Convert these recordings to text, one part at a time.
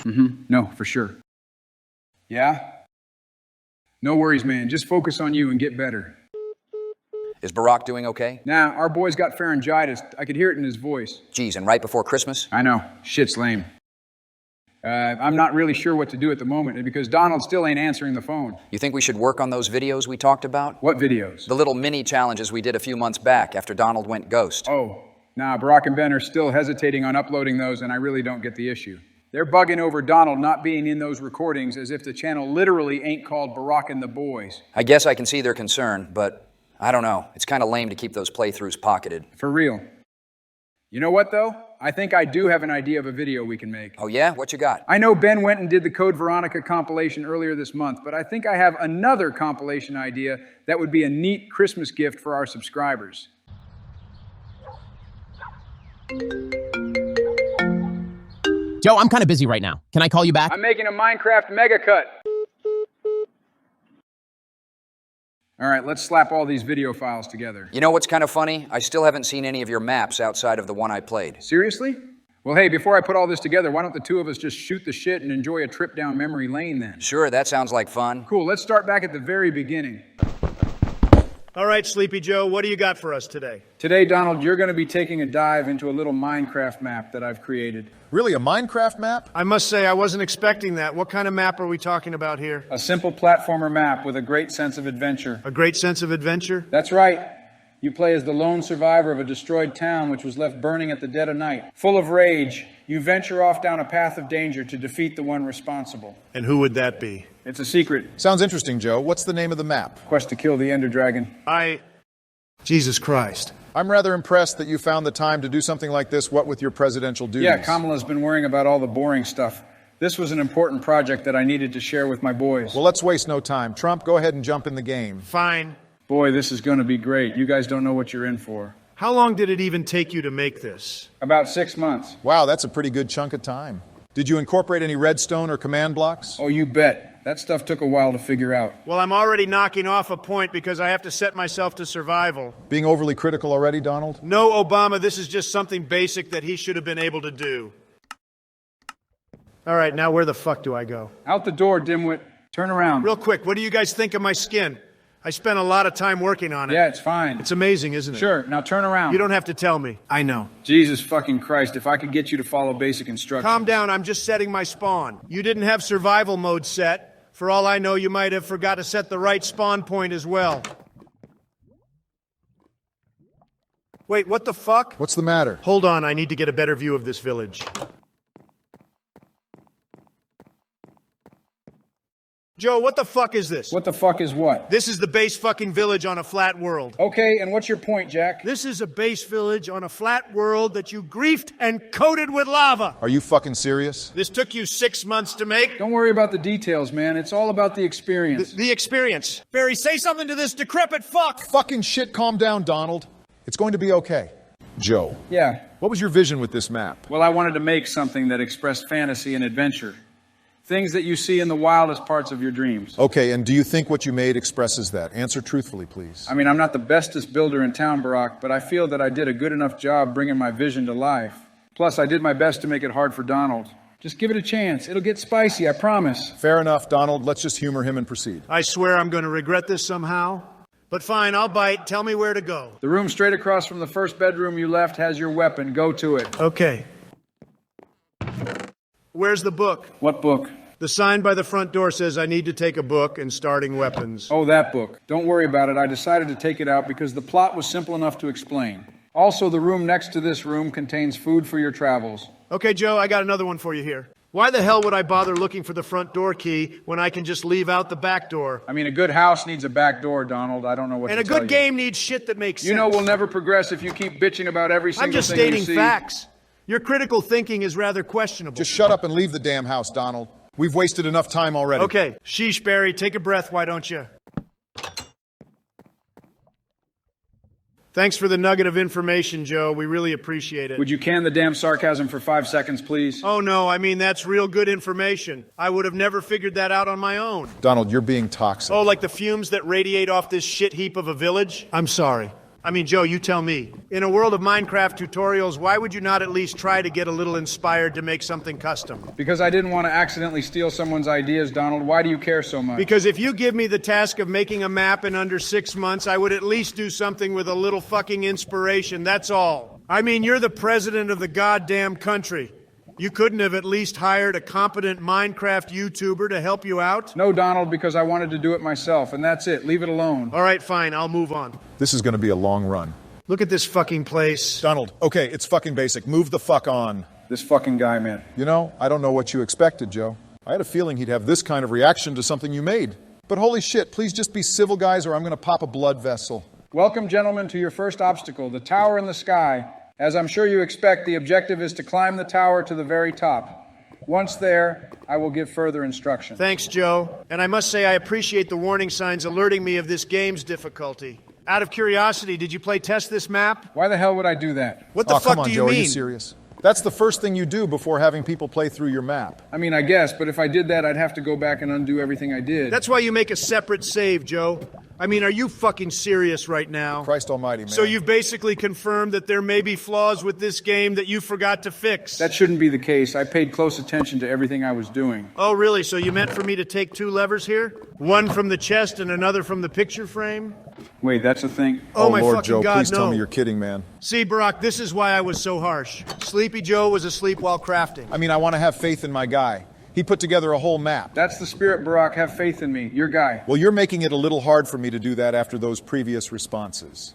No, for sure. Yeah? No worries, man. Just focus on you and get better. Is Barack doing okay? Nah, our boy's got pharyngitis. I could hear it in his voice. Geez, and right before Christmas? I know. Shit's lame. I'm not really sure what to do at the moment because Donald still ain't answering the phone. You think we should work on those videos we talked about? What videos? The little mini challenges we did a few months back after Donald went ghost. Oh, nah, Barack and Ben are still hesitating on uploading those, and I really don't get the issue. They're bugging over Donald not being in those recordings as if the channel literally ain't called Barack and the Boys. I guess I can see their concern, but I don't know. It's kind of lame to keep those playthroughs pocketed. For real. You know what, though? I think I do have an idea of a video we can make. Oh yeah? What you got? I know Ben went and did the Code Veronica compilation earlier this month, but I think I have another compilation idea that would be a neat Christmas gift for our subscribers. Joe, I'm kind of busy right now. Can I call you back? I'm making a Minecraft mega cut. All right, let's slap all these video files together. You know what's kind of funny? I still haven't seen any of your maps outside of the one I played. Seriously? Well, hey, before I put all this together, why don't the two of us just shoot the shit and enjoy a trip down memory lane then? Sure, that sounds like fun. Cool, let's start back at the very beginning. All right, Sleepy Joe, what do you got for us today? Today, Donald, you're going to be taking a dive into a little Minecraft map that I've created. Really, a Minecraft map? I must say, I wasn't expecting that. What kind of map are we talking about here? A simple platformer map with a great sense of adventure. A great sense of adventure? That's right. You play as the lone survivor of a destroyed town which was left burning at the dead of night. Full of rage, you venture off down a path of danger to defeat the one responsible. And who would that be? It's a secret. Sounds interesting, Joe. What's the name of the map? Quest to kill the Ender Dragon. Jesus Christ. I'm rather impressed that you found the time to do something like this, what with your presidential duties. Yeah, Kamala's been worrying about all the boring stuff. This was an important project that I needed to share with my boys. Well, let's waste no time. Trump, go ahead and jump in the game. Fine. Boy, this is going to be great. You guys don't know what you're in for. How long did it even take you to make this? About 6 months. Wow, that's a pretty good chunk of time. Did you incorporate any redstone or command blocks? Oh, you bet. That stuff took a while to figure out. Well, I'm already knocking off a point because I have to set myself to survival. Being overly critical already, Donald? No, Obama, this is just something basic that he should have been able to do. All right, now where the fuck do I go? Out the door, dimwit. Turn around. Real quick, what do you guys think of my skin? I spent a lot of time working on it. Yeah, it's fine. It's amazing, isn't it? Sure, now turn around. You don't have to tell me. I know. Jesus fucking Christ, if I could get you to follow basic instructions. Calm down, I'm just setting my spawn. You didn't have survival mode set. For all I know, you might have forgot to set the right spawn point as well. Wait, what the fuck? What's the matter? Hold on, I need to get a better view of this village. Joe, what the fuck is this? What the fuck is what? This is the base fucking village on a flat world. Okay, and what's your point, Jack? This is a base village on a flat world that you griefed and coated with lava. Are you fucking serious? This took you 6 months to make? Don't worry about the details, man. It's all about the experience. The experience. Barry, say something to this decrepit fuck! Fucking shit, calm down, Donald. It's going to be okay. Joe. Yeah. What was your vision with this map? Well, I wanted to make something that expressed fantasy and adventure. Things that you see in the wildest parts of your dreams. Okay, and do you think what you made expresses that? Answer truthfully, please. I mean, I'm not the bestest builder in town, Barack, but I feel that I did a good enough job bringing my vision to life. Plus, I did my best to make it hard for Donald. Just give it a chance. It'll get spicy, I promise. Fair enough, Donald. Let's just humor him and proceed. I swear I'm going to regret this somehow. But fine, I'll bite. Tell me where to go. The room straight across from the first bedroom you left has your weapon. Go to it. Okay. Where's the book? What book? The sign by the front door says I need to take a book and starting weapons. Oh, that book. Don't worry about it. I decided to take it out because the plot was simple enough to explain. Also, the room next to this room contains food for your travels. Okay, Joe, I got another one for you here. Why the hell would I bother looking for the front door key when I can just leave out the back door? I mean, a good house needs a back door, Donald. I don't know what to And a tell good game needs shit that makes sense. You know we'll never progress if you keep bitching about every single I'm just thing stating you see. facts. Your critical thinking is rather questionable. Just shut up and leave the damn house, Donald. We've wasted enough time already. Okay, sheesh, Barry, take a breath, why don't you? Thanks for the nugget of information, Joe. We really appreciate it. Would you can the damn sarcasm for 5 seconds, please? Oh, no, I mean, that's real good information. I would have never figured that out on my own. Donald, you're being toxic. Oh, like the fumes that radiate off this shit heap of a village? I'm sorry. I mean, Joe, you tell me. In a world of Minecraft tutorials, why would you not at least try to get a little inspired to make something custom? Because I didn't want to accidentally steal someone's ideas, Donald. Why do you care so much? Because if you give me the task of making a map in under 6 months, I would at least do something with a little fucking inspiration, that's all. I mean, you're the president of the goddamn country. You couldn't have at least hired a competent Minecraft YouTuber to help you out? No, Donald, because I wanted to do it myself, and that's it. Leave it alone. All right, fine, I'll move on. This is going to be a long run. Look at this fucking place. Donald, okay, it's fucking basic. Move the fuck on. This fucking guy, man. You know, I don't know what you expected, Joe. I had a feeling he'd have this kind of reaction to something you made. But holy shit, please just be civil, guys, or I'm going to pop a blood vessel. Welcome, gentlemen, to your first obstacle, the tower in the sky. As I'm sure you expect, the objective is to climb the tower to the very top. Once there, I will give further instruction. Thanks, Joe. And I must say I appreciate the warning signs alerting me of this game's difficulty. Out of curiosity, did you play test this map? Why the hell would I do that? What the fuck come on, do you Joe, mean? Are you serious? That's the first thing you do before having people play through your map. I mean, I guess, but if I did that, I'd have to go back and undo everything I did. That's why you make a separate save, Joe. I mean, are you fucking serious right now? Christ almighty, man. So you've basically confirmed that there may be flaws with this game that you forgot to fix. That shouldn't be the case. I paid close attention to everything I was doing. Oh, really? So you meant for me to take 2 levers here? One from the chest and another from the picture frame? Wait, that's a thing? Oh, my Lord, fucking Joe, God, please no. tell me you're kidding, man. See, Barack, this is why I was so harsh. Sleepy Joe was asleep while crafting. I mean, I want to have faith in my guy. He put together a whole map. That's the spirit, Barack. Have faith in me. Your guy. Well, you're making it a little hard for me to do that after those previous responses.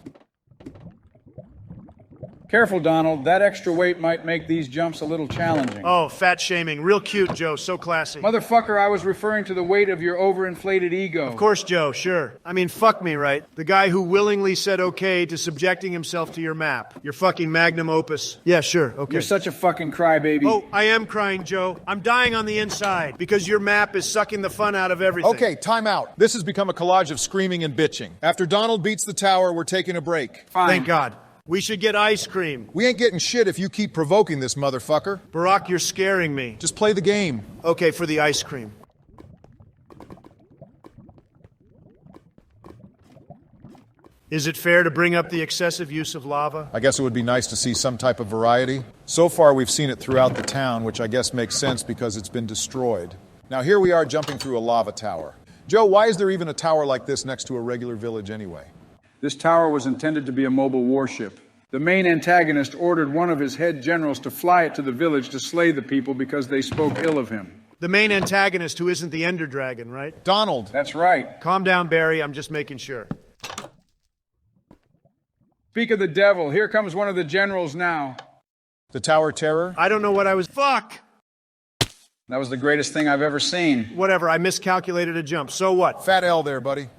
Careful, Donald. That extra weight might make these jumps a little challenging. Oh, fat shaming. Real cute, Joe. So classy. Motherfucker, I was referring to the weight of your overinflated ego. Of course, Joe, sure. I mean, fuck me, right? The guy who willingly said okay to subjecting himself to your map. Your fucking magnum opus. Yeah, sure, okay. You're such a fucking crybaby. Oh, I am crying, Joe. I'm dying on the inside because your map is sucking the fun out of everything. Okay, time out. This has become a collage of screaming and bitching. After Donald beats the tower, we're taking a break. Fine. Thank God. We should get ice cream. We ain't getting shit if you keep provoking this motherfucker. Barack, you're scaring me. Just play the game. Okay, for the ice cream. Is it fair to bring up the excessive use of lava? I guess it would be nice to see some type of variety. So far, we've seen it throughout the town, which I guess makes sense because it's been destroyed. Now, here we are jumping through a lava tower. Joe, why is there even a tower like this next to a regular village anyway? This tower was intended to be a mobile warship. The main antagonist ordered one of his head generals to fly it to the village to slay the people because they spoke ill of him. The main antagonist who isn't the Ender Dragon, right? Donald! That's right. Calm down, Barry. I'm just making sure. Speak of the devil, here comes one of the generals now. The Tower Terror? I don't know what I was... Fuck! That was the greatest thing I've ever seen. Whatever, I miscalculated a jump. So what? Fat L there, buddy.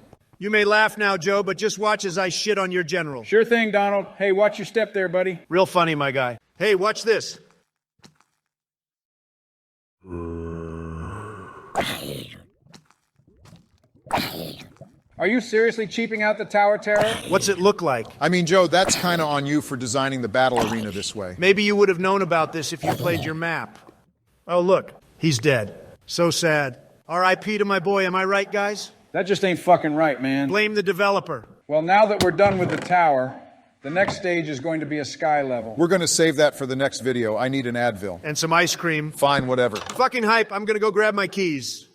You may laugh now, Joe, but just watch as I shit on your general. Sure thing, Donald. Hey, watch your step there, buddy. Real funny, my guy. Hey, watch this. Are you seriously cheaping out the Tower Terror? What's it look like? I mean, Joe, that's kind of on you for designing the battle arena this way. Maybe you would have known about this if you played your map. Oh, look. He's dead. So sad. R.I.P. to my boy, am I right, guys? That just ain't fucking right, man. Blame the developer. Well, now that we're done with the tower, the next stage is going to be a sky level. We're going to save that for the next video. I need an Advil. And some ice cream. Fine, whatever. Fucking hype. I'm gonna go grab my keys.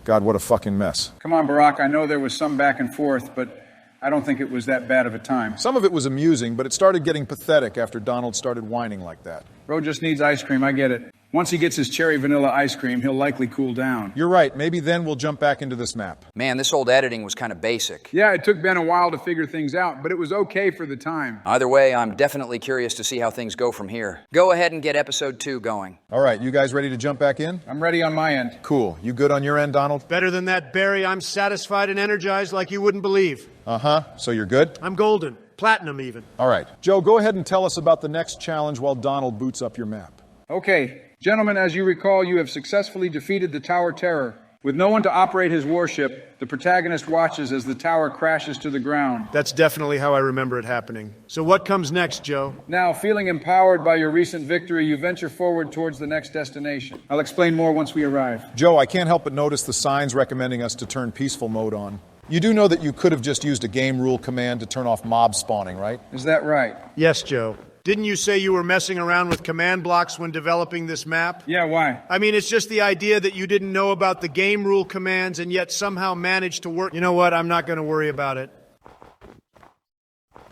God, what a fucking mess. Come on, Barack, I know there was some back and forth, but I don't think it was that bad of a time. Some of it was amusing, but it started getting pathetic after Donald started whining like that. Bro just needs ice cream, I get it. Once he gets his cherry vanilla ice cream, he'll likely cool down. You're right. Maybe then we'll jump back into this map. Man, this old editing was kind of basic. Yeah, it took Ben a while to figure things out, but it was okay for the time. Either way, I'm definitely curious to see how things go from here. Go ahead and get episode 2 going. All right, you guys ready to jump back in? I'm ready on my end. Cool. You good on your end, Donald? Better than that, Barry. I'm satisfied and energized like you wouldn't believe. Uh-huh. So you're good? I'm golden. Platinum, even. All right. Joe, go ahead and tell us about the next challenge while Donald boots up your map. Okay, gentlemen, as you recall, you have successfully defeated the Tower Terror. With no one to operate his warship, the protagonist watches as the tower crashes to the ground. That's definitely how I remember it happening. So what comes next, Joe? Now, feeling empowered by your recent victory, you venture forward towards the next destination. I'll explain more once we arrive. Joe, I can't help but notice the signs recommending us to turn peaceful mode on. You do know that you could have just used a game rule command to turn off mob spawning, right? Is that right? Yes, Joe. Didn't you say you were messing around with command blocks when developing this map? Yeah, why? I mean, it's just the idea that you didn't know about the game rule commands and yet somehow managed to work. You know what? I'm not going to worry about it.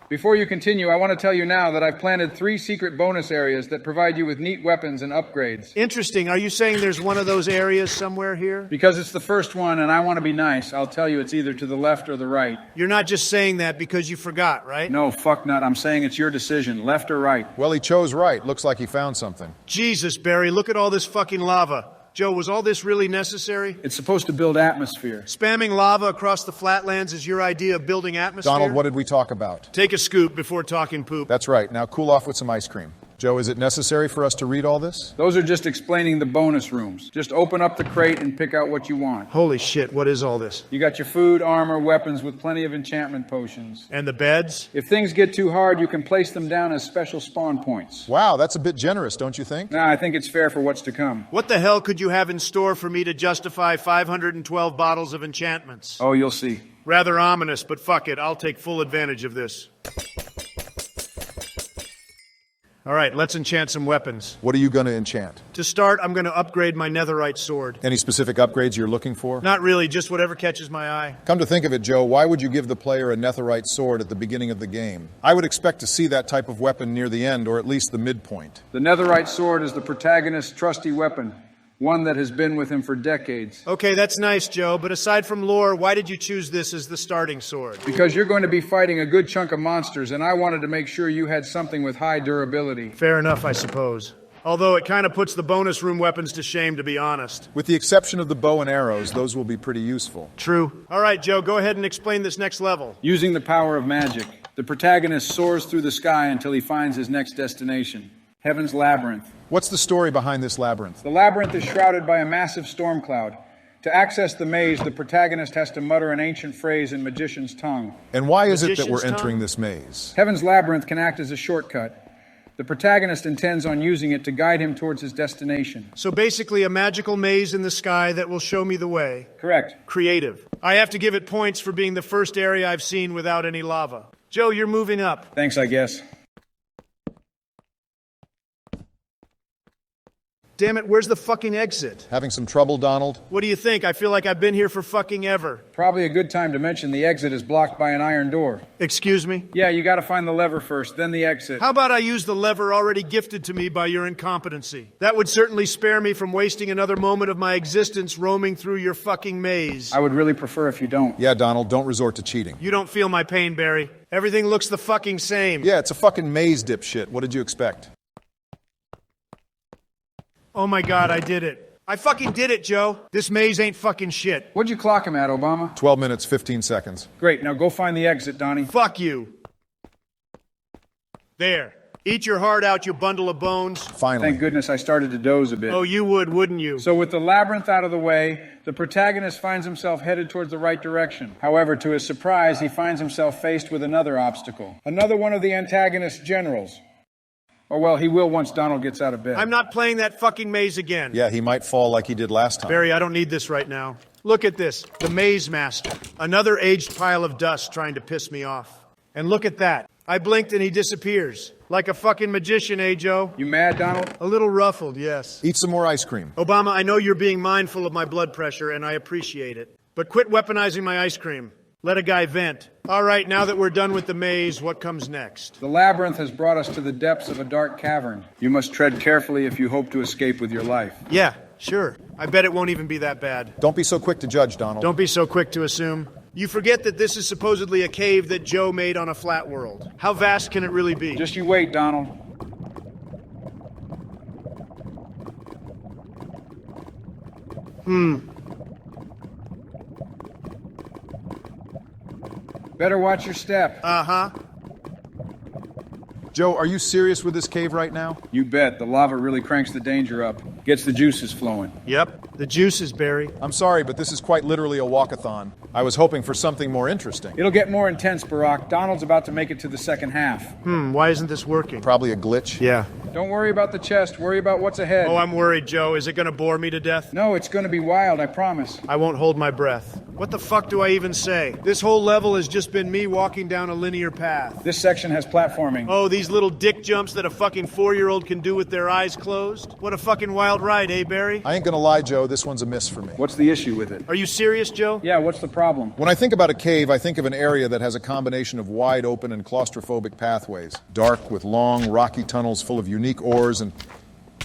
Before you continue, I want to tell you now that I've planted 3 secret bonus areas that provide you with neat weapons and upgrades. Interesting. Are you saying there's one of those areas somewhere here? Because it's the first one and I want to be nice, I'll tell you it's either to the left or the right. You're not just saying that because you forgot, right? No, fuck not. I'm saying it's your decision, left or right. Well, he chose right. Looks like he found something. Jesus, Barry, look at all this fucking lava. Joe, was all this really necessary? It's supposed to build atmosphere. Spamming lava across the flatlands is your idea of building atmosphere? Donald, what did we talk about? Take a scoop before talking poop. That's right. Now cool off with some ice cream. Joe, is it necessary for us to read all this? Those are just explaining the bonus rooms. Just open up the crate and pick out what you want. Holy shit, what is all this? You got your food, armor, weapons with plenty of enchantment potions. And the beds? If things get too hard, you can place them down as special spawn points. Wow, that's a bit generous, don't you think? Nah, I think it's fair for what's to come. What the hell could you have in store for me to justify 512 bottles of enchantments? Oh, you'll see. Rather ominous, but fuck it, I'll take full advantage of this. All right, let's enchant some weapons. What are you going to enchant? To start, I'm going to upgrade my netherite sword. Any specific upgrades you're looking for? Not really, just whatever catches my eye. Come to think of it, Joe, why would you give the player a netherite sword at the beginning of the game? I would expect to see that type of weapon near the end, or at least the midpoint. The netherite sword is the protagonist's trusty weapon, one that has been with him for decades. Okay, that's nice, Joe, but aside from lore, why did you choose this as the starting sword? Because you're going to be fighting a good chunk of monsters, and I wanted to make sure you had something with high durability. Fair enough, I suppose. Although it kind of puts the bonus room weapons to shame, to be honest. With the exception of the bow and arrows, those will be pretty useful. True. All right, Joe, go ahead and explain this next level. Using the power of magic, the protagonist soars through the sky until he finds his next destination, Heaven's Labyrinth. What's the story behind this labyrinth? The labyrinth is shrouded by a massive storm cloud. To access the maze, the protagonist has to mutter an ancient phrase in magician's tongue. And why is it that we're Magician's entering tongue? this maze? Heaven's Labyrinth can act as a shortcut. The protagonist intends on using it to guide him towards his destination. So basically a magical maze in the sky that will show me the way. Correct. Creative. I have to give it points for being the first area I've seen without any lava. Joe, you're moving up. Thanks, I guess. Damn it, where's the fucking exit? Having some trouble, Donald? What do you think? I feel like I've been here for fucking ever. Probably a good time to mention the exit is blocked by an iron door. Excuse me? Yeah, you gotta find the lever first, then the exit. How about I use the lever already gifted to me by your incompetency? That would certainly spare me from wasting another moment of my existence roaming through your fucking maze. I would really prefer if you don't. Yeah, Donald, don't resort to cheating. You don't feel my pain, Barry. Everything looks the fucking same. Yeah, it's a fucking maze, dipshit. What did you expect? Oh my god, I did it. I fucking did it, Joe. This maze ain't fucking shit. What'd you clock him at, Obama? 12 minutes, 15 seconds. Great, now go find the exit, Donnie. Fuck you. There. Eat your heart out, you bundle of bones. Finally. Thank goodness I started to doze a bit. Oh, you would, wouldn't you? So with the labyrinth out of the way, the protagonist finds himself headed towards the right direction. However, to his surprise, he finds himself faced with another obstacle. Another one of the antagonist's generals. Or well, he will once Donald gets out of bed. I'm not playing that fucking maze again. Yeah, he might fall like he did last time. Barry, I don't need this right now. Look at this. The Maze Master. Another aged pile of dust trying to piss me off. And look at that. I blinked and he disappears. Like a fucking magician, eh, Joe? You mad, Donald? A little ruffled, yes. Eat some more ice cream. Obama, I know you're being mindful of my blood pressure, and I appreciate it. But quit weaponizing my ice cream. Let a guy vent. All right, now that we're done with the maze, what comes next? The labyrinth has brought us to the depths of a dark cavern. You must tread carefully if you hope to escape with your life. Yeah, sure. I bet it won't even be that bad. Don't be so quick to judge, Donald. Don't be so quick to assume. You forget that this is supposedly a cave that Joe made on a flat world. How vast can it really be? Just you wait, Donald. Better watch your step. Uh-huh. Joe, are you serious with this cave right now? You bet. The lava really cranks the danger up. Gets the juices flowing. Yep. The juices, Barry. I'm sorry, but this is quite literally a walkathon. I was hoping for something more interesting. It'll get more intense, Barack. Donald's about to make it to the second half. Why isn't this working? Probably a glitch. Yeah. Don't worry about the chest. Worry about what's ahead. Oh, I'm worried, Joe. Is it gonna bore me to death? No, it's going to be wild, I promise. I won't hold my breath. What the fuck do I even say? This whole level has just been me walking down a linear path. This section has platforming. Oh, these little dick jumps that a fucking 4-year-old can do with their eyes closed? What a fucking wild ride, eh, Barry? I ain't gonna lie, Joe, this one's a miss for me. What's the issue with it? Are you serious, Joe? Yeah, what's the problem? When I think about a cave, I think of an area that has a combination of wide open and claustrophobic pathways. Dark with long, rocky tunnels full of unique ores and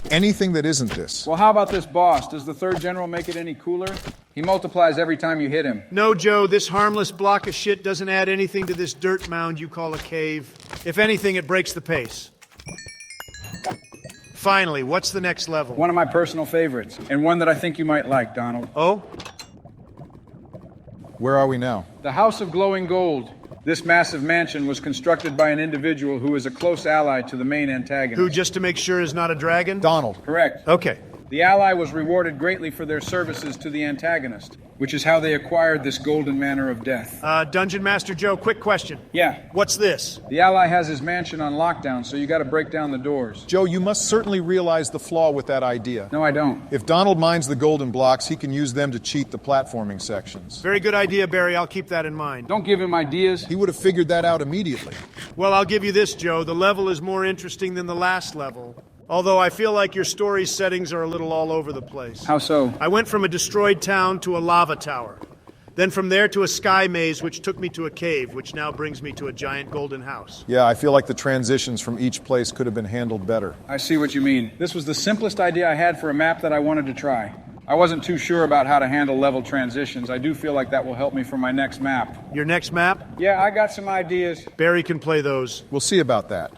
anything that isn't this. Well, how about this boss? Does the third general make it any cooler? He multiplies every time you hit him. No, Joe, this harmless block of shit doesn't add anything to this dirt mound you call a cave. If anything, it breaks the pace. Finally, what's the next level? One of my personal favorites, and one that I think you might like, Donald. Oh? Where are we now? The House of Glowing Gold. This massive mansion was constructed by an individual who is a close ally to the main antagonist. Who, just to make sure, is not a dragon? Donald. Correct. Okay. The ally was rewarded greatly for their services to the antagonist, which is how they acquired this golden manor of death. Dungeon Master Joe, quick question. Yeah. What's this? The ally has his mansion on lockdown, so you gotta break down the doors. Joe, you must certainly realize the flaw with that idea. No, I don't. If Donald mines the golden blocks, he can use them to cheat the platforming sections. Very good idea, Barry. I'll keep that in mind. Don't give him ideas. He would have figured that out immediately. Well, I'll give you this, Joe. The level is more interesting than the last level. Although I feel like your story's settings are a little all over the place. How so? I went from a destroyed town to a lava tower. Then from there to a sky maze, which took me to a cave, which now brings me to a giant golden house. Yeah, I feel like the transitions from each place could have been handled better. I see what you mean. This was the simplest idea I had for a map that I wanted to try. I wasn't too sure about how to handle level transitions. I do feel like that will help me for my next map. Your next map? Yeah, I got some ideas. Barry can play those. We'll see about that.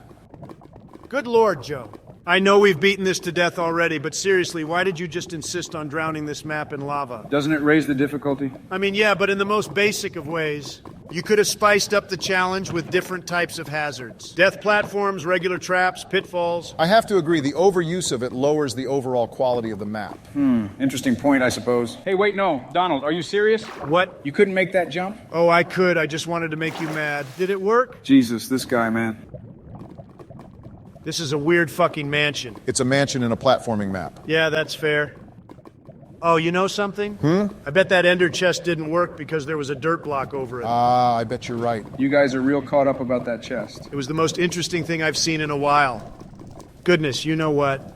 Good Lord, Joe. I know we've beaten this to death already, but seriously, why did you just insist on drowning this map in lava? Doesn't it raise the difficulty? I mean, yeah, but in the most basic of ways. You could have spiced up the challenge with different types of hazards. Death platforms, regular traps, pitfalls. I have to agree, the overuse of it lowers the overall quality of the map. Interesting point, I suppose. Hey, wait, no. Donald, are you serious? What? You couldn't make that jump? Oh, I could. I just wanted to make you mad. Did it work? Jesus, this guy, man. This is a weird fucking mansion. It's a mansion in a platforming map. Yeah, that's fair. Oh, you know something? I bet that ender chest didn't work because there was a dirt block over it. Ah, I bet you're right. You guys are real caught up about that chest. It was the most interesting thing I've seen in a while. Goodness, you know what?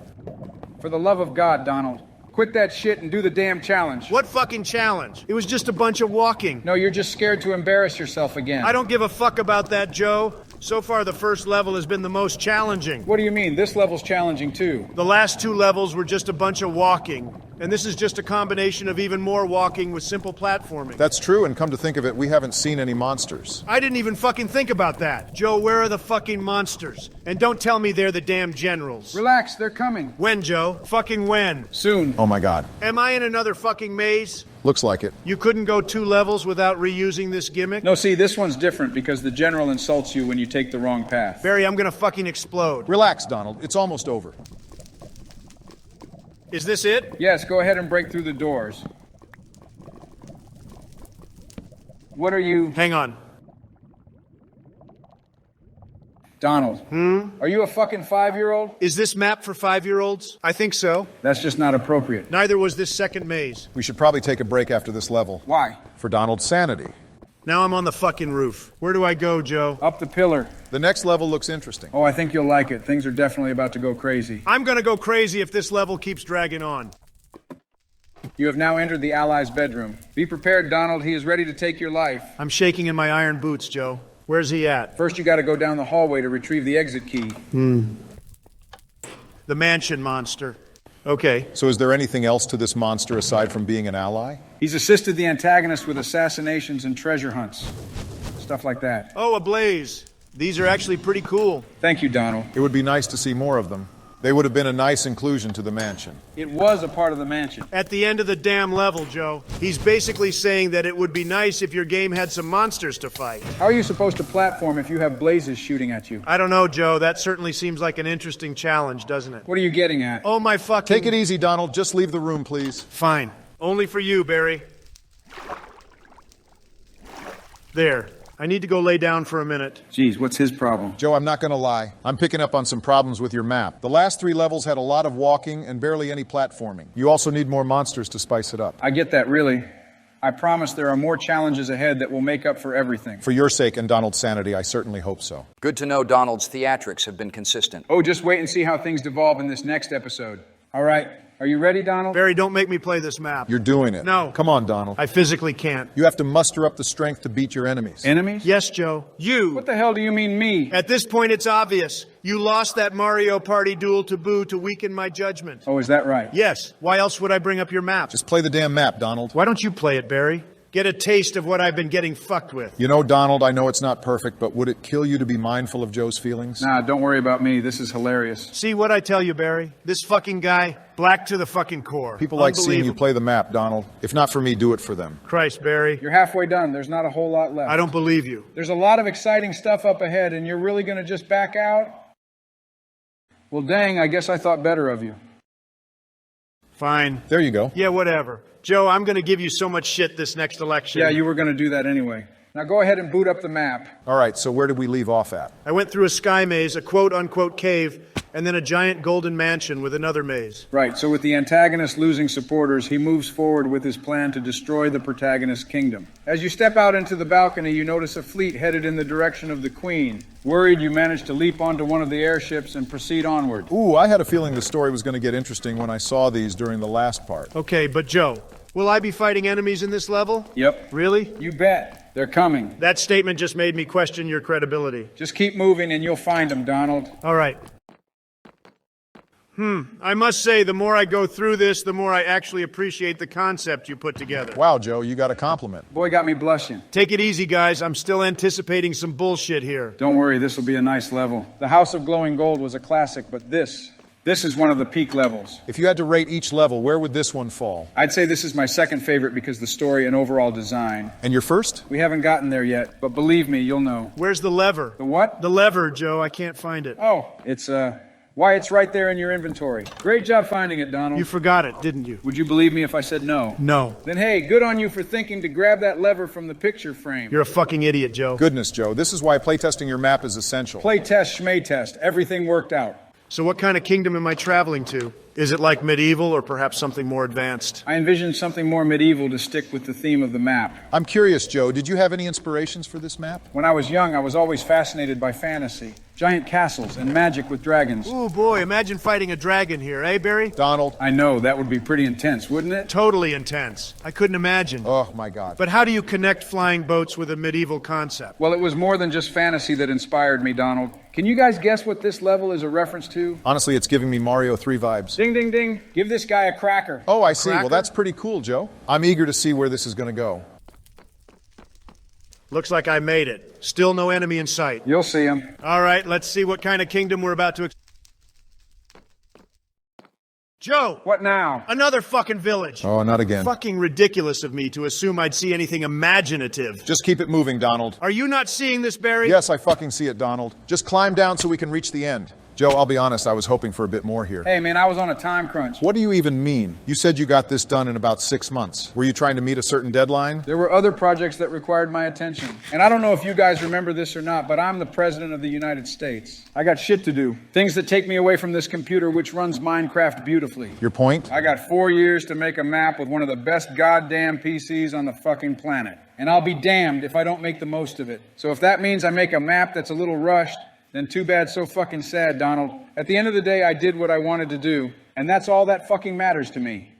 For the love of God, Donald, quit that shit and do the damn challenge. What fucking challenge? It was just a bunch of walking. No, you're just scared to embarrass yourself again. I don't give a fuck about that, Joe. So far, the first level has been the most challenging. What do you mean? This level's challenging, too. The last two levels were just a bunch of walking. And this is just a combination of even more walking with simple platforming. That's true, and come to think of it, we haven't seen any monsters. I didn't even fucking think about that. Joe, where are the fucking monsters? And don't tell me they're the damn generals. Relax, they're coming. When, Joe? Fucking when? Soon. Oh my God. Am I in another fucking maze? Looks like it. You couldn't go 2 levels without reusing this gimmick? No, see, this one's different because the general insults you when you take the wrong path. Barry, I'm gonna fucking explode. Relax, Donald. It's almost over. Is this it? Yes, go ahead and break through the doors. What are you... Hang on. Donald. Are you a fucking 5-year-old? Is this map for 5-year-olds? I think so. That's just not appropriate. Neither was this second maze. We should probably take a break after this level. Why? For Donald's sanity. Now I'm on the fucking roof. Where do I go, Joe? Up the pillar. The next level looks interesting. Oh, I think you'll like it. Things are definitely about to go crazy. I'm gonna go crazy if this level keeps dragging on. You have now entered the Allies' bedroom. Be prepared, Donald. He is ready to take your life. I'm shaking in my iron boots, Joe. Where's he at? First, you gotta go down the hallway to retrieve the exit key. The mansion monster. Okay. So is there anything else to this monster aside from being an ally? He's assisted the antagonist with assassinations and treasure hunts. Stuff like that. Oh, a blaze. These are actually pretty cool. Thank you, Donald. It would be nice to see more of them. They would have been a nice inclusion to the mansion. It was a part of the mansion. At the end of the damn level, Joe, he's basically saying that it would be nice if your game had some monsters to fight. How are you supposed to platform if you have blazes shooting at you? I don't know, Joe. That certainly seems like an interesting challenge, doesn't it? What are you getting at? Oh, my fucking... Take it easy, Donald. Just leave the room, please. Fine. Only for you, Barry. There. I need to go lay down for a minute. Geez, what's his problem? Joe, I'm not going to lie. I'm picking up on some problems with your map. The last 3 levels had a lot of walking and barely any platforming. You also need more monsters to spice it up. I get that, really. I promise there are more challenges ahead that will make up for everything. For your sake and Donald's sanity, I certainly hope so. Good to know Donald's theatrics have been consistent. Oh, just wait and see how things devolve in this next episode. All right, are you ready, Donald? Barry, don't make me play this map. You're doing it. No. Come on, Donald. I physically can't. You have to muster up the strength to beat your enemies. Enemies? Yes, Joe. You. What the hell do you mean, me? At this point, it's obvious. You lost that Mario Party duel to Boo to weaken my judgment. Oh, is that right? Yes. Why else would I bring up your map? Just play the damn map, Donald. Why don't you play it, Barry? Get a taste of what I've been getting fucked with. You know, Donald, I know it's not perfect, but would it kill you to be mindful of Joe's feelings? Nah, don't worry about me. This is hilarious. See what I tell you, Barry? This fucking guy, black to the fucking core. People like seeing you Unbelievable. play the map, Donald. If not for me, do it for them. Christ, Barry. You're halfway done. There's not a whole lot left. I don't believe you. There's a lot of exciting stuff up ahead, and you're really going to just back out? Well, dang, I guess I thought better of you. Fine. There you go. Yeah, whatever. Joe, I'm going to give you so much shit this next election. Yeah, you were going to do that anyway. Now go ahead and boot up the map. All right, so where did we leave off at? I went through a sky maze, a quote-unquote cave, and then a giant golden mansion with another maze. Right, so with the antagonist losing supporters, he moves forward with his plan to destroy the protagonist's kingdom. As you step out into the balcony, you notice a fleet headed in the direction of the Queen. Worried, you manage to leap onto one of the airships and proceed onward. Ooh, I had a feeling the story was going to get interesting when I saw these during the last part. Okay, but Joe, will I be fighting enemies in this level? Yep. Really? You bet. They're coming. That statement just made me question your credibility. Just keep moving and you'll find them, Donald. All right. I must say, the more I go through this, the more I actually appreciate the concept you put together. Wow, Joe, you got a compliment. Boy got me blushing. Take it easy, guys. I'm still anticipating some bullshit here. Don't worry, this will be a nice level. The House of Glowing Gold was a classic, but this is one of the peak levels. If you had to rate each level, where would this one fall? I'd say this is my second favorite because the story and overall design. And your first? We haven't gotten there yet, but believe me, you'll know. Where's the lever? The what? The lever, Joe. I can't find it. Oh, why, it's right there in your inventory. Great job finding it, Donald. You forgot it, didn't you? Would you believe me if I said no? No. Then hey, good on you for thinking to grab that lever from the picture frame. You're a fucking idiot, Joe. Goodness, Joe, this is why playtesting your map is essential. Play test, schmay test. Everything worked out. So what kind of kingdom am I traveling to? Is it like medieval or perhaps something more advanced? I envisioned something more medieval to stick with the theme of the map. I'm curious, Joe, did you have any inspirations for this map? When I was young, I was always fascinated by fantasy, giant castles, and magic with dragons. Ooh, boy, imagine fighting a dragon here, eh, Barry? Donald? I know, that would be pretty intense, wouldn't it? Totally intense. I couldn't imagine. Oh, my God. But how do you connect flying boats with a medieval concept? Well, it was more than just fantasy that inspired me, Donald. Can you guys guess what this level is a reference to? Honestly, it's giving me Mario 3 vibes. Ding, ding, ding. Give this guy a cracker. Oh, I see. Cracker? Well, that's pretty cool, Joe. I'm eager to see where this is going to go. Looks like I made it. Still no enemy in sight. You'll see him. All right, let's see what kind of kingdom we're about to... Joe! What now? Another fucking village. Oh, not again. Fucking ridiculous of me to assume I'd see anything imaginative. Just keep it moving, Donald. Are you not seeing this, Barry? Yes, I fucking see it, Donald. Just climb down so we can reach the end. Joe, I'll be honest, I was hoping for a bit more here. Hey, man, I was on a time crunch. What do you even mean? You said you got this done in about 6 months. Were you trying to meet a certain deadline? There were other projects that required my attention. And I don't know if you guys remember this or not, but I'm the President of the United States. I got shit to do. Things that take me away from this computer, which runs Minecraft beautifully. Your point? I got 4 years to make a map with one of the best goddamn PCs on the fucking planet. And I'll be damned if I don't make the most of it. So if that means I make a map that's a little rushed, then too bad, so fucking sad, Donald. At the end of the day, I did what I wanted to do, and that's all that fucking matters to me.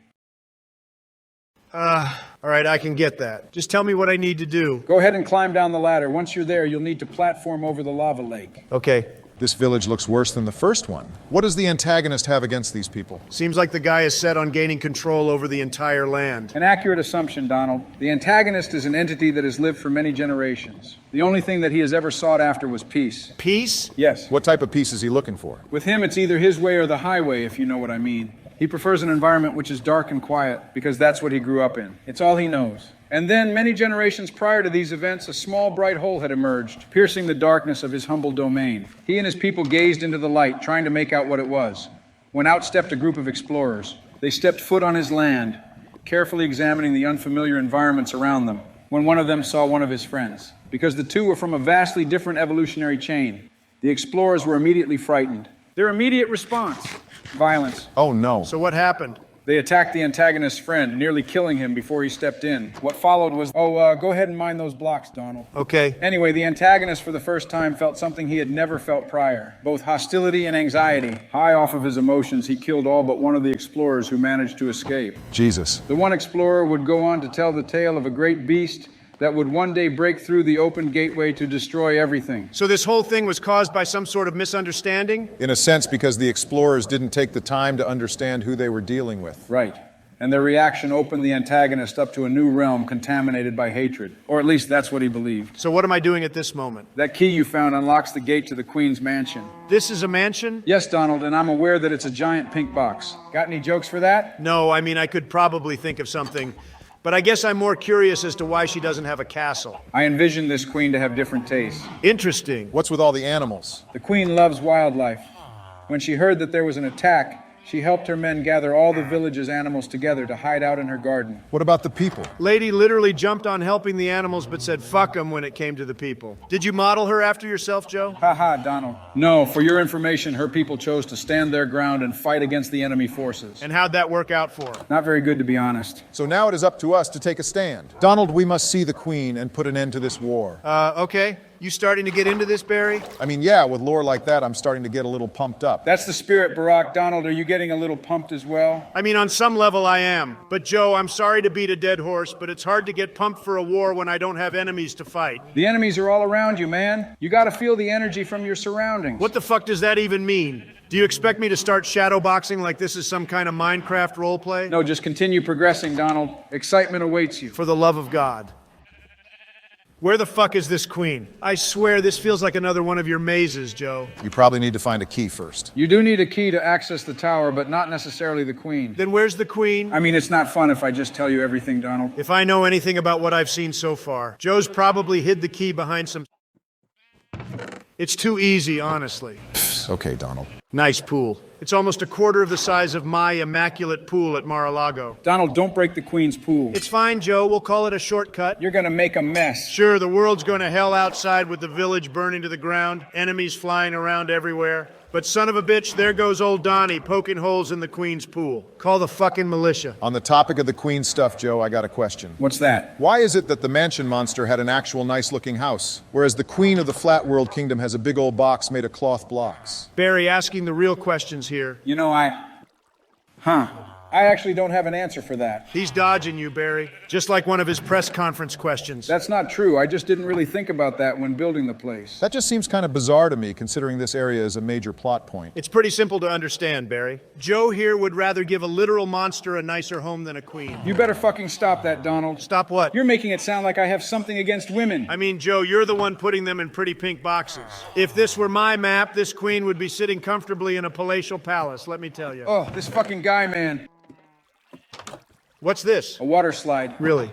All right, I can get that. Just tell me what I need to do. Go ahead and climb down the ladder. Once you're there, you'll need to platform over the lava lake. Okay. This village looks worse than the first one. What does the antagonist have against these people? Seems like the guy is set on gaining control over the entire land. An accurate assumption, Donald. The antagonist is an entity that has lived for many generations. The only thing that he has ever sought after was peace. Peace? Yes. What type of peace is he looking for? With him, it's either his way or the highway, if you know what I mean. He prefers an environment which is dark and quiet because that's what he grew up in. It's all he knows. And then, many generations prior to these events, a small bright hole had emerged, piercing the darkness of his humble domain. He and his people gazed into the light, trying to make out what it was. When out stepped a group of explorers. They stepped foot on his land, carefully examining the unfamiliar environments around them. when one of them saw one of his friends. Because the two were from a vastly different evolutionary chain, the explorers were immediately frightened. Their immediate response: violence. Oh no. So what happened? They attacked the antagonist's friend, nearly killing him before he stepped in. What followed was, go ahead and mine those blocks, Donald. Okay. Anyway, the antagonist for the first time felt something he had never felt prior, both hostility and anxiety. High off of his emotions, he killed all but one of the explorers who managed to escape. Jesus. The one explorer would go on to tell the tale of a great beast that would one day break through the open gateway to destroy everything. So this whole thing was caused by some sort of misunderstanding? In a sense, because the explorers didn't take the time to understand who they were dealing with. Right. And their reaction opened the antagonist up to a new realm contaminated by hatred. Or at least that's what he believed. So what am I doing at this moment? That key you found unlocks the gate to the Queen's mansion. This is a mansion? Yes, Donald, and I'm aware that it's a giant pink box. Got any jokes for that? No, I mean, I could probably think of something. But I guess I'm more curious as to why she doesn't have a castle. I envision this queen to have different tastes. Interesting. What's with all the animals? The queen loves wildlife. When she heard that there was an attack, she helped her men gather all the village's animals together to hide out in her garden. What about the people? Lady literally jumped on helping the animals but said fuck them when it came to the people. Did you model her after yourself, Joe? Haha, Donald. No, for your information, her people chose to stand their ground and fight against the enemy forces. And how'd that work out for her? Not very good, to be honest. So now it is up to us to take a stand. Donald, we must see the Queen and put an end to this war. Okay. You starting to get into this, Barry? I mean, yeah, with lore like that, I'm starting to get a little pumped up. That's the spirit, Barack. Donald, are you getting a little pumped as well? I mean, on some level I am. But Joe, I'm sorry to beat a dead horse, but it's hard to get pumped for a war when I don't have enemies to fight. The enemies are all around you, man. You gotta feel the energy from your surroundings. What the fuck does that even mean? Do you expect me to start shadowboxing like this is some kind of Minecraft roleplay? No, just continue progressing, Donald. Excitement awaits you. For the love of God. Where the fuck is this queen? I swear this feels like another one of your mazes, Joe. You probably need to find a key first. You do need a key to access the tower, but not necessarily the queen. Then where's the queen? I mean, it's not fun if I just tell you everything, Donald. If I know anything about what I've seen so far, Joe's probably hid the key behind some... It's too easy, honestly. Okay, Donald. Nice pool. It's almost a quarter of the size of my immaculate pool at Mar-a-Lago. Donald, don't break the queen's pool. It's fine, Joe. We'll call it a shortcut. You're gonna make a mess. Sure, the world's going to hell outside with the village burning to the ground, enemies flying around everywhere. But son of a bitch, there goes old Donnie poking holes in the queen's pool. Call the fucking militia. On the topic of the Queen stuff, Joe, I got a question. What's that? Why is it that the mansion monster had an actual nice-looking house, whereas the Queen of the Flat World Kingdom has a big old box made of cloth blocks? Barry, asking the real questions here. You know, I actually don't have an answer for that. He's dodging you, Barry. Just like one of his press conference questions. That's not true. I just didn't really think about that when building the place. That just seems kind of bizarre to me, considering this area is a major plot point. It's pretty simple to understand, Barry. Joe here would rather give a literal monster a nicer home than a queen. You better fucking stop that, Donald. Stop what? You're making it sound like I have something against women. I mean, Joe, you're the one putting them in pretty pink boxes. If this were my map, this queen would be sitting comfortably in a palatial palace, let me tell you. Oh, this fucking guy, man. What's this? A water slide. Really?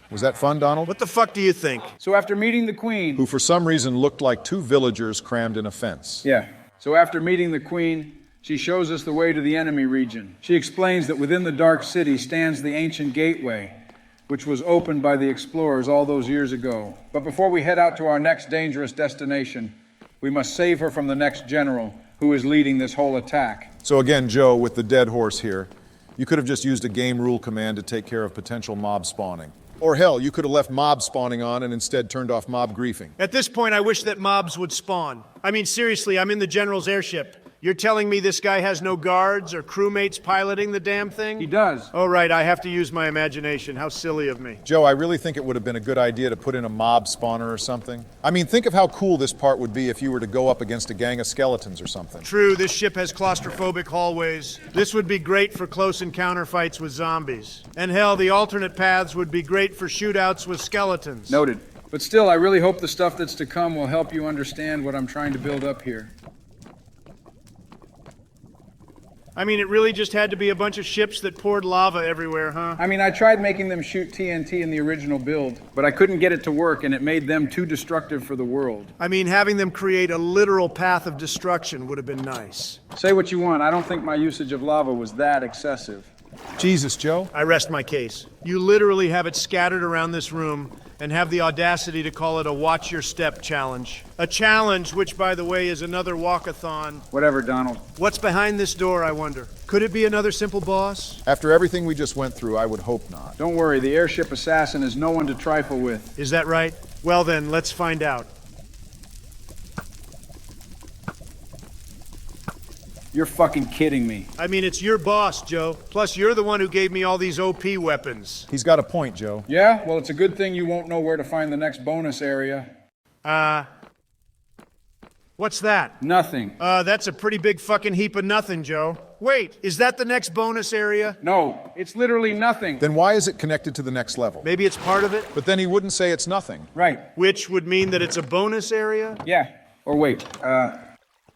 Was that fun, Donald? What the fuck do you think? So after meeting the queen... Who for some reason looked like two villagers crammed in a fence. Yeah. So after meeting the queen, she shows us the way to the enemy region. She explains that within the Dark City stands the ancient gateway, which was opened by the explorers all those years ago. But before we head out to our next dangerous destination, we must save her from the next general who is leading this whole attack. So again, Joe, with the dead horse here, you could have just used a game rule command to take care of potential mob spawning. Or hell, you could have left mob spawning on and instead turned off mob griefing. At this point, I wish that mobs would spawn. I mean, seriously, I'm in the general's airship. You're telling me this guy has no guards or crewmates piloting the damn thing? He does. Oh, right, I have to use my imagination. How silly of me. Joe, I really think it would have been a good idea to put in a mob spawner or something. I mean, think of how cool this part would be if you were to go up against a gang of skeletons or something. True, this ship has claustrophobic hallways. This would be great for close encounter fights with zombies. And hell, the alternate paths would be great for shootouts with skeletons. Noted. But still, I really hope the stuff that's to come will help you understand what I'm trying to build up here. I mean, it really just had to be a bunch of ships that poured lava everywhere, huh? I mean, I tried making them shoot TNT in the original build, but I couldn't get it to work and it made them too destructive for the world. I mean, having them create a literal path of destruction would have been nice. Say what you want, I don't think my usage of lava was that excessive. Jesus, Joe. I rest my case. You literally have it scattered around this room and have the audacity to call it a watch your step challenge. A challenge, which, by the way, is another walkathon. Whatever, Donald. What's behind this door, I wonder? Could it be another simple boss? After everything we just went through, I would hope not. Don't worry, the airship assassin is no one to trifle with. Is that right? Well then, let's find out. You're fucking kidding me. I mean, it's your boss, Joe. Plus, you're the one who gave me all these OP weapons. He's got a point, Joe. Yeah? Well, it's a good thing you won't know where to find the next bonus area. What's that? Nothing. That's a pretty big fucking heap of nothing, Joe. Wait, is that the next bonus area? No, it's literally nothing. Then why is it connected to the next level? Maybe it's part of it? But then he wouldn't say it's nothing. Right. Which would mean that it's a bonus area? Yeah. Or wait,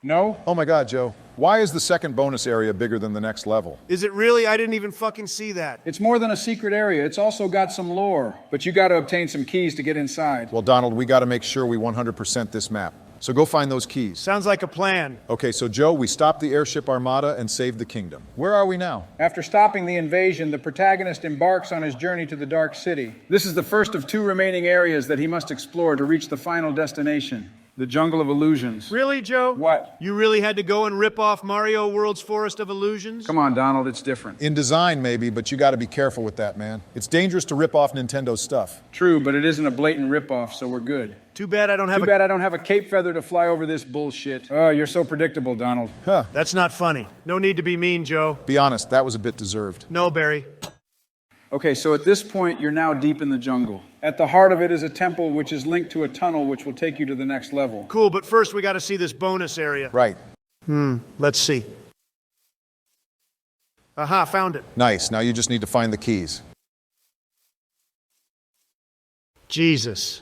no? Oh my God, Joe. Why is the second bonus area bigger than the next level? Is it really? I didn't even fucking see that. It's more than a secret area. It's also got some lore. But you gotta obtain some keys to get inside. Well, Donald, we gotta make sure we 100% this map. So go find those keys. Sounds like a plan. Okay, so Joe, we stopped the airship armada and saved the kingdom. Where are we now? After stopping the invasion, the protagonist embarks on his journey to the Dark City. This is the first of 2 remaining areas that he must explore to reach the final destination. The Jungle of Illusions. Really, Joe? What? You really had to go and rip off Mario World's Forest of Illusions? Come on, Donald, it's different. In design, maybe, but you gotta be careful with that, man. It's dangerous to rip off Nintendo's stuff. True, but it isn't a blatant ripoff, so we're good. Too bad I don't have Too bad I don't have a cape feather to fly over this bullshit. Oh, you're so predictable, Donald. Huh. That's not funny. No need to be mean, Joe. Be honest, that was a bit deserved. No, Barry. Okay, so at this point, you're now deep in the jungle. At the heart of it is a temple which is linked to a tunnel which will take you to the next level. Cool, but first we gotta see this bonus area. Right. Let's see. Aha, found it. Nice. Now you just need to find the keys. Jesus.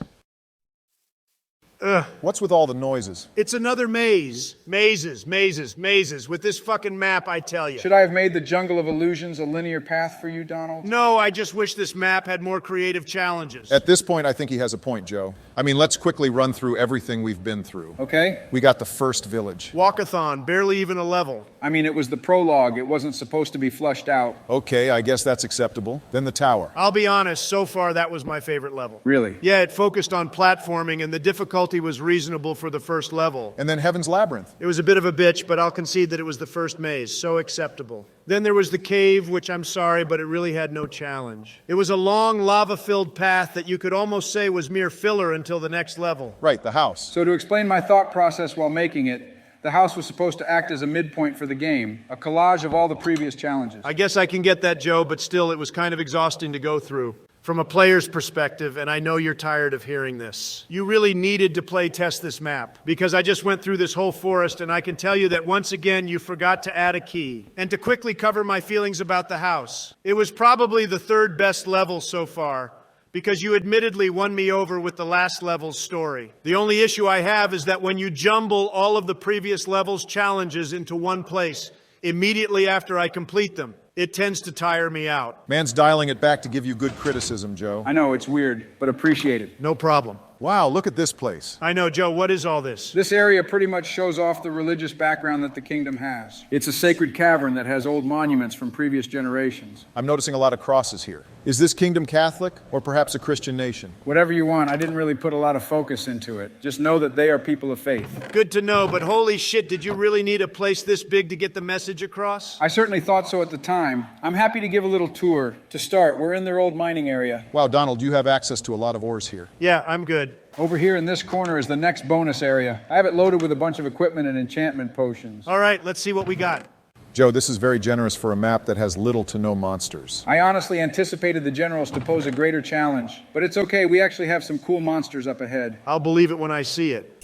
Ugh. What's with all the noises? It's another maze. Mazes, mazes, mazes. With this fucking map, I tell you. Should I have made the Jungle of Illusions a linear path for you, Donald? No, I just wish this map had more creative challenges. At this point, I think he has a point, Joe. I mean, let's quickly run through everything we've been through. Okay. We got the first village. Walkathon, barely even a level. I mean, it was the prologue. It wasn't supposed to be flushed out. Okay, I guess that's acceptable. Then the tower. I'll be honest, so far that was my favorite level. Really? Yeah, it focused on platforming and the difficulty was reasonable for the first level. And then Heaven's Labyrinth. It was a bit of a bitch, but I'll concede that it was the first maze, so acceptable. Then there was the cave, which I'm sorry, but it really had no challenge. It was a long, lava-filled path that you could almost say was mere filler until the next level. Right, the house. So to explain my thought process while making it, the house was supposed to act as a midpoint for the game, a collage of all the previous challenges. I guess I can get that, Joe, but still, it was kind of exhausting to go through. From a player's perspective, and I know you're tired of hearing this, you really needed to play test this map, because I just went through this whole forest, and I can tell you that once again, you forgot to add a key. And to quickly cover my feelings about the house, it was probably the 3rd best level so far, because you admittedly won me over with the last level's story. The only issue I have is that when you jumble all of the previous level's challenges into one place, immediately after I complete them, it tends to tire me out. Man's dialing it back to give you good criticism, Joe. I know, it's weird, but appreciate it. No problem. Wow, look at this place. I know, Joe, what is all this? This area pretty much shows off the religious background that the kingdom has. It's a sacred cavern that has old monuments from previous generations. I'm noticing a lot of crosses here. Is this kingdom Catholic or perhaps a Christian nation? Whatever you want, I didn't really put a lot of focus into it. Just know that they are people of faith. Good to know, but holy shit, did you really need a place this big to get the message across? I certainly thought so at the time. I'm happy to give a little tour. To start, we're in their old mining area. Wow, Donald, you have access to a lot of ores here. Yeah, I'm good. Over here in this corner is the next bonus area. I have it loaded with a bunch of equipment and enchantment potions. All right, let's see what we got. Joe, this is very generous for a map that has little to no monsters. I honestly anticipated the generals to pose a greater challenge, but it's okay, we actually have some cool monsters up ahead. I'll believe it when I see it.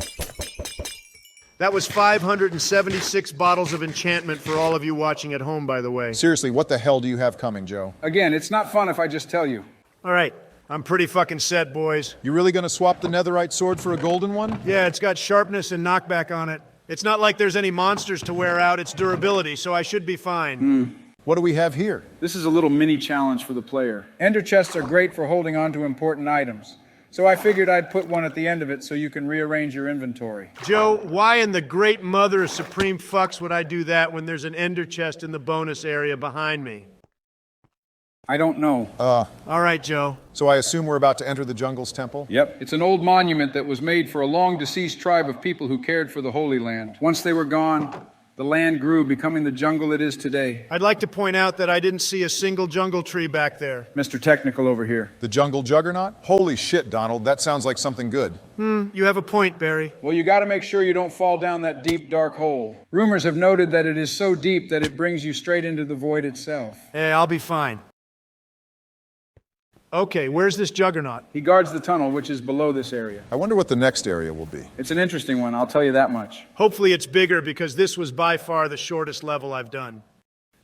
That was 576 bottles of enchantment for all of you watching at home, by the way. Seriously, what the hell do you have coming, Joe? Again, it's not fun if I just tell you. All right, I'm pretty fucking set, boys. You really gonna swap the netherite sword for a golden one? Yeah, it's got sharpness and knockback on it. It's not like there's any monsters to wear out, it's durability, so I should be fine. What do we have here? This is a little mini challenge for the player. Ender chests are great for holding on to important items, so I figured I'd put one at the end of it so you can rearrange your inventory. Joe, why in the great mother of supreme fucks would I do that when there's an ender chest in the bonus area behind me? I don't know. All right, Joe. So I assume we're about to enter the jungle's temple? Yep. It's an old monument that was made for a long-deceased tribe of people who cared for the Holy Land. Once they were gone, the land grew, becoming the jungle it is today. I'd like to point out that I didn't see a single jungle tree back there. Mr. Technical over here. The jungle juggernaut? Holy shit, Donald, that sounds like something good. You have a point, Barry. Well, you gotta make sure you don't fall down that deep, dark hole. Rumors have noted that it is so deep that it brings you straight into the void itself. Hey, I'll be fine. Okay, where's this juggernaut? He guards the tunnel, which is below this area. I wonder what the next area will be. It's an interesting one, I'll tell you that much. Hopefully it's bigger because this was by far the shortest level I've done.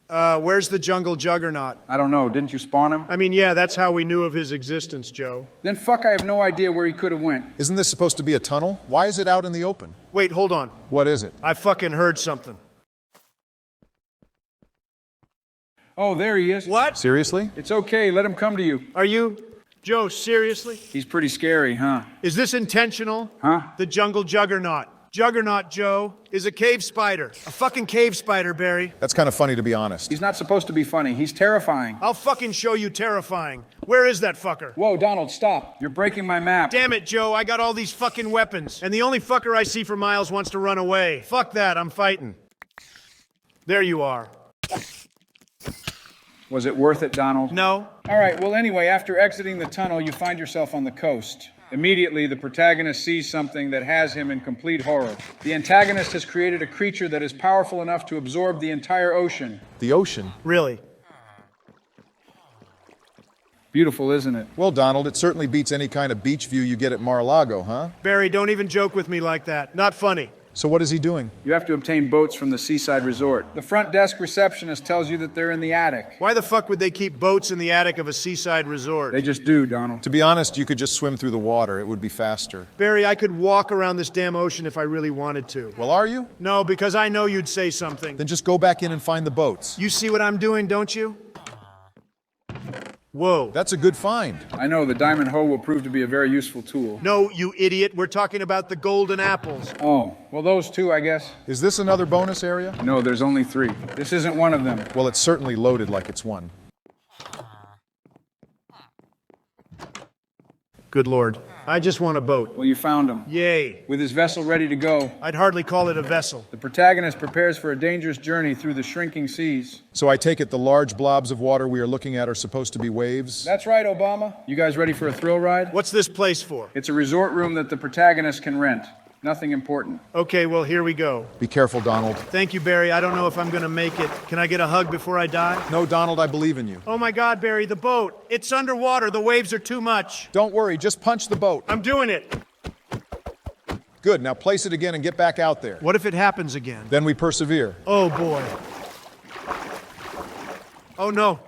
Where's the jungle juggernaut? I don't know, didn't you spawn him? I mean, yeah, that's how we knew of his existence, Joe. Then fuck, I have no idea where he could have went. Isn't this supposed to be a tunnel? Why is it out in the open? Wait, hold on. What is it? I fucking heard something. Oh, there he is. What? Seriously? It's okay, let him come to you. Are you... Joe, seriously? He's pretty scary, huh? Is this intentional? Huh? The jungle juggernaut. Juggernaut, Joe, is a cave spider. A fucking cave spider, Barry. That's kind of funny, to be honest. He's not supposed to be funny, he's terrifying. I'll fucking show you terrifying. Where is that fucker? Whoa, Donald, stop. You're breaking my map. Damn it, Joe, I got all these fucking weapons. And the only fucker I see for miles wants to run away. Fuck that, I'm fighting. There you are. Was it worth it, Donald? No? All right, well, anyway, after exiting the tunnel, you find yourself on the coast. Immediately, the protagonist sees something that has him in complete horror. The antagonist has created a creature that is powerful enough to absorb the entire ocean. The ocean? Really? Beautiful, isn't it? Well, Donald, it certainly beats any kind of beach view you get at Mar-a-Lago, huh? Barry, don't even joke with me like that. Not funny. So what is he doing? You have to obtain boats from the Seaside Resort. The front desk receptionist tells you that they're in the attic. Why the fuck would they keep boats in the attic of a seaside resort? They just do, Donald. To be honest, you could just swim through the water. It would be faster. Barry, I could walk around this damn ocean if I really wanted to. Well, are you? No, because I know you'd say something. Then just go back in and find the boats. You see what I'm doing, don't you? Whoa. That's a good find. I know, the diamond hoe will prove to be a very useful tool. No, you idiot. We're talking about the golden apples. Oh, well, those two, I guess. Is this another bonus area? No, there's only 3. This isn't one of them. Well, it's certainly loaded like it's one. Good Lord. I just want a boat. Well, you found him. Yay. With his vessel ready to go, I'd hardly call it a vessel. the protagonist prepares for a dangerous journey through the shrinking seas. So I take it the large blobs of water we are looking at are supposed to be waves? That's right, Obama. You guys ready for a thrill ride? What's this place for? It's a resort room that the protagonist can rent. Nothing important. Okay, well, here we go. Be careful, Donald. Thank you, Barry. I don't know if I'm gonna make it. Can I get a hug before I die? No, Donald, I believe in you. Oh my God, Barry, the boat. It's underwater. The waves are too much. Don't worry, just punch the boat. I'm doing it. Good, now place it again and get back out there. What if it happens again? Then we persevere. Oh boy. Oh no.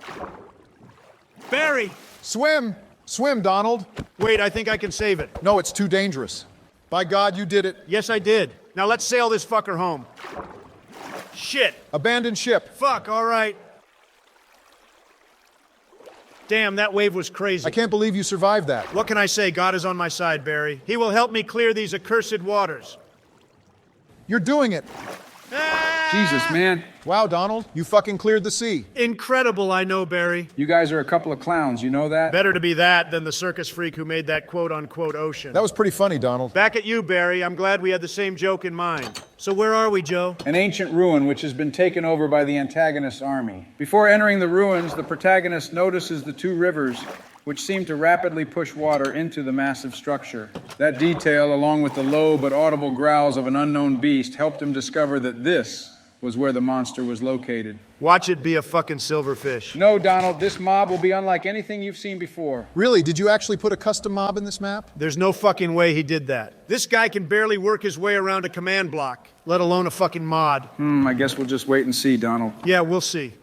Barry! Swim! Swim, Donald! Wait, I think I can save it. No, it's too dangerous. By God, you did it. Yes, I did. Now let's sail this fucker home. Shit. Abandon ship. Fuck, all right. Damn, that wave was crazy. I can't believe you survived that. What can I say? God is on my side, Barry. He will help me clear these accursed waters. You're doing it. Jesus, man. Wow, Donald, you fucking cleared the sea. Incredible, I know, Barry. You guys are a couple of clowns, you know that? Better to be that than the circus freak who made that quote-unquote ocean. That was pretty funny, Donald. Back at you, Barry. I'm glad we had the same joke in mind. So where are we, Joe? An ancient ruin which has been taken over by the antagonist's army. Before entering the ruins, the protagonist notices the 2 rivers which seem to rapidly push water into the massive structure. That detail, along with the low but audible growls of an unknown beast, helped him discover that this was where the monster was located. Watch it be a fucking silverfish. No, Donald, this mob will be unlike anything you've seen before. Really, did you actually put a custom mob in this map? There's no fucking way he did that. This guy can barely work his way around a command block, let alone a fucking mod. I guess we'll just wait and see, Donald. Yeah, we'll see.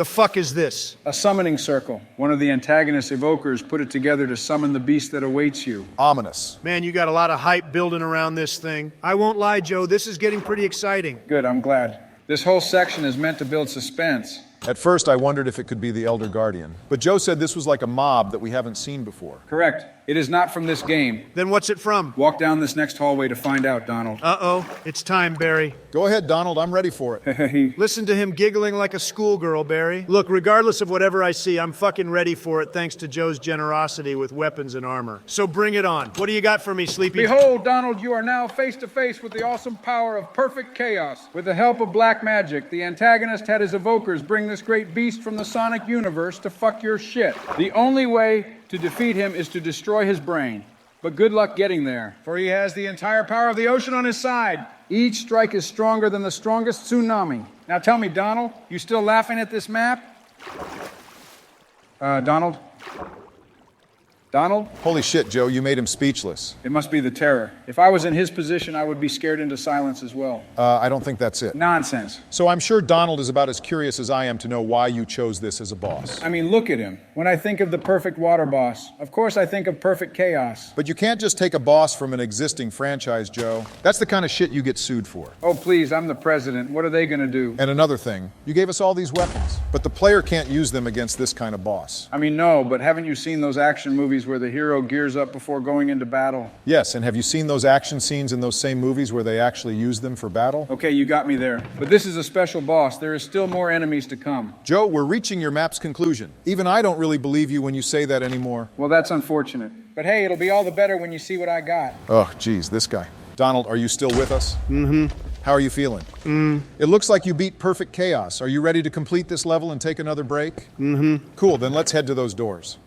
The fuck is this? A summoning circle. One of the antagonist evokers put it together to summon the beast that awaits you. Ominous. Man, you got a lot of hype building around this thing. I won't lie, Joe, this is getting pretty exciting. Good, I'm glad. This whole section is meant to build suspense. At first, I wondered if it could be the Elder Guardian. But Joe said this was like a mob that we haven't seen before. Correct. It is not from this game. Then what's it from? Walk down this next hallway to find out, Donald. Uh-oh, it's time, Barry. Go ahead, Donald. I'm ready for it. Listen to him giggling like a schoolgirl, Barry. Look, regardless of whatever I see, I'm fucking ready for it thanks to Joe's generosity with weapons and armor. So bring it on. What do you got for me, Sleepy? Behold, Donald, you are now face to face with the awesome power of perfect chaos. With the help of black magic, the antagonist had his evokers bring this great beast from the Sonic universe to fuck your shit. The only way to defeat him is to destroy his brain. But good luck getting there, for he has the entire power of the ocean on his side. Each strike is stronger than the strongest tsunami. Now tell me, Donald, you still laughing at this map? Donald? Donald? Holy shit, Joe, you made him speechless. It must be the terror. If I was in his position, I would be scared into silence as well. I don't think that's it. Nonsense. So I'm sure Donald is about as curious as I am to know why you chose this as a boss. I mean, look at him. When I think of the perfect water boss, of course I think of perfect chaos. But you can't just take a boss from an existing franchise, Joe. That's the kind of shit you get sued for. Oh, please, I'm the president. What are they gonna do? And another thing, you gave us all these weapons, but the player can't use them against this kind of boss. I mean, no, but haven't you seen those action movies where the hero gears up before going into battle? Yes, and have you seen those action scenes in those same movies where they actually use them for battle? Okay, you got me there. But this is a special boss. There is still more enemies to come. Joe, we're reaching your map's conclusion. Even I don't really believe you when you say that anymore. Well, that's unfortunate. But hey, it'll be all the better when you see what I got. Oh, geez, this guy. Donald, are you still with us? Mm-hmm. How are you feeling? It looks like you beat perfect chaos. Are you ready to complete this level and take another break? Mm-hmm. Cool, then let's head to those doors.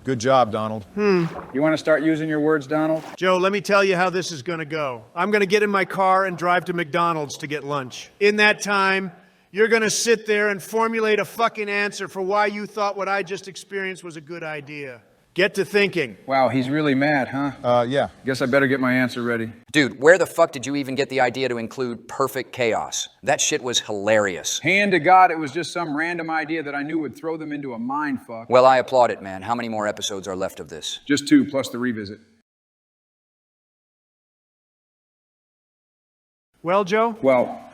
Good job, Donald. You want to start using your words, Donald? Joe, let me tell you how this is gonna go. I'm gonna get in my car and drive to McDonald's to get lunch. In that time, you're gonna sit there and formulate a fucking answer for why you thought what I just experienced was a good idea. Get to thinking. Wow, he's really mad, huh? Yeah. Guess I better get my answer ready. Dude, where the fuck did you even get the idea to include perfect chaos? That shit was hilarious. Hand to God, it was just some random idea that I knew would throw them into a mind fuck. Well, I applaud it, man. How many more episodes are left of this? Just 2 plus the revisit. Well, Joe? Well,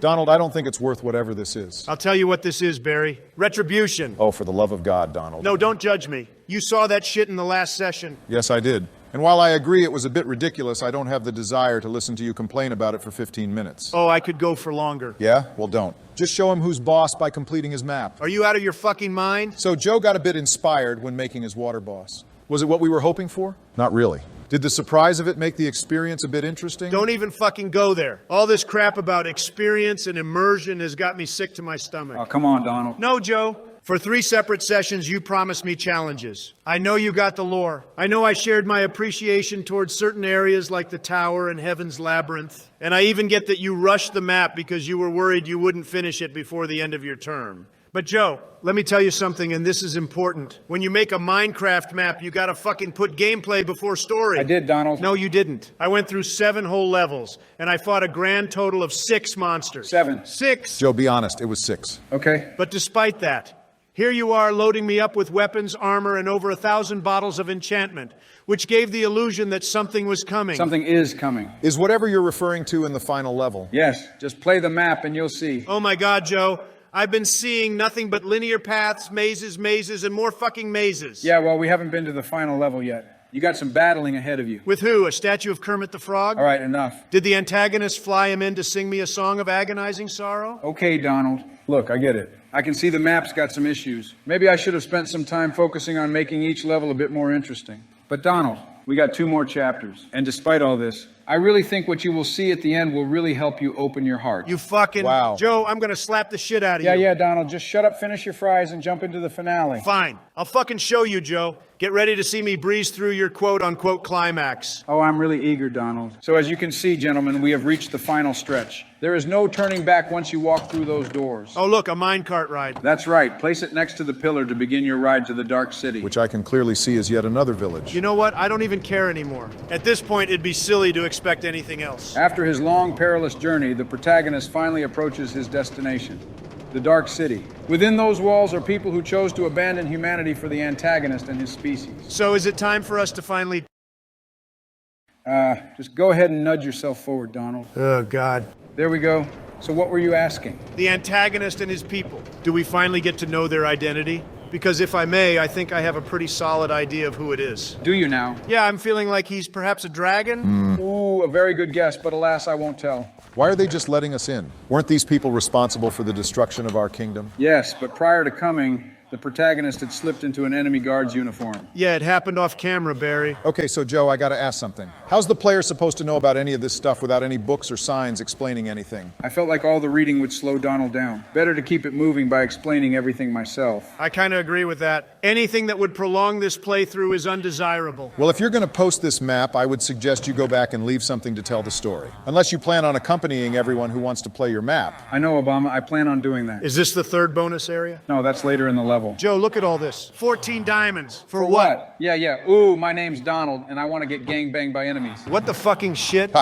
Donald, I don't think it's worth whatever this is. I'll tell you what this is, Barry. Retribution. Oh, for the love of God, Donald. No, don't judge me. You saw that shit in the last session. Yes, I did. And while I agree it was a bit ridiculous, I don't have the desire to listen to you complain about it for 15 minutes. Oh, I could go for longer. Yeah? Well, don't. Just show him who's boss by completing his map. Are you out of your fucking mind? So Joe got a bit inspired when making his water boss. Was it what we were hoping for? Not really. Did the surprise of it make the experience a bit interesting? Don't even fucking go there. All this crap about experience and immersion has got me sick to my stomach. oh, come on, Donald. No, Joe. For 3 separate sessions, you promised me challenges. I know you got the lore. I know I shared my appreciation towards certain areas like the Tower and Heaven's Labyrinth. And I even get that you rushed the map because you were worried you wouldn't finish it before the end of your term. But Joe, let me tell you something, and this is important. When you make a Minecraft map, you gotta fucking put gameplay before story. I did, Donald. No, you didn't. I went through 7 whole levels, and I fought a grand total of 6 monsters. 7. 6! Joe, be honest, it was 6. Okay. But despite that, here you are loading me up with weapons, armor, and over 1,000 bottles of enchantment, which gave the illusion that something was coming. Something is coming. Is whatever you're referring to in the final level? Yes, just play the map and you'll see. Oh my God, Joe. I've been seeing nothing but linear paths, mazes, and more fucking mazes. Yeah, well, we haven't been to the final level yet. You got some battling ahead of you. With who? A statue of Kermit the Frog? All right, enough. Did the antagonist fly him in to sing me a song of agonizing sorrow? Okay, Donald. Look, I get it. I can see the map's got some issues. Maybe I should have spent some time focusing on making each level a bit more interesting. But Donald, we got 2 more chapters. And despite all this, I really think what you will see at the end will really help you open your heart. You fucking... Wow. Joe, I'm gonna slap the shit out of you. Yeah, Donald, just shut up, finish your fries, and jump into the finale. Fine. I'll fucking show you, Joe. Get ready to see me breeze through your quote-unquote climax. Oh, I'm really eager, Donald. So as you can see, gentlemen, we have reached the final stretch. There is no turning back once you walk through those doors. Oh, look, a minecart ride. That's right. Place it next to the pillar to begin your ride to the Dark City. Which I can clearly see is yet another village. You know what? I don't even care anymore. At this point, it'd be silly to expect anything else. After his long, perilous journey, the protagonist finally approaches his destination. the Dark City. Within those walls are people who chose to abandon humanity for the antagonist and his species. So is it time for us to finally... Just go ahead and nudge yourself forward, Donald. Oh, God. There we go. So what were you asking? The antagonist and his people. Do we finally get to know their identity? Because if I may, I think I have a pretty solid idea of who it is. Do you now? Yeah, I'm feeling like he's perhaps a dragon. Ooh, a very good guess, but alas, I won't tell. Why are they just letting us in? Weren't these people responsible for the destruction of our kingdom? Yes, but prior to coming, the protagonist had slipped into an enemy guard's uniform. Yeah, it happened off camera, Barry. Okay, so Joe, I gotta ask something. How's the player supposed to know about any of this stuff without any books or signs explaining anything? I felt like all the reading would slow Donald down. Better to keep it moving by explaining everything myself. I kind of agree with that. Anything that would prolong this playthrough is undesirable. Well, if you're gonna post this map, I would suggest you go back and leave something to tell the story. Unless you plan on accompanying everyone who wants to play your map. I know, Obama. I plan on doing that. Is this the third bonus area? No, that's later in the level. Joe, look at all this. 14 diamonds. For Yeah. Ooh, my name's Donald, and I want to get gangbanged by enemies. What the fucking shit?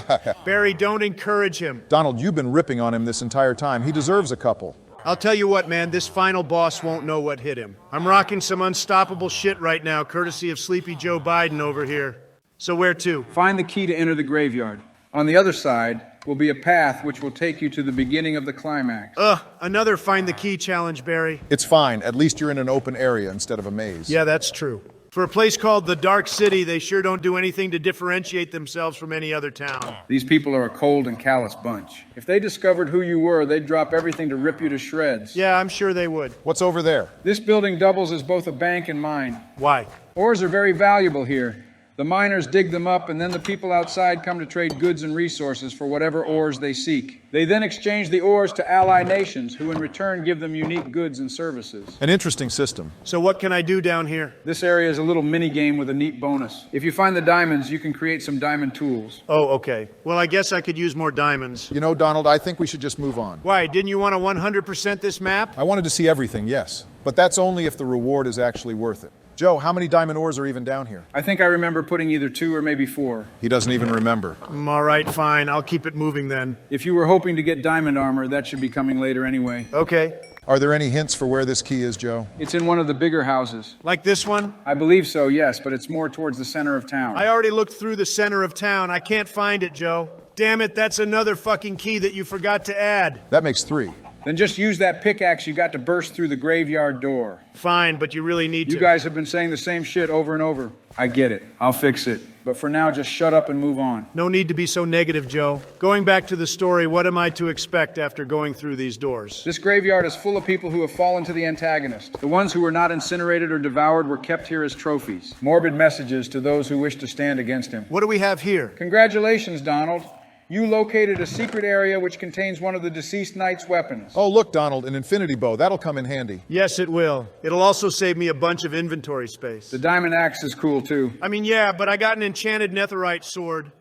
Barry, don't encourage him. Donald, you've been ripping on him this entire time. He deserves a couple. I'll tell you what, man, this final boss won't know what hit him. I'm rocking some unstoppable shit right now, courtesy of Sleepy Joe Biden over here. So where to? Find the key to enter the graveyard. On the other side will be a path which will take you to the beginning of the climax. Another find the key challenge, Barry. It's fine. At least you're in an open area instead of a maze. Yeah, that's true. For a place called the Dark City, they sure don't do anything to differentiate themselves from any other town. These people are a cold and callous bunch. If they discovered who you were, they'd drop everything to rip you to shreds. Yeah, I'm sure they would. What's over there? This building doubles as both a bank and mine. Why? Ores are very valuable here. The miners dig them up, and then the people outside come to trade goods and resources for whatever ores they seek. They then exchange the ores to ally nations, who in return give them unique goods and services. An interesting system. So what can I do down here? This area is a little mini-game with a neat bonus. If you find the diamonds, you can create some diamond tools. Oh, okay. Well, I guess I could use more diamonds. You know, Donald, I think we should just move on. Why, didn't you want to 100% this map? I wanted to see everything, yes. But that's only if the reward is actually worth it. Joe, how many diamond ores are even down here? I think I remember putting either 2 or maybe 4. He doesn't even remember. All right, fine. I'll keep it moving then. If you were hoping to get diamond armor, that should be coming later anyway. Okay. Are there any hints for where this key is, Joe? It's in one of the bigger houses. Like this one? I believe so, yes, but it's more towards the center of town. I already looked through the center of town. I can't find it, Joe. Damn it, that's another fucking key that you forgot to add. That makes 3. Then just use that pickaxe you got to burst through the graveyard door. Fine, but you really need to. You guys have been saying the same shit over and over. I get it. I'll fix it. But for now, just shut up and move on. No need to be so negative, Joe. Going back to the story, what am I to expect after going through these doors? This graveyard is full of people who have fallen to the antagonist. The ones who were not incinerated or devoured were kept here as trophies. Morbid messages to those who wish to stand against him. What do we have here? Congratulations, Donald. You located a secret area which contains one of the deceased knight's weapons. Oh, look, Donald, an infinity bow. That'll come in handy. Yes, it will. It'll also save me a bunch of inventory space. The diamond axe is cool, too. I mean, yeah, but I got an enchanted netherite sword.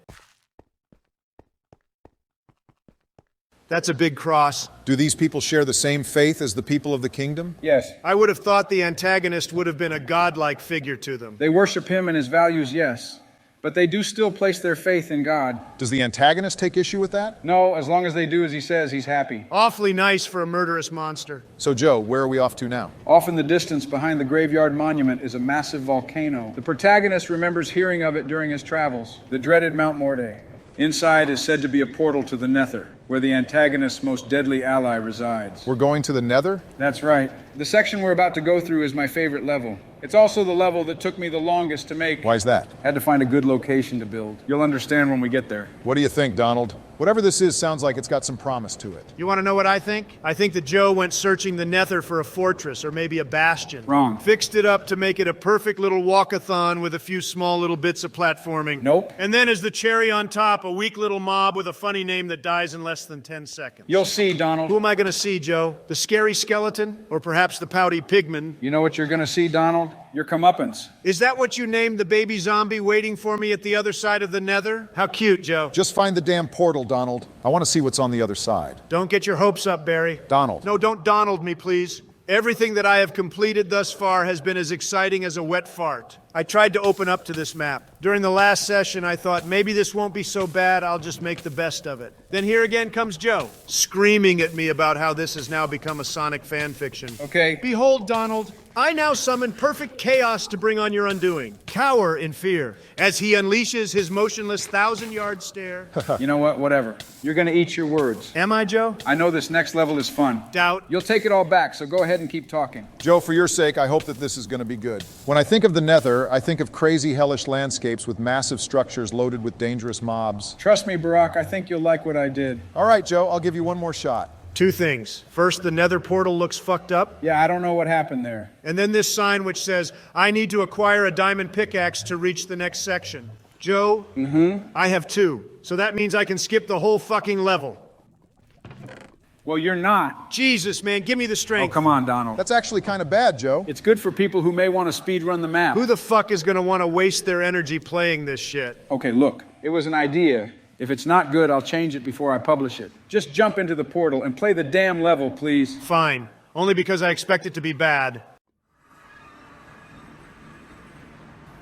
That's a big cross. Do these people share the same faith as the people of the kingdom? Yes. I would have thought the antagonist would have been a godlike figure to them. They worship him and his values, yes. But they do still place their faith in God. Does the antagonist take issue with that? No, as long as they do as he says, he's happy. Awfully nice for a murderous monster. So, Joe, where are we off to now? Off in the distance behind the graveyard monument is a massive volcano. The protagonist remembers hearing of it during his travels, the dreaded Mount Morte. Inside is said to be a portal to the Nether, where the antagonist's most deadly ally resides. We're going to the Nether? That's right. The section we're about to go through is my favorite level. It's also the level that took me the longest to make. Why's that? Had to find a good location to build. You'll understand when we get there. What do you think, Donald? Whatever this is sounds like it's got some promise to it. You want to know what I think? I think that Joe went searching the Nether for a fortress or maybe a bastion. Wrong. Fixed it up to make it a perfect little walkathon with a few small little bits of platforming. Nope. And then as the cherry on top, a weak little mob with a funny name that dies in less than 10 seconds. You'll see, Donald. Who am I going to see, Joe? The scary skeleton? Or perhaps the pouty pigman? You know what you're going to see, Donald? Your comeuppance. Is that what you named the baby zombie waiting for me at the other side of the Nether? How cute, Joe. Just find the damn portal, Donald. I want to see what's on the other side. Don't get your hopes up, Barry. Donald. No, don't Donald me, please. Everything that I have completed thus far has been as exciting as a wet fart. I tried to open up to this map. During the last session, I thought maybe this won't be so bad, I'll just make the best of it. Then here again comes Joe, screaming at me about how this has now become a Sonic fan fiction. Okay. Behold, Donald, I now summon perfect chaos to bring on your undoing. Cower in fear as he unleashes his motionless 1,000-yard stare. You know what? Whatever. You're gonna eat your words. Am I, Joe? I know this next level is fun. Doubt. You'll take it all back, so go ahead and keep talking. Joe, for your sake, I hope that this is going to be good. When I think of the Nether, I think of crazy, hellish landscapes with massive structures loaded with dangerous mobs. Trust me, Barack, I think you'll like what I did. All right, Joe, I'll give you one more shot. Two things. First, the Nether portal looks fucked up. Yeah, I don't know what happened there. And then this sign which says, I need to acquire a diamond pickaxe to reach the next section. Joe, I have two. So that means I can skip the whole fucking level. Well, you're not. Jesus, man, give me the Oh, strength. come on, Donald. That's actually kind of bad, Joe. It's good for people who may want to speed run the map. Who the fuck is gonna want to waste their energy playing this shit? Okay, look, it was an idea. If it's not good, I'll change it before I publish it. Just jump into the portal and play the damn level, please. Fine. Only because I expect it to be bad.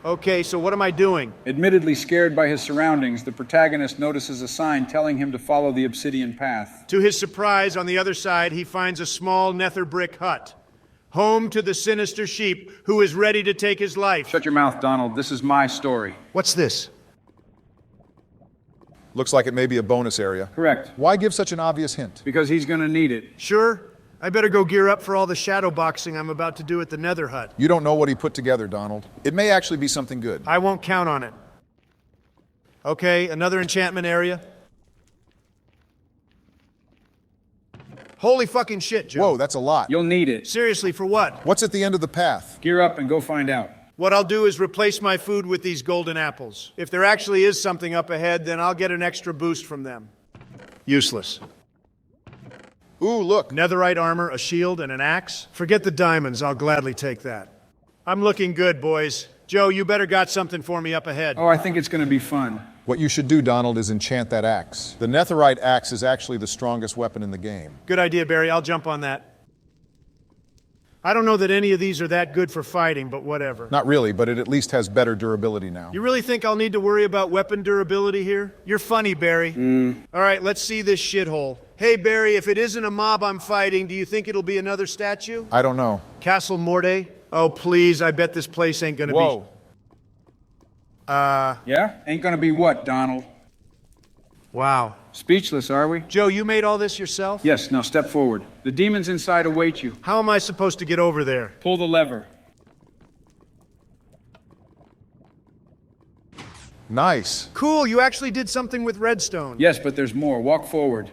Okay, so what am I doing? Admittedly scared by his surroundings, the protagonist notices a sign telling him to follow the obsidian path. To his surprise, on the other side, he finds a small nether brick hut. Home to the sinister sheep who is ready to take his life. Shut your mouth, Donald. This is my story. What's this? Looks like it may be a bonus area. Correct. Why give such an obvious hint? Because he's gonna need it. Sure. I better go gear up for all the shadow boxing I'm about to do at the Nether hut. You don't know what he put together, Donald. It may actually be something good. I won't count on it. Okay, another enchantment area. Holy fucking shit, Joe. Whoa, that's a lot. You'll need it. Seriously, for what? What's at the end of the path? Gear up and go find out. What I'll do is replace my food with these golden apples. If there actually is something up ahead, then I'll get an extra boost from them. Useless. Ooh, look. Netherite armor, a shield, and an axe? Forget the diamonds, I'll gladly take that. I'm looking good, boys. Joe, you better got something for me up ahead. Oh, I think it's gonna be fun. What you should do, Donald, is enchant that axe. The netherite axe is actually the strongest weapon in the game. Good idea, Barry. I'll jump on that. I don't know that any of these are that good for fighting, but whatever. Not really, but it at least has better durability now. You really think I'll need to worry about weapon durability here? You're funny, Barry. All right, let's see this shithole. Hey, Barry, if it isn't a mob I'm fighting, do you think it'll be another statue? I don't know. Castle Morte? Oh, please, I bet this place ain't gonna Whoa. Yeah? Ain't gonna be what, Donald? Wow. Speechless, are we? Joe, you made all this yourself? Yes, now step forward. The demons inside await you. How am I supposed to get over there? Pull the lever. Nice. Cool, you actually did something with redstone. Yes, but there's more. Walk forward.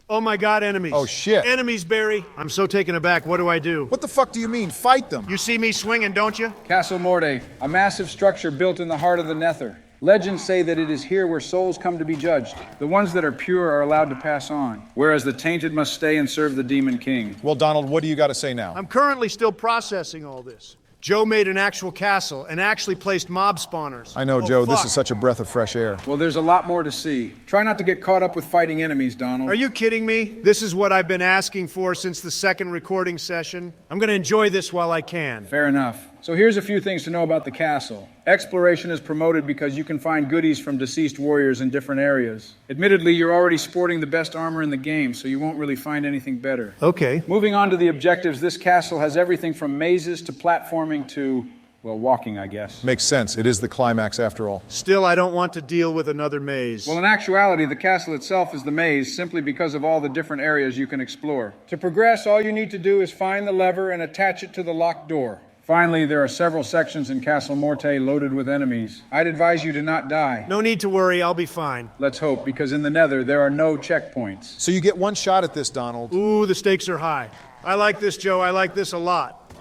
Oh my god, enemies. Oh, shit. Enemies, Barry. I'm so taken aback. What do I do? What the fuck do you mean? Fight them. You see me swinging, don't you? Castle Morte, a massive structure built in the heart of the Nether. Legends say that it is here where souls come to be judged. The ones that are pure are allowed to pass on, whereas the tainted must stay and serve the Demon King. Well, Donald, what do you got to say now? I'm currently still processing all this. Joe made an actual castle and actually placed mob spawners. I know, Oh, Joe, this fuck. is such a breath of fresh air. Well, there's a lot more to see. Try not to get caught up with fighting enemies, Donald. Are you kidding me? This is what I've been asking for since the second recording session. I'm gonna enjoy this while I can. Fair enough. So here's a few things to know about the castle. Exploration is promoted because you can find goodies from deceased warriors in different areas. Admittedly, you're already sporting the best armor in the game, so you won't really find anything better. Okay. Moving on to the objectives, this castle has everything from mazes to platforming to, well, walking, I guess. Makes sense. It is the climax after all. Still, I don't want to deal with another maze. Well, in actuality, the castle itself is the maze simply because of all the different areas you can explore. To progress, all you need to do is find the lever and attach it to the locked door. Finally, there are several sections in Castle Morte loaded with enemies. I'd advise you to not die. No need to worry, I'll be fine. Let's hope, because in the Nether, there are no checkpoints. So you get one shot at this, Donald. Ooh, the stakes are high. I like this, Joe. I like this a lot.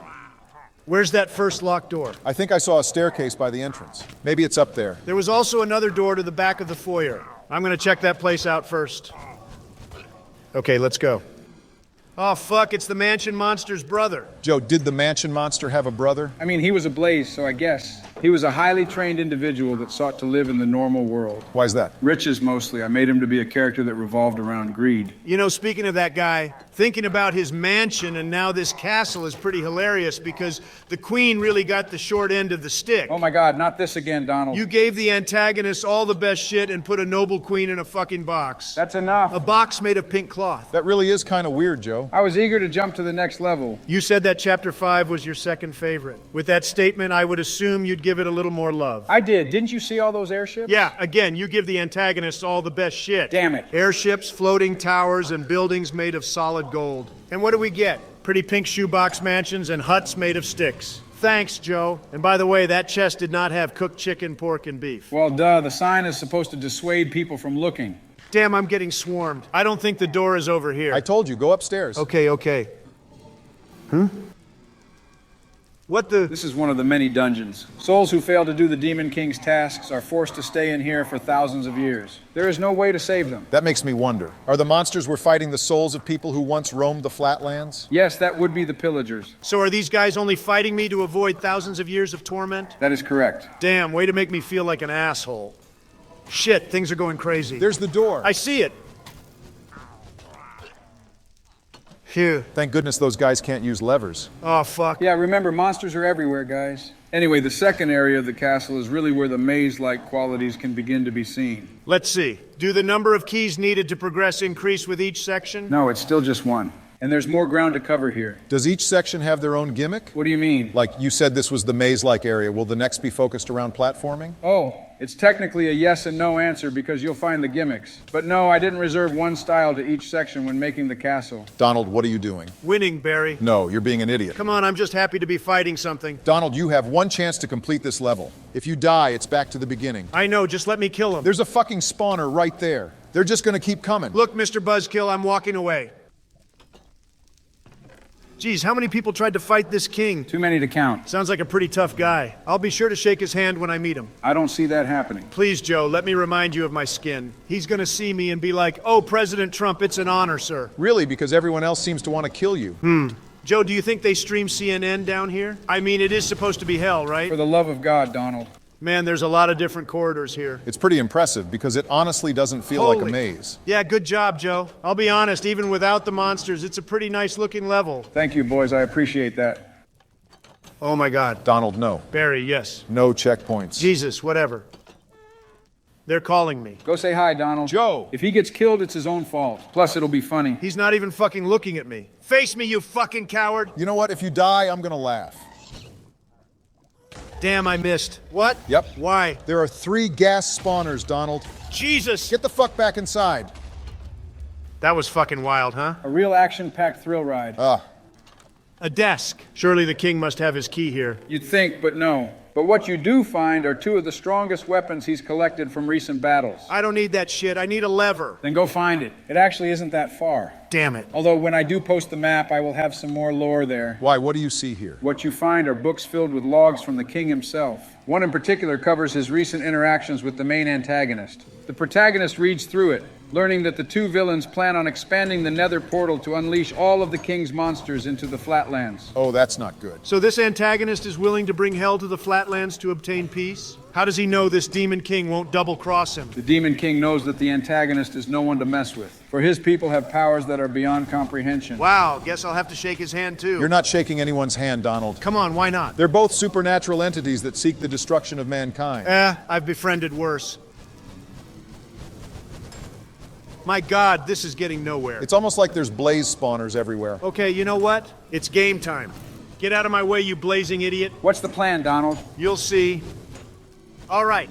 Where's that first locked door? I think I saw a staircase by the entrance. Maybe it's up there. There was also another door to the back of the foyer. I'm gonna check that place out first. Okay, let's go. Oh, fuck, it's the mansion monster's brother. Joe, did the mansion monster have a brother? I mean, he was a blaze, so I guess. He was a highly trained individual that sought to live in the normal world. Why's that? Riches mostly. I made him to be a character that revolved around greed. You know, speaking of that guy, thinking about his mansion and now this castle is pretty hilarious because the queen really got the short end of the stick. Oh my God, not this again, Donald. You gave the antagonist all the best shit and put a noble queen in a fucking box. That's enough. A box made of pink cloth. That really is kind of weird, Joe. I was eager to jump to the next level. You said that chapter 5 was your second favorite. With that statement, I would assume you'd give it a little more love. I did. Didn't you see all those airships? Yeah, again, you give the antagonists all the best shit. Damn it. Airships, floating towers, and buildings made of solid gold. And what do we get? Pretty pink shoebox mansions and huts made of sticks. Thanks, Joe. And by the way, that chest did not have cooked chicken, pork, and beef. Well, duh. The sign is supposed to dissuade people from looking. Damn, I'm getting swarmed. I don't think the door is over here. I told you, go upstairs. Okay. What the? This is one of the many dungeons. Souls who fail to do the Demon King's tasks are forced to stay in here for thousands of years. There is no way to save them. That makes me wonder. Are the monsters we're fighting the souls of people who once roamed the flatlands? Yes, that would be the pillagers. So are these guys only fighting me to avoid thousands of years of torment? That is correct. Damn, way to make me feel like an asshole. Shit, things are going crazy. There's the door. I see it. Phew. Thank goodness those guys can't use levers. Oh, fuck. Yeah, remember, monsters are everywhere, guys. Anyway, the second area of the castle is really where the maze-like qualities can begin to be seen. Let's see. Do the number of keys needed to progress increase with each section? No, it's still just one. And there's more ground to cover here. Does each section have their own gimmick? What do you mean? Like you said this was the maze-like area. Will the next be focused around platforming? Oh, it's technically a yes and no answer because you'll find the gimmicks. But no, I didn't reserve one style to each section when making the castle. Donald, what are you doing? Winning, Barry. No, you're being an idiot. Come on, I'm just happy to be fighting something. Donald, you have one chance to complete this level. If you die, it's back to the beginning. I know, just let me kill him. There's a fucking spawner right there. They're just gonna keep coming. Look, Mr. Buzzkill, I'm walking away. Geez, how many people tried to fight this king? Too many to count. Sounds like a pretty tough guy. I'll be sure to shake his hand when I meet him. I don't see that happening. Please, Joe, let me remind you of my skin. He's gonna see me and be like, "Oh, President Trump, it's an honor, sir." Really, because everyone else seems to want to kill you. Joe, do you think they stream CNN down here? I mean, it is supposed to be hell, right? For the love of God, Donald. Man, there's a lot of different corridors here. It's pretty impressive because it honestly doesn't feel like a maze. Yeah, good job, Joe. I'll be honest, even without the monsters, it's a pretty nice looking level. Thank you, boys. I appreciate that. Oh my God. Donald, no. Barry, yes. No checkpoints. Jesus, whatever. They're calling me. Go say hi, Donald. Joe! If he gets killed, it's his own fault. Plus, it'll be funny. He's not even fucking looking at me. Face me, you fucking coward! You know what? If you die, I'm gonna laugh. Damn, I missed. What? Yep. Why? There are 3 gas spawners, Donald. Jesus! Get the fuck back inside. That was fucking wild, huh? A real action-packed thrill ride. A desk. Surely the king must have his key here. You'd think, but no. But what you do find are 2 of the strongest weapons he's collected from recent battles. I don't need that shit. I need a lever. Then go find it. It actually isn't that far. Damn it. Although when I do post the map, I will have some more lore there. Why? What do you see here? What you find are books filled with logs from the king himself. One in particular covers his recent interactions with the main antagonist. The protagonist reads through it, learning that the 2 villains plan on expanding the Nether portal to unleash all of the king's monsters into the flatlands. Oh, that's not good. So this antagonist is willing to bring hell to the flatlands to obtain peace? How does he know this demon king won't double-cross him? The demon king knows that the antagonist is no one to mess with, for his people have powers that are beyond comprehension. Wow, guess I'll have to shake his hand too. You're not shaking anyone's hand, Donald. Come on, why not? They're both supernatural entities that seek the destruction of mankind. I've befriended worse. My God, this is getting nowhere. It's almost like there's blaze spawners everywhere. Okay, you know what? It's game time. Get out of my way, you blazing idiot. What's the plan, Donald? You'll see. All right,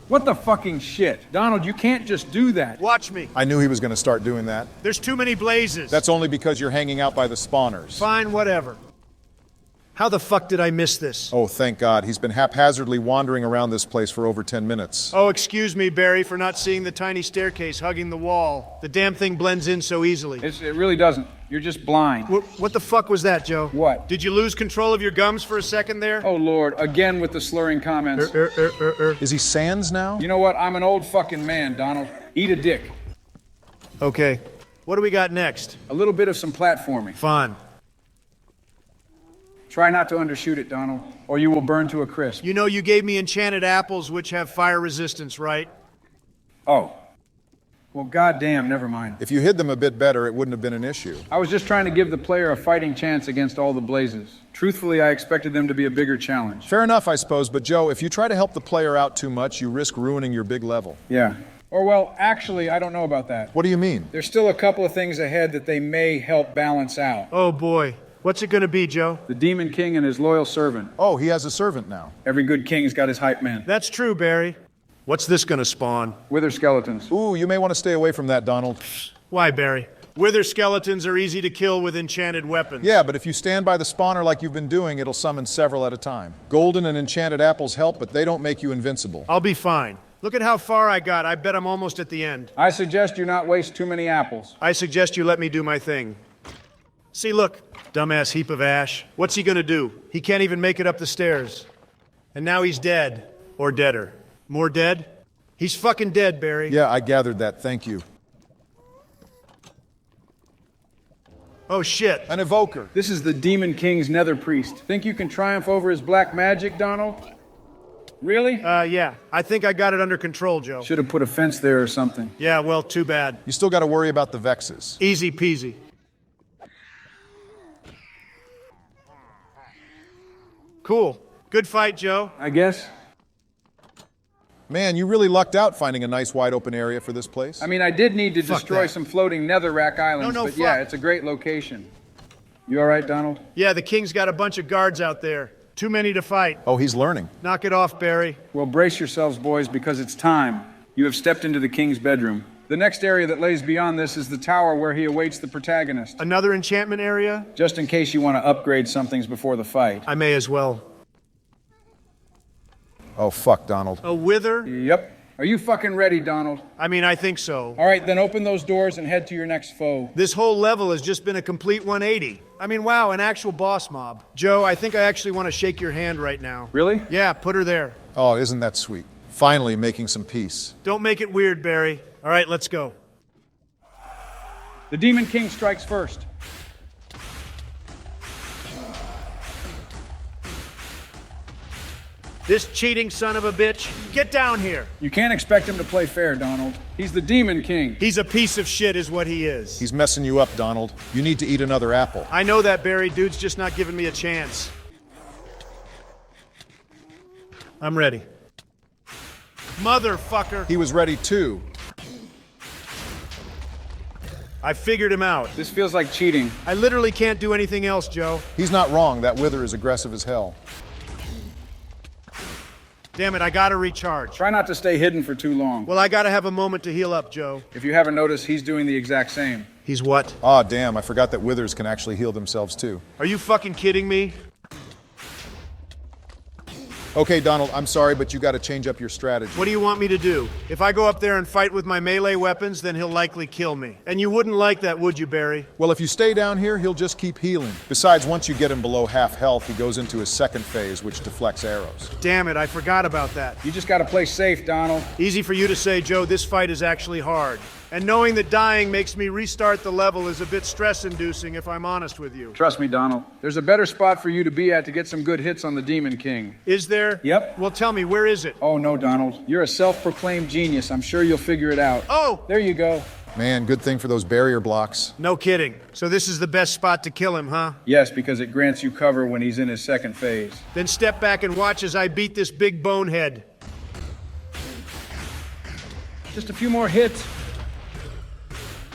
What the fucking shit? Donald, you can't just do that. watch me. I knew he was going to start doing that. There's too many blazes. That's only because you're hanging out by the spawners. Fine, whatever. How the fuck did I miss this? Oh, thank God. He's been haphazardly wandering around this place for over 10 minutes. Oh, excuse me, Barry, for not seeing the tiny staircase hugging the wall. The damn thing blends in so easily. It really doesn't. You're just blind. What the fuck was that, Joe? What? Did you lose control of your gums for a second there? Oh, Lord, again with the slurring comments. Is he Sans now? You know what? I'm an old fucking man, Donald. Eat a dick. Okay. What do we got next? A little bit of some platforming. Fun. Try not to undershoot it, Donald, or you will burn to a crisp. You know you gave me enchanted apples which have fire resistance, right? Oh. Well, goddamn, never mind. If you hid them a bit better, it wouldn't have been an issue. I was just trying to give the player a fighting chance against all the blazes. Truthfully, I expected them to be a bigger challenge. Fair enough, I suppose, but Joe, if you try to help the player out too much, you risk ruining your big level. Yeah. Or, well, actually, I don't know about that. What do you mean? There's still a couple of things ahead that they may help balance out. Oh boy. What's it gonna be, Joe? The Demon King and his loyal servant. Oh, he has a servant now. Every good king's got his hype man. That's true, Barry. What's this gonna spawn? Wither skeletons. Ooh, you may want to stay away from that, Donald. Why, Barry? Wither skeletons are easy to kill with enchanted weapons. Yeah, but if you stand by the spawner like you've been doing, it'll summon several at a time. Golden and enchanted apples help, but they don't make you invincible. I'll be fine. Look at how far I got. I bet I'm almost at the end. I suggest you not waste too many apples. I suggest you let me do my thing. See, look, dumbass heap of ash. What's he gonna do? He can't even make it up the stairs. And now he's dead. Or deader. More dead? He's fucking dead, Barry. Yeah, I gathered that. Thank you. Oh, shit. An evoker. This is the Demon King's Nether priest. Think you can triumph over his black magic, Donald? Really? Yeah. I think I got it under control, Joe. Should have put a fence there or something. Yeah, well, too bad. You still got to worry about the vexes. Easy peasy. Cool. Good fight, Joe. I guess. Man, you really lucked out finding a nice wide open area for this place. I mean, I did need to Fuck destroy that. some floating netherrack islands, No, but fuck. yeah, it's a great location. You all right, Donald? Yeah, the king's got a bunch of guards out there. Too many to fight. Oh, he's learning. Knock it off, Barry. Well, brace yourselves, boys, because it's time. You have stepped into the king's bedroom. The next area that lays beyond this is the tower where he awaits the protagonist. Another enchantment area? Just in case you want to upgrade some things before the fight. I may as well. Oh, fuck, Donald. A wither? Yep. Are you fucking ready, Donald? I mean, I think so. All right, then open those doors and head to your next foe. This whole level has just been a complete 180. I mean, wow, an actual boss mob. Joe, I think I actually want to shake your hand right now. Really? Yeah, put her there. Oh, isn't that sweet? Finally making some peace. Don't make it weird, Barry. All right, let's go. The Demon King strikes first. This cheating son of a bitch, get down here. You can't expect him to play fair, Donald. He's the Demon King. He's a piece of shit is what he is. He's messing you up, Donald. You need to eat another apple. I know that, Barry. Dude's just not giving me a chance. I'm ready. Motherfucker. He was ready too. I figured him out. This feels like cheating. I literally can't do anything else, Joe. He's not wrong. That wither is aggressive as hell. Damn it, I gotta recharge. Try not to stay hidden for too long. Well, I gotta have a moment to heal up, Joe. If you haven't noticed, he's doing the exact same. He's what? Ah, damn, I forgot that withers can actually heal themselves too. Are you fucking kidding me? Okay, Donald, I'm sorry, but you got to change up your strategy. What do you want me to do? If I go up there and fight with my melee weapons, then he'll likely kill me. And you wouldn't like that, would you, Barry? Well, if you stay down here, he'll just keep healing. Besides, once you get him below half health, he goes into his second phase, which deflects arrows. Damn it, I forgot about that. You just gotta play safe, Donald. Easy for you to say, Joe, this fight is actually hard. And knowing that dying makes me restart the level is a bit stress-inducing, if I'm honest with you. Trust me, Donald. There's a better spot for you to be at to get some good hits on the Demon King. Is there? Yep. Well, tell me, where is it? Oh, no, Donald. You're a self-proclaimed genius. I'm sure you'll figure it out. Oh! There you go. Man, good thing for those barrier blocks. No kidding. So this is the best spot to kill him, huh? Yes, because it grants you cover when he's in his second phase. Then step back and watch as I beat this big bonehead. Just a few more hits.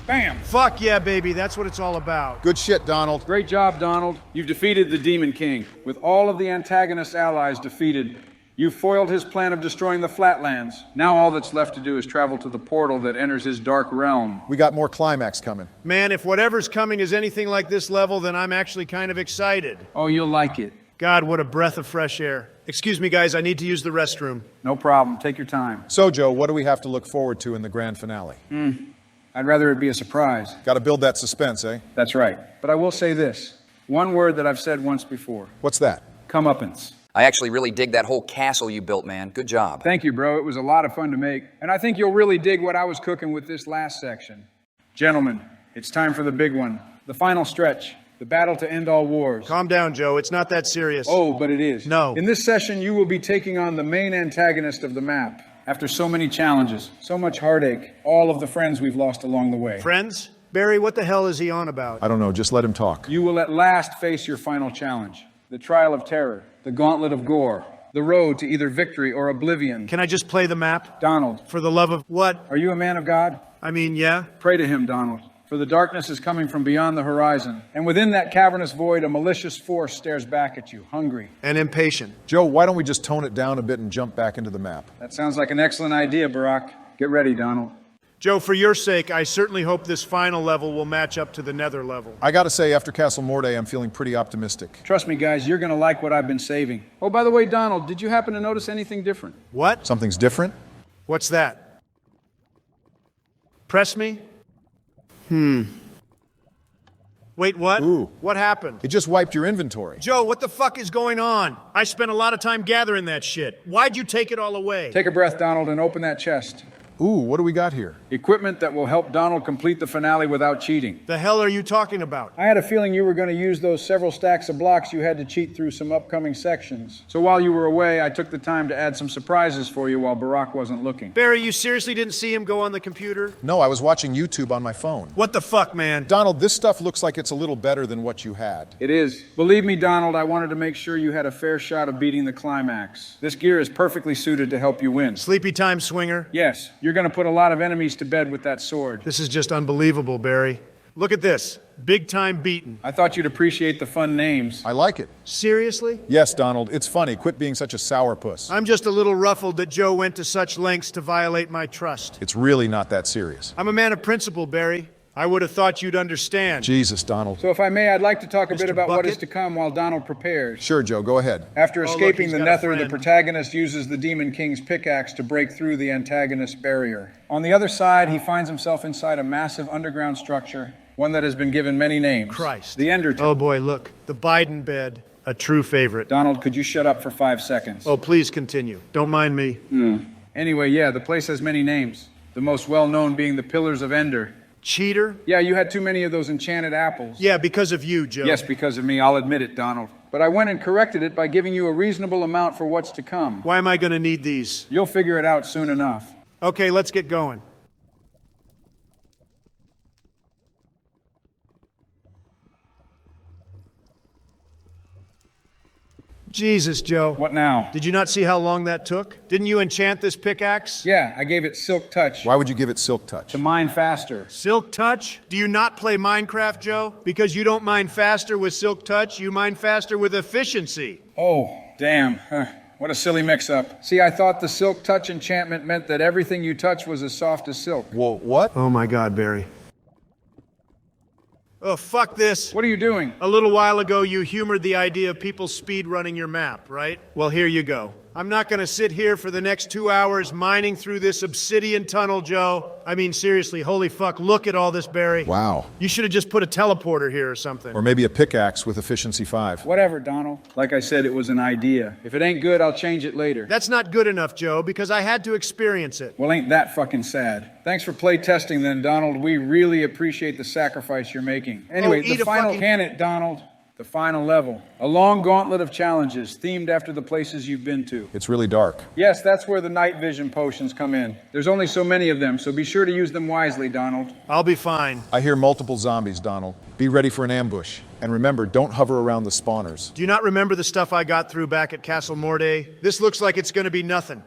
Bam! Fuck yeah, baby. That's what it's all about. Good shit, Donald. Great job, Donald. You've defeated the Demon King. With all of the antagonist allies defeated, you've foiled his plan of destroying the Flatlands. Now all that's left to do is travel to the portal that enters his dark realm. We got more climax coming. Man, if whatever's coming is anything like this level, then I'm actually kind of excited. Oh, you'll like it. God, what a breath of fresh air. Excuse me, guys, I need to use the restroom. No problem. Take your time. So, Joe, what do we have to look forward to in the grand finale? I'd rather it be a surprise. Got to build that suspense, eh? That's right. But I will say this. One word that I've said once before. What's that? Comeuppance. I actually really dig that whole castle you built, man. Good job. Thank you, bro. It was a lot of fun to make. And I think you'll really dig what I was cooking with this last section. Gentlemen, it's time for the big one. The final stretch. The battle to end all wars. Calm down, Joe. It's not that serious. Oh, but it is. No. In this session, you will be taking on the main antagonist of the map. After so many challenges, so much heartache, all of the friends we've lost along the way. Friends? Barry, what the hell is he on about? I don't know, just let him talk. You will at last face your final challenge. The trial of terror, the gauntlet of gore, the road to either victory or oblivion. Can I just play the map? Donald, For the love of what? are you a man of God? I mean, yeah. Pray to him, Donald. For the darkness is coming from beyond the horizon, and within that cavernous void, a malicious force stares back at you, hungry. And impatient. Joe, why don't we just tone it down a bit and jump back into the map? That sounds like an excellent idea, Barack. Get ready, Donald. Joe, for your sake, I certainly hope this final level will match up to the Nether level. I gotta say, after Castle Morte, I'm feeling pretty optimistic. Trust me, guys, you're gonna like what I've been saving. Oh, by the way, Donald, did you happen to notice anything different? What? Something's different? What's that? Press me? Wait, what? Ooh. What happened? It just wiped your inventory. Joe, what the fuck is going on? I spent a lot of time gathering that shit. Why'd you take it all away? Take a breath, Donald, and open that chest. Ooh, what do we got here? Equipment that will help Donald complete the finale without cheating. The hell are you talking about? I had a feeling you were going to use those several stacks of blocks you had to cheat through some upcoming sections. So while you were away, I took the time to add some surprises for you while Barack wasn't looking. Barry, you seriously didn't see him go on the computer? No, I was watching YouTube on my phone. What the fuck, man? Donald, this stuff looks like it's a little better than what you had. It is. Believe me, Donald, I wanted to make sure you had a fair shot of beating the climax. This gear is perfectly suited to help you win. Sleepy time swinger? Yes, you're going to put a lot of enemies to bed with that sword. This is just unbelievable, Barry. Look at this. Big time beaten. I thought you'd appreciate the fun names. I like it. Seriously? Yes, Donald, it's funny. Quit being such a sourpuss. I'm just a little ruffled that Joe went to such lengths to violate my trust. It's really not that serious. I'm a man of principle, Barry. I would have thought you'd understand. Jesus, Donald. So if I may, I'd like to talk a bit Mr. about what is Bucket? to come while Donald prepares. Sure, Joe, go ahead. After look, escaping he's the got a Nether, the friend. protagonist uses the Demon King's pickaxe to break through the antagonist's barrier. On the other side, he finds himself inside a massive underground structure, one that has been given many names. Christ. The Ender Tomb. Oh boy, look. The Biden bed. A true favorite. Donald, could you shut up for 5 seconds? Oh, please continue. Don't mind me. Anyway, yeah, the place has many names. The most well-known being the Pillars of Ender. Cheater? Yeah, you had too many of those enchanted apples. Yeah, because of you, Joe. Yes, because of me, I'll admit it, Donald. But I went and corrected it by giving you a reasonable amount for what's to come. Why am I going to need these? You'll figure it out soon enough. Okay, let's get going. Jesus, Joe. What now? Did you not see how long that took? Didn't you enchant this pickaxe? Yeah, I gave it Silk Touch. Why would you give it Silk Touch? To mine faster. Silk Touch? Do you not play Minecraft, Joe? Because you don't mine faster with Silk Touch, you mine faster with efficiency. Oh, damn. What a silly mix-up. See, I thought the Silk Touch enchantment meant that everything you touch was as soft as silk. Whoa, what? Oh my God, Barry. Oh, fuck this. What are you doing? A little while ago, you humored the idea of people speed running your map, right? Well, here you go. I'm not going to sit here for the next 2 hours mining through this obsidian tunnel, Joe. I mean, seriously, holy fuck, look at all this, Barry. Wow. You should have just put a teleporter here or something. Or maybe a pickaxe with efficiency 5. Whatever, Donald. Like I said, it was an idea. If it ain't good, I'll change it later. That's not good enough, Joe, because I had to experience it. Well, ain't that fucking sad. Thanks for play testing then, Donald. We really appreciate the sacrifice you're making. Anyway, eat the a final fucking- can it, Donald. The final level. A long gauntlet of challenges themed after the places you've been to. It's really dark. Yes, that's where the night vision potions come in. There's only so many of them, so be sure to use them wisely, Donald. I'll be fine. I hear multiple zombies, Donald. Be ready for an ambush. And remember, don't hover around the spawners. Do you not remember the stuff I got through back at Castle Morte? This looks like it's going to be nothing.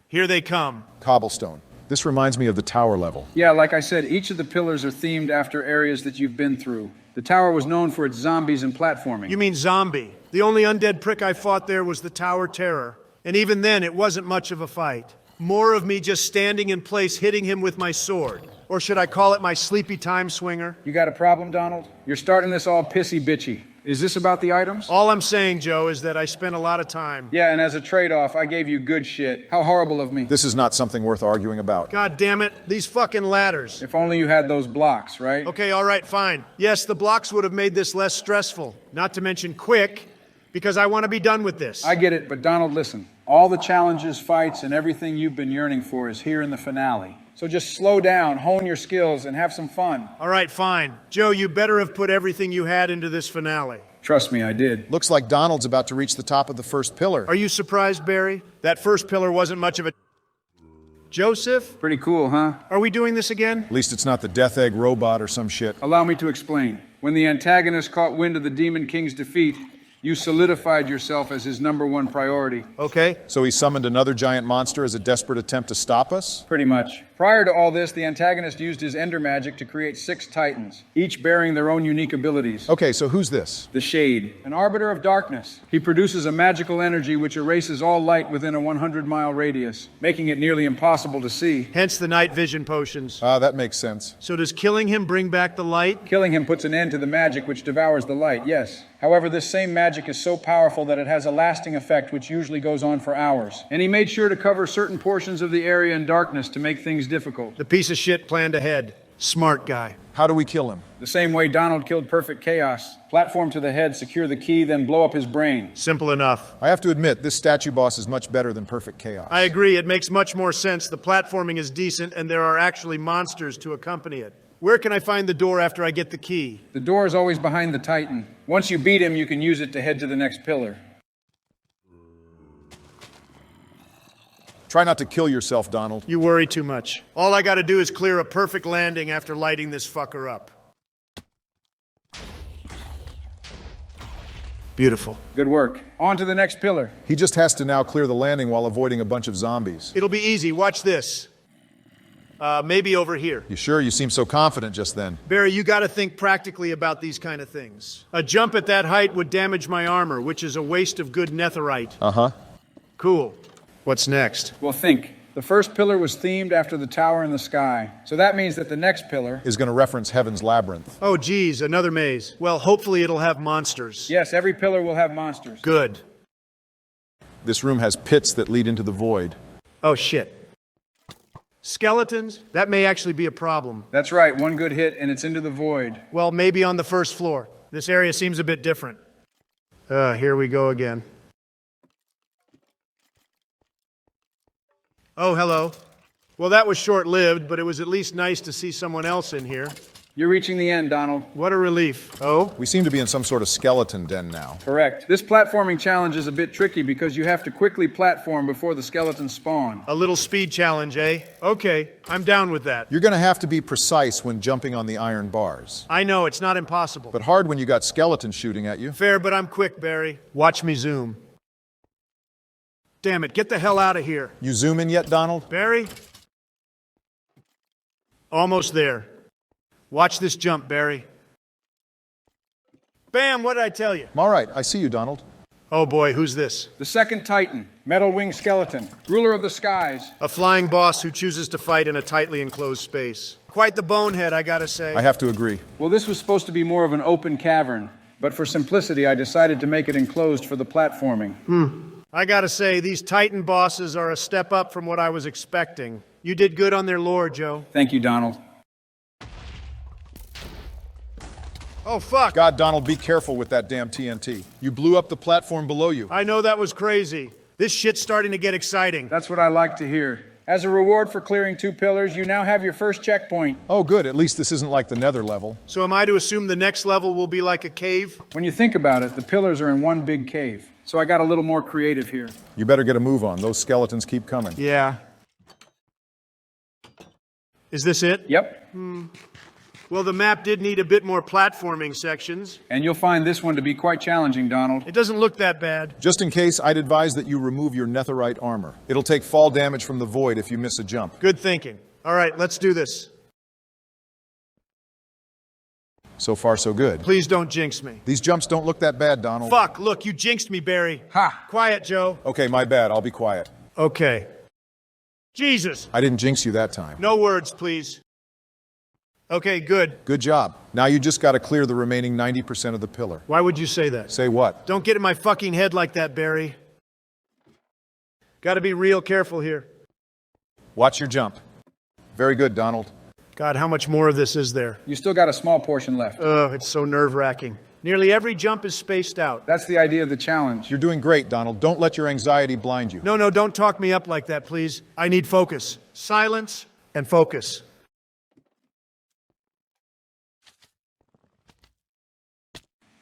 Here they come. Cobblestone. This reminds me of the tower level. Yeah, like I said, each of the pillars are themed after areas that you've been through. The tower was known for its zombies and platforming. You mean zombie. The only undead prick I fought there was the Tower Terror. And even then, it wasn't much of a fight. More of me just standing in place hitting him with my sword. Or should I call it my sleepy time swinger? You got a problem, Donald? You're starting this all pissy bitchy. Is this about the items? All I'm saying, Joe, is that I spent a lot of time. Yeah, and as a trade-off, I gave you good shit. How horrible of me. This is not something worth arguing about. God damn it, these fucking ladders. If only you had those blocks, right? Okay, all right, fine. Yes, the blocks would have made this less stressful. Not to mention quick, Because I want to be done with this. I get it, but Donald, listen. All the challenges, fights, and everything you've been yearning for is here in the finale. So just slow down, hone your skills, and have some fun. All right, fine. Joe, you better have put everything you had into this finale. Trust me, I did. Looks like Donald's about to reach the top of the first pillar. Are you surprised, Barry? That first pillar wasn't much of a... Joseph? Pretty cool, huh? Are we doing this again? At least it's not the Death Egg robot or some shit. Allow me to explain. When the antagonist caught wind of the Demon King's defeat, you solidified yourself as his #1 priority. Okay. So he summoned another giant monster as a desperate attempt to stop us? Pretty much. Prior to all this, the antagonist used his ender magic to create 6 titans, each bearing their own unique abilities. Okay, so who's this? The Shade, an arbiter of darkness. He produces a magical energy which erases all light within a 100-mile radius, making it nearly impossible to see. Hence the night vision potions. That makes sense. So does killing him bring back the light? Killing him puts an end to the magic which devours the light, yes. However, this same magic is so powerful that it has a lasting effect which usually goes on for hours. And he made sure to cover certain portions of the area in darkness to make things difficult. The piece of shit planned ahead. Smart guy. How do we kill him? The same way Donald killed Perfect Chaos. Platform to the head, secure the key, then blow up his brain. Simple enough. I have to admit, this statue boss is much better than Perfect Chaos. I agree, it makes much more sense. The platforming is decent and there are actually monsters to accompany it. Where can I find the door after I get the key? The door is always behind the Titan. Once you beat him, you can use it to head to the next pillar. Try not to kill yourself, Donald. You worry too much. All I gotta do is clear a perfect landing after lighting this fucker up. Beautiful. Good work. On to the next pillar. He just has to now clear the landing while avoiding a bunch of zombies. It'll be easy. Watch this. Maybe over here. You sure? You seem so confident just then. Barry, you gotta think practically about these kind of things. A jump at that height would damage my armor, which is a waste of good netherite. Uh-huh. Cool. What's next? Well, think. The first pillar was themed after the tower in the sky. So that means that the next pillar Is going to reference Heaven's Labyrinth. Oh, geez, another maze. Well, hopefully it'll have monsters. Yes, every pillar will have monsters. Good. This room has pits that lead into the void. Oh, shit. Skeletons? That may actually be a problem. That's right, one good hit and it's into the void. Well, maybe on the first floor. This area seems a bit different. Here we go again. Oh, hello. Well, that was short-lived, but it was at least nice to see someone else in here. You're reaching the end, Donald. What a relief. Oh? We seem to be in some sort of skeleton den now. Correct. This platforming challenge is a bit tricky because you have to quickly platform before the skeletons spawn. A little speed challenge, eh? Okay, I'm down with that. You're going to have to be precise when jumping on the iron bars. I know, it's not impossible. But hard when you got skeletons shooting at you. Fair, but I'm quick, Barry. Watch me zoom. Damn it, get the hell out of here. You zoom in yet, Donald? Barry? Almost there. Watch this jump, Barry. Bam, what did I tell you? I'm all right. I see you, Donald. Oh boy, who's this? The second Titan, metal winged skeleton, ruler of the skies. A flying boss who chooses to fight in a tightly enclosed space. Quite the bonehead, I gotta say. I have to agree. Well, this was supposed to be more of an open cavern, but for simplicity, I decided to make it enclosed for the platforming. I gotta say, these Titan bosses are a step up from what I was expecting. You did good on their lore, Joe. Thank you, Donald. Oh, fuck. God, Donald, be careful with that damn TNT. You blew up the platform below you. I know that was crazy. This shit's starting to get exciting. That's what I like to hear. As a reward for clearing 2 pillars, you now have your first checkpoint. Oh, good. At least this isn't like the Nether level. So am I to assume the next level will be like a cave? When you think about it, the pillars are in one big cave. So I got a little more creative here. You better get a move on. Those skeletons keep coming. Yeah. Is this it? Yep. Well, the map did need a bit more platforming sections. And you'll find this one to be quite challenging, Donald. It doesn't look that bad. Just in case, I'd advise that you remove your netherite armor. It'll take fall damage from the void if you miss a jump. Good thinking. All right, let's do this. So far, so good. Please don't jinx me. These jumps don't look that bad, Donald. Fuck, look, you jinxed me, Barry. Ha! Quiet, Joe. Okay, my bad. I'll be quiet. Okay. Jesus. I didn't jinx you that time. No words, please. Okay, good. Good job. Now you just got to clear the remaining 90% of the pillar. Why would you say that? Say what? Don't get in my fucking head like that, Barry. Gotta be real careful here. Watch your jump. Very good, Donald. God, how much more of this is there? You still got a small portion left. Ugh, it's so nerve-wracking. Nearly every jump is spaced out. That's the idea of the challenge. You're doing great, Donald. Don't let your anxiety blind you. No, don't talk me up like that, please. I need focus. Silence and focus.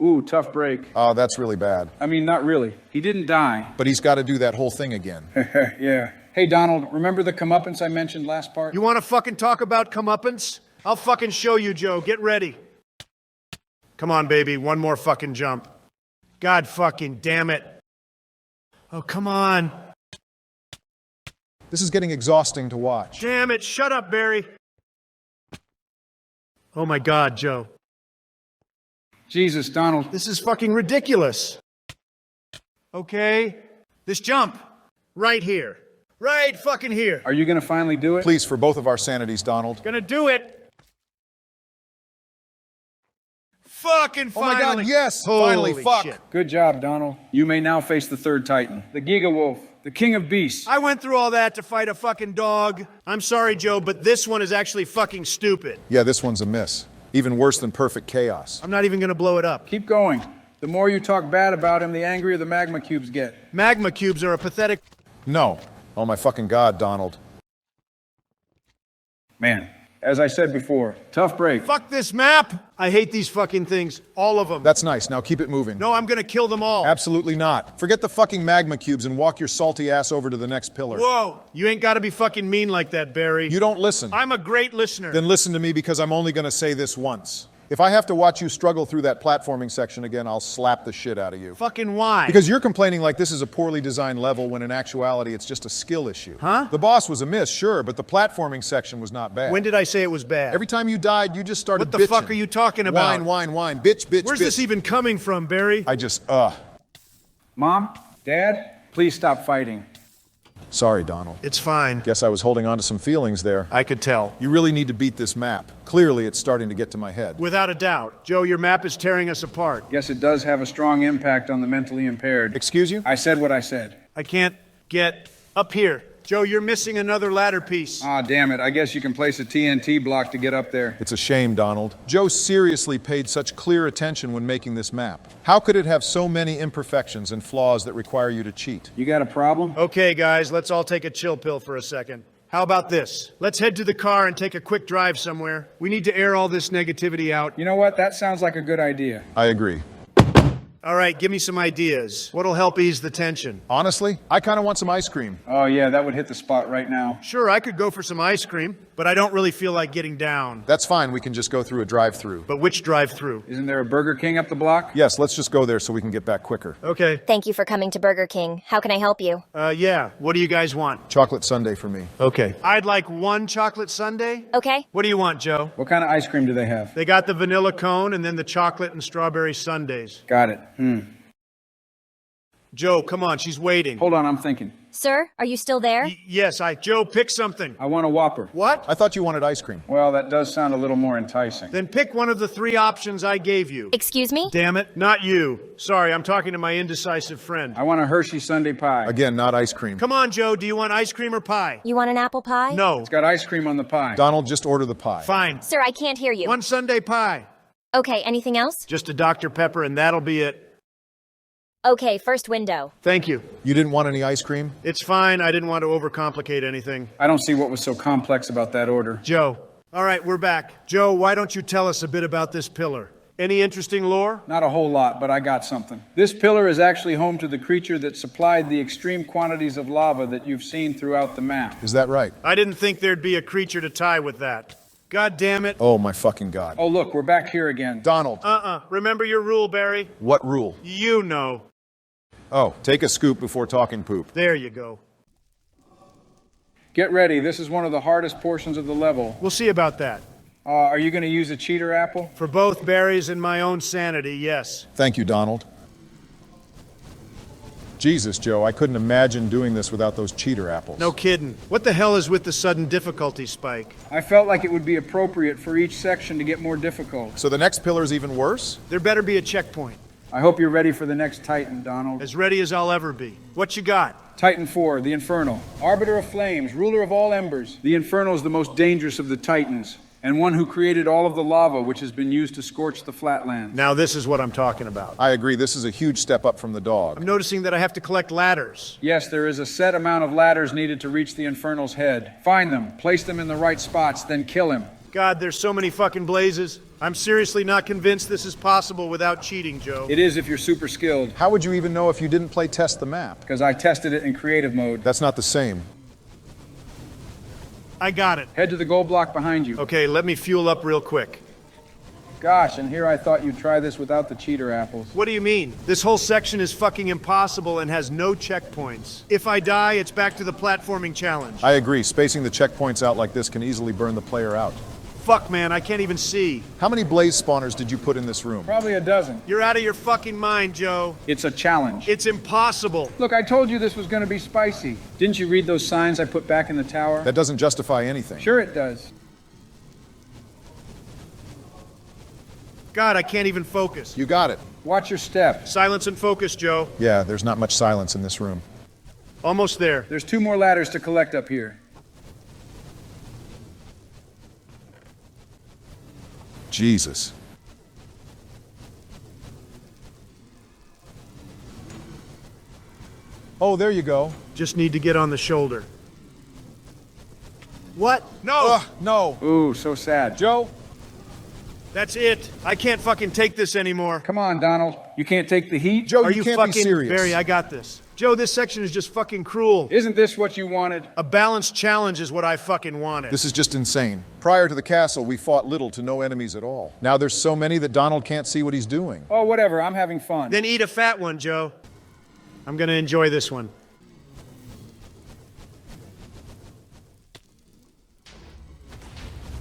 Ooh, tough break. Oh, that's really bad. I mean, not really. He didn't die. But he's got to do that whole thing again. Yeah. Hey, Donald, remember the comeuppance I mentioned last part? You want to fucking talk about comeuppance? I'll fucking show you, Joe. Get ready. Come on, baby. One more fucking jump. God fucking damn it. Oh, come on. This is getting exhausting to watch. Damn it. Shut up, Barry. Oh my God, Joe. Jesus, Donald. This is fucking ridiculous. Okay. This jump. Right here. Right fucking here. Are you going to finally do it? Please, for both of our sanities, Donald. Gonna do it. Fucking Oh my finally. God, yes! Holy Finally, fuck! shit. Good job, Donald. You may now face the third Titan, the Giga Wolf, the King of Beasts. I went through all that to fight a fucking dog. I'm sorry, Joe, but this one is actually fucking stupid. Yeah, this one's a miss. Even worse than perfect chaos. I'm not even gonna blow it up. Keep going. The more you talk bad about him, the angrier the magma cubes get. Magma cubes are a pathetic... No. Oh my fucking God, Donald. Man, as I said before, tough break. Fuck this map! I hate these fucking things. All of them. That's nice. Now keep it moving. No, I'm gonna kill them all. Absolutely not. Forget the fucking magma cubes and walk your salty ass over to the next pillar. Whoa! You ain't gotta be fucking mean like that, Barry. You don't listen. I'm a great listener. Then listen to me because I'm only going to say this once. If I have to watch you struggle through that platforming section again, I'll slap the shit out of you. Fucking why? Because you're complaining like this is a poorly designed level when in actuality it's just a skill issue. Huh? The boss was a miss, sure, but the platforming section was not bad. When did I say it was bad? Every time you died, you just started What the bitching. fuck are you talking about? Whine. Bitch. Where's this even coming from, Barry? I just, Mom? Dad? Please stop fighting. Sorry, Donald. It's fine. Guess I was holding on to some feelings there. I could tell. You really need to beat this map. Clearly, it's starting to get to my head. Without a doubt. Joe, your map is tearing us apart. Yes, it does have a strong impact on the mentally impaired. Excuse you? I said what I said. I can't get up here. Joe, you're missing another ladder piece. Ah, damn it. I guess you can place a TNT block to get up there. It's a shame, Donald. Joe seriously paid such clear attention when making this map. How could it have so many imperfections and flaws that require you to cheat? You got a problem? Okay, guys, let's all take a chill pill for a second. How about this? Let's head to the car and take a quick drive somewhere. We need to air all this negativity out. You know what? That sounds like a good idea. I agree. All right, give me some ideas. What'll help ease the tension? Honestly, I kind of want some ice cream. Oh, yeah, that would hit the spot right now. Sure, I could go for some ice cream, but I don't really feel like getting down. That's fine, we can just go through a drive-through. But which drive-through? Isn't there a Burger King up the block? Yes, let's just go there so we can get back quicker. Okay. Thank you for coming to Burger King. How can I help you? Yeah. What do you guys want? Chocolate sundae for me. Okay. I'd like one chocolate sundae. Okay. What do you want, Joe? What kind of ice cream do they have? They got the vanilla cone and then the chocolate and strawberry sundaes. Got it. Joe, come on, she's waiting. Hold on, I'm thinking. Sir, are you still there? Yes, Joe, pick something. I want a Whopper. What? I thought you wanted ice cream. Well, that does sound a little more enticing. Then pick one of the three options I gave you. Excuse me? Damn it. Not you. Sorry, I'm talking to my indecisive friend. I want a Hershey Sundae pie. Again, not ice cream. Come on, Joe, do you want ice cream or pie? You want an apple pie? No. It's got ice cream on the pie. Donald, just order the pie. Fine. Sir, I can't hear you. One sundae pie. Okay, anything else? Just a Dr. Pepper and that'll be it. Okay, first window. Thank you. You didn't want any ice cream? It's fine. I didn't want to overcomplicate anything. I don't see what was so complex about that order. Joe. All right, we're back. Joe, why don't you tell us a bit about this pillar? Any interesting lore? Not a whole lot, but I got something. This pillar is actually home to the creature that supplied the extreme quantities of lava that you've seen throughout the map. Is that right? I didn't think there'd be a creature to tie with that. God damn it. Oh my fucking God. Oh, look, we're back here again. Donald. Remember your rule, Barry? What rule? You know. Oh, take a scoop before talking poop. There you go. Get ready. This is one of the hardest portions of the level. We'll see about that. Are you going to use a cheater apple? For both Barry's and my own sanity, yes. Thank you, Donald. Jesus, Joe, I couldn't imagine doing this without those cheater apples. No kidding. What the hell is with the sudden difficulty spike? I felt like it would be appropriate for each section to get more difficult. So the next pillar's even worse? There better be a checkpoint. I hope you're ready for the next Titan, Donald. As ready as I'll ever be. What you got? Titan 4, the Infernal. Arbiter of flames, ruler of all embers. The Infernal is the most dangerous of the Titans. and one who created all of the lava which has been used to scorch the flatlands. Now this is what I'm talking about. I agree, this is a huge step up from the dog. I'm noticing that I have to collect ladders. Yes, there is a set amount of ladders needed to reach the Infernal's head. Find them, place them in the right spots, then kill him. God, there's so many fucking blazes. I'm seriously not convinced this is possible without cheating, Joe. It is if you're super skilled, How would you even know if you didn't play test the map? because I tested it in creative mode. That's not the same. I got it. Head to the gold block behind you. Okay, let me fuel up real quick. Gosh, and here I thought you'd try this without the cheater apples. What do you mean? This whole section is fucking impossible and has no checkpoints. If I die, it's back to the platforming challenge. I agree, spacing the checkpoints out like this can easily burn the player out. Fuck, man, I can't even see. How many blaze spawners did you put in this room? Probably a dozen. You're out of your fucking mind, Joe. It's a challenge. It's impossible. Look, I told you this was going to be spicy. Didn't you read those signs I put back in the tower? That doesn't justify anything. Sure it does. God, I can't even focus. You got it. Watch your step. Silence and focus, Joe. Yeah, there's not much silence in this room. Almost there. There's 2 more ladders to collect up here. Jesus. Oh, there you go. Just need to get on the shoulder. What? No! No. Ooh, so sad. Joe? That's it. I can't fucking take this anymore. Come on, Donald. You can't take the heat? Joe, Are you you can't fucking be serious. Barry, I got this. Joe, this section is just fucking cruel. Isn't this what you wanted? A balanced challenge is what I fucking wanted. This is just insane. Prior to the castle, we fought little to no enemies at all. Now there's so many that Donald can't see what he's doing. Oh, whatever. I'm having fun. Then eat a fat one, Joe. I'm gonna enjoy this one.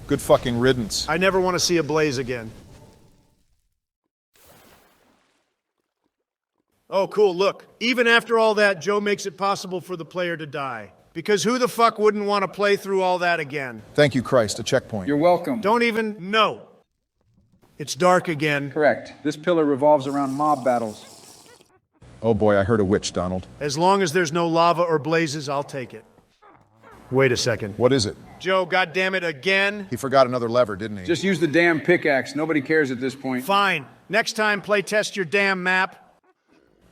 Good fucking riddance. I never want to see a blaze again. Oh, cool, look. Even after all that, Joe makes it possible for the player to die. Because who the fuck wouldn't want to play through all that again? Thank you, Christ, a checkpoint. You're welcome. Don't even know. It's dark again. Correct. This pillar revolves around mob battles. Oh boy, I heard a witch, Donald. As long as there's no lava or blazes, I'll take it. Wait a second. What is it? Joe, goddammit, again? He forgot another lever, didn't he? Just use the damn pickaxe. Nobody cares at this point. Fine. Next time, play test your damn map.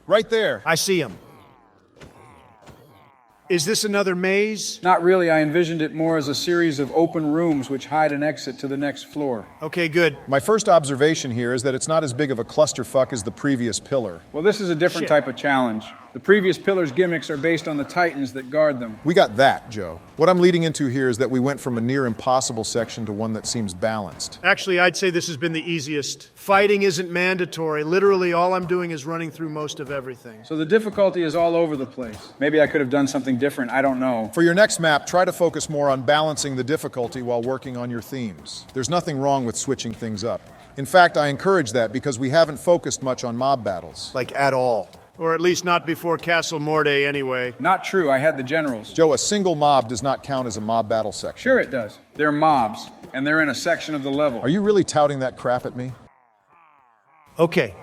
Right there. I see him. Is this another maze? Not really. I envisioned it more as a series of open rooms which hide an exit to the next floor. Okay, good. My first observation here is that it's not as big of a clusterfuck as the previous pillar. Well, this is a different Shit. type of challenge. The previous pillar's gimmicks are based on the titans that guard them. We got that, Joe. What I'm leading into here is that we went from a near impossible section to one that seems balanced. Actually, I'd say this has been the easiest. Fighting isn't mandatory. Literally, all I'm doing is running through most of everything. So the difficulty is all over the place. Maybe I could have done something different. I don't know. For your next map, try to focus more on balancing the difficulty while working on your themes. There's nothing wrong with switching things up. In fact, I encourage that because we haven't focused much on mob battles. Like, at all. Or at least not before Castle Morte, anyway. Not true. I had the generals. Joe, a single mob does not count as a mob battle section. Sure it does. They're mobs, and they're in a section of the level. Are you really touting that crap at me? Okay.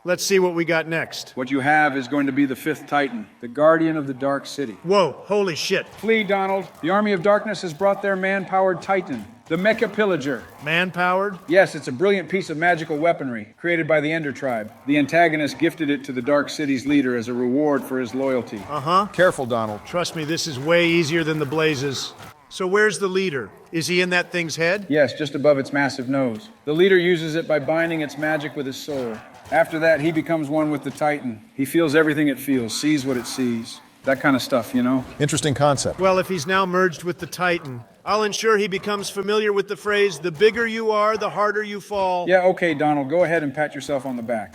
Let's see what we got next. What you have is going to be the 5th Titan, the guardian of the Dark City. Whoa, holy shit. Flee, Donald. The Army of Darkness has brought their man-powered Titan, the Mecha Pillager. Man-powered? Yes, it's a brilliant piece of magical weaponry created by the Ender tribe. The antagonist gifted it to the Dark City's leader as a reward for his loyalty. Uh-huh. Careful, Donald. Trust me, this is way easier than the blazes. So where's the leader? Is he in that thing's head? Yes, just above its massive nose. The leader uses it by binding its magic with his soul. After that, he becomes one with the Titan. He feels everything it feels, sees what it sees. That kind of stuff, you know? Interesting concept. Well, if he's now merged with the Titan, I'll ensure he becomes familiar with the phrase, the bigger you are, the harder you fall. Yeah, okay, Donald, go ahead and pat yourself on the back.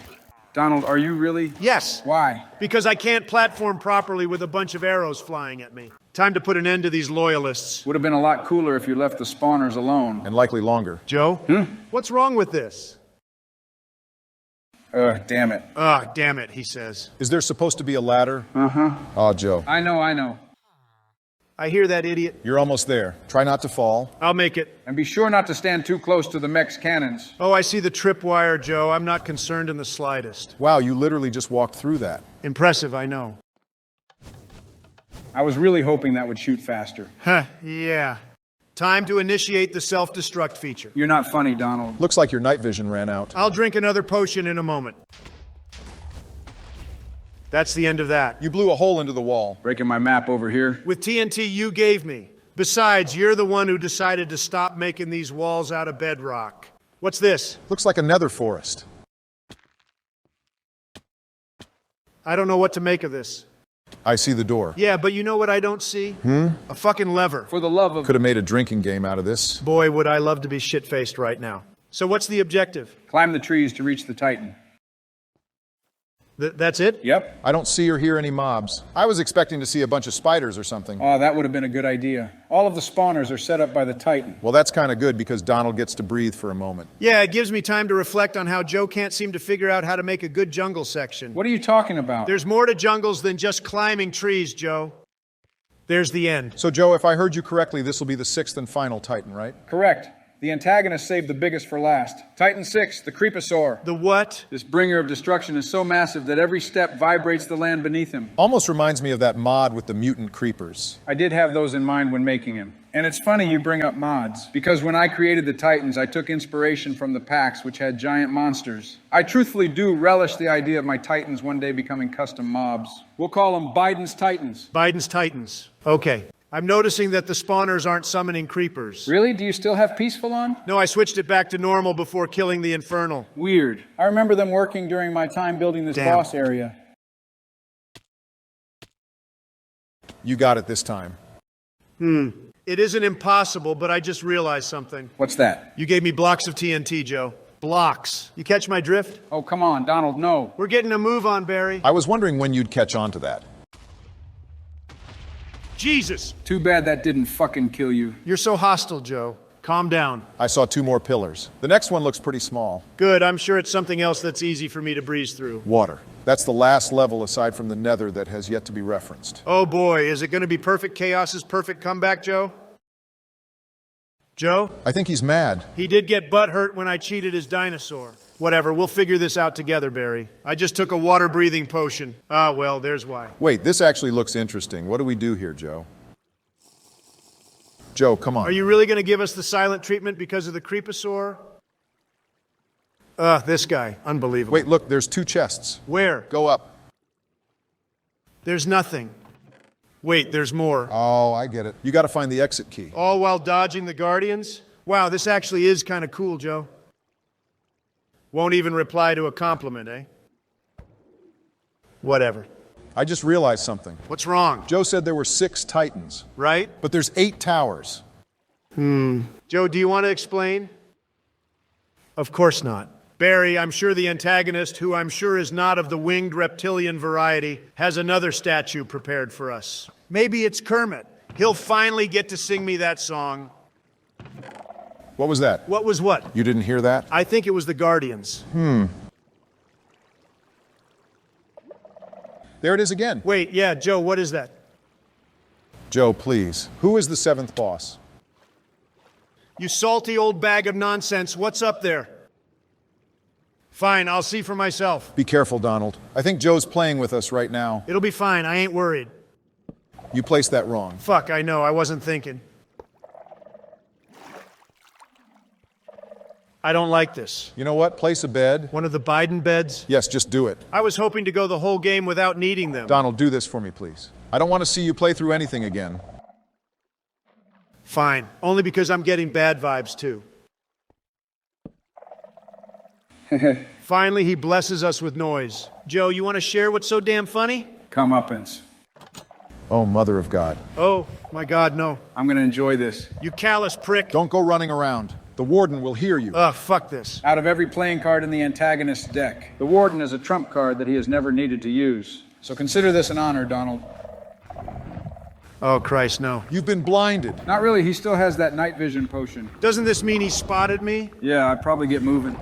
Donald, are you really? Yes. Why? Because I can't platform properly with a bunch of arrows flying at me. Time to put an end to these loyalists. Would have been a lot cooler if you left the spawners alone. And likely longer. Joe? What's wrong with this? Ugh, damn it. Ah, damn it, he says. Is there supposed to be a ladder? Uh-huh. Oh, Joe. I know. I hear that idiot. You're almost there. Try not to fall. I'll make it. And be sure not to stand too close to the mech's cannons. Oh, I see the tripwire, Joe. I'm not concerned in the slightest. Wow, you literally just walked through that. Impressive, I know. I was really hoping that would shoot faster. Huh, yeah. Time to initiate the self-destruct feature. You're not funny, Donald. Looks like your night vision ran out. I'll drink another potion in a moment. That's the end of that. You blew a hole into the wall. Breaking my map over here. With TNT you gave me. Besides, you're the one who decided to stop making these walls out of bedrock. What's this? Looks like a nether forest. I don't know what to make of this. I see the door. Yeah, but you know what I don't see? A fucking lever. For the love of... Could have made a drinking game out of this. Boy, would I love to be shit-faced right now. So what's the objective? Climb the trees to reach the Titan. That's it? Yep. I don't see or hear any mobs. I was expecting to see a bunch of spiders or something. Oh, that would have been a good idea. All of the spawners are set up by the Titan. Well, that's kind of good because Donald gets to breathe for a moment. Yeah, it gives me time to reflect on how Joe can't seem to figure out how to make a good jungle section. What are you talking about? There's more to jungles than just climbing trees, Joe. There's the end. So, Joe, if I heard you correctly, this will be the 6th and final Titan, right? Correct. The antagonist saved the biggest for last. Titan 6, the Creeposaur. The what? This bringer of destruction is so massive that every step vibrates the land beneath him. Almost reminds me of that mod with the mutant creepers. I did have those in mind when making him. And it's funny you bring up mods, because when I created the Titans, I took inspiration from the packs, which had giant monsters. I truthfully do relish the idea of my Titans one day becoming custom mobs. We'll call them Biden's Titans. Biden's Titans. Okay. I'm noticing that the spawners aren't summoning creepers. Really? Do you still have Peaceful on? No, I switched it back to normal before killing the Infernal. Weird. I remember them working during my time building this Damn. boss area. You got it this time. It isn't impossible, but I just realized something. What's that? You gave me blocks of TNT, Joe. Blocks. You catch my drift? Oh, come on, Donald, no. We're getting a move on, Barry. I was wondering when you'd catch on to that. Jesus! Too bad that didn't fucking kill you. You're so hostile, Joe. Calm down. I saw 2 more pillars. The next one looks pretty small. Good, I'm sure it's something else that's easy for me to breeze through. Water. That's the last level aside from the Nether that has yet to be referenced. Oh boy, is it going to be Perfect Chaos's perfect comeback, Joe? Joe? I think he's mad. He did get butthurt when I cheated his dinosaur. Whatever, we'll figure this out together, Barry. I just took a water-breathing potion. Ah, well, there's why. Wait, this actually looks interesting. What do we do here, Joe? Joe, come on. Are you really going to give us the silent treatment because of the Creeposaur? This guy. Unbelievable. Wait, look, there's 2 chests. Where? Go up. There's nothing. Wait, there's more. Oh, I get it. You got to find the exit key. All while dodging the Guardians? Wow, this actually is kind of cool, Joe. Won't even reply to a compliment, eh? Whatever. I just realized something. What's wrong? Joe said there were 6 Titans, Right? but there's 8 towers. Joe, do you want to explain? Of course not. Barry, I'm sure the antagonist, who I'm sure is not of the winged reptilian variety, has another statue prepared for us. Maybe it's Kermit. He'll finally get to sing me that song. What was that? What was what? You didn't hear that? I think it was the Guardians. There it is again. Wait, yeah, Joe, what is that? Joe, please. Who is the 7th boss? You salty old bag of nonsense, what's up there? Fine, I'll see for myself. Be careful, Donald. I think Joe's playing with us right now. It'll be fine, I ain't worried. You placed that wrong. Fuck, I know, I wasn't thinking. I don't like this. You know what? Place a bed. One of the Biden beds? Yes, just do it. I was hoping to go the whole game without needing them. Donald, do this for me, please. I don't want to see you play through anything again. Fine, only because I'm getting bad vibes too. Finally, he blesses us with noise. Joe, you want to share what's so damn funny? Comeuppance. Oh, Mother of God. Oh, my God, no. I'm gonna enjoy this. You callous prick. Don't go running around. The warden will hear you. Ugh, fuck this. Out of every playing card in the antagonist's deck, the Warden is a trump card that he has never needed to use. So consider this an honor, Donald. Oh, Christ, no. You've been blinded. Not really, he still has that night vision potion. Doesn't this mean he spotted me? Yeah, I'd probably get moving.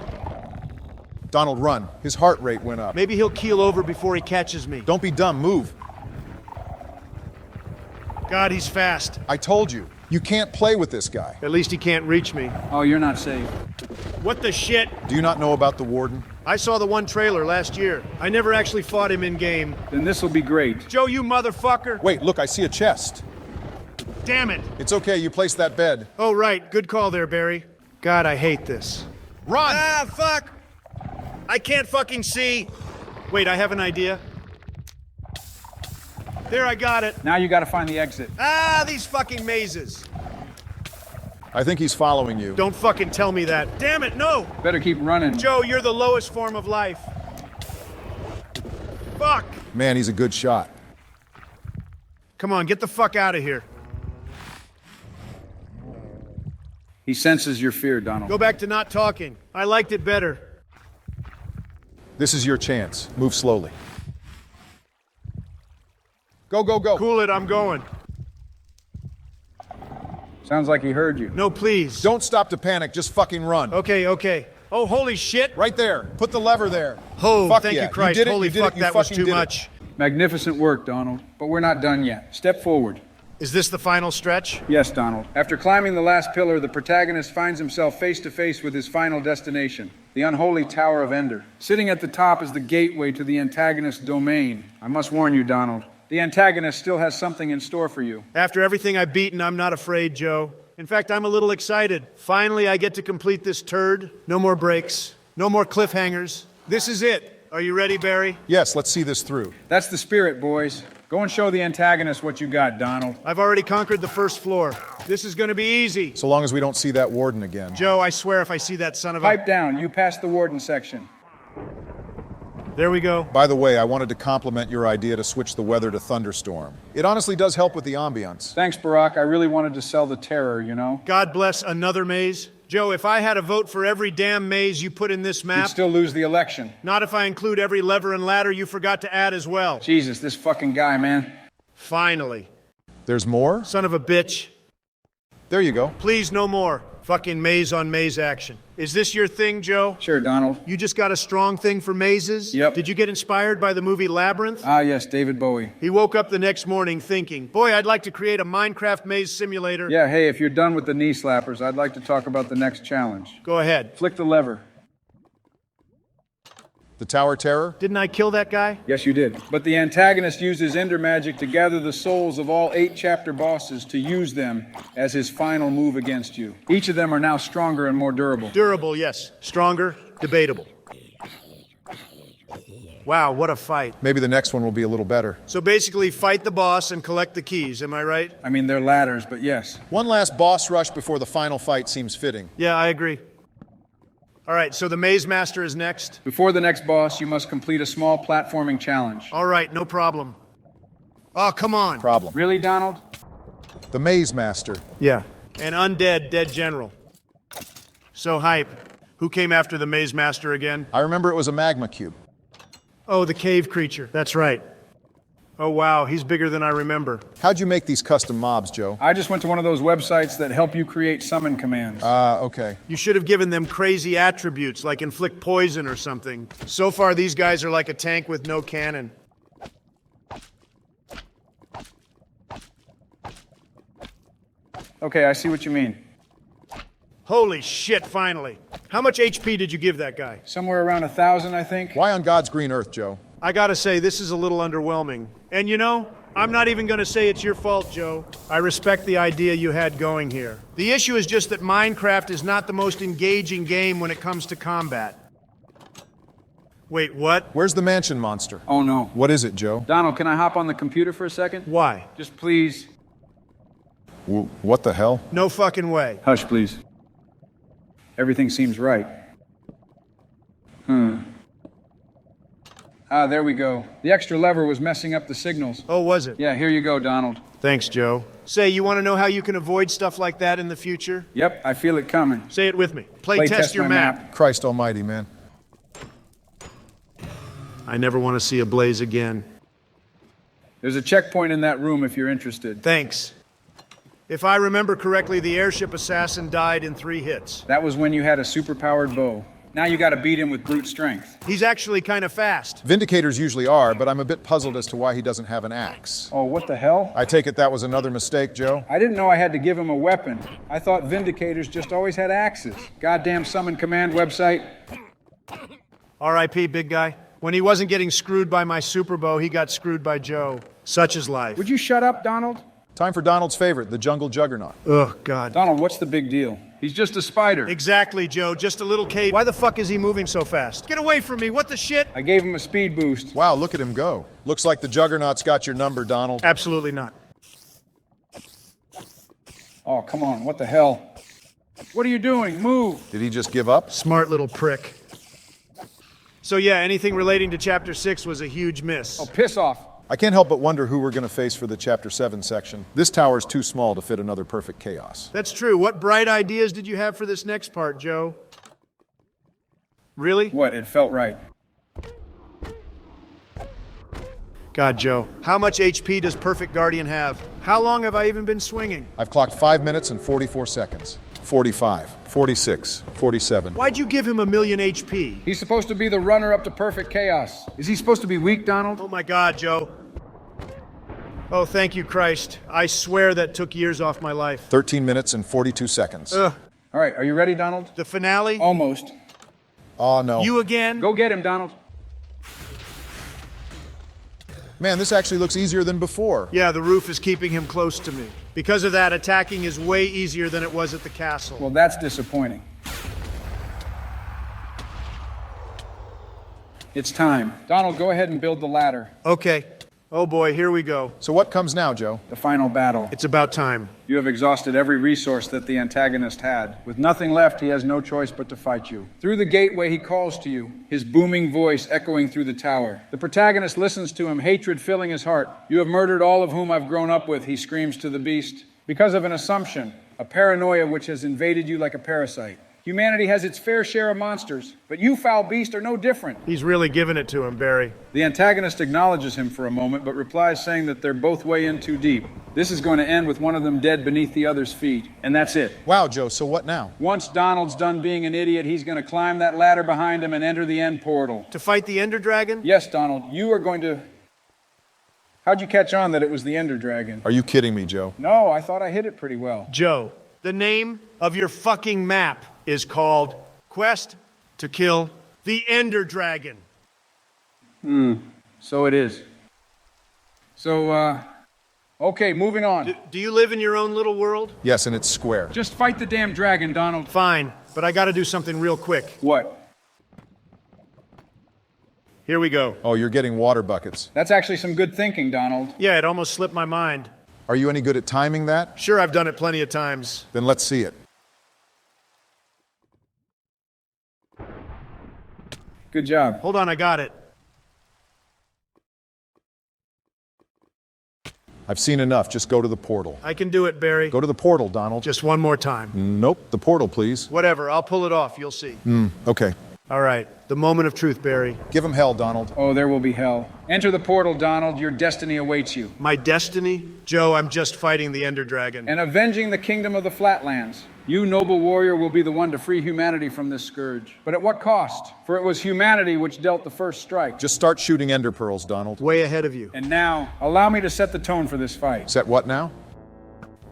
Donald, run. His heart rate went up. Maybe he'll keel over before he catches me. Don't be dumb. Move. God, he's fast. I told you. You can't play with this guy. At least he can't reach me. Oh, you're not safe. What the shit? Do you not know about the warden? I saw the one trailer last year. I never actually fought him in game. Then this'll be great. Joe, you motherfucker! Wait, look, I see a chest. Damn it! It's okay, you placed that bed. Oh, right. Good call there, Barry. God, I hate this. Run! Ah, fuck! I can't fucking see. Wait, I have an idea. There, I got it. Now you gotta find the exit. Ah, these fucking mazes. I think he's following you. Don't fucking tell me that. Damn it, no! Better keep running. Joe, you're the lowest form of life. Fuck! Man, he's a good shot. Come on, get the fuck out of here. He senses your fear, Donald. Go back to not talking. I liked it better. This is your chance. Move slowly. Go, go, go. Cool it, I'm going. Sounds like he heard you. No, please. Don't stop to panic, just fucking run. Okay, okay. Oh, holy shit! Right there. Put the lever there. Oh, Fuck thank yeah. you, Christ. did it, Holy you did fuck, it, you that was fucking too did it. much. Magnificent work, Donald. But we're not done yet. Step forward. Is this the final stretch? Yes, Donald. After climbing the last pillar, the protagonist finds himself face to face with his final destination, the unholy Tower of Ender. Sitting at the top is the gateway to the antagonist's domain. I must warn you, Donald. The antagonist still has something in store for you. After everything I've beaten, I'm not afraid, Joe. In fact, I'm a little excited. Finally, I get to complete this turd. No more breaks. No more cliffhangers. This is it. Are you ready, Barry? Yes, let's see this through. That's the spirit, boys. Go and show the antagonist what you got, Donald. I've already conquered the first floor. This is gonna be easy. So long as we don't see that warden again. Joe, I swear if I see that son of a... Pipe down. You passed the warden section. There we go. By the way, I wanted to compliment your idea to switch the weather to thunderstorm. It honestly does help with the ambiance. Thanks, Barack. I really wanted to sell the terror, you know? God bless another maze. Joe, if I had a vote for every damn maze you put in this You'd map... still lose the election. Not if I include every lever and ladder you forgot to add as well. Jesus, this fucking guy, man. Finally. There's more? Son of a bitch. There you go. Please, no more. Fucking maze on maze action. Is this your thing, Joe? Sure, Donald. You just got a strong thing for mazes? Yep. Did you get inspired by the movie Labyrinth? Ah, yes, David Bowie. He woke up the next morning thinking, boy, I'd like to create a Minecraft maze simulator. Yeah, hey, if you're done with the knee slappers, I'd like to talk about the next challenge. Go ahead. Flick the lever. The Tower Terror? Didn't I kill that guy? Yes, you did. But the antagonist uses Ender magic to gather the souls of all 8 chapter bosses to use them as his final move against you. Each of them are now stronger and more durable. Durable, yes. Stronger, debatable. Wow, what a fight. Maybe the next one will be a little better. So basically, fight the boss and collect the keys, am I right? I mean, they're ladders, but yes. One last boss rush before the final fight seems fitting. Yeah, I agree. All right, so the Maze Master is next. Before the next boss, you must complete a small platforming challenge. All right, no problem. Oh, come on. Problem. Really, Donald? The Maze Master. Yeah. An undead dead general. So hype. Who came after the Maze Master again? I remember it was a magma cube. Oh, the cave creature. That's right. Oh, wow, he's bigger than I remember. How'd you make these custom mobs, Joe? I just went to one of those websites that help you create summon commands. Okay. You should have given them crazy attributes, like inflict poison or something. So far, these guys are like a tank with no cannon. Okay, I see what you mean. Holy shit, finally. How much HP did you give that guy? Somewhere around 1,000, I think. Why on God's green earth, Joe? I gotta say, this is a little underwhelming. And you know, I'm not even gonna say it's your fault, Joe. I respect the idea you had going here. The issue is just that Minecraft is not the most engaging game when it comes to combat. Wait, what? Where's the mansion monster? Oh, no. What is it, Joe? Donald, can I hop on the computer for a second? Why? Just please. What the hell? No fucking way. Hush, please. Everything seems right. Ah, there we go. The extra lever was messing up the signals. Oh, was it? Yeah, here you go, Donald. Thanks, Joe. Say, you want to know how you can avoid stuff like that in the future? Yep, I feel it coming. Say it with me. Play test your my map. Christ almighty, man. I never want to see a blaze again. There's a checkpoint in that room if you're interested. Thanks. If I remember correctly, the airship assassin died in 3 hits. That was when you had a super-powered bow. Now you gotta beat him with brute strength. He's actually kind of fast. Vindicators usually are, but I'm a bit puzzled as to why he doesn't have an axe. Oh, what the hell? I take it that was another mistake, Joe? I didn't know I had to give him a weapon. I thought Vindicators just always had axes. Goddamn summon command website. R.I.P., big guy. When he wasn't getting screwed by my super bow, he got screwed by Joe. Such is life. Would you shut up, Donald? Time for Donald's favorite, the jungle juggernaut. Ugh, God. Donald, what's the big deal? He's just a spider. Exactly, Joe. Just a little cave. Why the fuck is he moving so fast? Get away from me. What the shit? I gave him a speed boost. Wow, look at him go. Looks like the juggernaut's got your number, Donald. Absolutely not. Oh, come on, what the hell? What are you doing? Move! Did he just give up? Smart little prick. So yeah, anything relating to Chapter 6 was a huge miss. Oh, piss off. I can't help but wonder who we're going to face for the Chapter 7 section. This tower's too small to fit another perfect chaos. That's true. What bright ideas did you have for this next part, Joe? Really? What? It felt right. God, Joe. How much HP does Perfect Guardian have? How long have I even been swinging? I've clocked 5 minutes and 44 seconds. 45, 46, 47. Why'd you give him 1,000,000 HP? He's supposed to be the runner-up to perfect chaos. Is he supposed to be weak, Donald? Oh my God, Joe. Oh, thank you, Christ. I swear that took years off my life. 13 minutes and 42 seconds. All right, are you ready, Donald? The finale? Almost. Oh, no. You again? Go get him, Donald. Man, this actually looks easier than before. Yeah, the roof is keeping him close to me. Because of that, attacking is way easier than it was at the castle. Well, that's disappointing. It's time. Donald, go ahead and build the ladder. Okay. Oh boy, here we go. So what comes now, Joe? The final battle. It's about time. You have exhausted every resource that the antagonist had. With nothing left, he has no choice but to fight you. Through the gateway, he calls to you, his booming voice echoing through the tower. The protagonist listens to him, hatred filling his heart. You have murdered all of whom I've grown up with, he screams to the beast. Because of an assumption, a paranoia which has invaded you like a parasite. Humanity has its fair share of monsters, but you, foul beast, are no different. He's really giving it to him, Barry. The antagonist acknowledges him for a moment, but replies saying that they're both way in too deep. This is going to end with one of them dead beneath the other's feet, and that's it. Wow, Joe, so what now? Once Donald's done being an idiot, he's going to climb that ladder behind him and enter the end portal. To fight the Ender Dragon? Yes, Donald, you are going to... How'd you catch on that it was the Ender Dragon? Are you kidding me, Joe? No, I thought I hit it pretty well. Joe, the name of your fucking map is called Quest to Kill the Ender Dragon. So it is. So, okay, moving on. Do you live in your own little world? Yes, and it's square. Just fight the damn dragon, Donald. Fine, but I gotta do something real quick. What? Here we go. Oh, you're getting water buckets. That's actually some good thinking, Donald. Yeah, it almost slipped my mind. Are you any good at timing that? Sure, I've done it plenty of times. Then let's see it. Good job. Hold on, I got it. I've seen enough. Just go to the portal. I can do it, Barry. Go to the portal, Donald. Just one more time. Nope, the portal, please. Whatever, I'll pull it off, you'll see. Okay. All right, the moment of truth, Barry. Give him hell, Donald. Oh, there will be hell. Enter the portal, Donald. Your destiny awaits you. My destiny? Joe, I'm just fighting the Ender Dragon. And avenging the kingdom of the Flatlands. You, noble warrior, will be the one to free humanity from this scourge. But at what cost? For it was humanity which dealt the first strike. Just start shooting ender pearls, Donald. Way ahead of you. And now, allow me to set the tone for this fight. Set what now?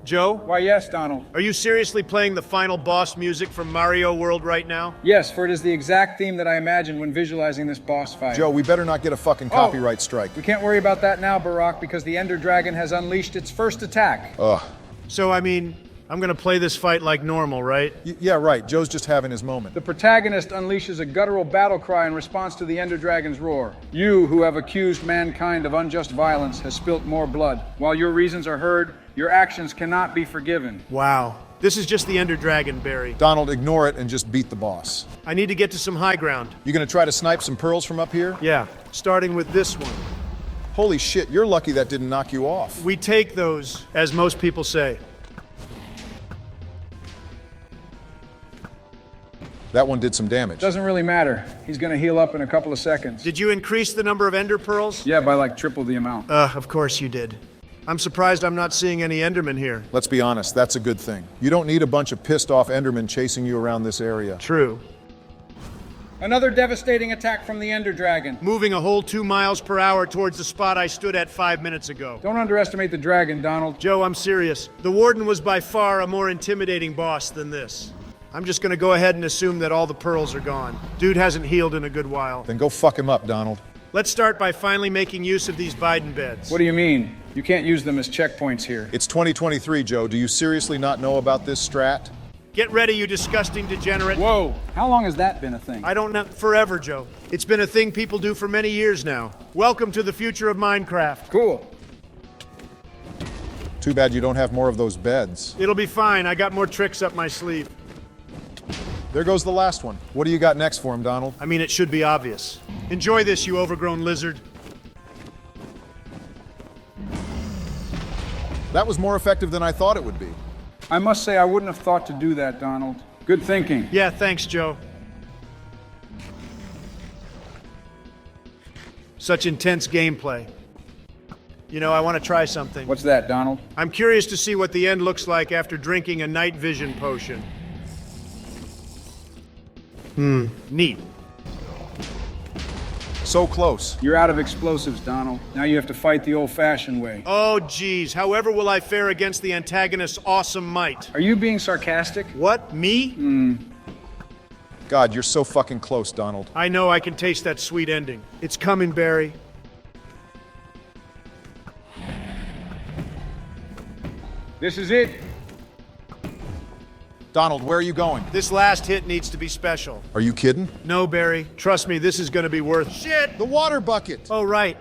Joe, Why, yes, Donald. are you seriously playing the final boss music from Mario World right now? Yes, for it is the exact theme that I imagined when visualizing this boss fight. Joe, we better not get a fucking copyright strike. We can't worry about that now, Barack, because the Ender Dragon has unleashed its first attack. So, I mean, I'm gonna play this fight like normal, right? Yeah, right. Joe's just having his moment. The protagonist unleashes a guttural battle cry in response to the Ender Dragon's roar. You, who have accused mankind of unjust violence, has spilt more blood. While your reasons are heard, your actions cannot be forgiven. Wow. This is just the Ender Dragon, Barry. Donald, ignore it and just beat the boss. I need to get to some high ground. You gonna try to snipe some pearls from up here? Yeah, starting with this one. Holy shit, you're lucky that didn't knock you off. We take those, as most people say. That one did some damage. Doesn't really matter. He's gonna heal up in a couple of seconds. Did you increase the number of Ender Pearls? Yeah, by like triple the amount. Of course you did. I'm surprised I'm not seeing any Endermen here. Let's be honest, that's a good thing. You don't need a bunch of pissed off Endermen chasing you around this area. True. Another devastating attack from the Ender Dragon. Moving a whole 2 miles per hour towards the spot I stood at 5 minutes ago. Don't underestimate the dragon, Donald. Joe, I'm serious. The Warden was by far a more intimidating boss than this. I'm just gonna go ahead and assume that all the pearls are gone. Dude hasn't healed in a good while. Then go fuck him up, Donald. Let's start by finally making use of these Biden beds. What do you mean? You can't use them as checkpoints here. It's 2023, Joe. Do you seriously not know about this strat? Get ready, you disgusting degenerate. Whoa! How long has that been a thing? I don't know. Forever, Joe. It's been a thing people do for many years now. Welcome to the future of Minecraft. Cool. Too bad you don't have more of those beds. It'll be fine. I got more tricks up my sleeve. There goes the last one. What do you got next for him, Donald? I mean, it should be obvious. Enjoy this, you overgrown lizard. That was more effective than I thought it would be. I must say I wouldn't have thought to do that, Donald. Good thinking. Yeah, thanks, Joe. Such intense gameplay. You know, I want to try something. What's that, Donald? I'm curious to see what the end looks like after drinking a night vision potion. Neat. So close. You're out of explosives, Donald. Now you have to fight the old-fashioned way. Oh, geez. However will I fare against the antagonist's awesome might? Are you being sarcastic? What? Me? God, you're so fucking close, Donald. I know I can taste that sweet ending. It's coming, Barry. This is it. Donald, where are you going? This last hit needs to be special. Are you kidding? No, Barry. Trust me, this is gonna be worth shit! The water bucket! Oh, right.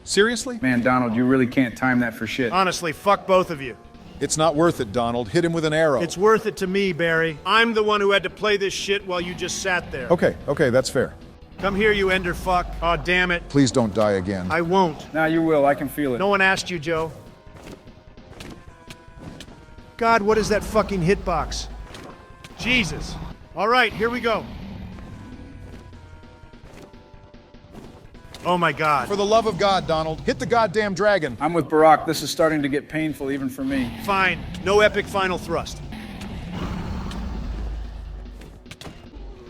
Seriously? Man, Donald, you really can't time that for shit. Honestly, fuck both of you. It's not worth it, Donald. Hit him with an arrow. It's worth it to me, Barry. I'm the one who had to play this shit while you just sat there. Okay, that's fair. Come here, you ender fuck. Aw, damn it. Please don't die again. I won't. Now you will, I can feel it. No one asked you, Joe. God, what is that fucking hitbox? Jesus. All right, here we go. Oh my God. For the love of God, Donald, hit the goddamn dragon. I'm with Barack. This is starting to get painful even for me. Fine. No epic final thrust.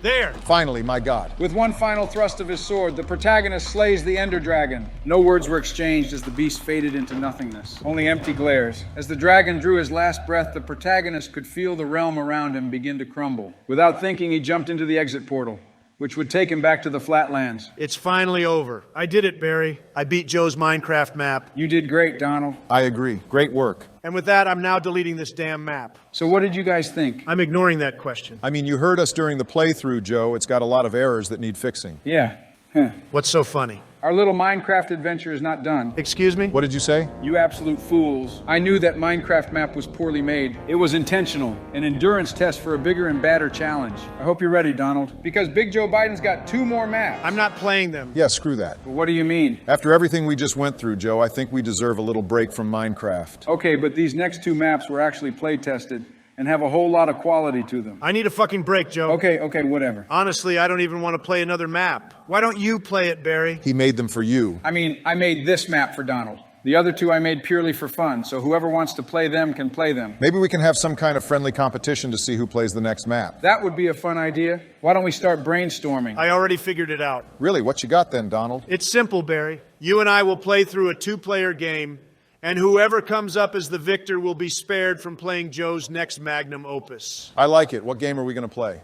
There. Finally, my God. With one final thrust of his sword, the protagonist slays the Ender Dragon. No words were exchanged as the beast faded into nothingness. Only empty glares. As the dragon drew his last breath, the protagonist could feel the realm around him begin to crumble. Without thinking, he jumped into the exit portal, which would take him back to the Flatlands. It's finally over. I did it, Barry. I beat Joe's Minecraft map. You did great, Donald. I agree. Great work. And with that, I'm now deleting this damn map. So what did you guys think? I'm ignoring that question. I mean, you heard us during the playthrough, Joe. It's got a lot of errors that need fixing. Yeah. Huh. What's so funny? Our little Minecraft adventure is not done. Excuse me? What did you say? You absolute fools. I knew that Minecraft map was poorly made. It was intentional, an endurance test for a bigger and badder challenge. I hope you're ready, Donald. Because Big Joe Biden's got 2 more maps. I'm not playing them. Yeah, screw that. What do you mean? After everything we just went through, Joe, I think we deserve a little break from Minecraft. Okay, but these next 2 maps were actually play tested and have a whole lot of quality to them. I need a fucking break, Joe. Okay, whatever. Honestly, I don't even want to play another map. Why don't you play it, Barry? He made them for you. I mean, I made this map for Donald. The other 2 I made purely for fun, so whoever wants to play them can play them. Maybe we can have some kind of friendly competition to see who plays the next map. That would be a fun idea. Why don't we start brainstorming? I already figured it out. Really, what you got then, Donald? It's simple, Barry. You and I will play through a 2-player game, and whoever comes up as the victor will be spared from playing Joe's next magnum opus. I like it. What game are we going to play?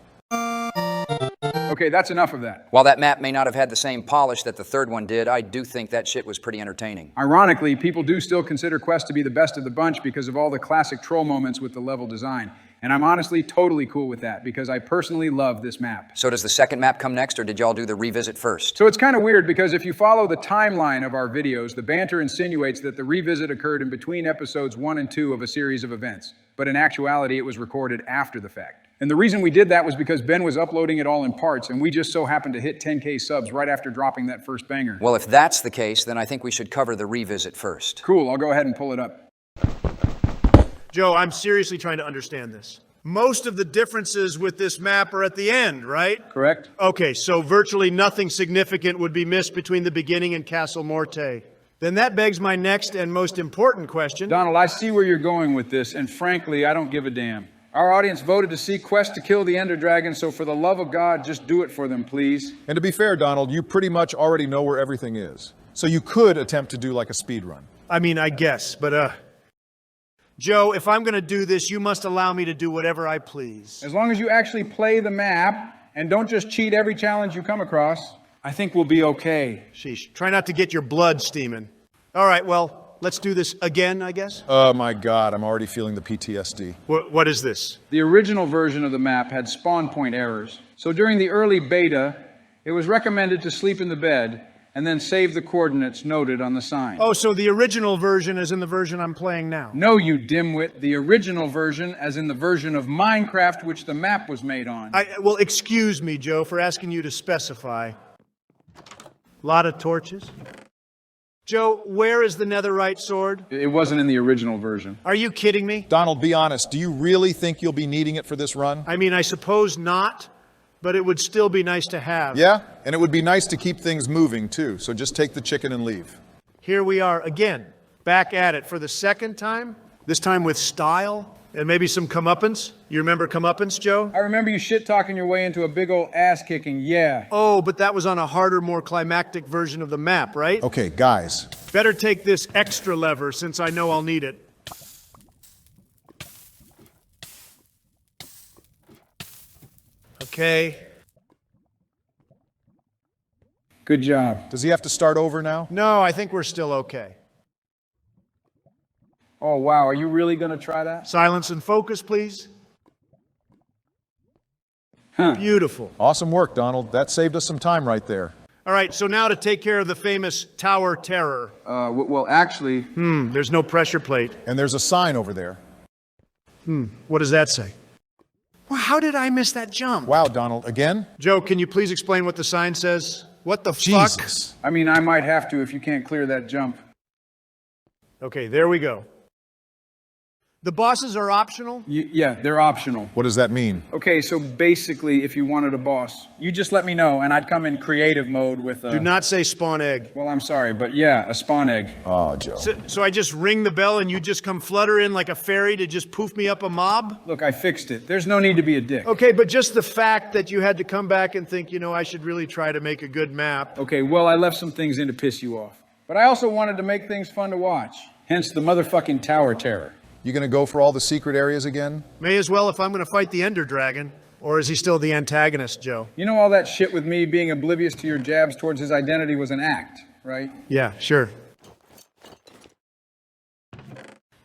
Okay, that's enough of that. While that map may not have had the same polish that the third one did, I do think that shit was pretty entertaining. Ironically, people do still consider Quest to be the best of the bunch because of all the classic troll moments with the level design. And I'm honestly totally cool with that because I personally love this map. So does the second map come next, or did y'all do the revisit first? So it's kind of weird because if you follow the timeline of our videos, the banter insinuates that the revisit occurred in between episodes 1 and 2 of a series of events. But in actuality, it was recorded after the fact. And the reason we did that was because Ben was uploading it all in parts, and we just so happened to hit 10K subs right after dropping that first banger. Well, if that's the case, then I think we should cover the revisit first. Cool, I'll go ahead and pull it up. Joe, I'm seriously trying to understand this. Most of the differences with this map are at the end, right? Correct? Okay, so virtually nothing significant would be missed between the beginning and Castle Morte. Then that begs my next and most important question. Donald, I see where you're going with this, and frankly, I don't give a damn. Our audience voted to see Quest to kill the Ender Dragon, so for the love of God, just do it for them, please. And to be fair, Donald, you pretty much already know where everything is. So you could attempt to do like a speed run. I mean, I guess, but Joe, if I'm gonna do this, you must allow me to do whatever I please. As long as you actually play the map, and don't just cheat every challenge you come across, I think we'll be okay. Sheesh. Try not to get your blood steaming. All right, well, let's do this again, I guess. Oh my God, I'm already feeling the PTSD. What is this? The original version of the map had spawn point errors. So during the early beta, it was recommended to sleep in the bed and then save the coordinates noted on the sign. Oh, so the original version is in the version I'm playing now. No, you dimwit. The original version, as in the version of Minecraft which the map was made on. Well, excuse me, Joe, for asking you to specify. Lot of torches. Joe, where is the netherite sword? It wasn't in the original version. Are you kidding me? Donald, be honest. Do you really think you'll be needing it for this run? I mean, I suppose not, but it would still be nice to have. Yeah, and it would be nice to keep things moving too, so just take the chicken and leave. Here we are again, back at it for the second time, this time with style and maybe some comeuppance. You remember comeuppance, Joe? I remember you shit-talking your way into a big old ass-kicking, yeah. Oh, but that was on a harder, more climactic version of the map, right? Okay, guys. Better take this extra lever since I know I'll need it. Okay. Good job. Does he have to start over now? No, I think we're still okay. Oh, wow, are you really going to try that? Silence and focus, please. Beautiful. Awesome work, Donald. That saved us some time right there. All right, so now to take care of the famous Tower Terror. Well, actually... There's no pressure plate. And there's a sign over there. What does that say? Well, how did I miss that jump? Wow, Donald, again? Joe, can you please explain what the sign says? What the Jesus. I mean, I might have to if you can't clear that jump. fuck? Okay, there we go. The bosses are optional? Yeah, they're optional. What does that mean? Okay, so basically, if you wanted a boss, you just let me know, and I'd come in creative mode with a... Do not say spawn egg. Well, I'm sorry, but yeah, a spawn egg. Oh, Joe. So I just ring the bell and you just come flutter in like a fairy to just poof me up a mob? Look, I fixed it. There's no need to be a dick. Okay, but just the fact that you had to come back and think, I should really try to make a good map. Okay, well, I left some things in to piss you off. But I also wanted to make things fun to watch. Hence the motherfucking Tower Terror. You gonna go for all the secret areas again? May as well if I'm going to fight the Ender Dragon. Or is he still the antagonist, Joe? You know all that shit with me being oblivious to your jabs towards his identity was an act, right? Yeah, sure.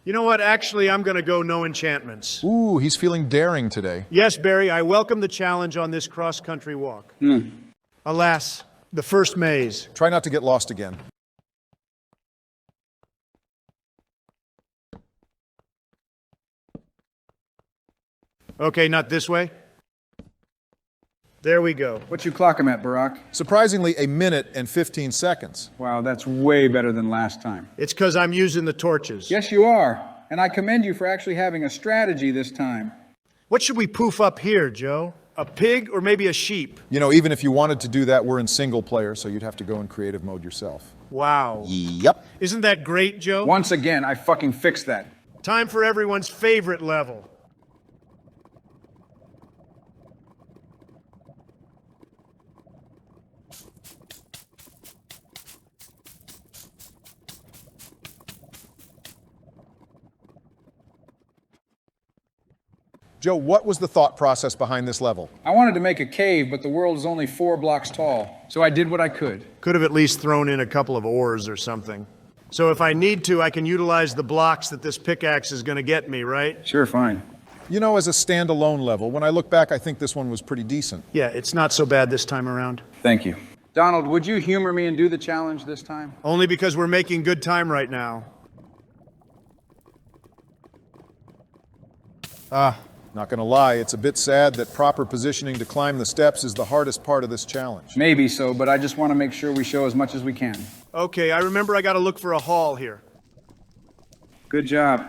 You know what? Actually, I'm going to go no enchantments. Ooh, he's feeling daring today. Yes, Barry, I welcome the challenge on this cross-country walk. Alas, the first maze. Try not to get lost again. Okay, not this way. There we go. What you clock him at, Barack? Surprisingly, 1 minute and 15 seconds. Wow, that's way better than last time. It's because I'm using the torches. Yes, you are. And I commend you for actually having a strategy this time. What should we poof up here, Joe? A pig or maybe a sheep? Even if you wanted to do that, we're in single player, so you'd have to go in creative mode yourself. Wow. Yep. Isn't that great, Joe? Once again, I fucking fixed that. Time for everyone's favorite level. Joe, what was the thought process behind this level? I wanted to make a cave, but the world is only 4 blocks tall. So I did what I could. Could have at least thrown in a couple of ores or something. So if I need to, I can utilize the blocks that this pickaxe is going to get me, right? Sure, fine. As a standalone level, when I look back, I think this one was pretty decent. Yeah, it's not so bad this time around. Thank you. Donald, would you humor me and do the challenge this time? Only because we're making good time right now. Not gonna lie, it's a bit sad that proper positioning to climb the steps is the hardest part of this challenge. Maybe so, but I just want to make sure we show as much as we can. Okay, I remember I got to look for a hall here. Good job.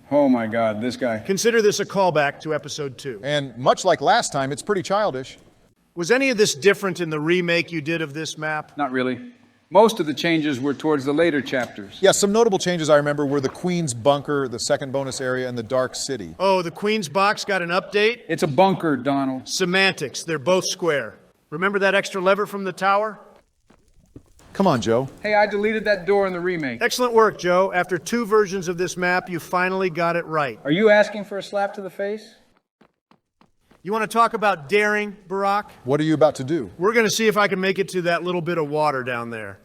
Oh my God, this guy. Consider this a callback to episode 2. And much like last time, it's pretty childish. Was any of this different in the remake you did of this map? Not really. Most of the changes were towards the later chapters. Yeah, some notable changes I remember were the Queen's Bunker, the second bonus area, and the Dark City. Oh, the Queen's Box got an update? It's a bunker, Donald. Semantics, they're both square. Remember that extra lever from the tower? Come on, Joe. Hey, I deleted that door in the remake. Excellent work, Joe. After 2 versions of this map, you finally got it right. Are you asking for a slap to the face? You want to talk about daring, Barack? What are you about to do? We're going to see if I can make it to that little bit of water down there.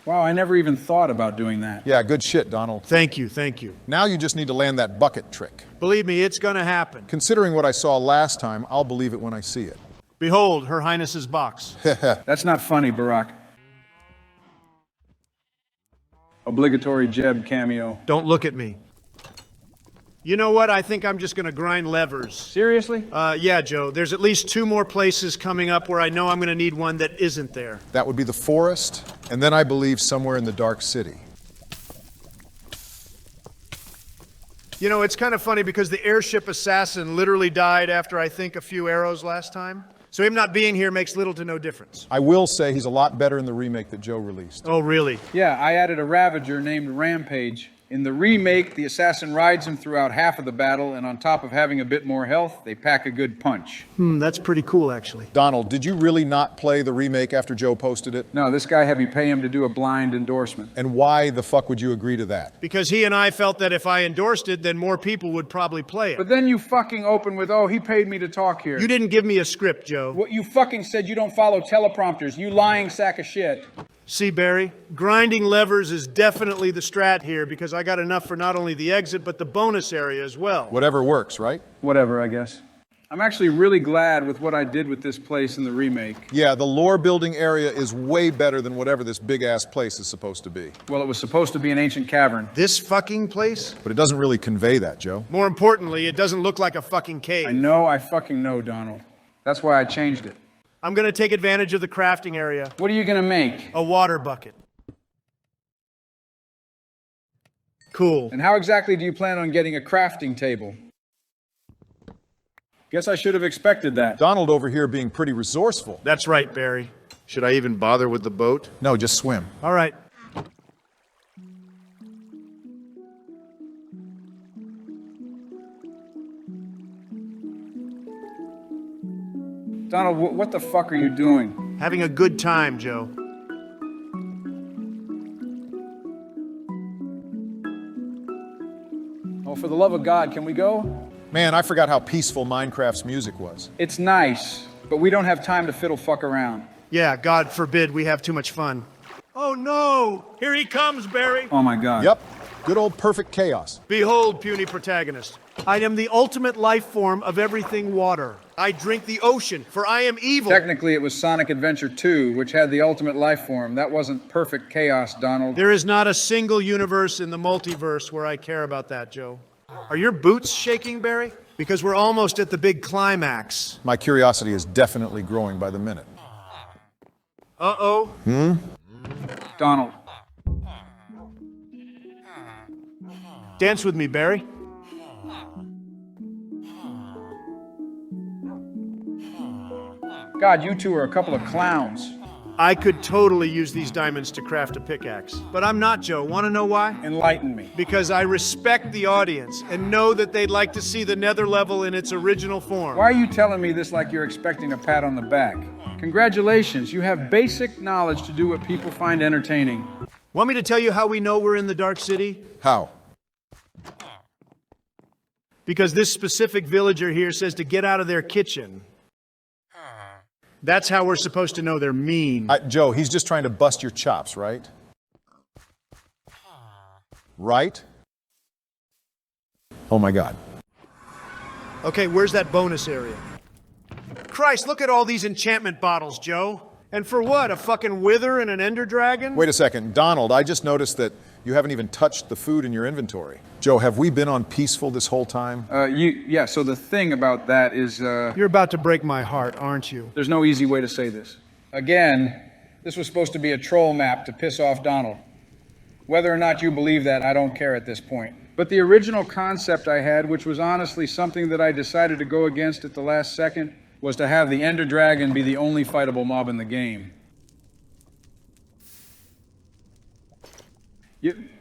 Wow, I never even thought about doing that. Yeah, good shit, Donald. Thank you, thank you. Now you just need to land that bucket trick. Believe me, it's gonna happen. Considering what I saw last time, I'll believe it when I see it. Behold, Her Highness's box. That's not funny, Barack. Obligatory Jeb cameo. Don't look at me. You know what? I think I'm just gonna grind levers. Seriously? Yeah, Joe. There's at least 2 more places coming up where I know I'm gonna need one that isn't there. That would be the forest, and then I believe somewhere in the Dark City. You know, it's kind of funny because the airship assassin literally died after, I think, a few arrows last time. So him not being here makes little to no difference. I will say he's a lot better in the remake that Joe released. Oh, really? Yeah, I added a Ravager named Rampage. In the remake, the assassin rides him throughout half of the battle, and on top of having a bit more health, they pack a good punch. That's pretty cool, actually. Donald, did you really not play the remake after Joe posted it? No, this guy had me pay him to do a blind endorsement. And why the fuck would you agree to that? Because he and I felt that if I endorsed it, then more people would probably play it. But then you fucking open with, oh, he paid me to talk here. You didn't give me a script, Joe. What you fucking said you don't follow teleprompters, you lying sack of shit. See, Barry, grinding levers is definitely the strat here because I got enough for not only the exit, but the bonus area as well. Whatever works, right? Whatever, I guess. I'm actually really glad with what I did with this place in the remake. Yeah, the lore building area is way better than whatever this big-ass place is supposed to be. Well, it was supposed to be an ancient cavern. This fucking place? But it doesn't really convey that, Joe. More importantly, it doesn't look like a fucking cave. I fucking know, Donald. That's why I changed it. I'm gonna take advantage of the crafting area. What are you gonna make? A water bucket. Cool. And how exactly do you plan on getting a crafting table? Guess I should have expected that. Donald over here being pretty resourceful. That's right, Barry. Should I even bother with the boat? No, just swim. All right. Donald, what the fuck are you doing? Having a good time, Joe. Oh, for the love of God, can we go? Man, I forgot how peaceful Minecraft's music was. It's nice, but we don't have time to fiddle fuck around. Yeah, God forbid we have too much fun. Oh no! Here he comes, Barry! Oh my God. Yep, good old perfect chaos. Behold, puny protagonist. I am the ultimate life form of everything water. I drink the ocean, for I am evil. Technically, it was Sonic Adventure 2, which had the ultimate life form. That wasn't perfect chaos, Donald. There is not a single universe in the multiverse where I care about that, Joe. Are your boots shaking, Barry? Because we're almost at the big climax. My curiosity is definitely growing by the minute. Uh-oh. Donald. Dance with me, Barry. God, you two are a couple of clowns. I could totally use these diamonds to craft a pickaxe. But I'm not, Joe. Want to know why? Enlighten me. Because I respect the audience and know that they'd like to see the Nether level in its original form. Why are you telling me this like you're expecting a pat on the back? Congratulations, you have basic knowledge to do what people find entertaining. Want me to tell you how we know we're in the Dark City? How? Because this specific villager here says to get out of their kitchen. That's how we're supposed to know they're mean. Joe, he's just trying to bust your chops, right? Right? Oh my God. Okay, where's that bonus area? Christ, look at all these enchantment bottles, Joe. And for what, a fucking wither and an ender dragon? Wait a second. Donald, I just noticed that you haven't even touched the food in your inventory. Joe, have we been on peaceful this whole time? Yeah, so the thing about that is, You're about to break my heart, aren't you? there's no easy way to say this. Again, this was supposed to be a troll map to piss off Donald. Whether or not you believe that, I don't care at this point. But the original concept I had, which was honestly something that I decided to go against at the last second, was to have the Ender Dragon be the only fightable mob in the game.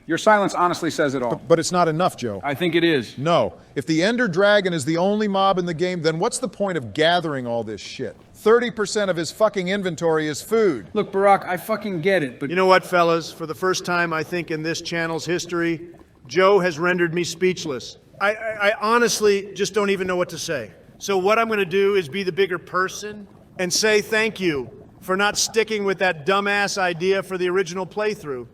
Your silence honestly says it all. But it's not enough, Joe. I think it is. No. If the Ender Dragon is the only mob in the game, then what's the point of gathering all this shit? 30% of his fucking inventory is food. Look, Barack, I fucking get it, but... You know what, fellas? For the first time, I think, in this channel's history, Joe has rendered me speechless. I honestly just don't even know what to say. So what I'm going to do is be the bigger person and say thank you for not sticking with that dumbass idea for the original playthrough.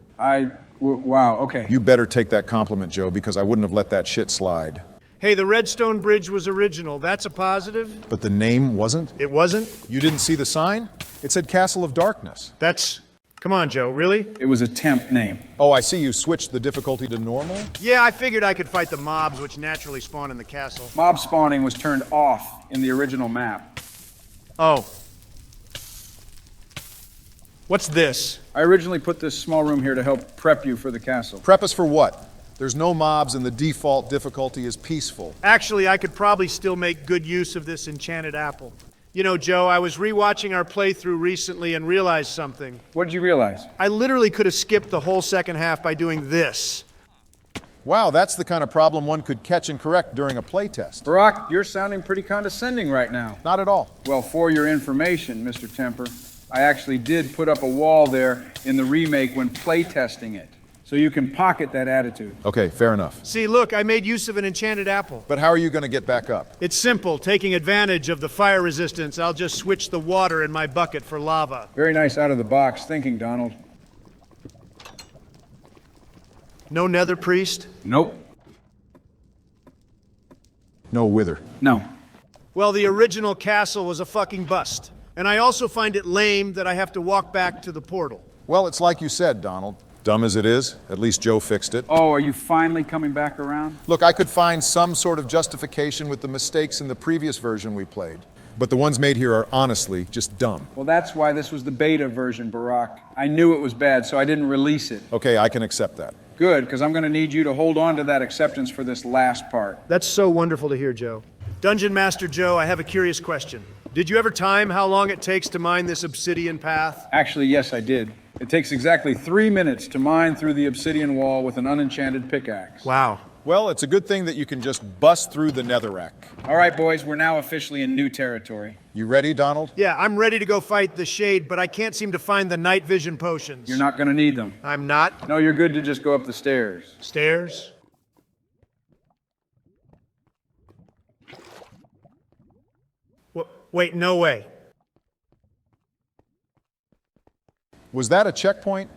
Wow, okay. You better take that compliment, Joe, because I wouldn't have let that shit slide. Hey, the Redstone Bridge was original. That's a positive. But the name wasn't? It wasn't? You didn't see the sign? It said Castle of Darkness. That's... Come on, Joe, really? It was a temp name. Oh, I see you switched the difficulty to normal? Yeah, I figured I could fight the mobs which naturally spawn in the castle. Mob spawning was turned off in the original map. Oh. What's this? I originally put this small room here to help prep you for the castle. Prep us for what? There's no mobs and the default difficulty is peaceful. Actually, I could probably still make good use of this enchanted apple. You know, Joe, I was rewatching our playthrough recently and realized something. What did you realize? I literally could have skipped the whole second half by doing this. Wow, that's the kind of problem one could catch and correct during a playtest. Barack, you're sounding pretty condescending right now. Not at all. Well, for your information, Mr. Temper, I actually did put up a wall there in the remake when playtesting it. So you can pocket that attitude. Okay, fair enough. See, look, I made use of an enchanted apple. But how are you going to get back up? It's simple. Taking advantage of the fire resistance, I'll just switch the water in my bucket for lava. Very nice out-of-the-box thinking, Donald. No Nether priest? Nope. No wither. No. Well, the original castle was a fucking bust. And I also find it lame that I have to walk back to the portal. Well, it's like you said, Donald. Dumb as it is, at least Joe fixed it. Oh, are you finally coming back around? Look, I could find some sort of justification with the mistakes in the previous version we played. But the ones made here are honestly just dumb. Well, that's why this was the beta version, Barack. I knew it was bad, so I didn't release it. Okay, I can accept that. Good, because I'm going to need you to hold on to that acceptance for this last part. That's so wonderful to hear, Joe. Dungeon Master Joe, I have a curious question. Did you ever time how long it takes to mine this obsidian path? Actually, yes, I did. It takes exactly 3 minutes to mine through the obsidian wall with an unenchanted pickaxe. Wow. Well, it's a good thing that you can just bust through the netherrack. All right, boys, we're now officially in new territory. You ready, Donald? Yeah, I'm ready to go fight the Shade, but I can't seem to find the night vision potions. You're not going to need them. I'm not? No, you're good to just go up the stairs. Stairs? Wait, no way. Was that a checkpoint?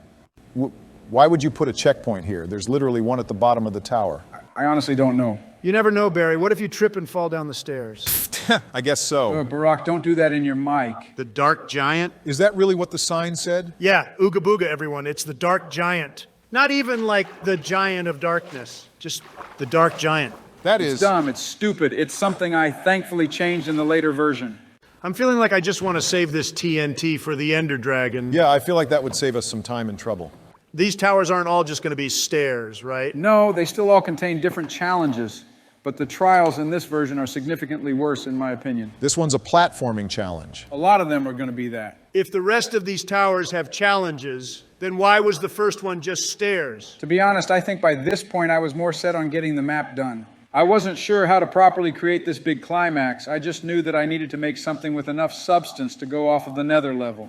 Why would you put a checkpoint here? There's literally one at the bottom of the tower. I honestly don't know. You never know, Barry. What if you trip and fall down the stairs? I guess so. Barack, don't do that in your mic. The Dark Giant? Is that really what the sign said? Yeah, ooga booga, everyone. It's the Dark Giant. Not even like the Giant of Darkness. Just the Dark Giant. That It's is dumb, it's stupid. It's something I thankfully changed in the later version. I'm feeling like I just want to save this TNT for the Ender Dragon. Yeah, I feel like that would save us some time and trouble. These towers aren't all just going to be stairs, right? No, they still all contain different challenges, but the trials in this version are significantly worse, in my opinion. This one's a platforming challenge. A lot of them are going to be that. If the rest of these towers have challenges, then why was the first one just stairs? To be honest, I think by this point I was more set on getting the map done. I wasn't sure how to properly create this big climax. I just knew that I needed to make something with enough substance to go off of the Nether level.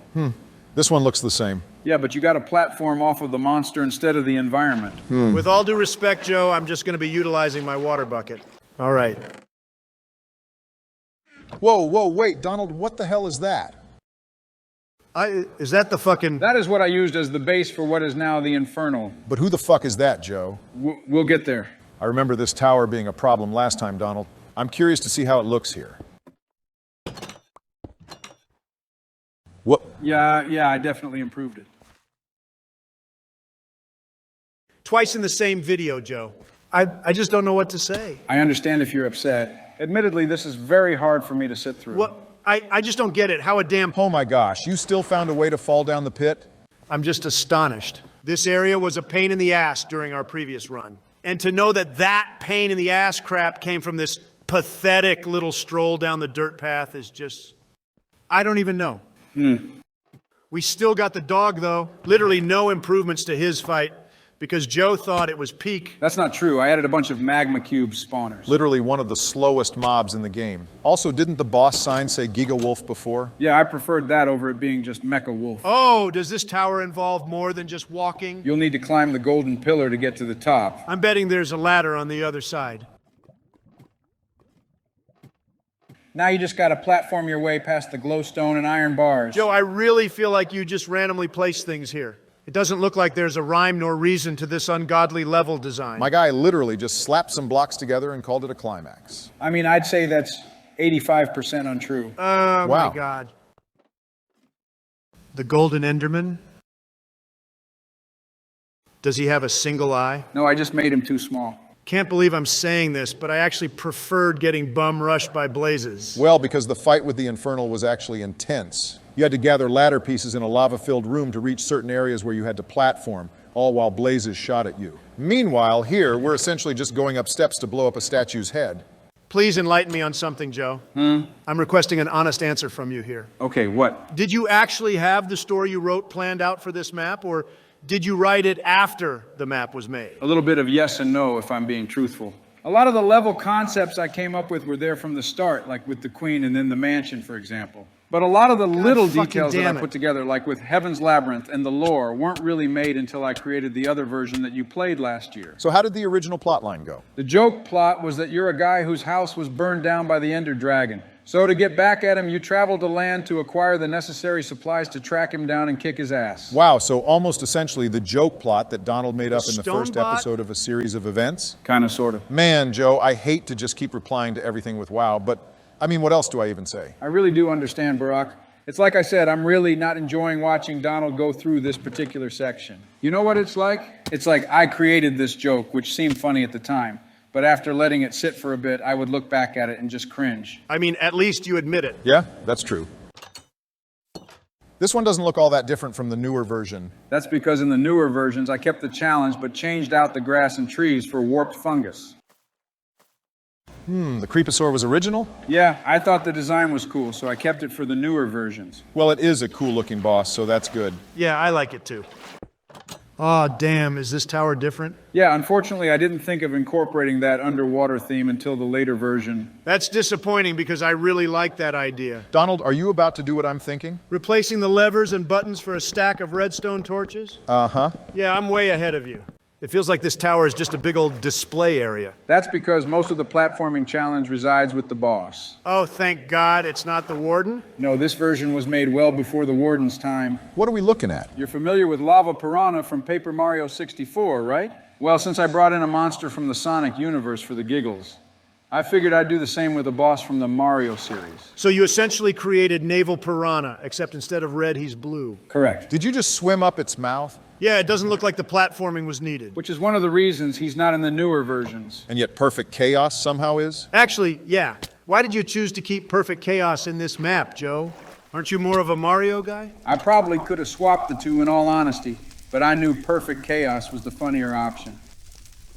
This one looks the same. Yeah, but you got to platform off of the monster instead of the environment. With all due respect, Joe, I'm just going to be utilizing my water bucket. All right. Whoa, wait, Donald, what the hell is that? Is that the fucking... That is what I used as the base for what is now the Infernal. But who the fuck is that, Joe? We'll get there. I remember this tower being a problem last time, Donald. I'm curious to see how it looks here. What? Yeah, I definitely improved it. Twice in the same video, Joe. I just don't know what to say. I understand if you're upset. Admittedly, this is very hard for me to sit through. What? I just don't get it. How a damn... Oh my gosh, you still found a way to fall down the pit? I'm just astonished. This area was a pain in the ass during our previous run. And to know that that pain in the ass crap came from this pathetic little stroll down the dirt path is just... I don't even know. We still got the dog, though. Literally no improvements to his fight because Joe thought it was peak. That's not true. I added a bunch of magma cube spawners. Literally one of the slowest mobs in the game. Also, didn't the boss sign say Giga Wolf before? Yeah, I preferred that over it being just Mecha Wolf. Oh, does this tower involve more than just walking? You'll need to climb the golden pillar to get to the top. I'm betting there's a ladder on the other side. Now you just gotta platform your way past the glowstone and iron bars. Joe, I really feel like you just randomly placed things here. It doesn't look like there's a rhyme nor reason to this ungodly level design. My guy literally just slapped some blocks together and called it a climax. I mean, I'd say that's 85% untrue. Oh Wow. my God. The Golden Enderman? Does he have a single eye? No, I just made him too small. Can't believe I'm saying this, but I actually preferred getting bum rushed by blazes. Well, because the fight with the Infernal was actually intense. You had to gather ladder pieces in a lava-filled room to reach certain areas where you had to platform, all while blazes shot at you. Meanwhile, here, we're essentially just going up steps to blow up a statue's head. Please enlighten me on something, Joe. I'm requesting an honest answer from you here. Okay, what? Did you actually have the story you wrote planned out for this map, or did you write it after the map was made? A little bit of yes and no, if I'm being truthful. A lot of the level concepts I came up with were there from the start, like with the Queen and then the mansion, for example. But a lot of the little details that I put together, like with Heaven's Labyrinth and the lore, weren't really made until I created the other version that you played last year. So how did the original plotline go? The joke plot was that you're a guy whose house was burned down by the Ender Dragon. So to get back at him, you traveled to land to acquire the necessary supplies to track him down and kick his ass. Wow, so almost essentially the joke plot that Donald made up in the first Stonebot? episode of a series of events? Kinda, sorta. Man, Joe, I hate to just keep replying to everything with wow, but I mean, what else do I even say? I really do understand, Barack. It's like I said, I'm really not enjoying watching Donald go through this particular section. You know what it's like? It's like I created this joke, which seemed funny at the time. But after letting it sit for a bit, I would look back at it and just cringe. I mean, at least you admit it. Yeah, that's true. This one doesn't look all that different from the newer version. That's because in the newer versions, I kept the challenge but changed out the grass and trees for warped fungus. The Creeposaur was original? Yeah, I thought the design was cool, so I kept it for the newer versions. Well, it is a cool-looking boss, so that's good. Yeah, I like it too. Aw, damn, is this tower different? Yeah, unfortunately, I didn't think of incorporating that underwater theme until the later version. That's disappointing because I really like that idea. Donald, are you about to do what I'm thinking? Replacing the levers and buttons for a stack of redstone torches? Uh-huh. Yeah, I'm way ahead of you. It feels like this tower is just a big old display area. That's because most of the platforming challenge resides with the boss. Oh, thank God it's not the warden? No, this version was made well before the warden's time. What are we looking at? You're familiar with Lava Piranha from Paper Mario 64, right? Well, since I brought in a monster from the Sonic universe for the giggles, I figured I'd do the same with a boss from the Mario series. So you essentially created Naval Piranha, except instead of red, he's blue. Correct. Did you just swim up its mouth? Yeah, it doesn't look like the platforming was needed. Which is one of the reasons he's not in the newer versions. And yet Perfect Chaos somehow is? Actually, yeah. Why did you choose to keep Perfect Chaos in this map, Joe? Aren't you more of a Mario guy? I probably could have swapped the two in all honesty, but I knew Perfect Chaos was the funnier option.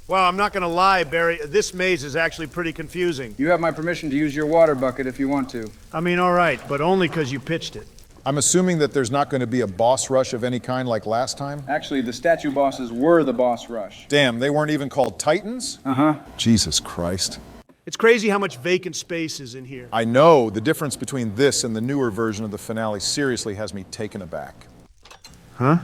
Well, I'm not gonna lie, Barry, this maze is actually pretty confusing. You have my permission to use your water bucket if you want to. I mean, all right, but only because you pitched it. I'm assuming that there's not going to be a boss rush of any kind like last time? Actually, the statue bosses were the boss rush. Damn, they weren't even called Titans? Uh-huh. Jesus Christ. It's crazy how much vacant space is in here. I know, the difference between this and the newer version of the finale seriously has me taken aback. Huh?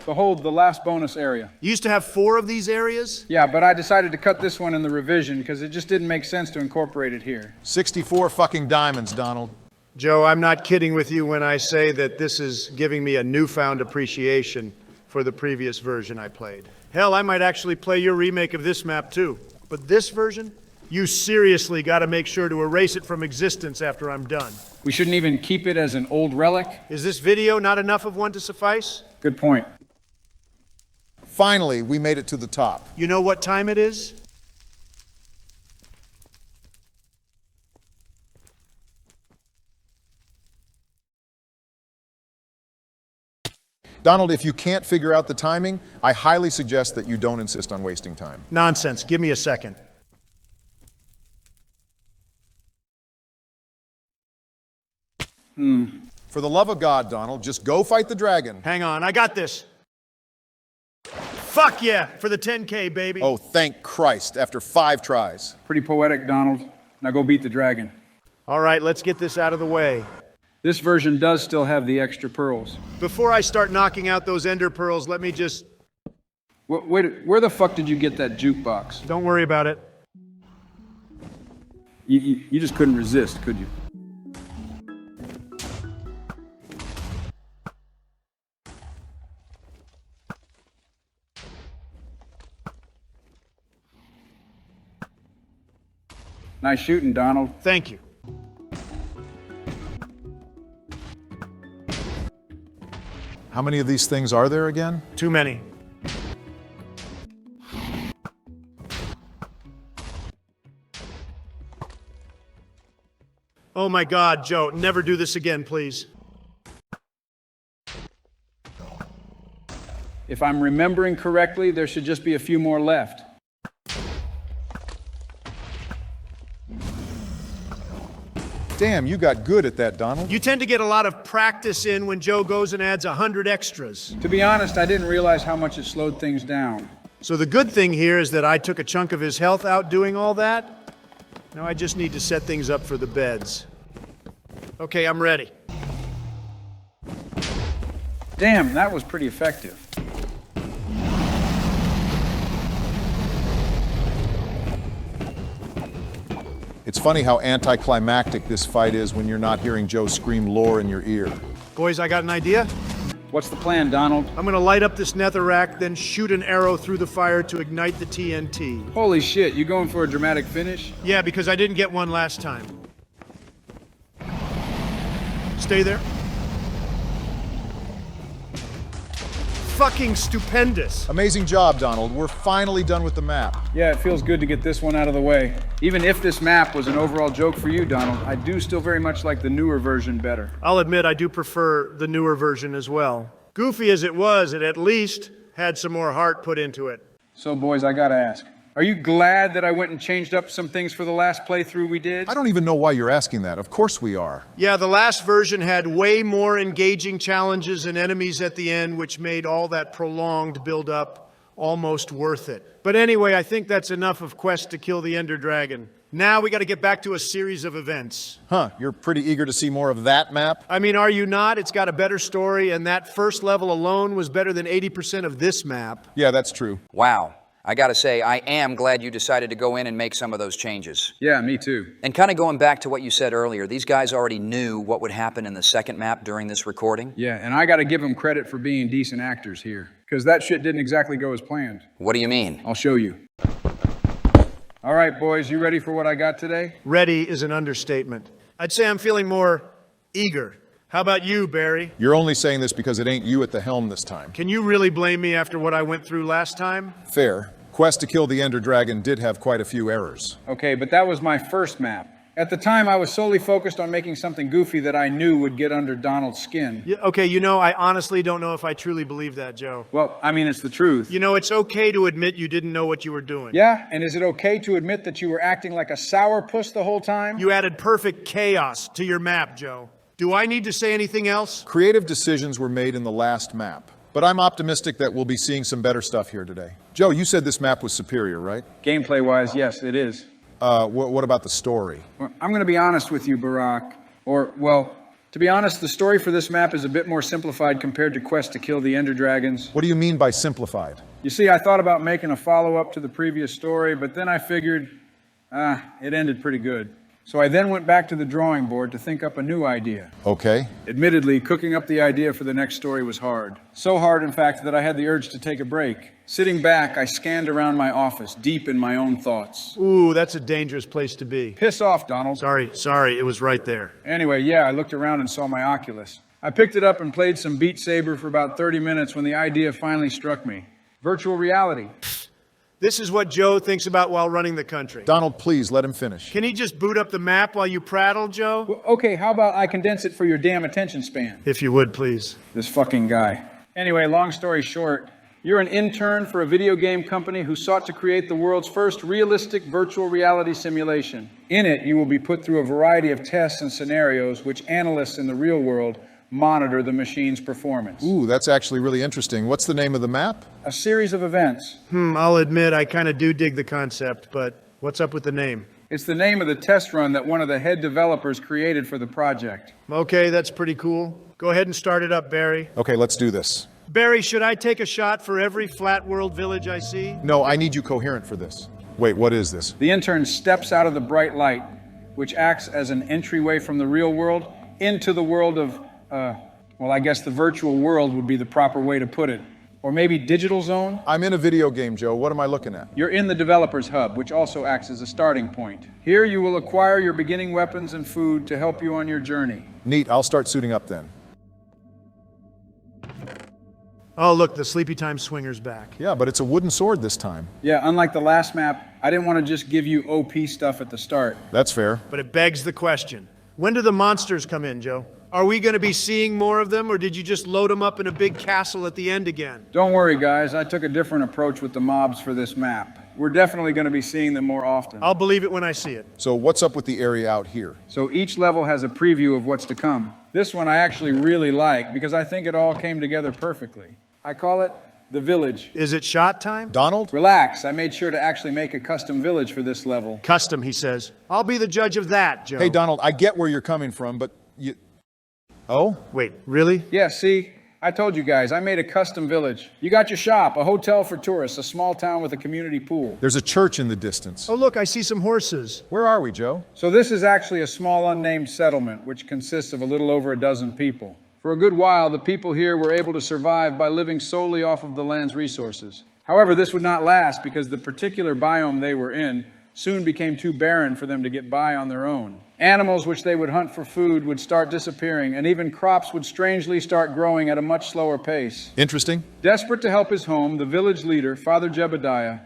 Behold the last bonus area. You used to have 4 of these areas? Yeah, but I decided to cut this one in the revision because it just didn't make sense to incorporate it here. 64 fucking diamonds, Donald. Joe, I'm not kidding with you when I say that this is giving me a newfound appreciation for the previous version I played. Hell, I might actually play your remake of this map too. But this version, you seriously gotta make sure to erase it from existence after I'm done. We shouldn't even keep it as an old relic? Is this video not enough of one to suffice? Good point. Finally, we made it to the top. You know what time it is? Donald, if you can't figure out the timing, I highly suggest that you don't insist on wasting time. Nonsense. Give me a second. For the love of God, Donald, just go fight the dragon. Hang on, I got this. Fuck yeah, for the 10K, baby. Oh, thank Christ, after 5 tries. Pretty poetic, Donald. Now go beat the dragon. All right, let's get this out of the way. This version does still have the extra pearls. Before I start knocking out those ender pearls, let me just... Wait, where the fuck did you get that jukebox? Don't worry about it. You just couldn't resist, could you? Nice shooting, Donald. Thank you. How many of these things are there again? Too many. Oh my God, Joe, never do this again, please. If I'm remembering correctly, there should just be a few more left. Damn, you got good at that, Donald. You tend to get a lot of practice in when Joe goes and adds 100 extras. To be honest, I didn't realize how much it slowed things down. So the good thing here is that I took a chunk of his health out doing all that. Now I just need to set things up for the beds. Okay, I'm ready. Damn, that was pretty effective. It's funny how anticlimactic this fight is when you're not hearing Joe scream lore in your ear. Boys, I got an idea. What's the plan, Donald? I'm gonna light up this netherrack, then shoot an arrow through the fire to ignite the TNT. Holy shit, you going for a dramatic finish? Yeah, because I didn't get one last time. Stay there. Fucking stupendous. Amazing job, Donald. We're finally done with the map. Yeah, it feels good to get this one out of the way. Even if this map was an overall joke for you, Donald, I do still very much like the newer version better. I'll admit I do prefer the newer version as well. Goofy as it was, it at least had some more heart put into it. So, boys, I gotta ask. Are you glad that I went and changed up some things for the last playthrough we did? I don't even know why you're asking that. Of course we are. Yeah, the last version had way more engaging challenges and enemies at the end, which made all that prolonged build-up almost worth it. But anyway, I think that's enough of Quest to Kill the Ender Dragon. Now we gotta get back to a series of events. Huh, you're pretty eager to see more of that map? I mean, are you not? It's got a better story, and that first level alone was better than 80% of this map. Yeah, that's true. Wow. I gotta say, I am glad you decided to go in and make some of those changes. Yeah, me too. And kind of going back to what you said earlier, these guys already knew what would happen in the second map during this recording. Yeah, and I gotta give them credit for being decent actors here. Because that shit didn't exactly go as planned. What do you mean? I'll show you. All right, boys, you ready for what I got today? Ready is an understatement. I'd say I'm feeling more eager. How about you, Barry? You're only saying this because it ain't you at the helm this time. Can you really blame me after what I went through last time? Fair. Quest to Kill the Ender Dragon did have quite a few errors. Okay, but that was my first map. At the time, I was solely focused on making something goofy that I knew would get under Donald's skin. Yeah, okay, you know, I honestly don't know if I truly believe that, Joe. Well, I mean, it's the truth. You know, it's okay to admit you didn't know what you were doing. Yeah, and is it okay to admit that you were acting like a sourpuss the whole time? You added perfect chaos to your map, Joe. Do I need to say anything else? Creative decisions were made in the last map, but I'm optimistic that we'll be seeing some better stuff here today. Joe, you said this map was superior, right? Gameplay-wise, yes, it is. What about the story? Well, I'm going to be honest with you, Barack. To be honest, the story for this map is a bit more simplified compared to Quest to Kill the Ender Dragons. What do you mean by simplified? You see, I thought about making a follow-up to the previous story, but then I figured, it ended pretty good. So I then went back to the drawing board to think up a new idea. Okay. Admittedly, cooking up the idea for the next story was hard. So hard, in fact, that I had the urge to take a break. Sitting back, I scanned around my office, deep in my own thoughts. Ooh, that's a dangerous place to be. Piss off, Donald. Sorry, it was right there. Anyway, yeah, I looked around and saw my Oculus. I picked it up and played some Beat Saber for about 30 minutes when the idea finally struck me. Virtual reality. This is what Joe thinks about while running the country. Donald, please, let him finish. Can he just boot up the map while you prattle, Joe? Well, okay, how about I condense it for your damn attention span? If you would, please. This fucking guy. Anyway, long story short, you're an intern for a video game company who sought to create the world's first realistic virtual reality simulation. In it, you will be put through a variety of tests and scenarios which analysts in the real world monitor the machine's performance. Ooh, that's actually really interesting. What's the name of the map? A series of events. I'll admit I kind of do dig the concept, but what's up with the name? It's the name of the test run that one of the head developers created for the project. Okay, that's pretty cool. Go ahead and start it up, Barry. Okay, let's do this. Barry, should I take a shot for every flat world village I see? No, I need you coherent for this. Wait, what is this? The intern steps out of the bright light, which acts as an entryway from the real world into the world of, well, I guess the virtual world would be the proper way to put it. Or maybe digital zone? I'm in a video game, Joe. What am I looking at? You're in the developer's hub, which also acts as a starting point. Here you will acquire your beginning weapons and food to help you on your journey. Neat. I'll start suiting up then. Oh, look, the Sleepy Time Swinger's back. Yeah, but it's a wooden sword this time. Yeah, unlike the last map, I didn't want to just give you OP stuff at the start. That's fair. But it begs the question. When do the monsters come in, Joe? Are we going to be seeing more of them, or did you just load them up in a big castle at the end again? Don't worry, guys. I took a different approach with the mobs for this map. We're definitely going to be seeing them more often. I'll believe it when I see it. So what's up with the area out here? So each level has a preview of what's to come. This one I actually really like because I think it all came together perfectly. I call it the village. Is it shot time? Donald? Relax. I made sure to actually make a custom village for this level. Custom, he says. I'll be the judge of that, Joe. Hey, Donald, I get where you're coming from, but you... Oh? Wait, really? Yeah, see? I told you guys, I made a custom village. You got your shop, a hotel for tourists, a small town with a community pool. There's a church in the distance. Oh, look, I see some horses. Where are we, Joe? So this is actually a small unnamed settlement, which consists of a little over a dozen people. For a good while, the people here were able to survive by living solely off of the land's resources. However, this would not last because the particular biome they were in soon became too barren for them to get by on their own. Animals which they would hunt for food would start disappearing, and even crops would strangely start growing at a much slower pace. Interesting. Desperate to help his home, the village leader, Father Jebediah,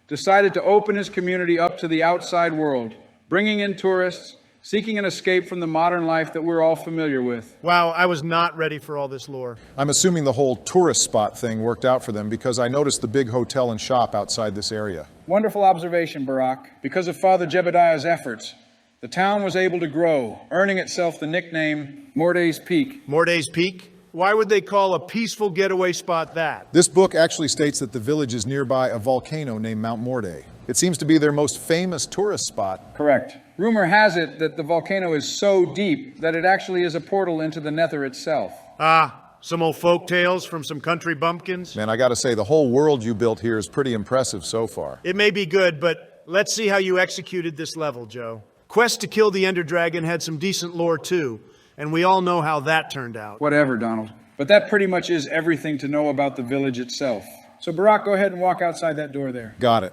decided to open his community up to the outside world, bringing in tourists, seeking an escape from the modern life that we're all familiar with. Wow, I was not ready for all this lore. I'm assuming the whole tourist spot thing worked out for them because I noticed the big hotel and shop outside this area. Wonderful observation, Barak. Because of Father Jebediah's efforts, the town was able to grow, earning itself the nickname Morte's Peak. Morte's Peak? Why would they call a peaceful getaway spot that? This book actually states that the village is nearby a volcano named Mount Morte. It seems to be their most famous tourist spot. Correct. Rumor has it that the volcano is so deep that it actually is a portal into the Nether itself. Ah, some old folk tales from some country bumpkins? Man, I gotta say, the whole world you built here is pretty impressive so far. It may be good, but let's see how you executed this level, Joe. Quest to kill the Ender Dragon had some decent lore too, and we all know how that turned out. Whatever, Donald. But that pretty much is everything to know about the village itself. So Barak, go ahead and walk outside that door there. Got it.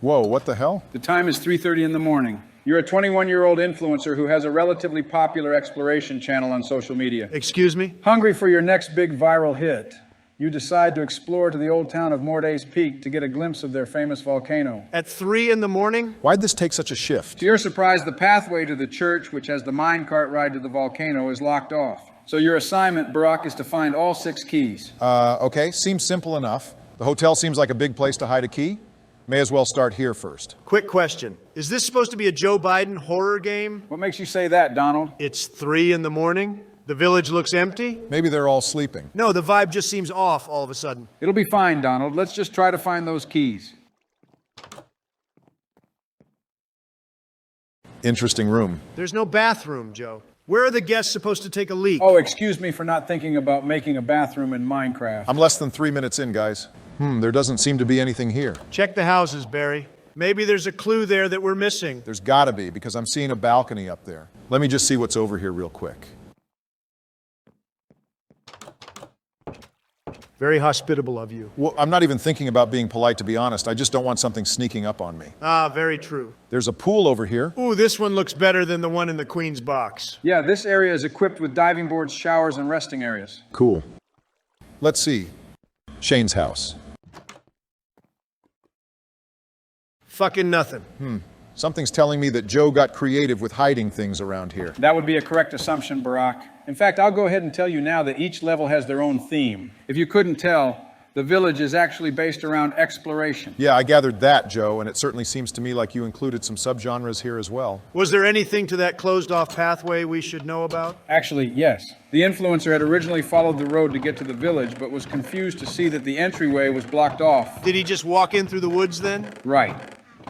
Whoa, what the hell? The time is 3:30 in the morning. You're a 21-year-old influencer who has a relatively popular exploration channel on social media. Excuse me? Hungry for your next big viral hit, you decide to explore to the old town of Morte's Peak to get a glimpse of their famous volcano. At 3 in the morning? Why'd this take such a shift? To your surprise, the pathway to the church, which has the minecart ride to the volcano, is locked off. So your assignment, Barak, is to find all 6 keys. Okay, seems simple enough. The hotel seems like a big place to hide a key. May as well start here first. Quick question. Is this supposed to be a Joe Biden horror game? What makes you say that, Donald? It's 3 in the morning? The village looks empty? Maybe they're all sleeping. No, the vibe just seems off all of a sudden. It'll be fine, Donald. Let's just try to find those keys. Interesting room. There's no bathroom, Joe. Where are the guests supposed to take a leak? Oh, excuse me for not thinking about making a bathroom in Minecraft. I'm less than 3 minutes in, guys. There doesn't seem to be anything here. Check the houses, Barry. Maybe there's a clue there that we're missing. There's gotta be, because I'm seeing a balcony up there. Let me just see what's over here real quick. Very hospitable of you. Well, I'm not even thinking about being polite, to be honest. I just don't want something sneaking up on me. Ah, very true. There's a pool over here. Ooh, this one looks better than the one in the Queen's box. Yeah, this area is equipped with diving boards, showers, and resting areas. Cool. Let's see. Shane's house. Fucking nothing. Something's telling me that Joe got creative with hiding things around here. That would be a correct assumption, Barak. In fact, I'll go ahead and tell you now that each level has their own theme. If you couldn't tell, the village is actually based around exploration. Yeah, I gathered that, Joe, and it certainly seems to me like you included some subgenres here as well. Was there anything to that closed-off pathway we should know about? Actually, yes. The influencer had originally followed the road to get to the village, but was confused to see that the entryway was blocked off. Did he just walk in through the woods then? Right.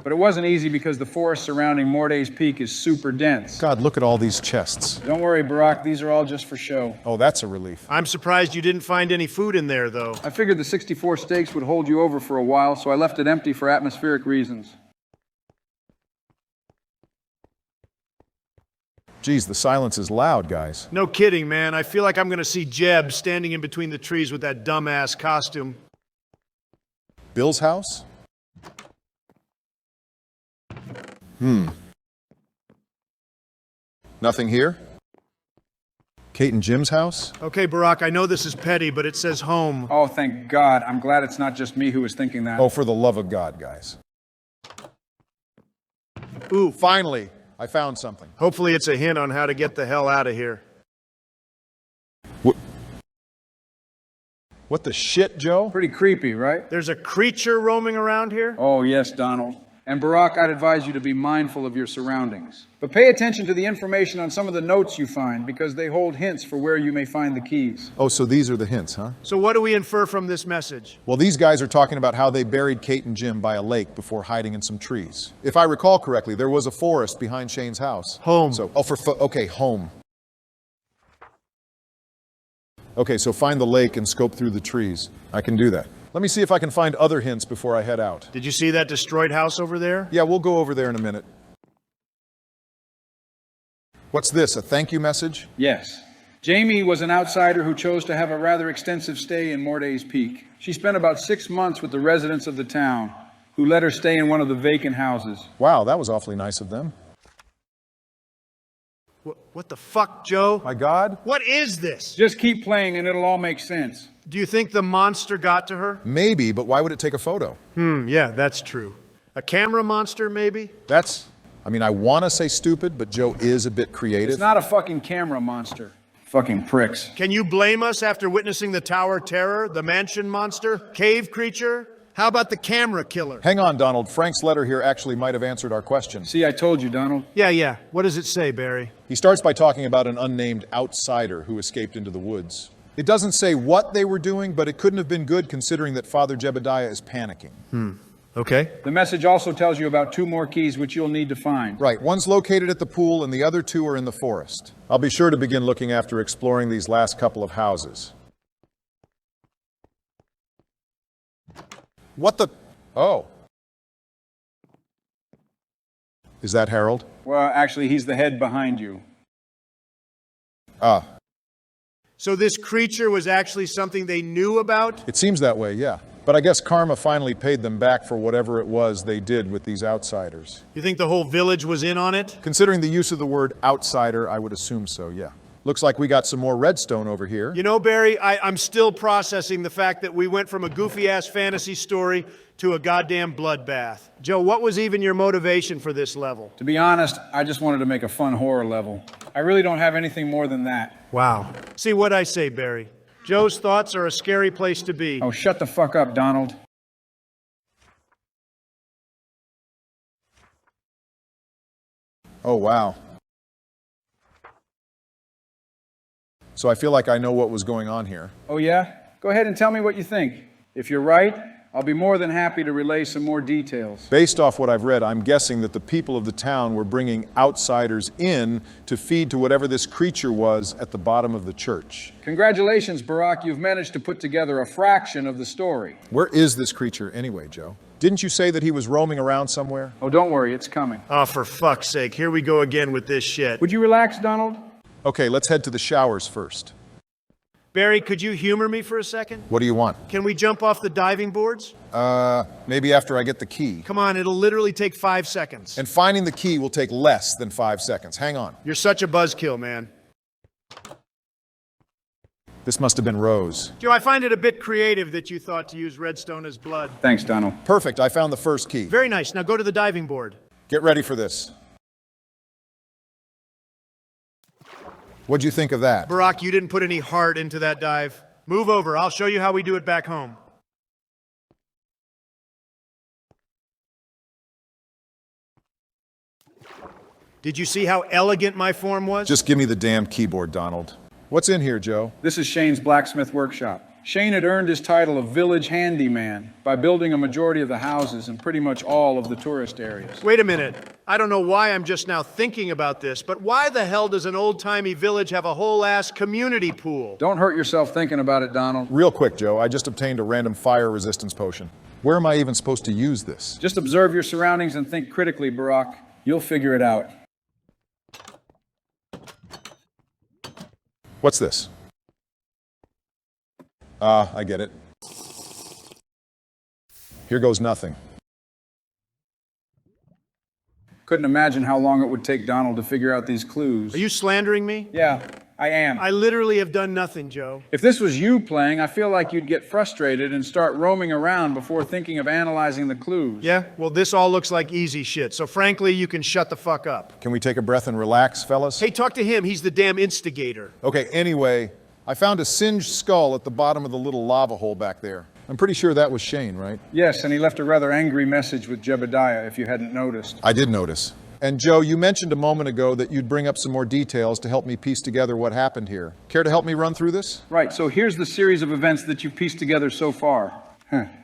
But it wasn't easy because the forest surrounding Morte's Peak is super dense. God, look at all these chests. Don't worry, Barak, these are all just for show. Oh, that's a relief. I'm surprised you didn't find any food in there, though. I figured the 64 steaks would hold you over for a while, so I left it empty for atmospheric reasons. Geez, the silence is loud, guys. No kidding, man. I feel like I'm gonna see Jeb standing in between the trees with that dumbass costume. Bill's house? Nothing here? Kate and Jim's house? Okay, Barack, I know this is petty, but it says home. Oh, thank God. I'm glad it's not just me who was thinking that. Oh, for the love of God, guys. Ooh, Finally, I found something. hopefully it's a hint on how to get the hell out of here. What the shit, Joe? Pretty creepy, right? There's a creature roaming around here? Oh, yes, Donald. And Barack, I'd advise you to be mindful of your surroundings. But pay attention to the information on some of the notes you find, because they hold hints for where you may find the keys. Oh, so these are the hints, huh? So what do we infer from this message? Well, these guys are talking about how they buried Kate and Jim by a lake before hiding in some trees. If I recall correctly, there was a forest behind Shane's house. Home. So, okay, home. Okay, so find the lake and scope through the trees. I can do that. Let me see if I can find other hints before I head out. Did you see that destroyed house over there? Yeah, we'll go over there in a minute. What's this, a thank you message? Yes. Jamie was an outsider who chose to have a rather extensive stay in Morte's Peak. She spent about 6 months with the residents of the town, who let her stay in one of the vacant houses. Wow, that was awfully nice of them. What the fuck, Joe? My God? What is this? Just keep playing and it'll all make sense. Do you think the monster got to her? Maybe, but why would it take a photo? Yeah, that's true. A camera monster, maybe? I want to say stupid, but Joe is a bit creative. It's not a fucking camera monster. Fucking pricks. Can you blame us after witnessing the Tower Terror, the mansion monster, cave creature? How about the camera killer? Hang on, Donald. Frank's letter here actually might have answered our question. See, I told you, Donald. Yeah. What does it say, Barry? He starts by talking about an unnamed outsider who escaped into the woods. It doesn't say what they were doing, but it couldn't have been good considering that Father Jebediah is panicking. Okay. The message also tells you about 2 more keys which you'll need to find. Right, one's located at the pool and the other 2 are in the forest. I'll be sure to begin looking after exploring these last couple of houses. What the... Oh. Is that Harold? Well, actually, he's the head behind you. Ah. So this creature was actually something they knew about? It seems that way, yeah. But I guess karma finally paid them back for whatever it was they did with these outsiders. You think the whole village was in on it? Considering the use of the word outsider, I would assume so, yeah. Looks like we got some more redstone over here. You know, Barry, I'm still processing the fact that we went from a goofy-ass fantasy story to a goddamn bloodbath. Joe, what was even your motivation for this level? To be honest, I just wanted to make a fun horror level. I really don't have anything more than that. Wow. See what I say, Barry. Joe's thoughts are a scary place to be. Oh, shut the fuck up, Donald. Oh, wow. So I feel like I know what was going on here. Oh, yeah? Go ahead and tell me what you think. If you're right, I'll be more than happy to relay some more details. Based off what I've read, I'm guessing that the people of the town were bringing outsiders in to feed to whatever this creature was at the bottom of the church. Congratulations, Barack. You've managed to put together a fraction of the story. Where is this creature anyway, Joe? Didn't you say that he was roaming around somewhere? Oh, don't worry. It's coming. Oh, for fuck's sake. Here we go again with this shit. Would you relax, Donald? Okay, let's head to the showers first. Barry, could you humor me for a second? What do you want? Can we jump off the diving boards? Maybe after I get the key. Come on, it'll literally take 5 seconds. And finding the key will take less than 5 seconds. Hang on. You're such a buzzkill, man. This must have been Rose. Joe, I find it a bit creative that you thought to use redstone as blood. Thanks, Donald. Perfect, I found the first key. Very nice. Now go to the diving board. Get ready for this. What'd you think of that? Barack, you didn't put any heart into that dive. Move over. I'll show you how we do it back home. Did you see how elegant my form was? Just give me the damn keyboard, Donald. What's in here, Joe? This is Shane's blacksmith workshop. Shane had earned his title of village handyman by building a majority of the houses in pretty much all of the tourist areas. Wait a minute. I don't know why I'm just now thinking about this, but why the hell does an old-timey village have a whole-ass community pool? Don't hurt yourself thinking about it, Donald. Real quick, Joe, I just obtained a random fire resistance potion. Where am I even supposed to use this? Just observe your surroundings and think critically, Barack. You'll figure it out. What's this? I get it. Here goes nothing. Couldn't imagine how long it would take Donald to figure out these clues. Are you slandering me? Yeah, I am. I literally have done nothing, Joe. If this was you playing, I feel like you'd get frustrated and start roaming around before thinking of analyzing the clues. Yeah? Well, this all looks like easy shit, so frankly, you can shut the fuck up. Can we take a breath and relax, fellas? Hey, talk to him. He's the damn instigator. Okay, anyway, I found a singed skull at the bottom of the little lava hole back there. I'm pretty sure that was Shane, right? Yes, and he left a rather angry message with Jebediah, if you hadn't noticed. I did notice. And Joe, you mentioned a moment ago that you'd bring up some more details to help me piece together what happened here. Care to help me run through this? Right, so here's the series of events that you've pieced together so far.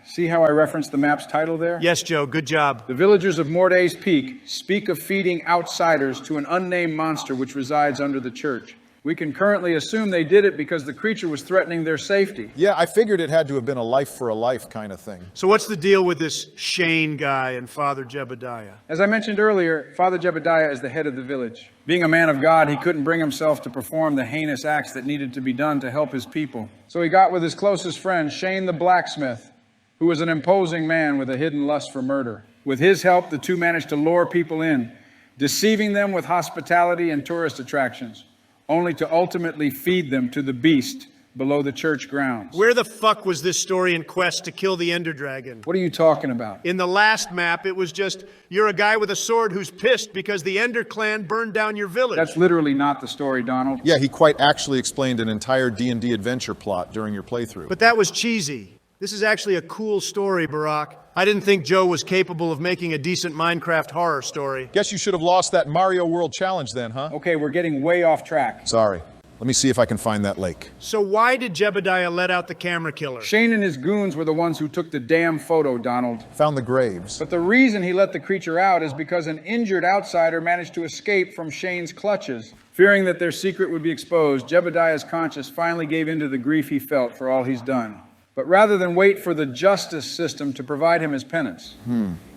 See how I referenced the map's title there? Yes, Joe, good job. The villagers of Morte's Peak speak of feeding outsiders to an unnamed monster which resides under the church. We can currently assume they did it because the creature was threatening their safety. Yeah, I figured it had to have been a life for a life kind of thing. So what's the deal with this Shane guy and Father Jebediah? As I mentioned earlier, Father Jebediah is the head of the village. Being a man of God, he couldn't bring himself to perform the heinous acts that needed to be done to help his people. So he got with his closest friend, Shane the blacksmith, who was an imposing man with a hidden lust for murder. With his help, the two managed to lure people in, deceiving them with hospitality and tourist attractions, only to ultimately feed them to the beast below the church grounds. Where the fuck was this story in quest to kill the Ender Dragon? What are you talking about? In the last map, it was just, you're a guy with a sword who's pissed because the Ender clan burned down your village. That's literally not the story, Donald. Yeah, he quite actually explained an entire D&D adventure plot during your playthrough. But that was cheesy. This is actually a cool story, Barack. I didn't think Joe was capable of making a decent Minecraft horror story. Guess you should have lost that Mario World Challenge then, huh? Okay, we're getting way off track. Sorry. Let me see if I can find that lake. So why did Jebediah let out the camera killer? Shane and his goons were the ones who took the damn photo, Donald. Found the graves. But the reason he let the creature out is because an injured outsider managed to escape from Shane's clutches. Fearing that their secret would be exposed, Jebediah's conscience finally gave in to the grief he felt for all he's done. But rather than wait for the justice system to provide him his penance,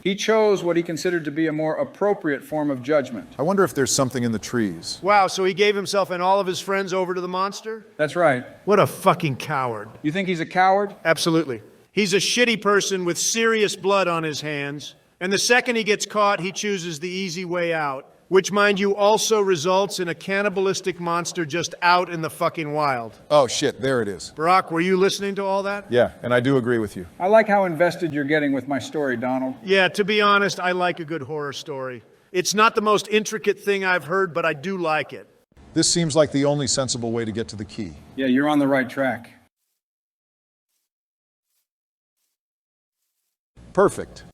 he chose what he considered to be a more appropriate form of judgment. I wonder if there's something in the trees. Wow, so he gave himself and all of his friends over to the monster? That's right. What a fucking coward. You think he's a coward? Absolutely. He's a shitty person with serious blood on his hands, and the second he gets caught, he chooses the easy way out, which, mind you, also results in a cannibalistic monster just out in the fucking wild. Oh shit, there it is. Barack, were you listening to all that? Yeah, and I do agree with you. I like how invested you're getting with my story, Donald. Yeah, to be honest, I like a good horror story. It's not the most intricate thing I've heard, but I do like it. This seems like the only sensible way to get to the key. Yeah, you're on the right track. Perfect.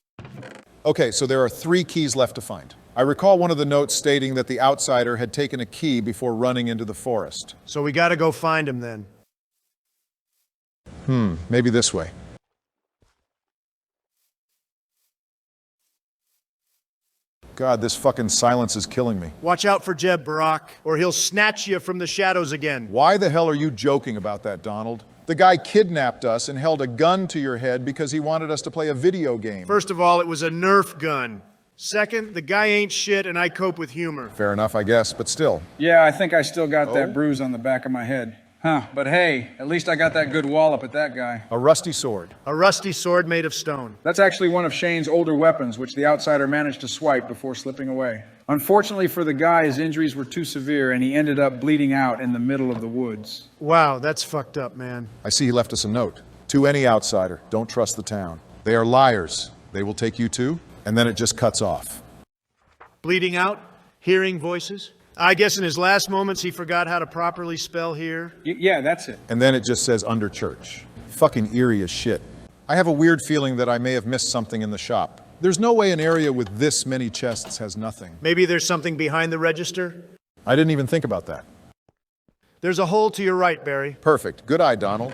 Okay, so there are 3 keys left to find. I recall one of the notes stating that the outsider had taken a key before running into the forest. So we gotta go find him then. Maybe this way. God, this fucking silence is killing me. Watch out for Jeb, Barack, or he'll snatch you from the shadows again. Why the hell are you joking about that, Donald? The guy kidnapped us and held a gun to your head because he wanted us to play a video game. First of all, it was a Nerf gun. Second, the guy ain't shit and I cope with humor. Fair enough, I guess, but still. Yeah, I think I still got that bruise on the back of my head. But hey, at least I got that good wallop at that guy. A rusty sword. A rusty sword made of stone. That's actually one of Shane's older weapons, which the outsider managed to swipe before slipping away. Unfortunately for the guy, his injuries were too severe and he ended up bleeding out in the middle of the woods. Wow, that's fucked up, man. I see he left us a note. To any outsider, don't trust the town. They are liars. They will take you too. And then it just cuts off. Bleeding out? Hearing voices? I guess in his last moments he forgot how to properly spell here. Yeah, that's it. And then it just says under church. Fucking eerie as shit. I have a weird feeling that I may have missed something in the shop. There's no way an area with this many chests has nothing. Maybe there's something behind the register? I didn't even think about that. There's a hole to your right, Barry. Perfect. Good eye, Donald.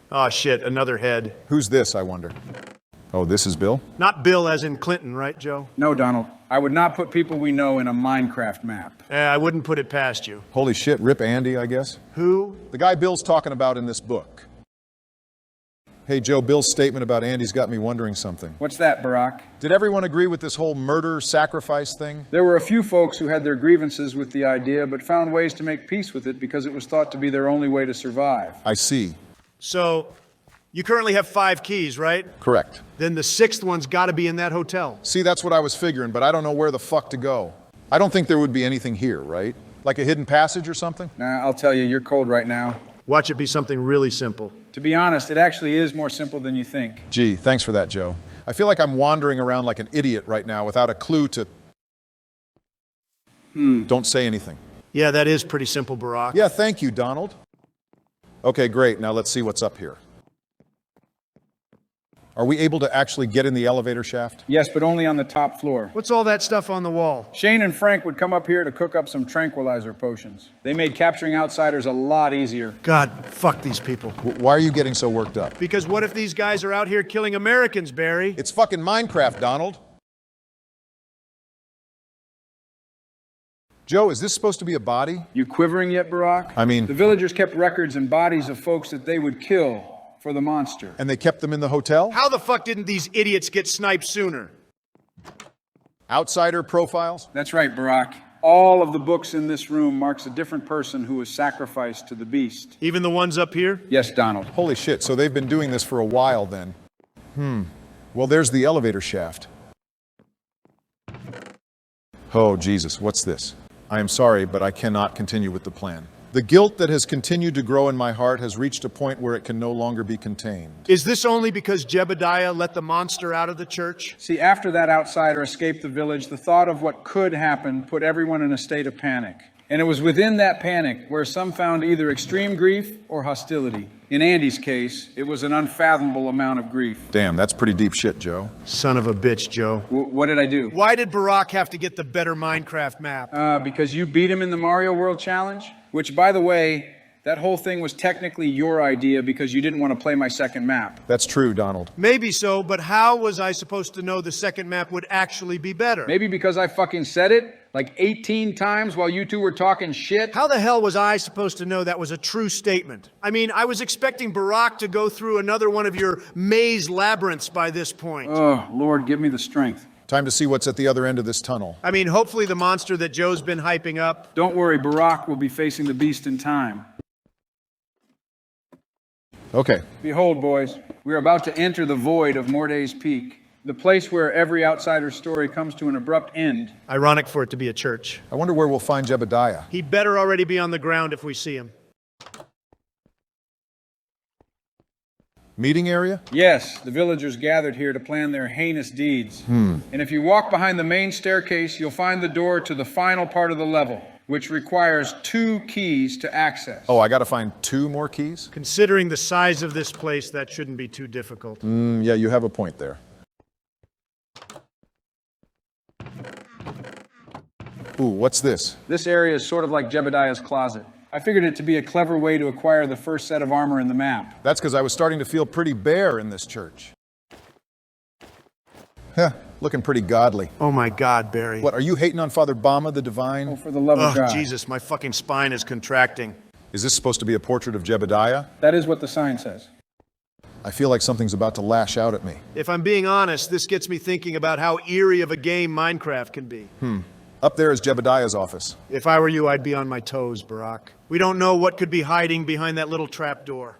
Aw, shit, another head. Who's this, I wonder? Oh, this is Bill? Not Bill as in Clinton, right, Joe? No, Donald. I would not put people we know in a Minecraft map. I wouldn't put it past you. Holy shit, Rip Andy, I guess? Who? The guy Bill's talking about in this book. Hey, Joe, Bill's statement about Andy's got me wondering something. What's that, Barack? Did everyone agree with this whole murder-sacrifice thing? There were a few folks who had their grievances with the idea, but found ways to make peace with it because it was thought to be their only way to survive. I see. So, you currently have 5 keys, right? Correct. Then the 6th one's gotta be in that hotel. See, that's what I was figuring, but I don't know where the fuck to go. I don't think there would be anything here, right? Like a hidden passage or something? Nah, I'll tell you, you're cold right now. Watch it be something really simple. To be honest, it actually is more simple than you think. Gee, thanks for that, Joe. I feel like I'm wandering around like an idiot right now without a clue to... Don't say anything. Yeah, that is pretty simple, Barack. Yeah, thank you, Donald. Okay, great. Now let's see what's up here. Are we able to actually get in the elevator shaft? Yes, but only on the top floor. What's all that stuff on the wall? Shane and Frank would come up here to cook up some tranquilizer potions. They made capturing outsiders a lot easier. God, fuck these people. Why are you getting so worked up? Because what if these guys are out here killing Americans, Barry? It's fucking Minecraft, Donald. Joe, is this supposed to be a body? You quivering yet, Barack? I mean... The villagers kept records and bodies of folks that they would kill for the monster. And they kept them in the hotel? How the fuck didn't these idiots get sniped sooner? Outsider profiles? That's right, Barack. All of the books in this room marks a different person who was sacrificed to the beast. Even the ones up here? Yes, Donald. Holy shit, so they've been doing this for a while then. Well, there's the elevator shaft. Oh, Jesus, what's this? I am sorry, but I cannot continue with the plan. The guilt that has continued to grow in my heart has reached a point where it can no longer be contained. Is this only because Jebediah let the monster out of the church? See, after that outsider escaped the village, the thought of what could happen put everyone in a state of panic. And it was within that panic where some found either extreme grief or hostility. In Andy's case, it was an unfathomable amount of grief. Damn, that's pretty deep shit, Joe. Son of a bitch, Joe. What did I do? Why did Barack have to get the better Minecraft map? Because you beat him in the Mario World Challenge? Which, by the way, that whole thing was technically your idea because you didn't want to play my second map. That's true, Donald. Maybe so, but how was I supposed to know the second map would actually be better? Maybe because I fucking said it like 18 times while you two were talking shit? How the hell was I supposed to know that was a true statement? I mean, I was expecting Barack to go through another one of your maze labyrinths by this point. Oh, Lord, give me the strength. Time to see what's at the other end of this tunnel. I mean, hopefully the monster that Joe's been hyping up. Don't worry, Barack will be facing the beast in time. Okay. Behold, boys, we are about to enter the void of Morte's Peak, the place where every outsider's story comes to an abrupt end. Ironic for it to be a church. I wonder where we'll find Jebediah. He'd better already be on the ground if we see him. Meeting area? Yes, the villagers gathered here to plan their heinous deeds. And if you walk behind the main staircase, you'll find the door to the final part of the level, which requires 2 keys to access. Oh, I gotta find 2 more keys? Considering the size of this place, that shouldn't be too difficult. Yeah, you have a point there. Ooh, what's this? This area is sort of like Jebediah's closet. I figured it to be a clever way to acquire the first set of armor in the map. That's because I was starting to feel pretty bare in this church. Huh, looking pretty godly. Oh my God, Barry. What, are you hating on Father Bama the Divine? Oh, for the love of God. Jesus, my fucking spine is contracting. Is this supposed to be a portrait of Jebediah? That is what the sign says. I feel like something's about to lash out at me. If I'm being honest, this gets me thinking about how eerie of a game Minecraft can be. Up there is Jebediah's office. If I were you, I'd be on my toes, Barack. We don't know what could be hiding behind that little trap door.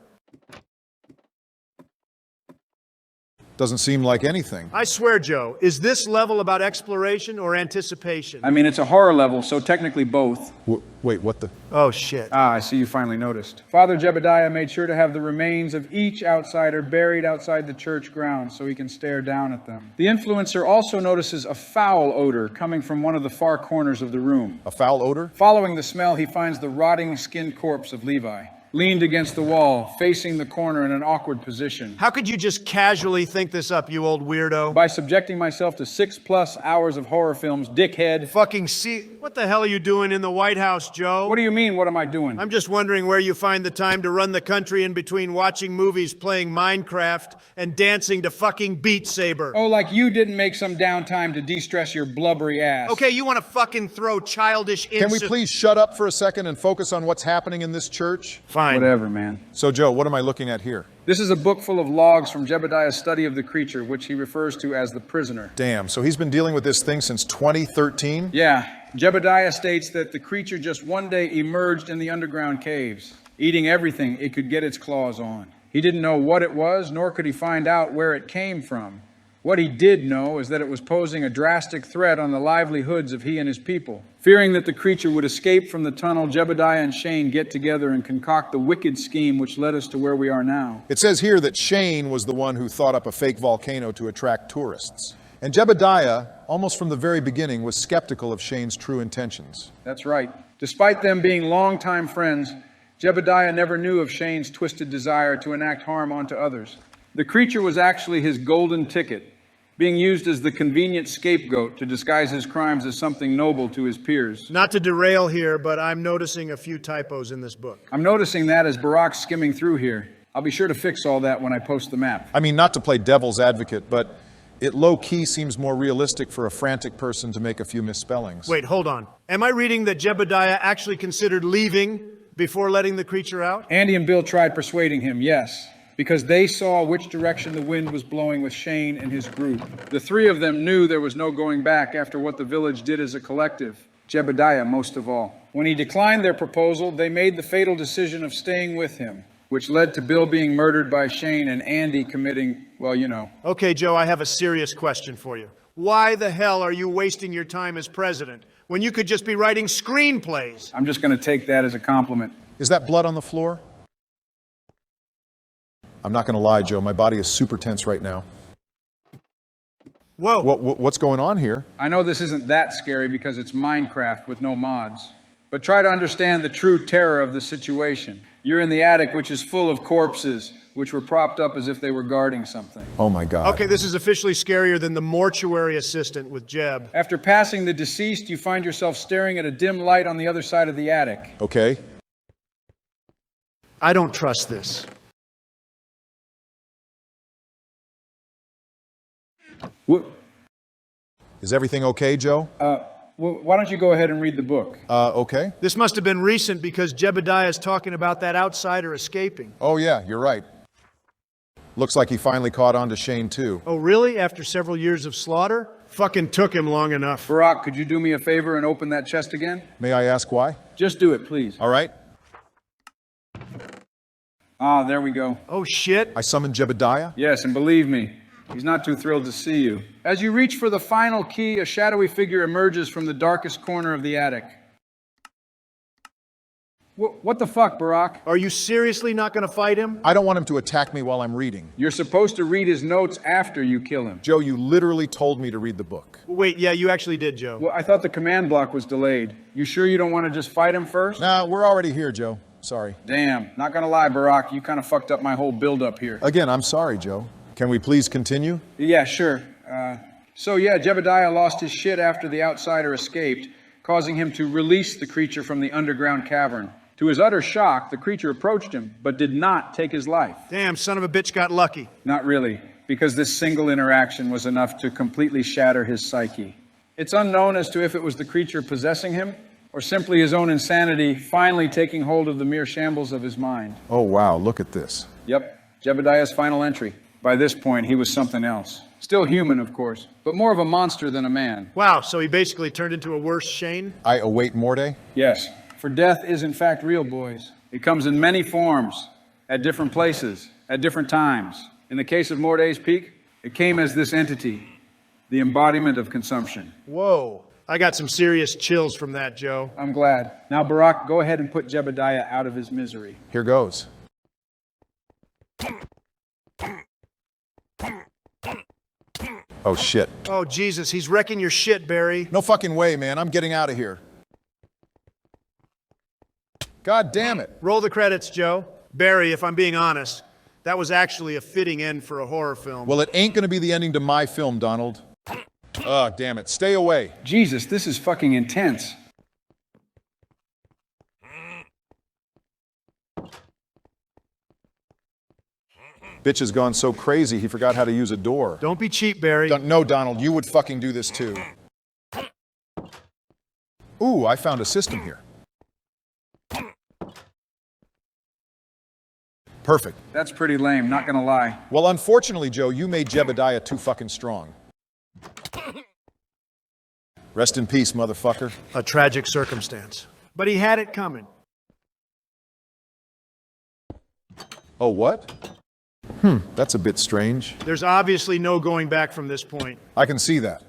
Doesn't seem like anything. I swear, Joe, is this level about exploration or anticipation? I mean, it's a horror level, so technically both. Wait, what the? Oh, shit. Ah, I see you finally noticed. Father Jebediah made sure to have the remains of each outsider buried outside the church grounds so he can stare down at them. The influencer also notices a foul odor coming from one of the far corners of the room. A foul odor? Following the smell, he finds the rotting skinned corpse of Levi, leaned against the wall, facing the corner in an awkward position. How could you just casually think this up, you old weirdo? By subjecting myself to 6+ hours of horror films, dickhead. Fucking see. What the hell are you doing in the White House, Joe? What do you mean, what am I doing? I'm just wondering where you find the time to run the country in between watching movies, playing Minecraft, and dancing to fucking Beat Saber. Oh, like you didn't make some downtime to de-stress your blubbery ass. Okay, you want to fucking throw childish Can we please shut up for a second and focus on what's happening in this church? Fine. Whatever, man. So, Joe, what am I looking at here? This is a book full of logs from Jebediah's study of the creature, which he refers to as the prisoner. Damn, so he's been dealing with this thing since 2013? Yeah, Jebediah states that the creature just one day emerged in the underground caves, eating everything it could get its claws on. He didn't know what it was, nor could he find out where it came from. What he did know is that it was posing a drastic threat on the livelihoods of he and his people. Fearing that the creature would escape from the tunnel, Jebediah and Shane get together and concoct the wicked scheme which led us to where we are now. It says here that Shane was the one who thought up a fake volcano to attract tourists. And Jebediah, almost from the very beginning, was skeptical of Shane's true intentions. That's right. Despite them being longtime friends, Jebediah never knew of Shane's twisted desire to enact harm onto others. The creature was actually his golden ticket, being used as the convenient scapegoat to disguise his crimes as something noble to his peers. Not to derail here, but I'm noticing a few typos in this book. I'm noticing that as Barack's skimming through here. I'll be sure to fix all that when I post the map. I mean, not to play devil's advocate, but it low-key seems more realistic for a frantic person to make a few misspellings. Wait, hold on. Am I reading that Jebediah actually considered leaving before letting the creature out? Andy and Bill tried persuading him, yes, because they saw which direction the wind was blowing with Shane and his group. The three of them knew there was no going back after what the village did as a collective, Jebediah most of all. When he declined their proposal, they made the fatal decision of staying with him, which led to Bill being murdered by Shane and Andy committing, well, you know. Okay, Joe, I have a serious question for you. Why the hell are you wasting your time as president when you could just be writing screenplays? I'm just going to take that as a compliment. Is that blood on the floor? I'm not going to lie, Joe. My body is super tense right now. Whoa. What's going on here? I know this isn't that scary because it's Minecraft with no mods, but try to understand the true terror of the situation. You're in the attic, which is full of corpses, which were propped up as if they were guarding something. Oh my God. Okay, this is officially scarier than the mortuary assistant with Jeb. After passing the deceased, you find yourself staring at a dim light on the other side of the attic. Okay. I don't trust this. What? Is everything okay, Joe? Well, why don't you go ahead and read the book? Okay. This must have been recent because Jebediah is talking about that outsider escaping. Oh yeah, you're right. Looks like he finally caught on to Shane too. Oh, really? After several years of slaughter? Fucking took him long enough. Barack, could you do me a favor and open that chest again? May I ask why? Just do it, please. All right. Ah, there we go. Oh, shit. I summoned Jebediah. Yes, and believe me, he's not too thrilled to see you. As you reach for the final key, a shadowy figure emerges from the darkest corner of the attic. What the fuck, Barack? Are you seriously not going to fight him? I don't want him to attack me while I'm reading. You're supposed to read his notes after you kill him. Joe, you literally told me to read the book. Wait, yeah, you actually did, Joe. Well, I thought the command block was delayed. You sure you don't want to just fight him first? Nah, we're already here, Joe. Sorry. Damn, not gonna lie, Barack, you kind of fucked up my whole build-up here. Again, I'm sorry, Joe. Can we please continue? Yeah, sure. So Jebediah lost his shit after the outsider escaped, causing him to release the creature from the underground cavern. To his utter shock, the creature approached him, but did not take his life. Damn, son of a bitch got lucky. Not really, because this single interaction was enough to completely shatter his psyche. It's unknown as to if it was the creature possessing him, or simply his own insanity finally taking hold of the mere shambles of his mind. Oh, wow, look at this. Yep, Jebediah's final entry. By this point, he was something else. Still human, of course, but more of a monster than a man. Wow, so he basically turned into a worse Shane? I await Morte. Yes, for death is in fact real, boys. It comes in many forms, at different places, at different times. In the case of Morte's Peak, it came as this entity, the embodiment of consumption. Whoa. I got some serious chills from that, Joe. I'm glad. Now, Barack, go ahead and put Jebediah out of his misery. Here goes. Oh, shit. Oh, Jesus, he's wrecking your shit, Barry. No fucking way, man. I'm getting out of here. God damn it. Roll the credits, Joe. Barry, if I'm being honest, that was actually a fitting end for a horror film. Well, it ain't gonna be the ending to my film, Donald. Oh, damn it. Stay away. Jesus, this is fucking intense. Bitch has gone so crazy, he forgot how to use a door. Don't be cheap, Barry. No, Donald, you would fucking do this too. Ooh, I found a system here. Perfect. That's pretty lame, not gonna lie. Well, unfortunately, Joe, you made Jebediah too fucking strong. Rest in peace, motherfucker. A tragic circumstance. But he had it coming. Oh, what? That's a bit strange. There's obviously no going back from this point. I can see that.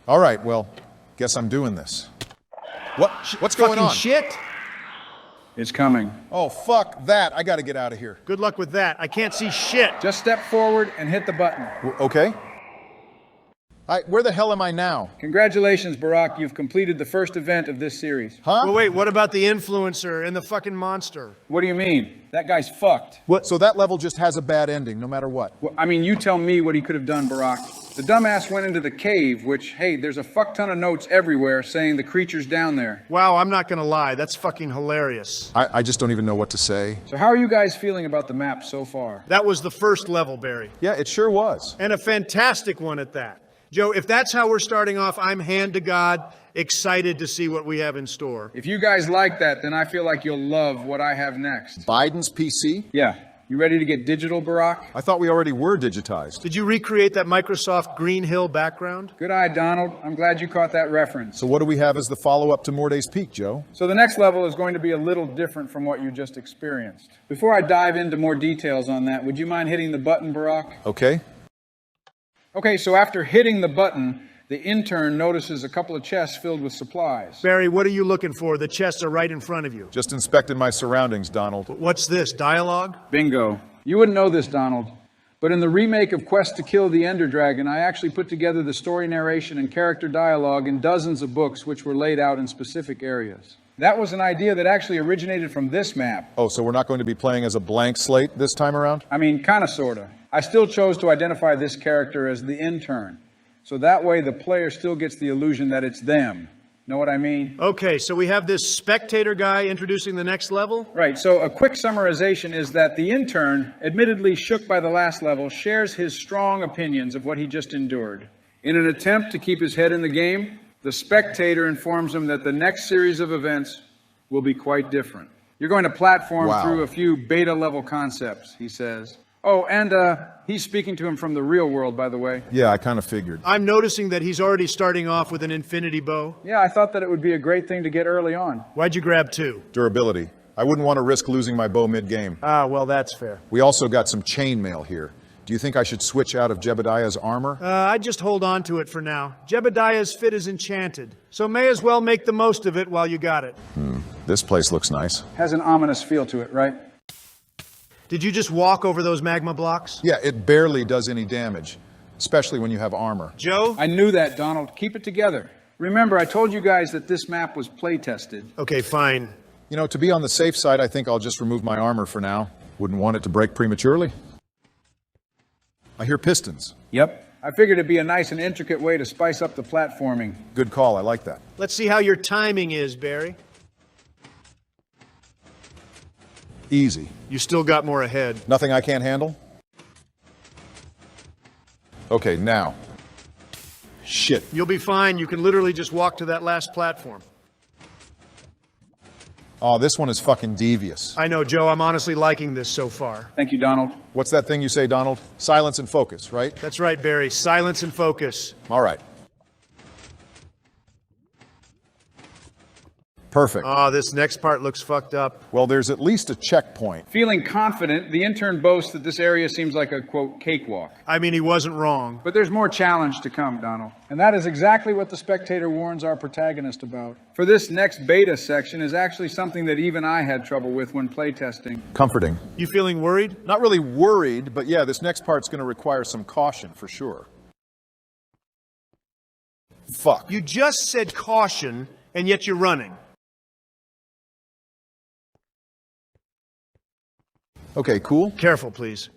All right, well, guess I'm doing this. What's going Fucking on? shit! It's coming. Oh, fuck that. I gotta get out of here. Good luck with that. I can't see shit. Just step forward and hit the button. Okay. Where the hell am I now? Congratulations, Barack. You've completed the first event of this series. Huh? Well, wait, what about the influencer and the fucking monster? What do you mean? That guy's fucked. What? So that level just has a bad ending, no matter what. Well, I mean, you tell me what he could have done, Barack. The dumbass went into the cave, which, hey, there's a fuck ton of notes everywhere saying the creature's down there. Wow, I'm not gonna lie, that's fucking hilarious. I just don't even know what to say. So how are you guys feeling about the map so far? That was the first level, Barry. Yeah, it sure was. And a fantastic one at that. Joe, if that's how we're starting off, I'm hand to God, excited to see what we have in store. If you guys like that, then I feel like you'll love what I have next. Biden's PC? Yeah. You ready to get digital, Barack? I thought we already were digitized. Did you recreate that Microsoft Green Hill background? Good eye, Donald. I'm glad you caught that reference. So what do we have as the follow-up to Morte's Peak, Joe? So the next level is going to be a little different from what you just experienced. Before I dive into more details on that, would you mind hitting the button, Barack? Okay. Okay, so after hitting the button, the intern notices a couple of chests filled with supplies. Barry, what are you looking for? The chests are right in front of you. Just inspected my surroundings, Donald. What's this, dialogue? Bingo. You wouldn't know this, Donald, but in the remake of Quest to Kill the Ender Dragon, I actually put together the story narration and character dialogue in dozens of books which were laid out in specific areas. That was an idea that actually originated from this map. Oh, so we're not going to be playing as a blank slate this time around? I mean, kinda, sorta. I still chose to identify this character as the intern, so that way the player still gets the illusion that it's them. Know what I mean? Okay, so we have this spectator guy introducing the next level? Right, so a quick summarization is that the intern, admittedly shook by the last level, shares his strong opinions of what he just endured. In an attempt to keep his head in the game, the spectator informs him that the next series of events will be quite different. You're going to platform through a few beta-level concepts, he says. Oh, and he's speaking to him from the real world, by the way. Yeah, I kind of figured. I'm noticing that he's already starting off with an infinity bow. Yeah, I thought that it would be a great thing to get early on. Why'd you grab two? Durability. I wouldn't want to risk losing my bow mid-game. Ah, well, that's fair. We also got some chainmail here. Do you think I should switch out of Jebediah's armor? I'd just hold on to it for now. Jebediah's fit is enchanted, so may as well make the most of it while you got it. This place looks nice. Has an ominous feel to it, right? Did you just walk over those magma blocks? Yeah, it barely does any damage, especially when you have armor. Joe? I knew that, Donald. Keep it together. Remember, I told you guys that this map was play-tested. Okay, fine. You know, to be on the safe side, I think I'll just remove my armor for now. Wouldn't want it to break prematurely. I hear pistons. Yep. I figured it'd be a nice and intricate way to spice up the platforming. Good call, I like that. Let's see how your timing is, Barry. Easy. You still got more ahead. Nothing I can't handle? Okay, now. Shit. You'll be fine. You can literally just walk to that last platform. Oh, this one is fucking devious. I know, Joe. I'm honestly liking this so far. Thank you, Donald. What's that thing you say, Donald? Silence and focus, right? That's right, Barry. Silence and focus. All right. Perfect. Oh, this next part looks fucked up. Well, there's at least a checkpoint. Feeling confident, the intern boasts that this area seems like a, quote, cakewalk. I mean, he wasn't wrong. But there's more challenge to come, Donald. And that is exactly what the spectator warns our protagonist about. For this next beta section is actually something that even I had trouble with when playtesting. Comforting. You feeling worried? Not really worried, but yeah, this next part's going to require some caution for sure. Fuck. You just said caution, and yet you're running. Okay, cool. Careful, please.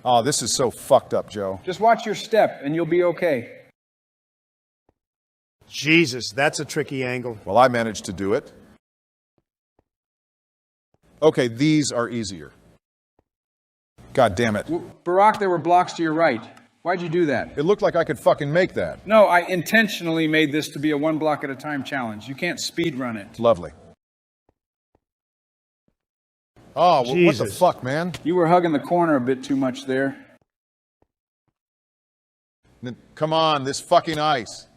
Oh, this is so fucked up, Joe. Just watch your step and you'll be okay. Jesus, that's a tricky angle. Well, I managed to do it. Okay, these are easier. God damn it. Barack, there were blocks to your right. Why'd you do that? It looked like I could fucking make that. No, I intentionally made this to be a one block at a time challenge. You can't speed run it. Lovely. Oh, what the Jesus. fuck, man? You were hugging the corner a bit too much there. Come on, this fucking ice.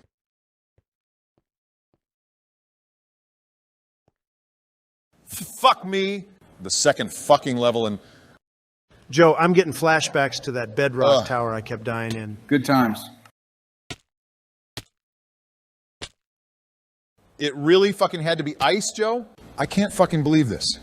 Fuck me. The second fucking level and... Joe, I'm getting flashbacks to that bedrock tower I kept dying in. Good times. It really fucking had to be ice, Joe? I can't fucking believe this.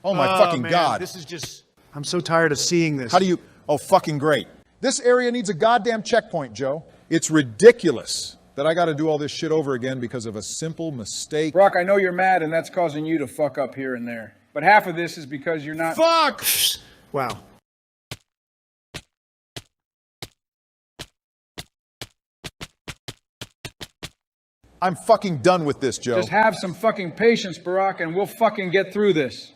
Oh my fucking man, God. This is just... I'm so tired of seeing this. How do you... Oh, fucking great. This area needs a goddamn checkpoint, Joe. It's ridiculous that I gotta do all this shit over again because of a simple mistake. Brock, I know you're mad and that's causing you to fuck up here and there. But half of this is because you're not... Fuck! Wow. I'm fucking done with this, Joe. Just have some fucking patience, Barack, and we'll fucking get through this.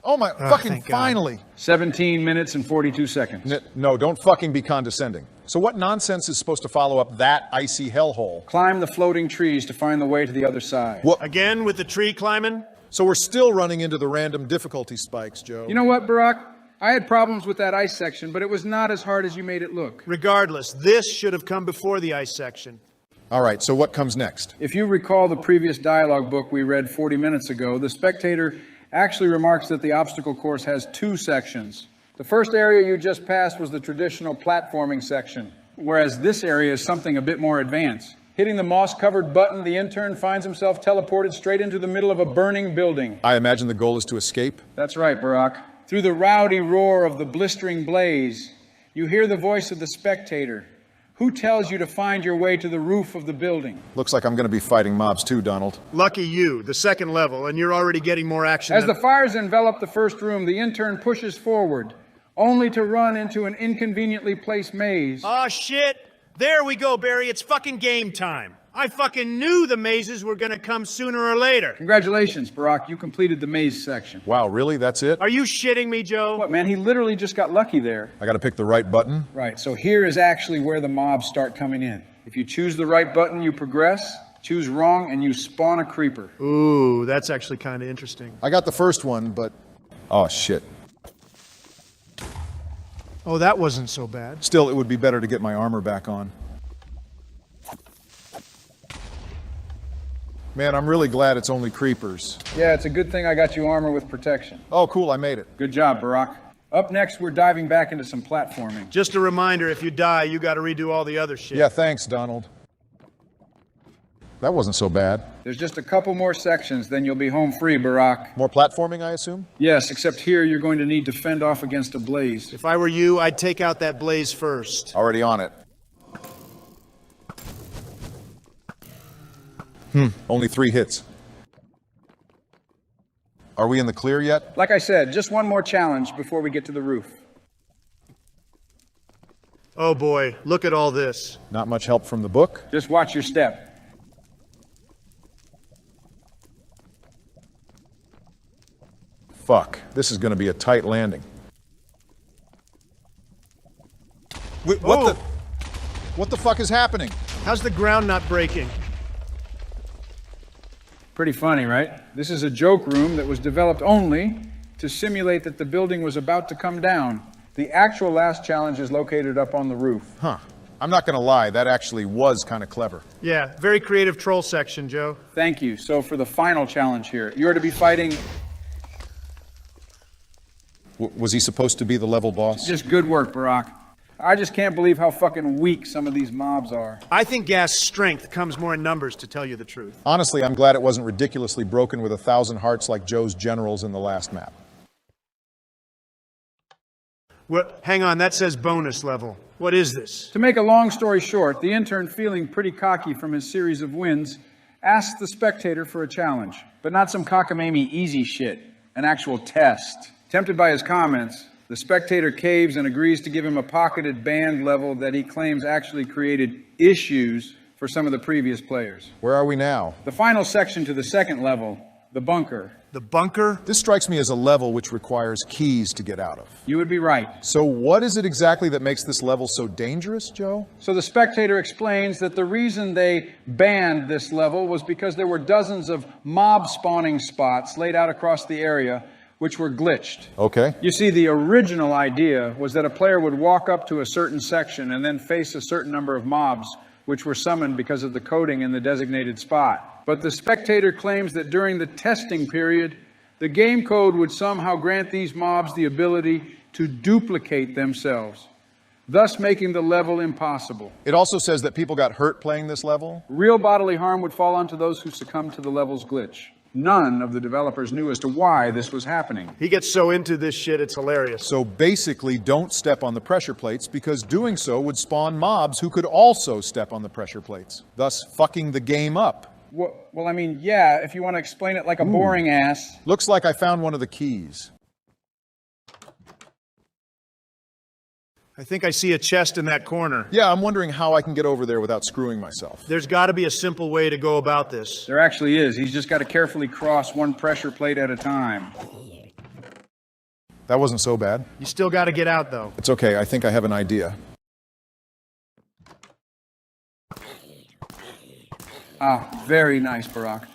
Oh my fucking thank God. finally. 17 minutes and 42 seconds. No, don't fucking be condescending. So what nonsense is supposed to follow up that icy hellhole? Climb the floating trees to find the way to the other side. What? Again with the tree climbing? So we're still running into the random difficulty spikes, Joe. You know what, Barack? I had problems with that ice section, but it was not as hard as you made it look. Regardless, this should have come before the ice section. All right, so what comes next? If you recall the previous dialogue book we read 40 minutes ago, the spectator actually remarks that the obstacle course has two sections. The first area you just passed was the traditional platforming section, whereas this area is something a bit more advanced. Hitting the moss-covered button, the intern finds himself teleported straight into the middle of a burning building. I imagine the goal is to escape? That's right, Barack. Through the rowdy roar of the blistering blaze, you hear the voice of the spectator. Who tells you to find your way to the roof of the building? Looks like I'm going to be fighting mobs too, Donald. Lucky you, the second level, and you're already getting more action As than... the fires envelop the first room, the intern pushes forward, only to run into an inconveniently placed maze. Aw, shit! There we go, Barry. It's fucking game time. I fucking knew the mazes were gonna come sooner or later. Congratulations, Barack. You completed the maze section. Wow, really? That's it? Are you shitting me, Joe? What, man? He literally just got lucky there. I got to pick the right button? Right, so here is actually where the mobs start coming in. If you choose the right button, you progress. Choose wrong, and you spawn a creeper. Ooh, that's actually kind of interesting. I got the first one, but... Oh, shit. Oh, that wasn't so bad. Still, it would be better to get my armor back on. Man, I'm really glad it's only creepers. Yeah, it's a good thing I got you armor with protection. Oh, cool, I made it. Good job, Barack. Up next, we're diving back into some platforming. Just a reminder, if you die, you gotta redo all the other shit. Yeah, thanks, Donald. That wasn't so bad. There's just a couple more sections, then you'll be home free, Barack. More platforming, I assume? Yes, except here you're going to need to fend off against a blaze. If I were you, I'd take out that blaze first. Already on it. Only 3 hits. Are we in the clear yet? Like I said, just one more challenge before we get to the roof. Oh boy, look at all this. Not much help from the book. Just watch your step. Fuck, this is going to be a tight landing. What the fuck is happening? How's the ground not breaking? Pretty funny, right? This is a joke room that was developed only to simulate that the building was about to come down. The actual last challenge is located up on the roof. Huh. I'm not going to lie, that actually was kind of clever. Yeah, very creative troll section, Joe. Thank you. So for the final challenge here, you're to be fighting... Was he supposed to be the level boss? Just good work, Barack. I just can't believe how fucking weak some of these mobs are. I think gas strength comes more in numbers, to tell you the truth. Honestly, I'm glad it wasn't ridiculously broken with 1,000 hearts like Joe's generals in the last map. Well, hang on, that says bonus level. What is this? To make a long story short, the intern, feeling pretty cocky from his series of wins, asks the spectator for a challenge. But not some cockamamie easy shit. An actual test. Tempted by his comments, the spectator caves and agrees to give him a pocketed band level that he claims actually created issues for some of the previous players. Where are we now? The final section to the second level The bunker. The bunker? This strikes me as a level which requires keys to get out of. You would be right. So what is it exactly that makes this level so dangerous, Joe? So the spectator explains that the reason they banned this level was because there were dozens of mob spawning spots laid out across the area which were glitched. Okay. You see, the original idea was that a player would walk up to a certain section and then face a certain number of mobs which were summoned because of the coding in the designated spot. But the spectator claims that during the testing period, the game code would somehow grant these mobs the ability to duplicate themselves, thus making the level impossible. It also says that people got hurt playing this level. Real bodily harm would fall onto those who succumbed to the level's glitch. None of the developers knew as to why this was happening. He gets so into this shit, it's hilarious. So basically, don't step on the pressure plates, because doing so would spawn mobs who could also step on the pressure plates, thus fucking the game up. Well, I mean, yeah, if you want to explain it like a boring ass. Looks like I found one of the keys. I think I see a chest in that corner. Yeah, I'm wondering how I can get over there without screwing myself. There's got to be a simple way to go about this. There actually is. He's just got to carefully cross one pressure plate at a time. That wasn't so bad. You still got to get out, though. It's okay, I think I have an idea. Ah, very nice, Barack.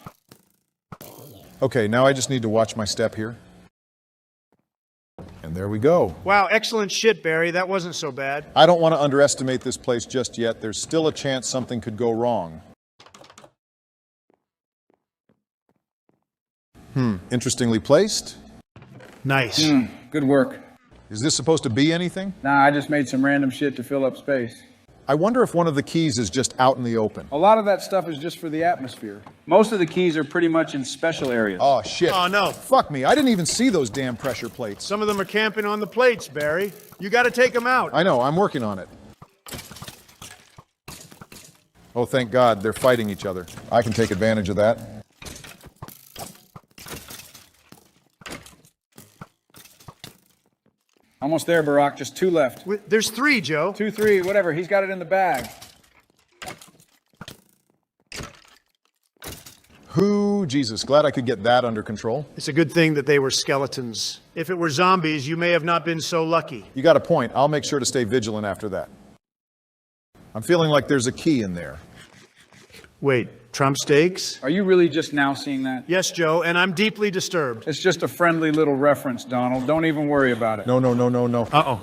Okay, now I just need to watch my step here. And there we go. Wow, excellent shit, Barry. That wasn't so bad. I don't want to underestimate this place just yet. There's still a chance something could go wrong. Interestingly placed. Nice. Good work. Is this supposed to be anything? Nah, I just made some random shit to fill up space. I wonder if one of the keys is just out in the open. A lot of that stuff is just for the atmosphere. Most of the keys are pretty much in special areas. Oh, shit. Oh, no. Fuck me. I didn't even see those damn pressure plates. Some of them are camping on the plates, Barry. You got to take them out. I know. I'm working on it. Oh, thank God. They're fighting each other. I can take advantage of that. Almost there, Barack. Just two left. There's 3, Joe. 2, 3, whatever. He's got it in the bag. Jesus, glad I could get that under control. It's a good thing that they were skeletons. If it were zombies, you may have not been so lucky. You got a point. I'll make sure to stay vigilant after that. I'm feeling like there's a key in there. Wait, Trump steaks? Are you really just now seeing that? Yes, Joe, and I'm deeply disturbed. It's just a friendly little reference, Donald. Don't even worry about it. No. Uh-oh.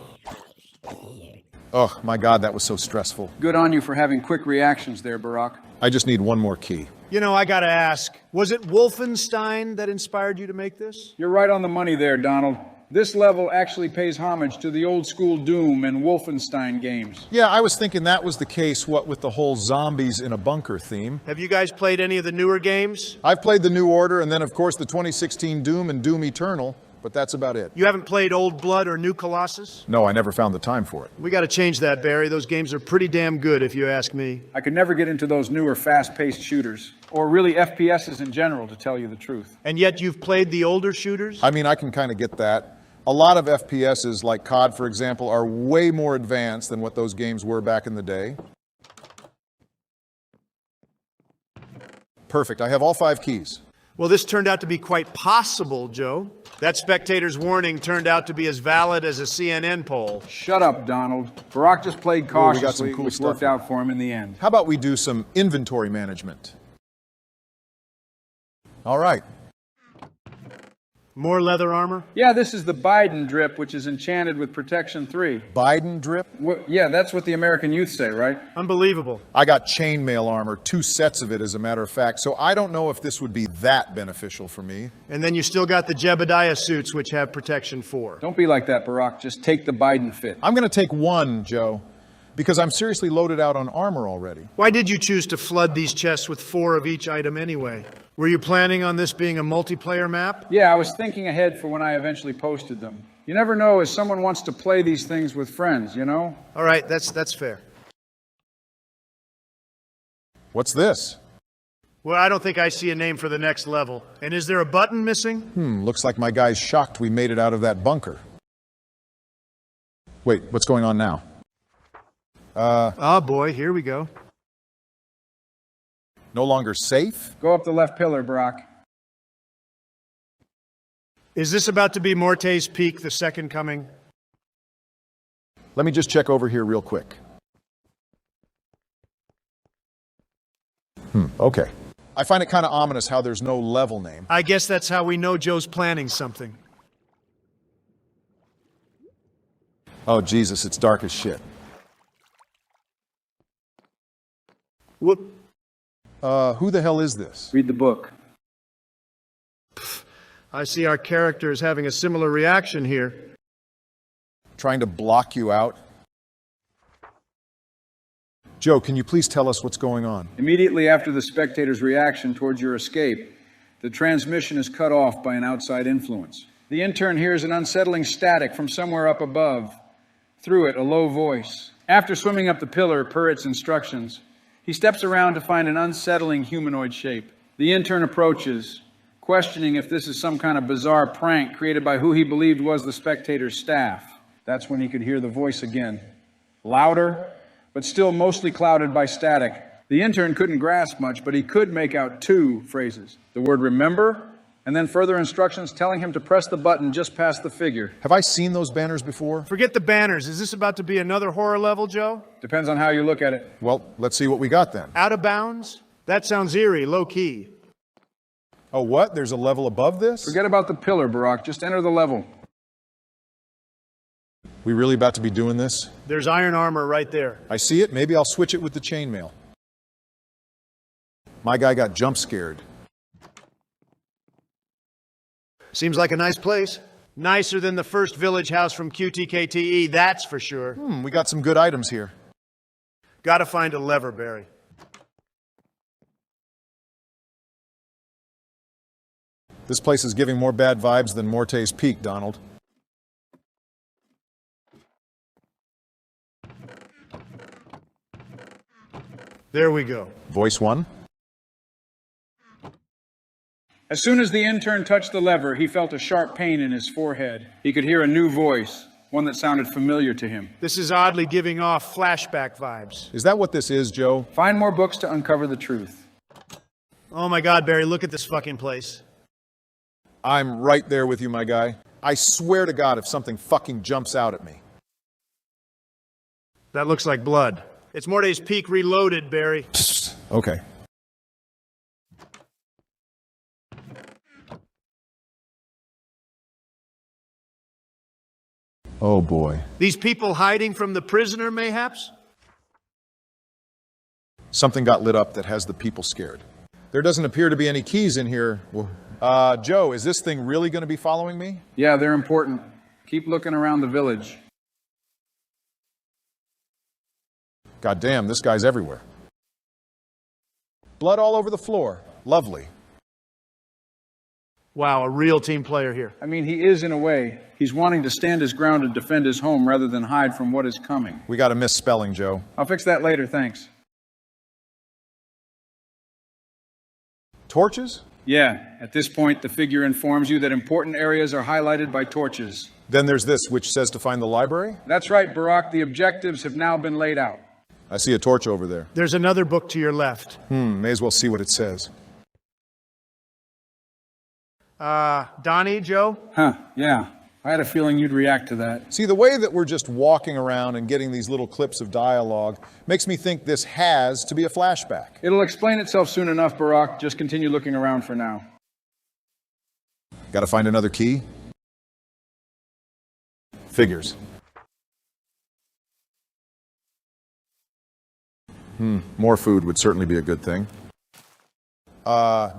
Oh, my God, that was so stressful. Good on you for having quick reactions there, Barack. I just need one more key. You know, I gotta ask, was it Wolfenstein that inspired you to make this? You're right on the money there, Donald. This level actually pays homage to the old school Doom and Wolfenstein games. Yeah, I was thinking that was the case, what with the whole zombies in a bunker theme. Have you guys played any of the newer games? I've played the New Order and then, of course, the 2016 Doom and Doom Eternal, but that's about it. You haven't played Old Blood or New Colossus? No, I never found the time for it. We gotta change that, Barry. Those games are pretty damn good, if you ask me. I could never get into those newer fast-paced shooters, or really FPSs in general, to tell you the truth. And yet you've played the older shooters? I mean, I can kind of get that. A lot of FPSs, like COD, for example, are way more advanced than what those games were back in the day. Perfect. I have all 5 keys. Well, this turned out to be quite possible, Joe. That spectator's warning turned out to be as valid as a CNN poll. Shut up, Donald. Barack just played we got cautiously, some cool which stuff worked here. out for him in the end. How about we do some inventory management? All right. More leather armor? Yeah, this is the Biden drip, which is enchanted with Protection 3. Biden drip? Yeah, that's what the American youth say, right? Unbelievable. I got chainmail armor, 2 sets of it, as a matter of fact, so I don't know if this would be that beneficial for me. And then you still got the Jebediah suits, which have Protection 4. Don't be like that, Barack. Just take the Biden fit. I'm going to take 1, Joe, because I'm seriously loaded out on armor already. Why did you choose to flood these chests with 4 of each item anyway? Were you planning on this being a multiplayer map? Yeah, I was thinking ahead for when I eventually posted them. You never know if someone wants to play these things with friends, you know? All right, that's fair. What's this? Well, I don't think I see a name for the next level. And is there a button missing? Looks like my guy's shocked we made it out of that bunker. Wait, what's going on now? Oh boy, here we go. No longer safe? Go up the left pillar, Barack. Is this about to be Morte's peak, the second coming? Let me just check over here real quick. Okay. I find it kind of ominous how there's no level name. I guess that's how we know Joe's planning something. Oh, Jesus, it's dark as shit. Whoop. Who the hell is this? Read the book. I see our character is having a similar reaction here. Trying to block you out? Joe, can you please tell us what's going on? Immediately after the spectator's reaction towards your escape, the transmission is cut off by an outside influence. The intern hears an unsettling static from somewhere up above. Through it, a low voice. After swimming up the pillar per its instructions, he steps around to find an unsettling humanoid shape. The intern approaches, questioning if this is some kind of bizarre prank created by who he believed was the spectator's staff. That's when he could hear the voice again. Louder, but still mostly clouded by static. The intern couldn't grasp much, but he could make out two phrases. The word remember, and then further instructions telling him to press the button just past the figure. Have I seen those banners before? Forget the banners. Is this about to be another horror level, Joe? Depends on how you look at it. Well, let's see what we got then. Out of bounds? That sounds eerie, low key. Oh, what? There's a level above this? Forget about the pillar, Barack. Just enter the level. We really about to be doing this? There's iron armor right there. I see it. Maybe I'll switch it with the chainmail. My guy got jump scared. Seems like a nice place. Nicer than the first village house from QTKTE, that's for sure. We got some good items here. Gotta find a lever, Barry. This place is giving more bad vibes than Morte's Peak, Donald. There we go. Voice one. As soon as the intern touched the lever, he felt a sharp pain in his forehead. He could hear a new voice, one that sounded familiar to him. This is oddly giving off flashback vibes. Is that what this is, Joe? Find more books to uncover the truth. Oh my God, Barry, look at this fucking place. I'm right there with you, my guy. I swear to God if something fucking jumps out at me. That looks like blood. It's Morte's Peak reloaded, Barry. Psst. Okay. Oh boy. These people hiding from the prisoner, mayhaps? Something got lit up that has the people scared. There doesn't appear to be any keys in here. Joe, is this thing really going to be following me? Yeah, they're important. Keep looking around the village. God damn, this guy's everywhere. Blood all over the floor. Lovely. Wow, a real team player here. I mean, he is in a way. He's wanting to stand his ground and defend his home rather than hide from what is coming. We got a misspelling, Joe. I'll fix that later, thanks. Torches? Yeah, at this point, the figure informs you that important areas are highlighted by torches. Then there's this, which says to find the library? That's right, Barack. The objectives have now been laid out. I see a torch over there. There's another book to your left. May as well see what it says. Donnie, Joe? Huh, yeah. I had a feeling you'd react to that. See, the way that we're just walking around and getting these little clips of dialogue makes me think this has to be a flashback. It'll explain itself soon enough, Barack. Just continue looking around for now. Gotta find another key? Figures. More food would certainly be a good thing.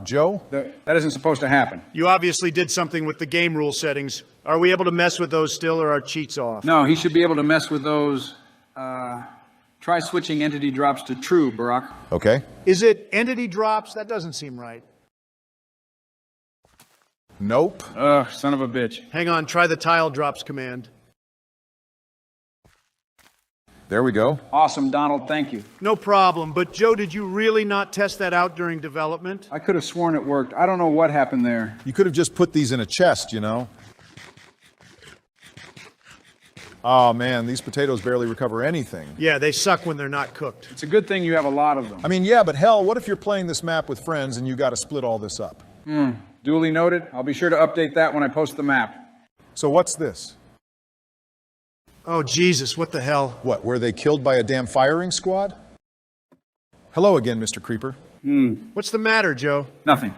Joe? That isn't supposed to happen. You obviously did something with the game rule settings. Are we able to mess with those still, or are cheats off? No, he should be able to mess with those. Try switching entity drops to true, Barack. Okay. Is it entity drops? That doesn't seem right. Nope. Ugh, son of a bitch. Hang on, try the tile drops command. There we go. Awesome, Donald, thank you. No problem, but Joe, did you really not test that out during development? I could have sworn it worked. I don't know what happened there. You could have just put these in a chest, you know. Oh man, these potatoes barely recover anything. Yeah, they suck when they're not cooked. It's a good thing you have a lot of them. I mean, yeah, but hell, what if you're playing this map with friends and you got to split all this up? Duly noted. I'll be sure to update that when I post the map. So what's this? Oh, Jesus, what the hell? What, were they killed by a damn firing squad? Hello again, Mr. Creeper. What's the matter, Joe? Nothing.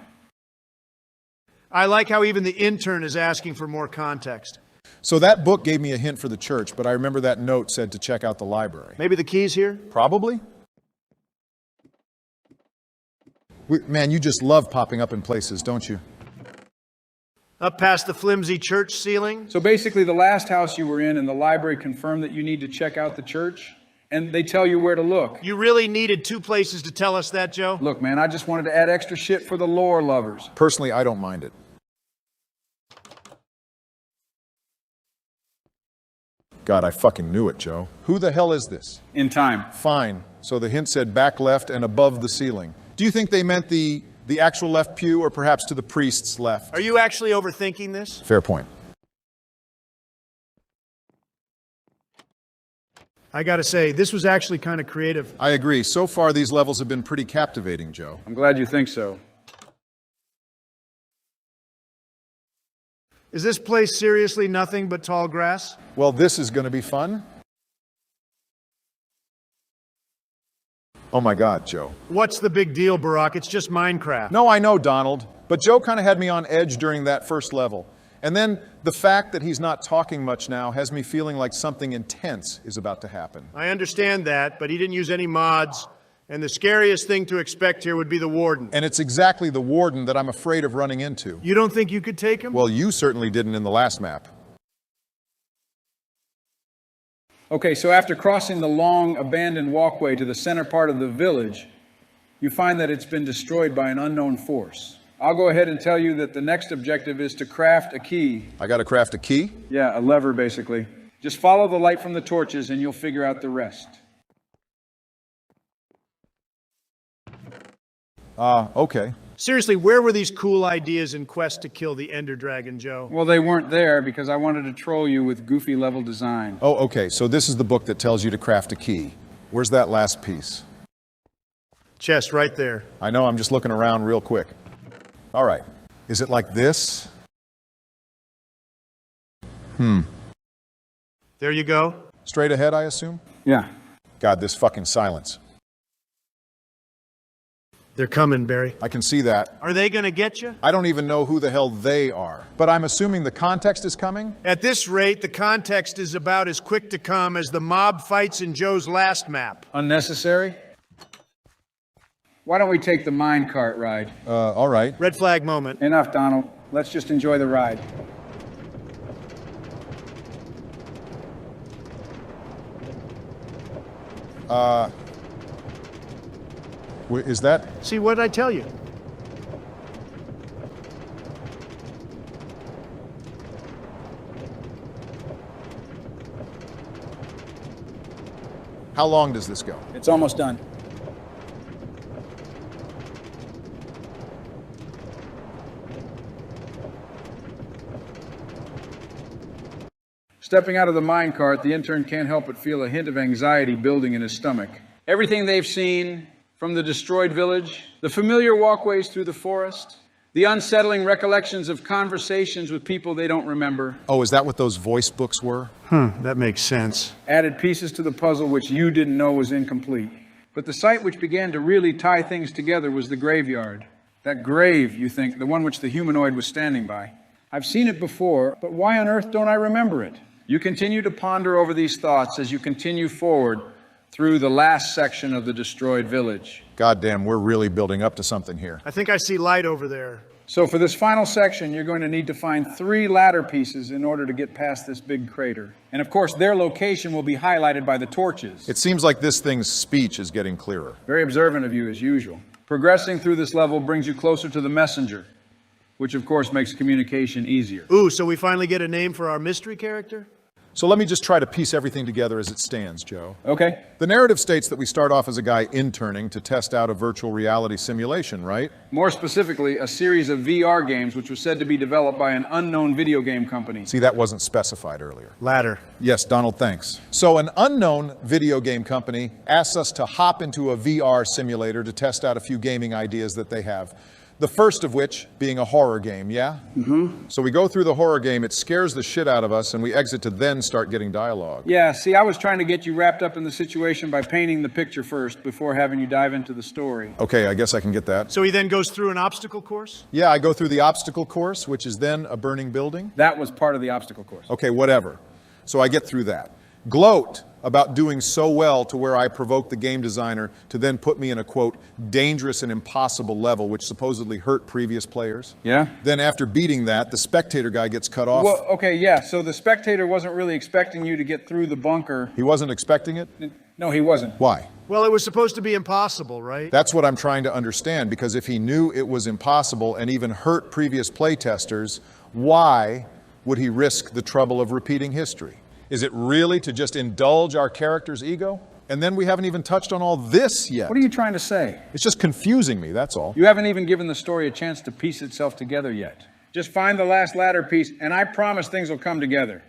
I like how even the intern is asking for more context. So that book gave me a hint for the church, but I remember that note said to check out the library. Maybe the key's here? Probably? Man, you just love popping up in places, don't you? Up past the flimsy church ceiling? So basically, the last house you were in and the library confirmed that you need to check out the church, and they tell you where to look. You really needed 2 places to tell us that, Joe? Look, man, I just wanted to add extra shit for the lore lovers. Personally, I don't mind it. God, I fucking knew it, Joe. Who the hell is this? In time. Fine. So the hint said back left and above the ceiling. Do you think they meant the actual left pew or perhaps to the priest's left? Are you actually overthinking this? Fair point. I gotta say, this was actually kind of creative. I agree. So far, these levels have been pretty captivating, Joe. I'm glad you think so. Is this place seriously nothing but tall grass? Well, this is going to be fun. Oh my God, Joe. What's the big deal, Barack? It's just Minecraft. No, I know, Donald. But Joe kind of had me on edge during that first level. And then the fact that he's not talking much now has me feeling like something intense is about to happen. I understand that, but he didn't use any mods, and the scariest thing to expect here would be the warden. And it's exactly the warden that I'm afraid of running into. You don't think you could take him? Well, you certainly didn't in the last map. Okay, so after crossing the long, abandoned walkway to the center part of the village, you find that it's been destroyed by an unknown force. I'll go ahead and tell you that the next objective is to craft a key. I gotta craft a key? Yeah, a lever, basically. Just follow the light from the torches and you'll figure out the rest. Okay. Seriously, where were these cool ideas in Quest to kill the Ender Dragon, Joe? Well, they weren't there because I wanted to troll you with goofy level design. Oh, okay. So this is the book that tells you to craft a key. Where's that last piece? Chest right there. I know, I'm just looking around real quick. All right. Is it like this? There you go. Straight ahead, I assume? Yeah. God, this fucking silence. They're coming, Barry. I can see that. Are they gonna get you? I don't even know who the hell they are. But I'm assuming the context is coming? At this rate, the context is about as quick to come as the mob fights in Joe's last map. Unnecessary? Why don't we take the minecart ride? All right. Red flag moment. Enough, Donald. Let's just enjoy the ride. Is that? See, what did I tell you? How long does this go? It's almost done. Stepping out of the minecart, the intern can't help but feel a hint of anxiety building in his stomach. Everything they've seen from the destroyed village, the familiar walkways through the forest, the unsettling recollections of conversations with people they don't remember. Oh, is that what those voice books were? That makes sense. Added pieces to the puzzle which you didn't know was incomplete. But the site which began to really tie things together was the graveyard. That grave, you think, the one which the humanoid was standing by. I've seen it before, but why on earth don't I remember it? You continue to ponder over these thoughts as you continue forward through the last section of the destroyed village. Goddamn, we're really building up to something here. I think I see light over there. So for this final section, you're going to need to find 3 ladder pieces in order to get past this big crater. And of course, their location will be highlighted by the torches. It seems like this thing's speech is getting clearer. Very observant of you, as usual. Progressing through this level brings you closer to the messenger, which of course makes communication easier. Ooh, so we finally get a name for our mystery character? So let me just try to piece everything together as it stands, Joe. Okay. The narrative states that we start off as a guy interning to test out a virtual reality simulation, right? More specifically, a series of VR games which was said to be developed by an unknown video game company. See, that wasn't specified earlier. Ladder. Yes, Donald, thanks. So an unknown video game company asks us to hop into a VR simulator to test out a few gaming ideas that they have. The first of which being a horror game, yeah? Mm-hmm. So we go through the horror game, it scares the shit out of us, and we exit to then start getting dialogue. Yeah, see, I was trying to get you wrapped up in the situation by painting the picture first before having you dive into the story. Okay, I guess I can get that. So he then goes through an obstacle course? Yeah, I go through the obstacle course, which is then a burning building. That was part of the obstacle course. Okay, whatever. So I get through that. Gloat about doing so well to where I provoke the game designer to then put me in a, quote, dangerous and impossible level, which supposedly hurt previous players. Yeah? Then after beating that, the spectator guy gets cut off. Well, okay, yeah, so the spectator wasn't really expecting you to get through the bunker. He wasn't expecting it? No, he wasn't. Why? Well, it was supposed to be impossible, right? That's what I'm trying to understand, because if he knew it was impossible and even hurt previous playtesters, why would he risk the trouble of repeating history? Is it really to just indulge our character's ego? And then we haven't even touched on all this yet. What are you trying to say? It's just confusing me, that's all. You haven't even given the story a chance to piece itself together yet. Just find the last ladder piece, and I promise things will come together.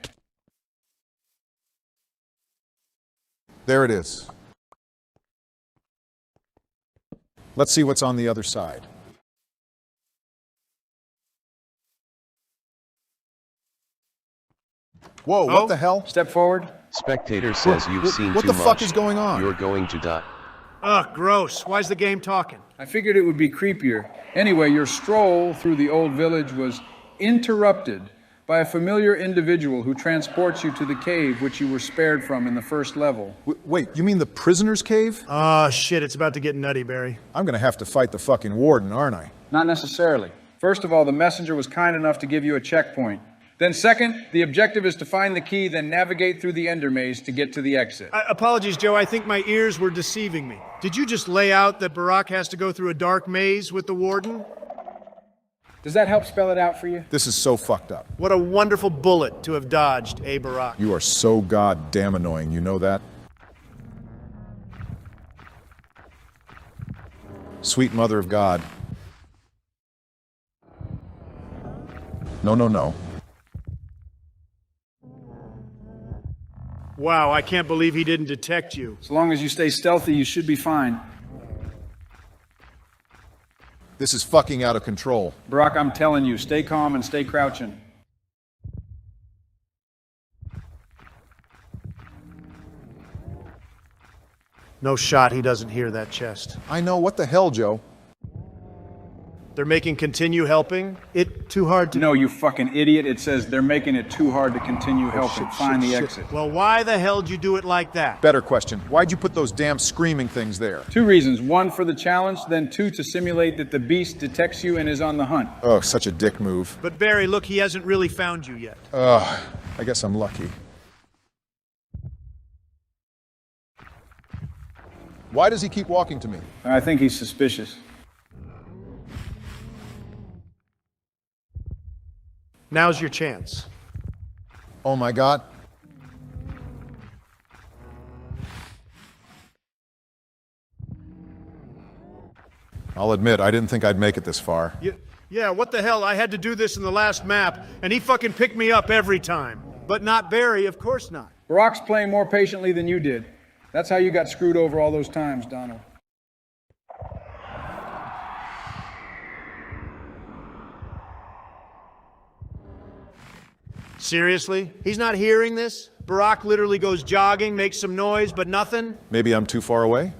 There it is. Let's see what's on the other side. Whoa, what the hell? Step forward. Spectator says you've seen What too the much. fuck is going on? You're going to die. Ugh, gross. Why's the game talking? I figured it would be creepier. Anyway, your stroll through the old village was interrupted by a familiar individual who transports you to the cave which you were spared from in the first level. Wait, you mean the prisoner's cave? Oh, shit, it's about to get nutty, Barry. I'm gonna have to fight the fucking warden, aren't I? Not necessarily. First of all, the messenger was kind enough to give you a checkpoint. Then second, the objective is to find the key, then navigate through the ender maze to get to the exit. Apologies, Joe. I think my ears were deceiving me. Did you just lay out that Barack has to go through a dark maze with the warden? Does that help spell it out for you? This is so fucked up. What a wonderful bullet to have dodged, eh, Barack? You are so goddamn annoying, you know that? Sweet mother of God. No, no, no. Wow, I can't believe he didn't detect you. As long as you stay stealthy, you should be fine. This is fucking out of control. Barack, I'm telling you, stay calm and stay crouching. No shot he doesn't hear that chest. I know, what the hell, Joe? They're making continue helping it too hard to... No, you fucking idiot. It says they're making it too hard to continue helping. Find the exit. Well, why the hell did you do it like that? Better question. Why'd you put those damn screaming things there? 2 reasons. 1, for the challenge, then 2, to simulate that the beast detects you and is on the hunt. Oh, such a dick move. But Barry, look, he hasn't really found you yet. Ugh, I guess I'm lucky. Why does he keep walking to me? I think he's suspicious. Now's your chance. Oh my God. I'll admit, I didn't think I'd make it this far. Yeah, what the hell? I had to do this in the last map, and he fucking picked me up every time. But not Barry, of course not. Barack's playing more patiently than you did. That's how you got screwed over all those times, Donald. Seriously? He's not hearing this? Barack literally goes jogging, makes some noise, but nothing? Maybe I'm too far away?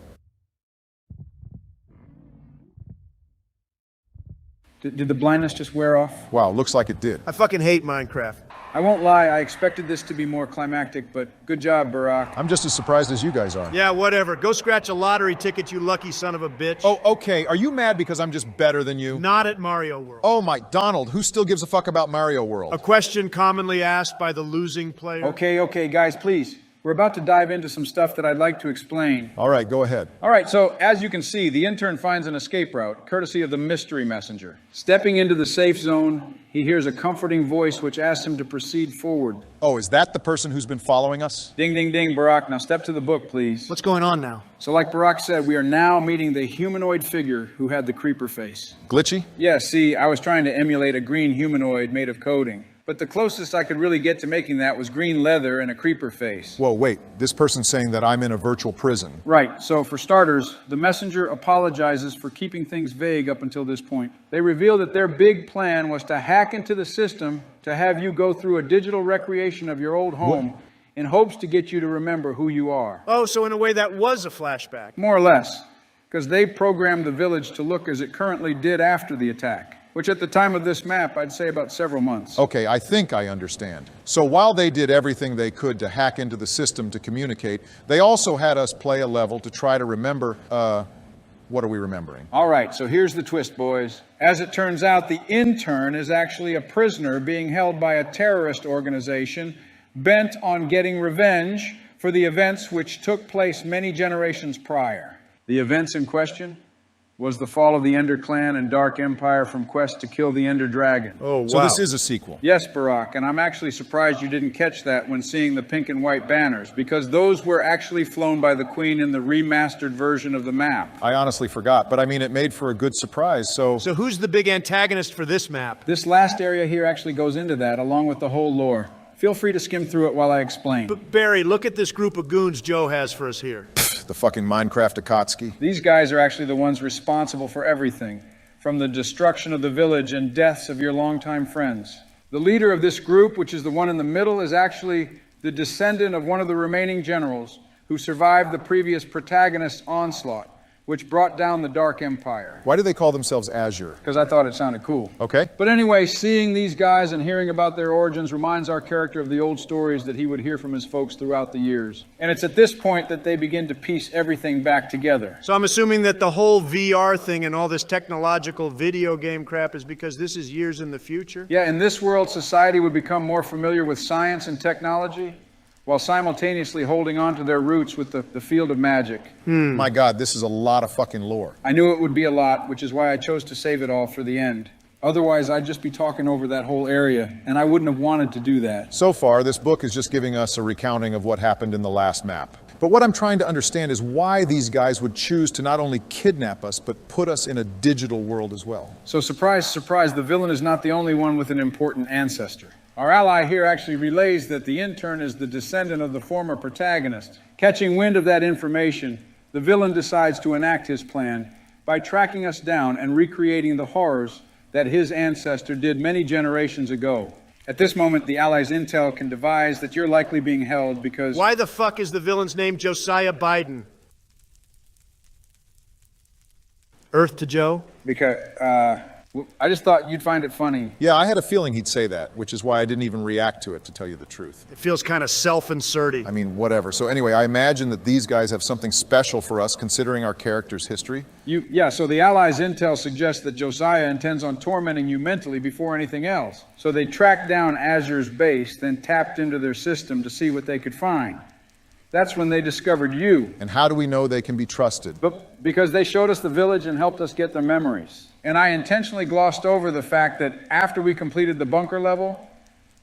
Did the blindness just wear off? Wow, looks like it did. I fucking hate Minecraft. I won't lie, I expected this to be more climactic, but good job, Barack. I'm just as surprised as you guys are. Yeah, whatever. Go scratch a lottery ticket, you lucky son of a bitch. Oh, okay. Are you mad because I'm just better than you? Not at Mario World. Oh my, Donald, who still gives a fuck about Mario World? A question commonly asked by the losing player. Okay, guys, please. We're about to dive into some stuff that I'd like to explain. All right, go ahead. All right, so as you can see, the intern finds an escape route, courtesy of the mystery messenger. Stepping into the safe zone, he hears a comforting voice which asks him to proceed forward. Oh, is that the person who's been following us? Ding, ding, ding, Barack. Now step to the book, please. What's going on now? So like Barack said, we are now meeting the humanoid figure who had the creeper face. Glitchy? Yeah, see, I was trying to emulate a green humanoid made of coding. but the closest I could really get to making that was green leather and a creeper face. Whoa, wait. This person's saying that I'm in a virtual prison. Right, so for starters, the messenger apologizes for keeping things vague up until this point. They reveal that their big plan was to hack into the system to have you go through a digital recreation of your old home in hopes to get you to remember who you are. Oh, so in a way that was a flashback. More or less, because they programmed the village to look as it currently did after the attack, which at the time of this map, I'd say about several months. Okay, I think I understand. So while they did everything they could to hack into the system to communicate, they also had us play a level to try to remember, what are we remembering? All right, so here's the twist, boys. As it turns out, the intern is actually a prisoner being held by a terrorist organization bent on getting revenge for the events which took place many generations prior. The events in question was the fall of the Ender Clan and Dark Empire from quest to kill the Ender Dragon. Oh, wow. So this is a sequel. Yes, Barack, and I'm actually surprised you didn't catch that when seeing the pink and white banners, because those were actually flown by the Queen in the remastered version of the map. I honestly forgot, but I mean, it made for a good surprise, so... So who's the big antagonist for this map? This last area here actually goes into that, along with the whole lore. Feel free to skim through it while I explain. But Barry, look at this group of goons Joe has for us here. The fucking Minecraft Akatsuki. These guys are actually the ones responsible for everything, from the destruction of the village and deaths of your longtime friends. The leader of this group, which is the one in the middle, is actually the descendant of one of the remaining generals who survived the previous protagonist's onslaught, which brought down the Dark Empire. Why do they call themselves Azure? Because I thought it sounded cool. Okay. But anyway, seeing these guys and hearing about their origins reminds our character of the old stories that he would hear from his folks throughout the years. And it's at this point that they begin to piece everything back together. So I'm assuming that the whole VR thing and all this technological video game crap is because this is years in the future? Yeah, in this world, society would become more familiar with science and technology, while simultaneously holding on to their roots with the field of magic. My God, this is a lot of fucking lore. I knew it would be a lot, which is why I chose to save it all for the end. Otherwise, I'd just be talking over that whole area, and I wouldn't have wanted to do that. So far, this book is just giving us a recounting of what happened in the last map. But what I'm trying to understand is why these guys would choose to not only kidnap us, but put us in a digital world as well. So surprise, surprise, the villain is not the only one with an important ancestor. Our ally here actually relays that the intern is the descendant of the former protagonist. Catching wind of that information, the villain decides to enact his plan by tracking us down and recreating the horrors that his ancestor did many generations ago. At this moment, the allies' intel can devise that you're likely being held because... Why the fuck is the villain's name Josiah Biden? Earth to Joe? Because, I just thought you'd find it funny. Yeah, I had a feeling he'd say that, which is why I didn't even react to it, to tell you the truth. It feels kind of self-inserting. I mean, whatever. So anyway, I imagine that these guys have something special for us, considering our character's history. So the Allies' intel suggests that Josiah intends on tormenting you mentally before anything else. So they tracked down Azure's base, then tapped into their system to see what they could find. That's when they discovered you. And how do we know they can be trusted? Because they showed us the village and helped us get their memories. And I intentionally glossed over the fact that after we completed the bunker level,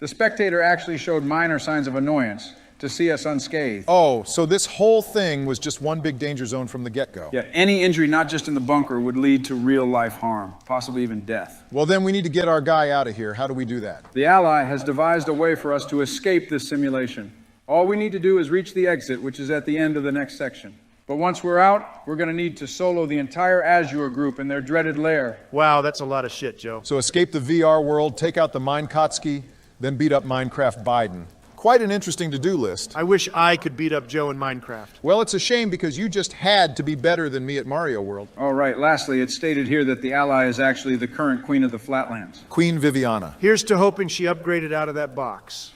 the spectator actually showed minor signs of annoyance to see us unscathed. Oh, so this whole thing was just one big danger zone from the get-go. Yeah, any injury not just in the bunker would lead to real-life harm, possibly even death. Well, then we need to get our guy out of here. How do we do that? The Ally has devised a way for us to escape this simulation. All we need to do is reach the exit, which is at the end of the next section. But once we're out, we're going to need to solo the entire Azure group in their dreaded lair. Wow, that's a lot of shit, Joe. So escape the VR world, take out the Minecraft, then beat up Minecraft Biden. Quite an interesting to-do list. I wish I could beat up Joe in Minecraft. Well, it's a shame because you just had to be better than me at Mario World. All right, lastly, it's stated here that the Ally is actually the current Queen of the Flatlands. Queen Viviana. Here's to hoping she upgraded out of that box.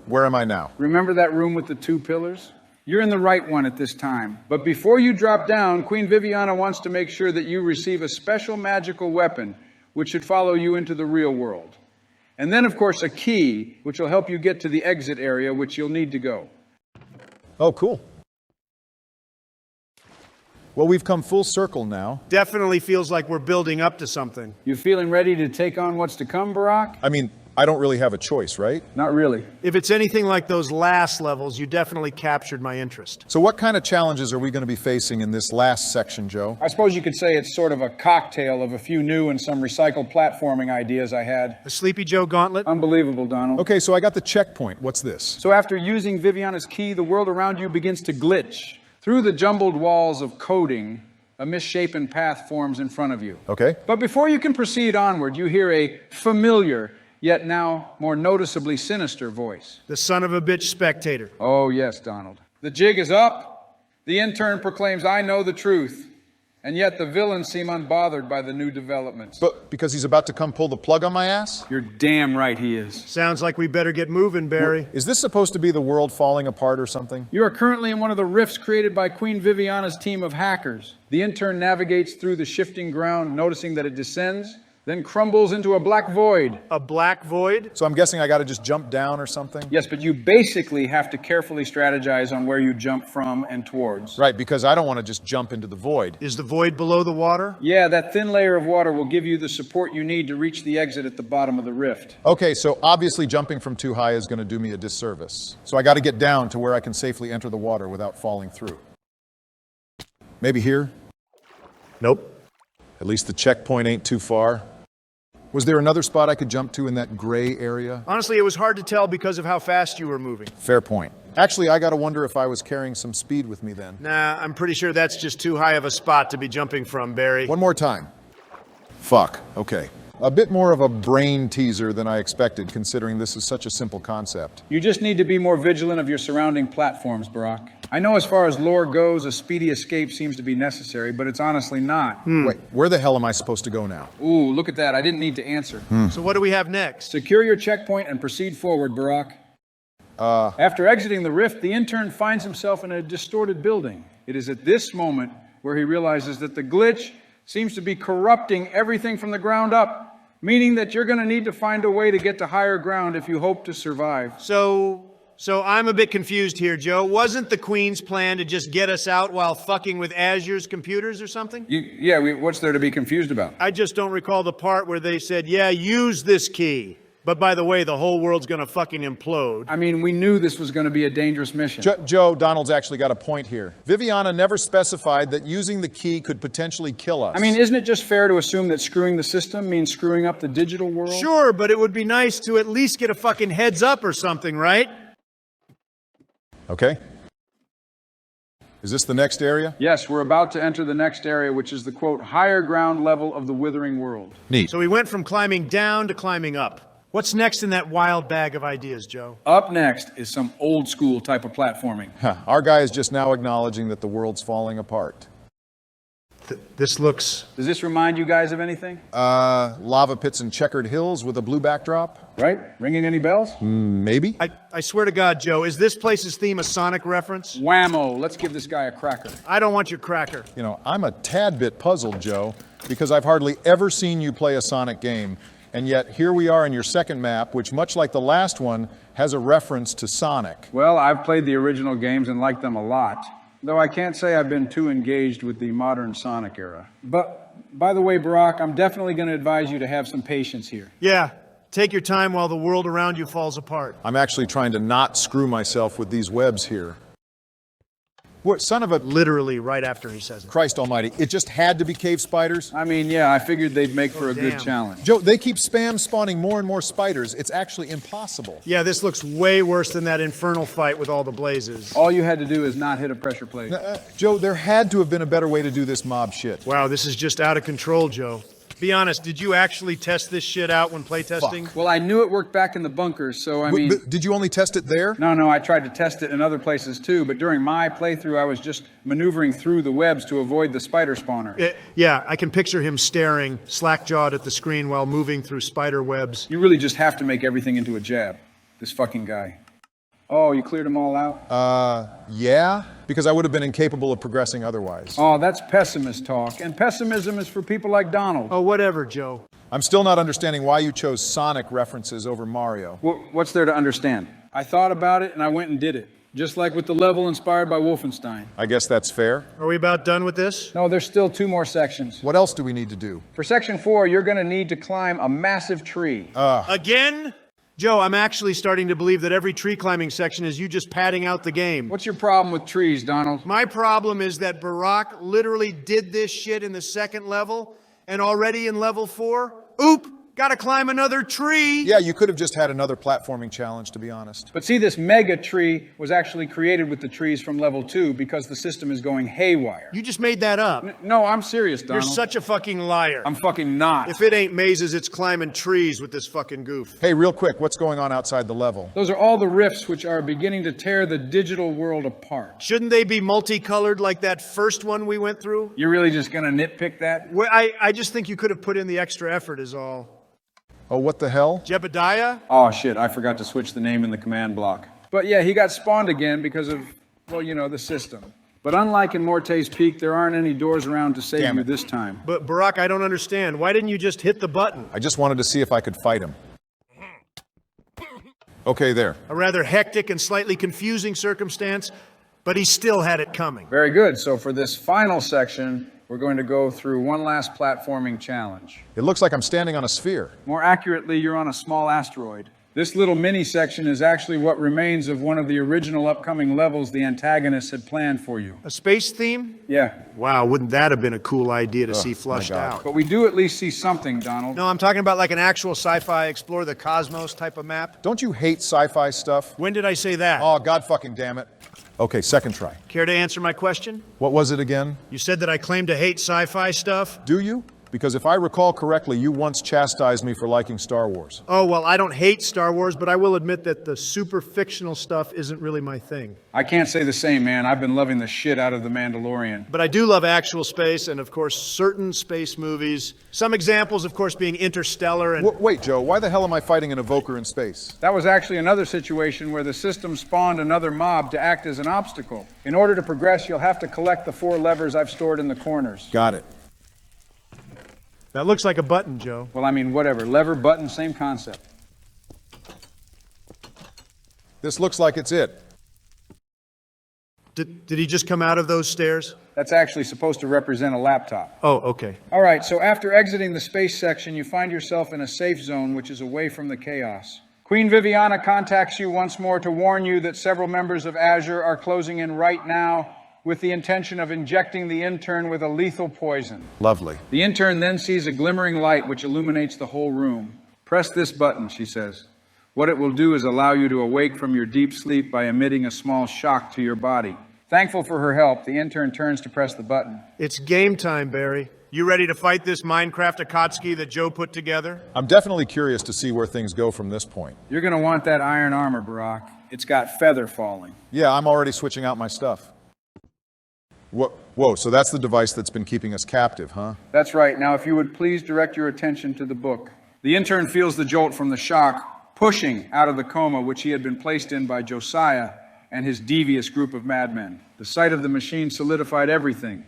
Where am I now? Remember that room with the 2 pillars? You're in the right one at this time. But before you drop down, Queen Viviana wants to make sure that you receive a special magical weapon, which should follow you into the real world. And then, of course, a key, which will help you get to the exit area, which you'll need to go. Oh, cool. Well, we've come full circle now. Definitely feels like we're building up to something. You feeling ready to take on what's to come, Barack? I mean, I don't really have a choice, right? Not really. If it's anything like those last levels, you definitely captured my interest. So what kind of challenges are we going to be facing in this last section, Joe? I suppose you could say it's sort of a cocktail of a few new and some recycled platforming ideas I had. A Sleepy Joe gauntlet? Unbelievable, Donald. Okay, so I got the checkpoint. What's this? So after using Viviana's key, the world around you begins to glitch. Through the jumbled walls of coding, a misshapen path forms in front of you. Okay. But before you can proceed onward, you hear a familiar, yet now more noticeably sinister voice. The son of a bitch spectator. Oh, yes, Donald. The jig is up. The intern proclaims, I know the truth. And yet the villains seem unbothered by the new developments. But because he's about to come pull the plug on my ass? You're damn right he is. Sounds like we better get moving, Barry. Is this supposed to be the world falling apart or something? You are currently in one of the rifts created by Queen Viviana's team of hackers. The intern navigates through the shifting ground, noticing that it descends, then crumbles into a black void. A black void? So I'm guessing I got to just jump down or something? Yes, but you basically have to carefully strategize on where you jump from and towards. Right, because I don't want to just jump into the void. Is the void below the water? Yeah, that thin layer of water will give you the support you need to reach the exit at the bottom of the rift. Okay, so obviously jumping from too high is going to do me a disservice. So I got to get down to where I can safely enter the water without falling through. Maybe here? Nope. At least the checkpoint ain't too far. Was there another spot I could jump to in that gray area? Honestly, it was hard to tell because of how fast you were moving. Fair point. Actually, I got to wonder if I was carrying some speed with me then. Nah, I'm pretty sure that's just too high of a spot to be jumping from, Barry. One more time. Fuck. Okay. A bit more of a brain teaser than I expected, considering this is such a simple concept. You just need to be more vigilant of your surrounding platforms, Barack. I know as far as lore goes, a speedy escape seems to be necessary, but it's honestly not. Wait, where the hell am I supposed to go now? Ooh, look at that. I didn't need to answer. So what do we have next? Secure your checkpoint and proceed forward, Barack. After exiting the rift, the intern finds himself in a distorted building. It is at this moment where he realizes that the glitch seems to be corrupting everything from the ground up, meaning that you're going to need to find a way to get to higher ground if you hope to survive. So I'm a bit confused here, Joe. Wasn't the Queen's plan to just get us out while fucking with Azure's computers or something? What's there to be confused about? I just don't recall the part where they said, yeah, use this key. But by the way, the whole world's gonna fucking implode. I mean, we knew this was going to be a dangerous mission. Joe, Donald's actually got a point here. Viviana never specified that using the key could potentially kill us. I mean, isn't it just fair to assume that screwing the system means screwing up the digital world? Sure, but it would be nice to at least get a fucking heads up or something, right? Okay. Is this the next area? Yes, we're about to enter the next area, which is the, quote, higher ground level of the withering world. Neat. So we went from climbing down to climbing up. What's next in that wild bag of ideas, Joe? Up next is some old school type of platforming. Our guy is just now acknowledging that the world's falling apart. This looks... Does this remind you guys of anything? Lava pits and checkered hills with a blue backdrop? Right? Ringing any bells? Maybe. I swear to God, Joe, is this place's theme a Sonic reference? Whammo, let's give this guy a cracker. I don't want your cracker. You know, I'm a tad bit puzzled, Joe, because I've hardly ever seen you play a Sonic game, and yet here we are in your second map, which, much like the last one, has a reference to Sonic. Well, I've played the original games and liked them a lot, though I can't say I've been too engaged with the modern Sonic era. But, by the way, Barack, I'm definitely going to advise you to have some patience here. Yeah, take your time while the world around you falls apart. I'm actually trying to not screw myself with these webs here. What, son of a... Literally right after he says it. Christ almighty, it just had to be cave spiders? I mean, yeah, I figured they'd make for a good damn. challenge. Joe, they keep spam spawning more and more spiders. It's actually impossible. Yeah, this looks way worse than that infernal fight with all the blazes. All you had to do is not hit a pressure plate. Joe, there had to have been a better way to do this mob shit. Wow, this is just out of control, Joe. Be honest, did you actually test this shit out when playtesting? Well, I knew it worked back in the bunkers, so I mean... But did you only test it there? No, I tried to test it in other places too, but during my playthrough, I was just maneuvering through the webs to avoid the spider spawner. Yeah, I can picture him staring, slack-jawed at the screen while moving through spider webs. You really just have to make everything into a jab. This fucking guy. Oh, you cleared them all out? Yeah, because I would have been incapable of progressing otherwise. Oh, that's pessimist talk, and pessimism is for people like Donald. Oh, whatever, Joe. I'm still not understanding why you chose Sonic references over Mario. What's there to understand? I thought about it and I went and did it. Just like with the level inspired by Wolfenstein. I guess that's fair. Are we about done with this? No, there's still 2 more sections. What else do we need to do? For section 4, you're going to need to climb a massive tree. Again? Joe, I'm actually starting to believe that every tree climbing section is you just padding out the game. What's your problem with trees, Donald? My problem is that Barack literally did this shit in the second level, and already in level 4, oop, gotta climb another tree. Yeah, you could have just had another platforming challenge, to be honest. But see, this mega tree was actually created with the trees from level 2 because the system is going haywire. You just made that up. No, I'm serious, You're Donald. such a fucking liar. I'm fucking not. If it ain't mazes, it's climbing trees with this fucking goof. Hey, real quick, what's going on outside the level? Those are all the rifts which are beginning to tear the digital world apart. Shouldn't they be multicolored like that first one we went through? You're really just gonna nitpick that? Well, I just think you could have put in the extra effort is all. Oh, what the hell? Jebediah? Oh shit, I forgot to switch the name in the command block. But yeah, he got spawned again because of, well, you know, the system. But unlike in Morte's Peak, there aren't any doors around to save you this time. But Barack, I don't understand. Why didn't you just hit the button? I just wanted to see if I could fight him. Okay, there. A rather hectic and slightly confusing circumstance, but he still had it coming. Very good. So for this final section, we're going to go through one last platforming challenge. It looks like I'm standing on a sphere. More accurately, you're on a small asteroid. This little mini section is actually what remains of one of the original upcoming levels the antagonists had planned for you. A space theme? Yeah. Wow, wouldn't that have been a cool idea to see flushed out? But we do at least see something, Donald. No, I'm talking about like an actual sci-fi explore the cosmos type of map. Don't you hate sci-fi stuff? When did I say that? Oh, God fucking damn it. Okay, second try. Care to answer my question? What was it again? You said that I claim to hate sci-fi stuff? Do you? Because if I recall correctly, you once chastised me for liking Star Wars. Oh, well, I don't hate Star Wars, but I will admit that the super fictional stuff isn't really my thing. I can't say the same, man. I've been loving the shit out of The Mandalorian. But I do love actual space and, of course, certain space movies. Some examples, of course, being Interstellar and... Wait, Joe, why the hell am I fighting an evoker in space? That was actually another situation where the system spawned another mob to act as an obstacle. In order to progress, you'll have to collect the 4 levers I've stored in the corners. Got it. That looks like a button, Joe. Well, I mean, whatever. Lever, button, same concept. This looks like it's it. Did he just come out of those stairs? That's actually supposed to represent a laptop. Oh, okay. All right, so after exiting the space section, you find yourself in a safe zone, which is away from the chaos. Queen Viviana contacts you once more to warn you that several members of Azure are closing in right now with the intention of injecting the intern with a lethal poison. Lovely. The intern then sees a glimmering light which illuminates the whole room. Press this button, she says. What it will do is allow you to awake from your deep sleep by emitting a small shock to your body. Thankful for her help, the intern turns to press the button. It's game time, Barry. You ready to fight this Minecraft Akatsuki that Joe put together? I'm definitely curious to see where things go from this point. You're going to want that iron armor, Barack. It's got feather falling. Yeah, I'm already switching out my stuff. Whoa, so that's the device that's been keeping us captive, huh? That's right. Now, if you would please direct your attention to the book. The intern feels the jolt from the shock, pushing out of the coma which he had been placed in by Josiah and his devious group of madmen. The sight of the machine solidified everything.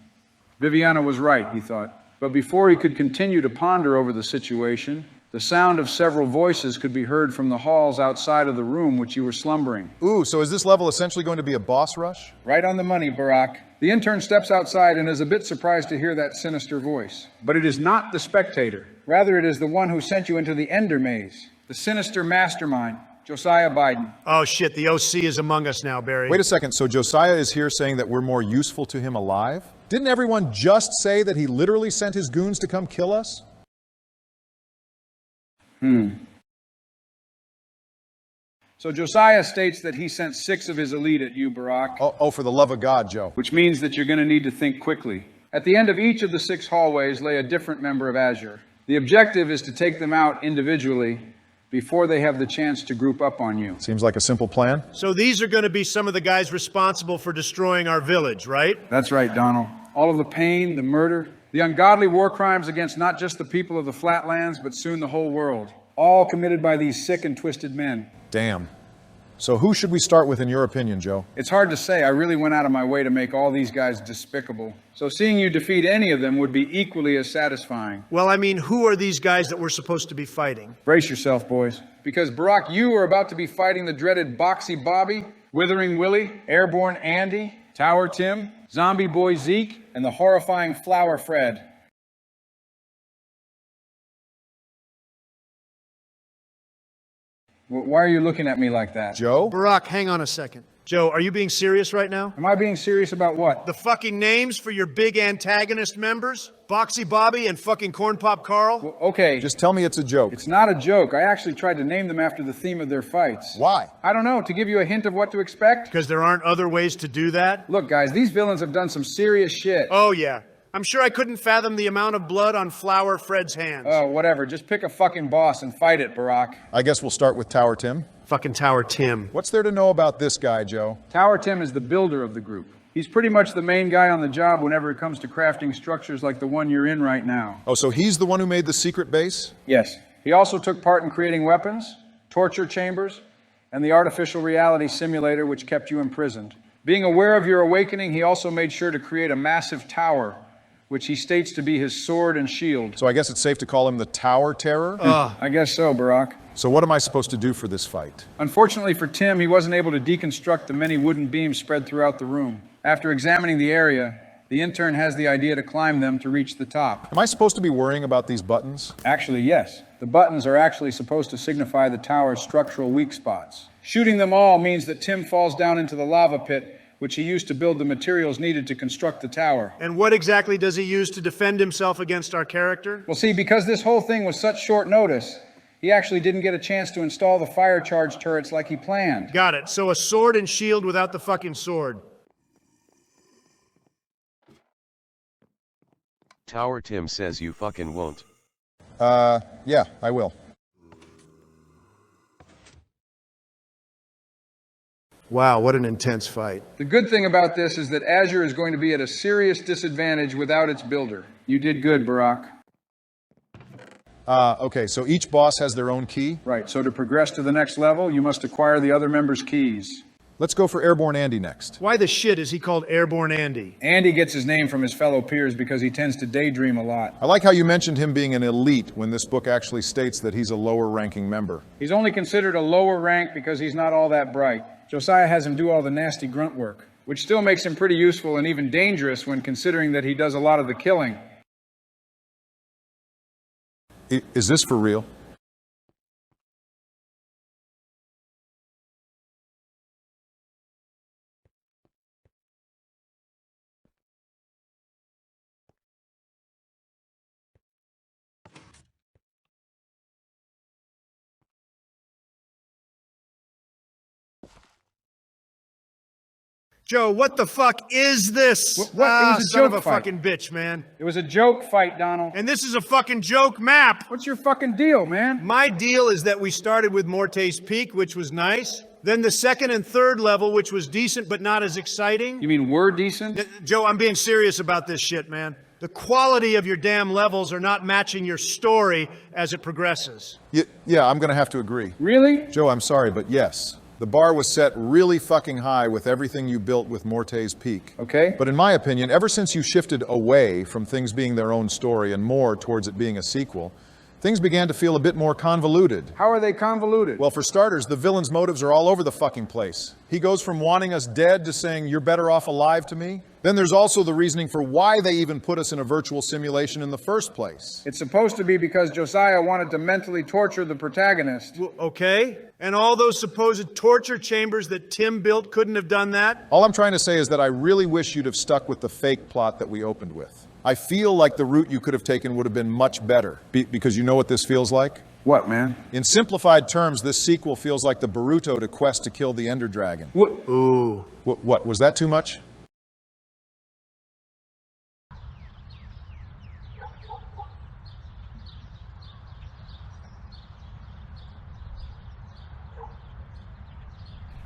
Viviana was right, he thought. But before he could continue to ponder over the situation, the sound of several voices could be heard from the halls outside of the room which you were slumbering. Ooh, so is this level essentially going to be a boss rush? Right on the money, Barack. The intern steps outside and is a bit surprised to hear that sinister voice. But it is not the spectator. Rather, it is the one who sent you into the Ender Maze. The sinister mastermind, Josiah Biden. Oh, shit, the OC is among us now, Barry. Wait a second, so Josiah is here saying that we're more useful to him alive? Didn't everyone just say that he literally sent his goons to come kill us? So Josiah states that he sent 6 of his elite at you, Barack. Oh, for the love of God, Joe. Which means that you're going to need to think quickly. At the end of each of the 6 hallways lay a different member of Azure. The objective is to take them out individually before they have the chance to group up on you. Seems like a simple plan. So these are going to be some of the guys responsible for destroying our village, right? That's right, Donald. All of the pain, the murder, the ungodly war crimes against not just the people of the Flatlands, but soon the whole world. All committed by these sick and twisted men. Damn. So who should we start with in your opinion, Joe? It's hard to say. I really went out of my way to make all these guys despicable. So seeing you defeat any of them would be equally as satisfying. Well, I mean, who are these guys that we're supposed to be fighting? Brace yourself, boys. Because, Barack, you are about to be fighting the dreaded Boxy Bobby, Withering Willie, Airborne Andy, Tower Tim, Zombie Boy Zeke, and the horrifying Flower Fred. Why are you looking at me like that? Joe? Barack, hang on a second. Joe, are you being serious right now? Am I being serious about what? The fucking names for your big antagonist members? Boxy Bobby and fucking Corn Pop Carl? Well, okay. Just tell me it's a joke. It's not a joke. I actually tried to name them after the theme of their fights. Why? I don't know, to give you a hint of what to expect? Because there aren't other ways to do that? Look, guys, these villains have done some serious shit. Oh, yeah. I'm sure I couldn't fathom the amount of blood on Flower Fred's hands. Oh, whatever. Just pick a fucking boss and fight it, Barack. I guess we'll start with Tower Tim. Fucking Tower Tim. What's there to know about this guy, Joe? Tower Tim is the builder of the group. He's pretty much the main guy on the job whenever it comes to crafting structures like the one you're in right now. Oh, so he's the one who made the secret base? Yes. He also took part in creating weapons, torture chambers, and the artificial reality simulator which kept you imprisoned. Being aware of your awakening, he also made sure to create a massive tower, which he states to be his sword and shield. So I guess it's safe to call him the Tower Terror? I guess so, Barack. So what am I supposed to do for this fight? Unfortunately for Tim, he wasn't able to deconstruct the many wooden beams spread throughout the room. After examining the area, the intern has the idea to climb them to reach the top. Am I supposed to be worrying about these buttons? Actually, yes. The buttons are actually supposed to signify the tower's structural weak spots. Shooting them all means that Tim falls down into the lava pit, which he used to build the materials needed to construct the tower. And what exactly does he use to defend himself against our character? Well, see, because this whole thing was such short notice, he actually didn't get a chance to install the fire charge turrets like he planned. Got it. So a sword and shield without the fucking sword. Tower Tim says you fucking won't. Yeah, I will. Wow, what an intense fight. The good thing about this is that Azure is going to be at a serious disadvantage without its builder. You did good, Barack. Okay, so each boss has their own key? Right, so to progress to the next level, you must acquire the other members' keys. Let's go for Airborne Andy next. Why the shit is he called Airborne Andy? Andy gets his name from his fellow peers because he tends to daydream a lot. I like how you mentioned him being an elite when this book actually states that he's a lower-ranking member. He's only considered a lower rank because he's not all that bright. Josiah has him do all the nasty grunt work, which still makes him pretty useful and even dangerous when considering that he does a lot of the killing. Is this for real? Joe, what the fuck is this? What? It was a son of joke a fight. fucking bitch, man. It was a joke fight, Donald. And this is a fucking joke map. What's your fucking deal, man? My deal is that we started with Morte's Peak, which was nice. Then the second and third level, which was decent but not as exciting. You mean we're decent? Joe, I'm being serious about this shit, man. The quality of your damn levels are not matching your story as it progresses. Yeah, I'm gonna have to agree. Really? Joe, I'm sorry, but yes. The bar was set really fucking high with everything you built with Morte's Peak. Okay. But in my opinion, ever since you shifted away from things being their own story and more towards it being a sequel, things began to feel a bit more convoluted. How are they convoluted? Well, for starters, the villain's motives are all over the fucking place. He goes from wanting us dead to saying, "You're better off alive" to me. Then there's also the reasoning for why they even put us in a virtual simulation in the first place. It's supposed to be because Josiah wanted to mentally torture the protagonist. Well, okay. And all those supposed torture chambers that Tim built couldn't have done that? All I'm trying to say is that I really wish you'd have stuck with the fake plot that we opened with. I feel like the route you could have taken would have been much better. Because you know what this feels like? What, man? In simplified terms, this sequel feels like the Boruto to Quest to kill the Ender Dragon. What? Ooh. What? Was that too much?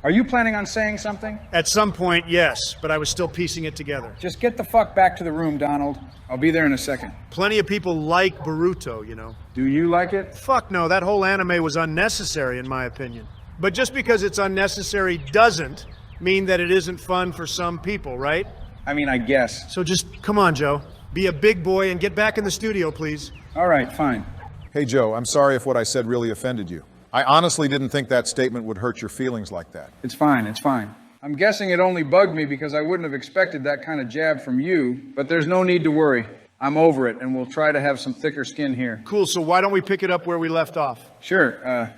Are you planning on saying something? At some point, yes, but I was still piecing it together. Just get the fuck back to the room, Donald. I'll be there in a second. Plenty of people like Boruto, you know. Do you like it? Fuck no, that whole anime was unnecessary in my opinion. But just because it's unnecessary doesn't mean that it isn't fun for some people, right? I mean, I guess. So just, come on, Joe. Be a big boy and get back in the studio, please. All right, fine. Hey, Joe, I'm sorry if what I said really offended you. I honestly didn't think that statement would hurt your feelings like that. It's fine, it's fine. I'm guessing it only bugged me because I wouldn't have expected that kind of jab from you, but there's no need to worry. I'm over it, and we'll try to have some thicker skin here. Cool, so why don't we pick it up where we left off? Sure,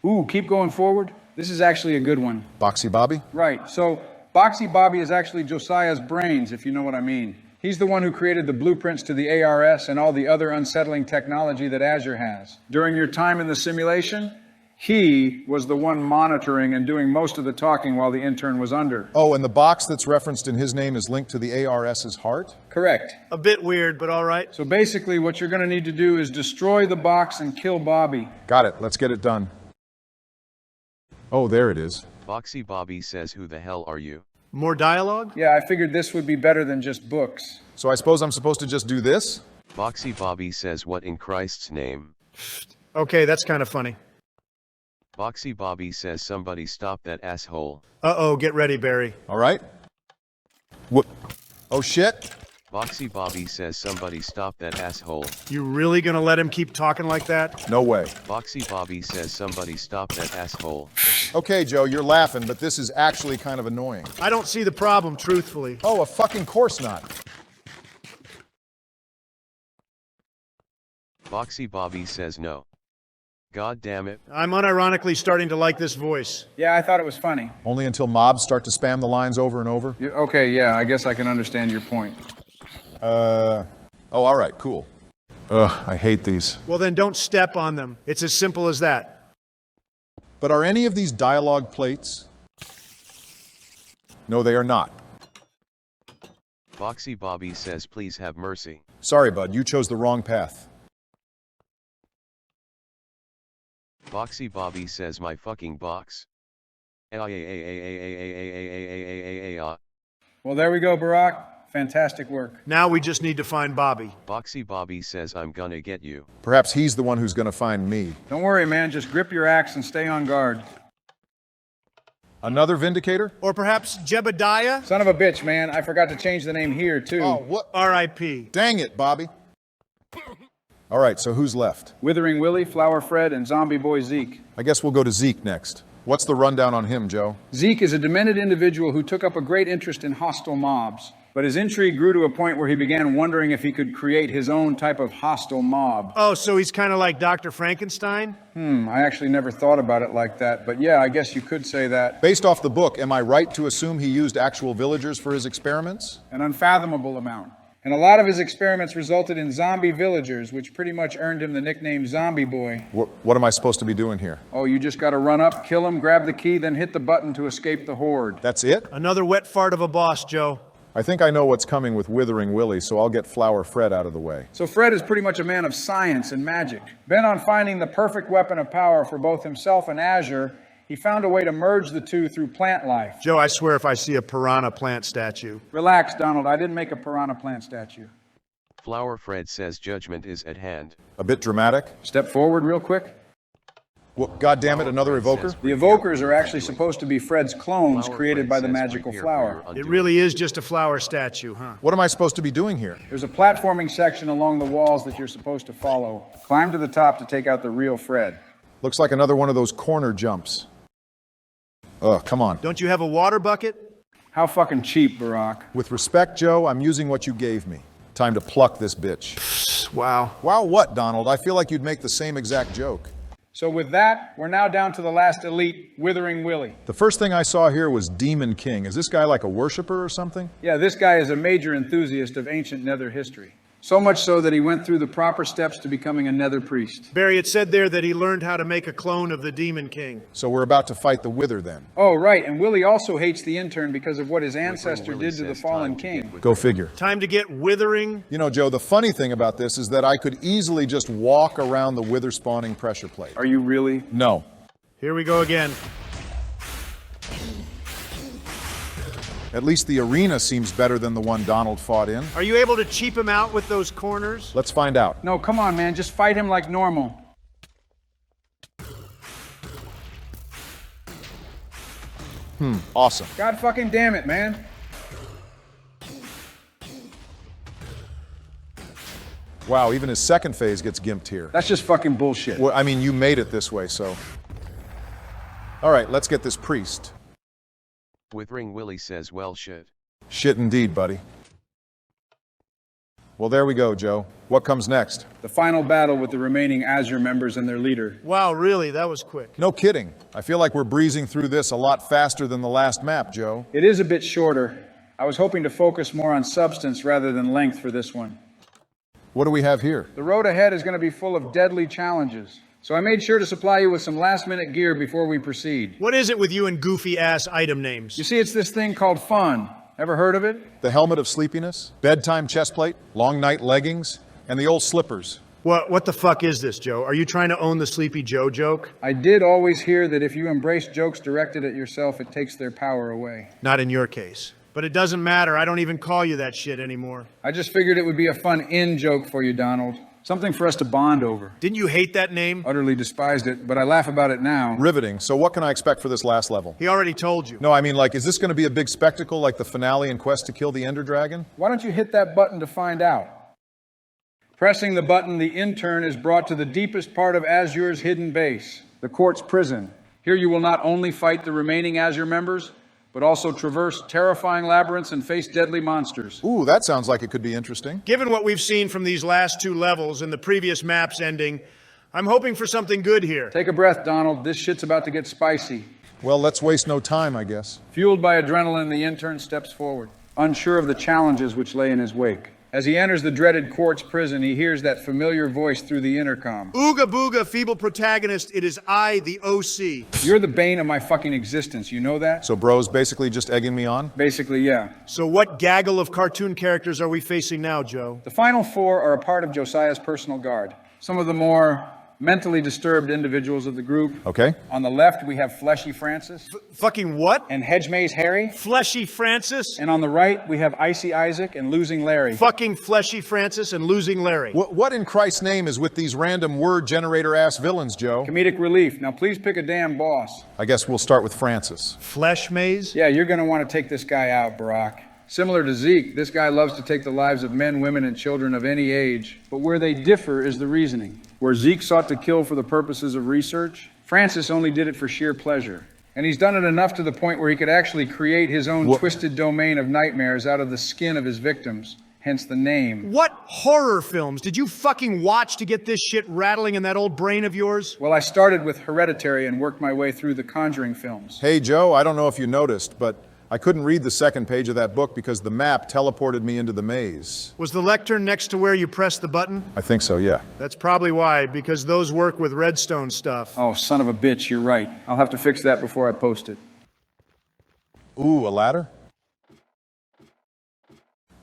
Ooh, keep going forward. This is actually a good one. Boxy Bobby? Right, so Boxy Bobby is actually Josiah's brains, if you know what I mean. He's the one who created the blueprints to the ARS and all the other unsettling technology that Azure has. During your time in the simulation, he was the one monitoring and doing most of the talking while the intern was under. Oh, and the box that's referenced in his name is linked to the ARS's heart? Correct. A bit weird, but all right. So basically what you're going to need to do is destroy the box and kill Bobby. Got it. Let's get it done. Oh, there it is. Boxy Bobby says, who the hell are you? More dialogue? Yeah, I figured this would be better than just books. So I suppose I'm supposed to just do this? Boxy Bobby says, what in Christ's name? Okay, that's kind of funny. Boxy Bobby says, somebody stop that asshole. Uh-oh, get ready, Barry. All right. What? Oh, shit. Boxy Bobby says, somebody stop that asshole. You really gonna let him keep talking like that? No way. Boxy Bobby says, somebody stop that asshole. Okay, Joe, you're laughing, but this is actually kind of annoying. I don't see the problem, truthfully. Oh, a fucking course not. Boxy Bobby says no. God damn it. I'm unironically starting to like this voice. Yeah, I thought it was funny. Only until mobs start to spam the lines over and over? Okay, yeah, I guess I can understand your point. Oh, all right, cool. Ugh, I hate these. Well, then don't step on them. It's as simple as that. But are any of these dialogue plates? No, they are not. Boxy Bobby says, please have mercy. Sorry, bud, you chose the wrong path. Boxy Bobby says, my fucking box. Well, there we go, Barack. Fantastic work. Now we just need to find Bobby. Boxy Bobby says, I'm gonna get you. Perhaps he's the one who's going to find me. Don't worry, man. Just grip your axe and stay on guard. Another Vindicator? Or perhaps Jebediah? Son of a bitch, man. I forgot to change the name here, too. Oh, what? R.I.P. Dang it, Bobby. All right, so who's left? Withering Willie, Flower Fred, and Zombie Boy Zeke. I guess we'll go to Zeke next. What's the rundown on him, Joe? Zeke is a demented individual who took up a great interest in hostile mobs. But his intrigue grew to a point where he began wondering if he could create his own type of hostile mob. Oh, so he's kind of like Dr. Frankenstein? I actually never thought about it like that, but yeah, I guess you could say that. Based off the book, am I right to assume he used actual villagers for his experiments? An unfathomable amount. And a lot of his experiments resulted in zombie villagers, which pretty much earned him the nickname Zombie Boy. What am I supposed to be doing here? Oh, you just gotta run up, kill him, grab the key, then hit the button to escape the horde. That's it? Another wet fart of a boss, Joe. I think I know what's coming with Withering Willie, so I'll get Flower Fred out of the way. So Fred is pretty much a man of science and magic. Bent on finding the perfect weapon of power for both himself and Azure, he found a way to merge the two through plant life. Joe, I swear if I see a piranha plant statue. Relax, Donald. I didn't make a piranha plant statue. Flower Fred says judgment is at hand. A bit dramatic. Step forward real quick. Well, God damn it, another evoker? The evokers are actually supposed to be Fred's clones created by the magical flower. It really is just a flower statue, huh? What am I supposed to be doing here? There's a platforming section along the walls that you're supposed to follow. Climb to the top to take out the real Fred. Looks like another one of those corner jumps. Ugh, come on. Don't you have a water bucket? How fucking cheap, Barack. With respect, Joe, I'm using what you gave me. Time to pluck this bitch. Wow. Wow, what, Donald? I feel like you'd make the same exact joke. So with that, we're now down to the last elite, Withering Willie. The first thing I saw here was Demon King. Is this guy like a worshiper or something? Yeah, this guy is a major enthusiast of ancient Nether history. So much so that he went through the proper steps to becoming a Nether priest. Barry, it said there that he learned how to make a clone of the Demon King. So we're about to fight the Wither then. Oh, right, and Willie also hates the intern because of what his ancestor did to the fallen king. Go figure. Time to get withering. You know, Joe, the funny thing about this is that I could easily just walk around the Wither spawning pressure plate. Are you really? No. Here we go again. At least the arena seems better than the one Donald fought in. Are you able to cheap him out with those corners? Let's find out. No, come on, man, just fight him like normal. Awesome. God fucking damn it, man. Wow, even his second phase gets gimped here. That's just fucking bullshit. Well, I mean, you made it this way, so. All right, let's get this priest. Withering Willie says, well shit. Shit indeed, buddy. Well, there we go, Joe. What comes next? The final battle with the remaining Azure members and their leader. Wow, really? That was quick. No kidding. I feel like we're breezing through this a lot faster than the last map, Joe. It is a bit shorter. I was hoping to focus more on substance rather than length for this one. What do we have here? The road ahead is going to be full of deadly challenges. So I made sure to supply you with some last-minute gear before we proceed. What is it with you and goofy-ass item names? You see, it's this thing called fun. Ever heard of it? The helmet of sleepiness, bedtime chestplate, long night leggings, and the old slippers. What the fuck is this, Joe? Are you trying to own the Sleepy Joe joke? I did always hear that if you embrace jokes directed at yourself, it takes their power away. Not in your case. But it doesn't matter. I don't even call you that shit anymore. I just figured it would be a fun in-joke for you, Donald. Something for us to bond over. Didn't you hate that name? Utterly despised it, but I laugh about it now. Riveting. So what can I expect for this last level? He already told you. No, I mean, like, is this going to be a big spectacle like the finale in Quest to Kill the Ender Dragon? Why don't you hit that button to find out? Pressing the button, the intern is brought to the deepest part of Azure's hidden base, the Quartz Prison. Here you will not only fight the remaining Azure members, but also traverse terrifying labyrinths and face deadly monsters. Ooh, that sounds like it could be interesting. Given what we've seen from these last two levels and the previous map's ending, I'm hoping for something good here. Take a breath, Donald. This shit's about to get spicy. Well, let's waste no time, I guess. Fueled by adrenaline, the intern steps forward, unsure of the challenges which lay in his wake. As he enters the dreaded Quartz Prison, he hears that familiar voice through the intercom. Ooga booga, feeble protagonist, it is I, the OC. You're the bane of my fucking existence, you know that? So bro's basically just egging me on? Basically, yeah. So what gaggle of cartoon characters are we facing now, Joe? The final four are a part of Josiah's personal guard. Some of the more mentally disturbed individuals of the group. Okay. On the left, we have Fleshy Francis. Fucking what? And Hedgemaze Harry. Fleshy Francis? And on the right, we have Icy Isaac and Losing Larry. Fucking Fleshy Francis and Losing Larry. What in Christ's name is with these random word generator-ass villains, Joe? Comedic relief. Now please pick a damn boss. I guess we'll start with Francis. Flesh Maze? Yeah, you're gonna want to take this guy out, Barack. Similar to Zeke, this guy loves to take the lives of men, women, and children of any age. But where they differ is the reasoning. Where Zeke sought to kill for the purposes of research, Francis only did it for sheer pleasure. And he's done it enough to the point where he could actually create his own twisted domain of nightmares out of the skin of his victims. Hence the name. What horror films did you fucking watch to get this shit rattling in that old brain of yours? Well, I started with Hereditary and worked my way through the Conjuring films. Hey, Joe, I don't know if you noticed, but I couldn't read the second page of that book because the map teleported me into the maze. Was the lectern next to where you pressed the button? I think so, yeah. That's probably why, because those work with redstone stuff. Oh, son of a bitch, you're right. I'll have to fix that before I post it. Ooh, a ladder?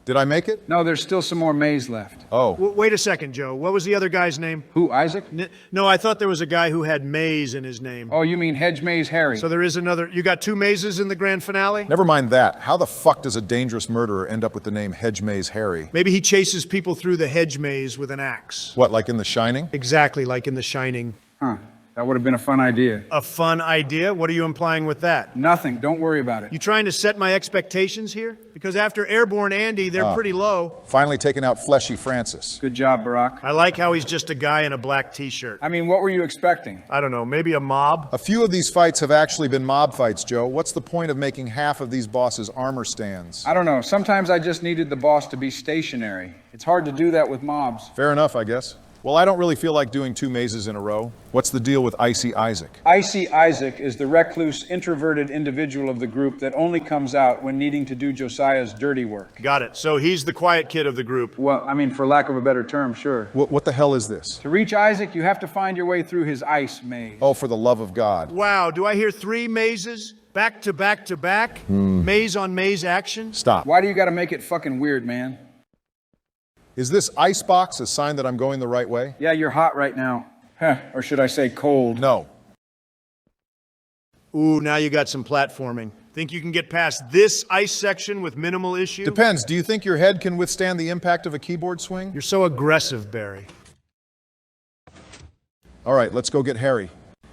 Did I make it? No, there's still some more maze left. Oh. Wait a second, Joe. What was the other guy's name? Who, Isaac? No, I thought there was a guy who had maze in his name. Oh, you mean Hedgemaze Harry. So there is another. You got two mazes in the grand finale? Never mind that. How the fuck does a dangerous murderer end up with the name Hedgemaze Harry? Maybe he chases people through the hedge maze with an axe. What, like in The Shining? Exactly, like in The Shining. Huh. That would have been a fun idea. A fun idea? What are you implying with that? Nothing. Don't worry about it. You trying to set my expectations here? Because after Airborne Andy, they're pretty low. Finally taking out Fleshy Francis. Good job, Barack. I like how he's just a guy in a black t-shirt. I mean, what were you expecting? I don't know, maybe a mob? A few of these fights have actually been mob fights, Joe. What's the point of making half of these bosses armor stands? I don't know. Sometimes I just needed the boss to be stationary. It's hard to do that with mobs. Fair enough, I guess. Well, I don't really feel like doing two mazes in a row. What's the deal with Icy Isaac? Icy Isaac is the recluse, introverted individual of the group that only comes out when needing to do Josiah's dirty work. Got it. So he's the quiet kid of the group. Well, I mean, for lack of a better term, sure. What the hell is this? To reach Isaac, you have to find your way through his ice maze. Oh, for the love of God. Wow, do I hear 3 mazes? Back to back to back? Maze on maze action? Stop. Why do you gotta make it fucking weird, man? Is this icebox a sign that I'm going the right way? Yeah, you're hot right now. Huh, or should I say cold? No. Ooh, now you got some platforming. Think you can get past this ice section with minimal issue? Depends. Do you think your head can withstand the impact of a keyboard swing? You're so aggressive, Barry. All right, let's go get Harry.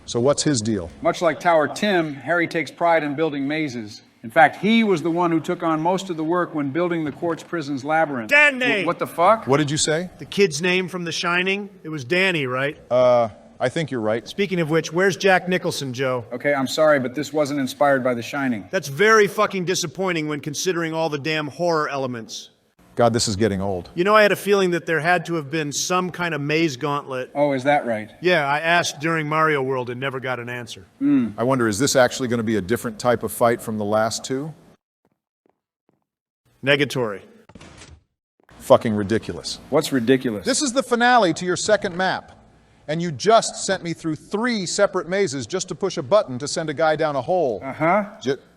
So what's his deal? Much like Tower Tim, Harry takes pride in building mazes. In fact, he was the one who took on most of the work when building the Quartz Prison's labyrinth. Danny! What the fuck? What did you say? The kid's name from The Shining? It was Danny, right? I think you're right. Speaking of which, where's Jack Nicholson, Joe? Okay, I'm sorry, but this wasn't inspired by The Shining. That's very fucking disappointing when considering all the damn horror elements. God, this is getting old. You know, I had a feeling that there had to have been some kind of maze gauntlet. Oh, is that right? Yeah, I asked during Mario World and never got an answer. I wonder, is this actually going to be a different type of fight from the last two? Negatory. Fucking ridiculous. What's ridiculous? This is the finale to your second map. And you just sent me through 3 separate mazes just to push a button to send a guy down a hole.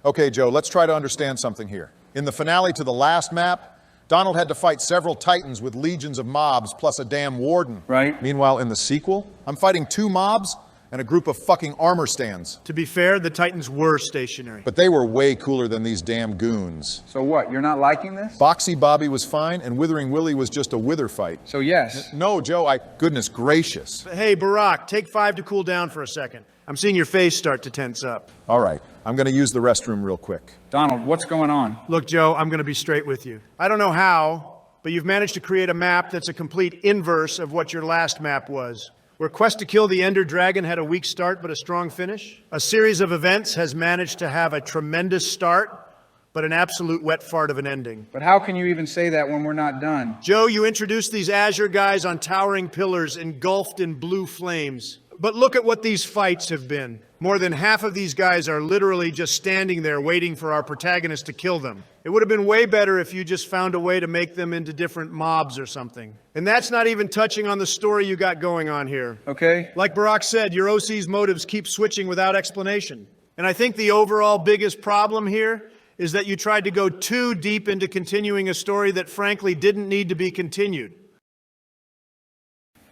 Okay, Joe, let's try to understand something here. In the finale to the last map, Donald had to fight several titans with legions of mobs plus a damn warden. Right. Meanwhile, in the sequel, I'm fighting 2 mobs and a group of fucking armor stands. To be fair, the Titans were stationary. But they were way cooler than these damn goons. So what, you're not liking this? Boxy Bobby was fine, and Withering Willie was just a wither fight. So yes. No, Joe, goodness gracious. Hey, Barack, take 5 to cool down for a second. I'm seeing your face start to tense up. All right, I'm gonna use the restroom real quick. Donald, what's going on? Look, Joe, I'm going to be straight with you. I don't know how, but you've managed to create a map that's a complete inverse of what your last map was. Where Quest to Kill the Ender Dragon had a weak start but a strong finish. A series of events has managed to have a tremendous start, but an absolute wet fart of an ending. But how can you even say that when we're not done? Joe, you introduced these Azure guys on towering pillars engulfed in blue flames. But look at what these fights have been. More than half of these guys are literally just standing there waiting for our protagonist to kill them. It would have been way better if you just found a way to make them into different mobs or something. And that's not even touching on the story you got going on here. Okay. Like Barack said, your OC's motives keep switching without explanation. And I think the overall biggest problem here is that you tried to go too deep into continuing a story that frankly didn't need to be continued.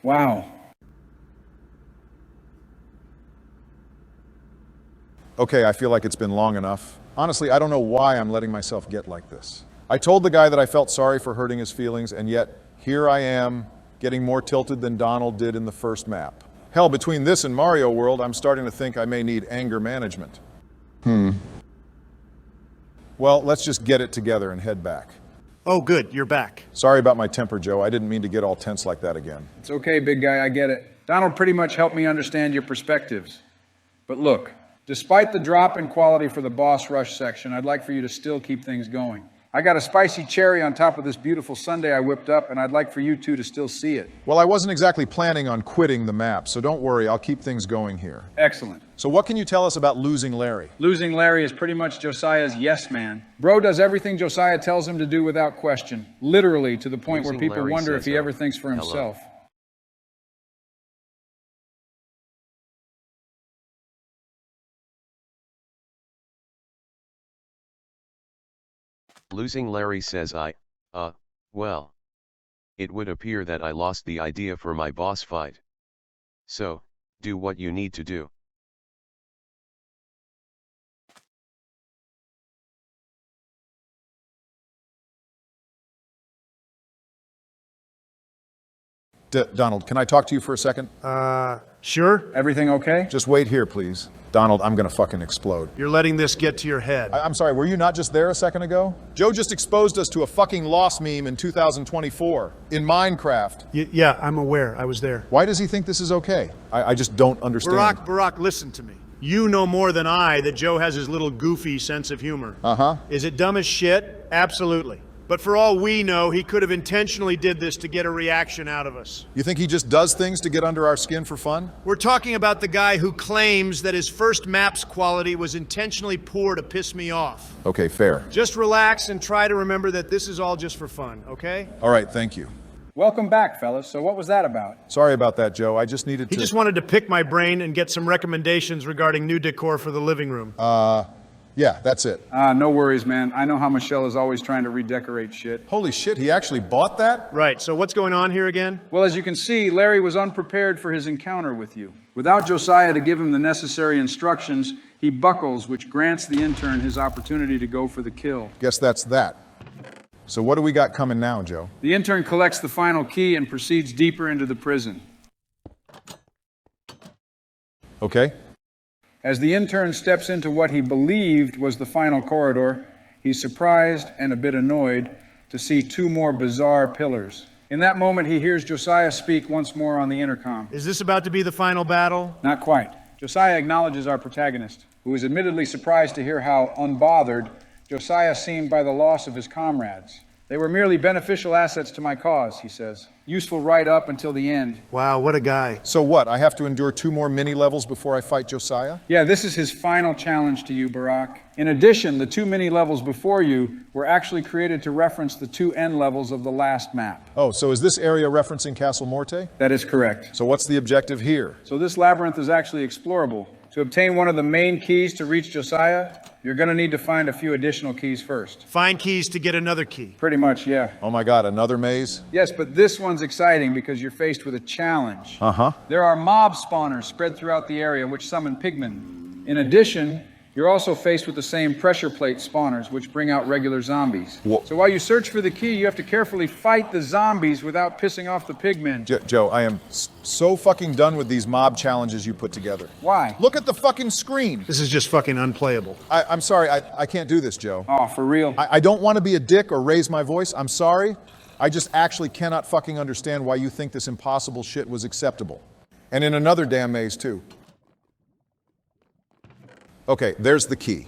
Wow. Okay, I feel like it's been long enough. Honestly, I don't know why I'm letting myself get like this. I told the guy that I felt sorry for hurting his feelings, and yet here I am, getting more tilted than Donald did in the first map. Hell, between this and Mario World, I'm starting to think I may need anger management. Well, let's just get it together and head back. Oh, good, you're back. Sorry about my temper, Joe. I didn't mean to get all tense like that again. It's okay, big guy, I get it. Donald pretty much helped me understand your perspectives. But look, despite the drop in quality for the boss rush section, I'd like for you to still keep things going. I got a spicy cherry on top of this beautiful sundae I whipped up, and I'd like for you two to still see it. Well, I wasn't exactly planning on quitting the map, so don't worry, I'll keep things going here. Excellent. So what can you tell us about losing Larry? Losing Larry is pretty much Josiah's yes man. Bro does everything Josiah tells him to do without question. Literally to the point where people Larry wonder if says, he ever thinks for hello. himself. Losing Larry says well. It would appear that I lost the idea for my boss fight. So, do what you need to do. Donald, can I talk to you for a second? Sure? Everything okay? Just wait here, please. Donald, I'm gonna fucking explode. You're letting this get to your head. I'm sorry, were you not just there a second ago? Joe just exposed us to a fucking loss meme in 2024 in Minecraft. Yeah, I'm aware. I was there. Why does he think this is okay? I just don't understand. Barack, listen to me. You know more than I that Joe has his little goofy sense of humor. Uh-huh. Is it dumb as shit? Absolutely. But for all we know, he could have intentionally did this to get a reaction out of us. You think he just does things to get under our skin for fun? We're talking about the guy who claims that his first map's quality was intentionally poor to piss me off. Okay, fair. Just relax and try to remember that this is all just for fun, okay? All right, thank you. Welcome back, fellas. So what was that about? Sorry about that, Joe. I just needed to... He just wanted to pick my brain and get some recommendations regarding new decor for the living room. Yeah, that's it. No worries, man. I know how Michelle is always trying to redecorate shit. Holy shit, he actually bought that? Right, so what's going on here again? Well, as you can see, Larry was unprepared for his encounter with you. Without Josiah to give him the necessary instructions, he buckles, which grants the intern his opportunity to go for the kill. Guess that's that. So what do we got coming now, Joe? The intern collects the final key and proceeds deeper into the prison. Okay. As the intern steps into what he believed was the final corridor, he's surprised and a bit annoyed to see two more bizarre pillars. In that moment, he hears Josiah speak once more on the intercom. Is this about to be the final battle? Not quite. Josiah acknowledges our protagonist, who is admittedly surprised to hear how unbothered Josiah seemed by the loss of his comrades. They were merely beneficial assets to my cause, he says. Useful right up until the end. Wow, what a guy. So what, I have to endure 2 more mini-levels before I fight Josiah? Yeah, this is his final challenge to you, Barack. In addition, the 2 mini-levels before you were actually created to reference the 2 end levels of the last map. Oh, so is this area referencing Castle Morte? That is correct. So what's the objective here? So this labyrinth is actually explorable. To obtain one of the main keys to reach Josiah, you're going to need to find a few additional keys first. Find keys to get another key. Pretty much, yeah. Oh my God, another maze? Yes, but this one's exciting because you're faced with a challenge. Uh-huh. There are mob spawners spread throughout the area which summon pigmen. In addition, you're also faced with the same pressure plate spawners which bring out regular zombies. Whoa. So while you search for the key, you have to carefully fight the zombies without pissing off the pigmen. Joe, I am so fucking done with these mob challenges you put together. Why? Look at the fucking screen. This is just fucking unplayable. I'm sorry, I can't do this, Joe. Oh, for real? I don't want to be a dick or raise my voice. I'm sorry. I just actually cannot fucking understand why you think this impossible shit was acceptable. And in another damn maze, too. Okay, there's the key.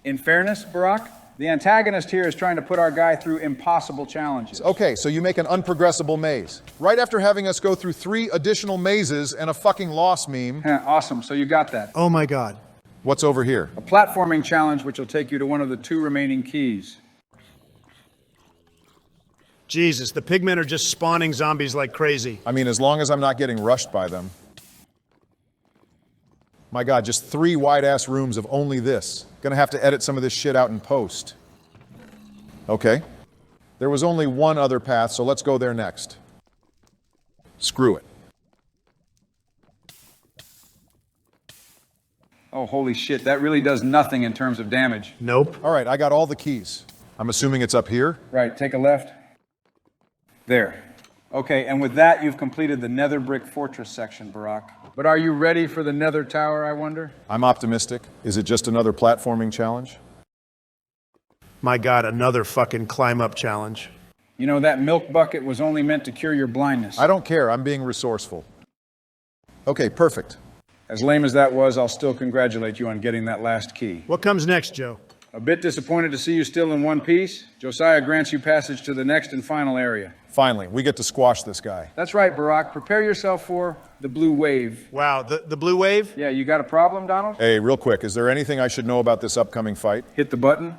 In fairness, Barack, the antagonist here is trying to put our guy through impossible challenges. Okay, so you make an unprogressible maze. Right after having us go through 3 additional mazes and a fucking loss meme. Awesome, so you got that. Oh my God. What's over here? A platforming challenge which will take you to one of the 2 remaining keys. Jesus, the pigmen are just spawning zombies like crazy. I mean, as long as I'm not getting rushed by them. My God, just 3 wide-ass rooms of only this. Gonna have to edit some of this shit out in post. Okay. There was only one other path, so let's go there next. Screw it. Oh, holy shit, that really does nothing in terms of damage. Nope. All right, I got all the keys. I'm assuming it's up here? Right, take a left. There. Okay, and with that, you've completed the Nether Brick Fortress section, Barack. But are you ready for the Nether Tower, I wonder? I'm optimistic. Is it just another platforming challenge? My God, another fucking climb-up challenge. You know, that milk bucket was only meant to cure your blindness. I don't care. I'm being resourceful. Okay, perfect. As lame as that was, I'll still congratulate you on getting that last key. What comes next, Joe? A bit disappointed to see you still in one piece. Josiah grants you passage to the next and final area. Finally, we get to squash this guy. That's right, Barack. Prepare yourself for the blue wave. Wow, the blue wave? Yeah, you got a problem, Donald? Hey, real quick, is there anything I should know about this upcoming fight? Hit the button.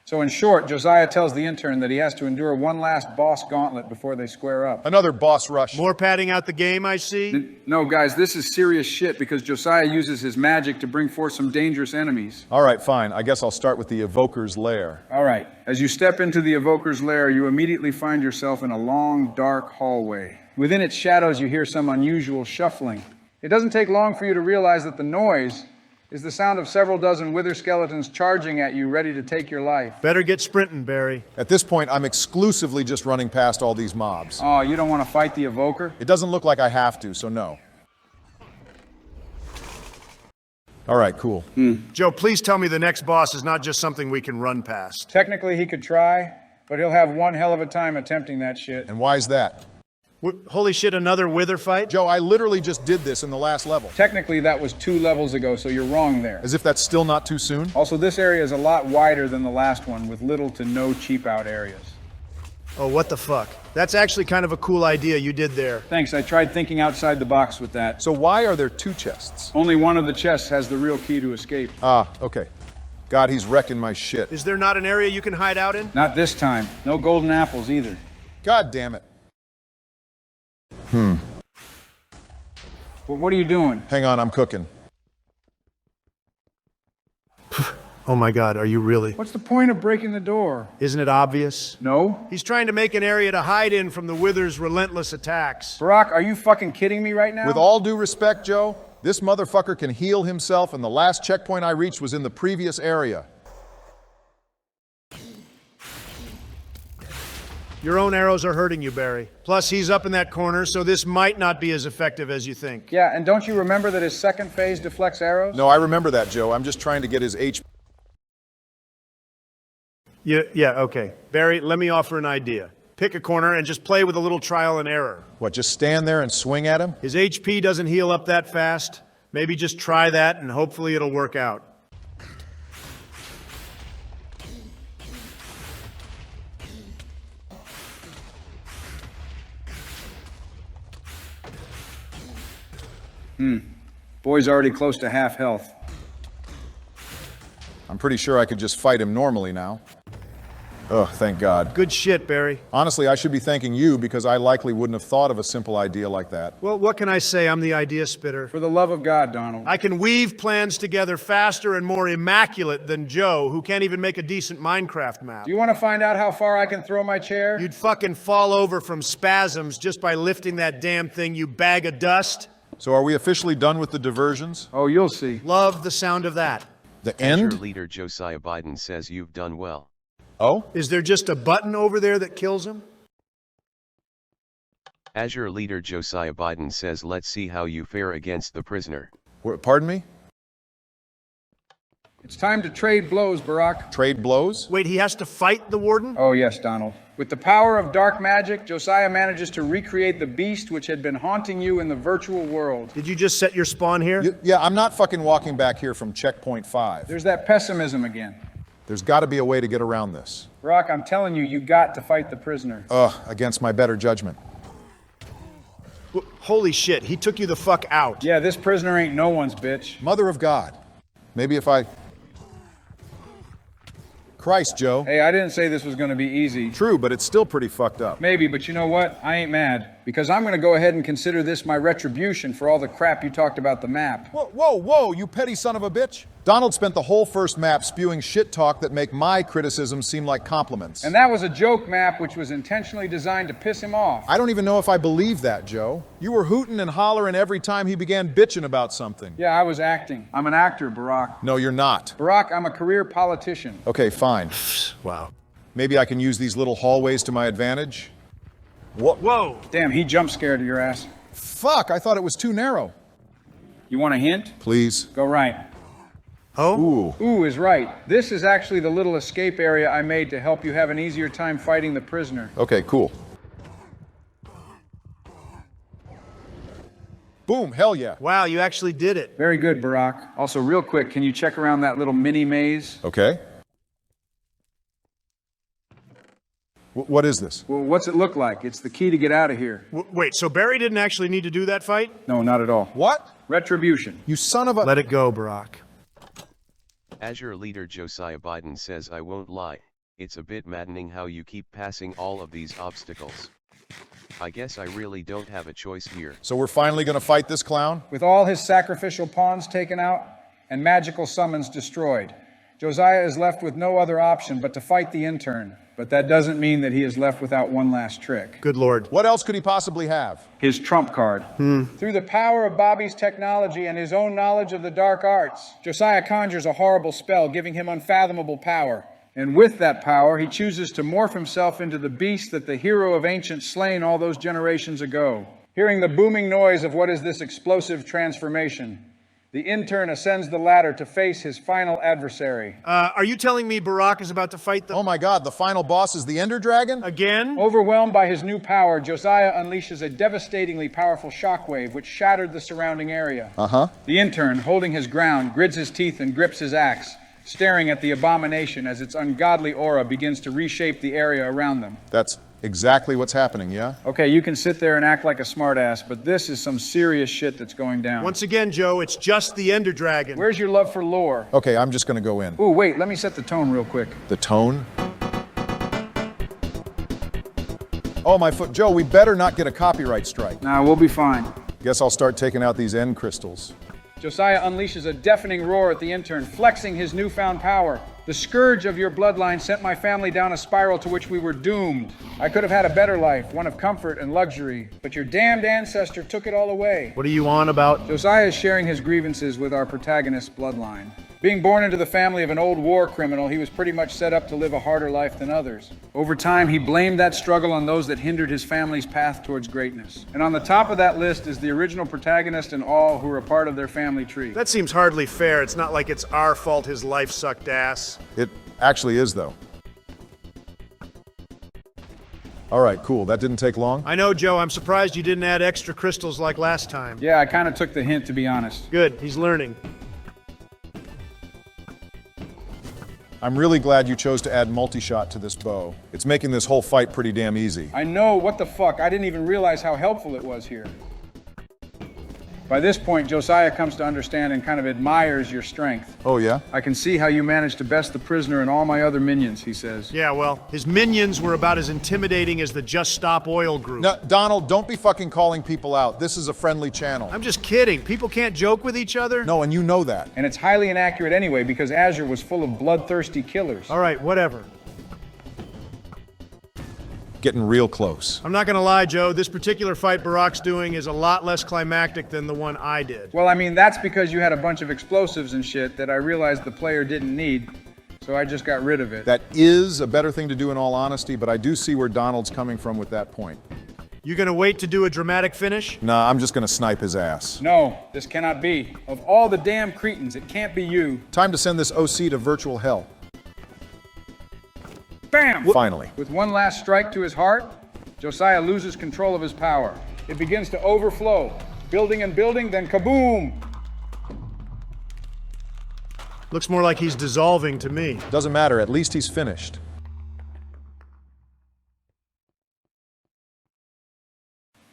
So in short, Josiah tells the intern that he has to endure one last boss gauntlet before they square up. Another boss rush. More padding out the game, I see? No, guys, this is serious shit because Josiah uses his magic to bring forth some dangerous enemies. All right, fine. I guess I'll start with the Evoker's Lair. All right. As you step into the Evoker's Lair, you immediately find yourself in a long, dark hallway. Within its shadows, you hear some unusual shuffling. It doesn't take long for you to realize that the noise is the sound of several dozen wither skeletons charging at you, ready to take your life. Better get sprinting, Barry. At this point, I'm exclusively just running past all these mobs. Oh, you don't want to fight the Evoker? It doesn't look like I have to, so no. All right, cool. Joe, please tell me the next boss is not just something we can run past. Technically, he could try, but he'll have one hell of a time attempting that shit. And why is that? Holy shit, another wither fight? Joe, I literally just did this in the last level. Technically, that was 2 levels ago, so you're wrong there. As if that's still not too soon? Also, this area is a lot wider than the last one, with little to no cheap-out areas. Oh, what the fuck? That's actually kind of a cool idea you did there. Thanks, I tried thinking outside the box with that. So why are there 2 chests? Only one of the chests has the real key to escape. Ah, okay. God, he's wrecking my shit. Is there not an area you can hide out in? Not this time. No golden apples either. God damn it. Well, what are you doing? Hang on, I'm cooking. Oh my God, are you really? What's the point of breaking the door? Isn't it obvious? No? He's trying to make an area to hide in from the Wither's relentless attacks. Barack, are you fucking kidding me right now? With all due respect, Joe, this motherfucker can heal himself, and the last checkpoint I reached was in the previous area. Your own arrows are hurting you, Barry. Plus, he's up in that corner, so this might not be as effective as you think. Yeah, and don't you remember that his second phase deflects arrows? No, I remember that, Joe. I'm just trying to get his HP. Yeah, okay. Barry, let me offer an idea. Pick a corner and just play with a little trial and error. What, just stand there and swing at him? His HP doesn't heal up that fast. Maybe just try that and hopefully it'll work out. Boy's already close to half health. I'm pretty sure I could just fight him normally now. Oh, thank God. Good shit, Barry. Honestly, I should be thanking you because I likely wouldn't have thought of a simple idea like that. Well, what can I say? I'm the idea spitter. For the love of God, Donald. I can weave plans together faster and more immaculate than Joe, who can't even make a decent Minecraft map. Do you want to find out how far I can throw my chair? You'd fucking fall over from spasms just by lifting that damn thing, you bag of dust. So are we officially done with the diversions? Oh, you'll see. Love the sound of that. The As your end? leader Josiah Biden says you've done well. Oh? Is there just a button over there that kills him? As your leader Josiah Biden says let's see how you fare against the prisoner. Pardon me? It's time to trade blows, Barack. Trade blows? Wait, he has to fight the warden? Oh, yes, Donald. With the power of dark magic, Josiah manages to recreate the beast which had been haunting you in the virtual world. Did you just set your spawn here? Yeah, I'm not fucking walking back here from checkpoint 5. There's that pessimism again. There's got to be a way to get around this. Barack, I'm telling you, you got to fight the prisoner. Against my better judgment. Holy shit, he took you the fuck out. Yeah, this prisoner ain't no one's bitch. Mother of God. Maybe if I... Christ, Joe. Hey, I didn't say this was going to be easy. True, but it's still pretty fucked up. Maybe, but you know what? I ain't mad. Because I'm going to go ahead and consider this my retribution for all the crap you talked about the map. Whoa, you petty son of a bitch. Donald spent the whole first map spewing shit talk that make my criticisms seem like compliments. And that was a joke map which was intentionally designed to piss him off. I don't even know if I believe that, Joe. You were hooting and hollering every time he began bitching about something. Yeah, I was acting. I'm an actor, Barack. No, you're not. Barack, I'm a career politician. Okay, fine. Wow. Maybe I can use these little hallways to my advantage. Whoa! Damn, he jump scared your ass. Fuck, I thought it was too narrow. You want a hint? Please. Go right. Oh? Ooh is right. This is actually the little escape area I made to help you have an easier time fighting the prisoner. Okay, cool. Boom, hell yeah. Wow, you actually did it. Very good, Barack. Also, real quick, can you check around that little mini maze? Okay. What is this? Well, what's it look like? It's the key to get out of here. Wait, so Barry didn't actually need to do that fight? No, not at all. What? Retribution. You son of a... Let it go, Barack. As your leader Josiah Biden says I won't lie, it's a bit maddening how you keep passing all of these obstacles. I guess I really don't have a choice here. So we're finally gonna fight this clown? With all his sacrificial pawns taken out and magical summons destroyed, Josiah is left with no other option but to fight the intern. But that doesn't mean that he is left without one last trick. Good Lord. What else could he possibly have? His trump card. Through the power of Bobby's technology and his own knowledge of the dark arts, Josiah conjures a horrible spell, giving him unfathomable power. And with that power, he chooses to morph himself into the beast that the hero of ancient slain all those generations ago. Hearing the booming noise of what is this explosive transformation, the intern ascends the ladder to face his final adversary. Are you telling me Barack is about to fight the... Oh my God, the final boss is the Ender Dragon? Again? Overwhelmed by his new power, Josiah unleashes a devastatingly powerful shockwave which shattered the surrounding area. The intern, holding his ground, grits his teeth and grips his axe, staring at the abomination as its ungodly aura begins to reshape the area around them. That's exactly what's happening, yeah? Okay, you can sit there and act like a smartass, but this is some serious shit that's going down. Once again, Joe, it's just the Ender Dragon. Where's your love for lore? Okay, I'm just gonna go in. Ooh, wait, let me set the tone real quick. The tone? Oh, my foot. Joe, we better not get a copyright strike. Nah, we'll be fine. Guess I'll start taking out these end crystals. Josiah unleashes a deafening roar at the intern, flexing his newfound power. The scourge of your bloodline sent my family down a spiral to which we were doomed. I could have had a better life, one of comfort and luxury, but your damned ancestor took it all away. What are you on about? Josiah is sharing his grievances with our protagonist's bloodline. Being born into the family of an old war criminal, he was pretty much set up to live a harder life than others. Over time, he blamed that struggle on those that hindered his family's path towards greatness. And on the top of that list is the original protagonist and all who are a part of their family tree. That seems hardly fair. It's not like it's our fault his life sucked ass. It actually is, though. All right, cool. That didn't take long. I know, Joe. I'm surprised you didn't add extra crystals like last time. Yeah, I kind of took the hint, to be honest. Good. He's learning. I'm really glad you chose to add multi-shot to this bow. It's making this whole fight pretty damn easy. I know, what the fuck? I didn't even realize how helpful it was here. By this point, Josiah comes to understand and kind of admires your strength. Oh, yeah? I can see how you managed to best the prisoner and all my other minions, he says. Yeah, well, his minions were about as intimidating as the Just Stop Oil group. No, Donald, don't be fucking calling people out. This is a friendly channel. I'm just kidding. People can't joke with each other. No, and you know that. And it's highly inaccurate anyway because Azure was full of bloodthirsty killers. All right, whatever. Getting real close. I'm not gonna lie, Joe. This particular fight Barack's doing is a lot less climactic than the one I did. Well, I mean, that's because you had a bunch of explosives and shit that I realized the player didn't need, so I just got rid of it. That is a better thing to do in all honesty, but I do see where Donald's coming from with that point. You gonna wait to do a dramatic finish? Nah, I'm just gonna snipe his ass. No, this cannot be. Of all the damn cretins, it can't be you. Time to send this OC to virtual hell. Bam! Finally. With one last strike to his heart, Josiah loses control of his power. It begins to overflow. Building and building, then kaboom! Looks more like he's dissolving to me. Doesn't matter, at least he's finished.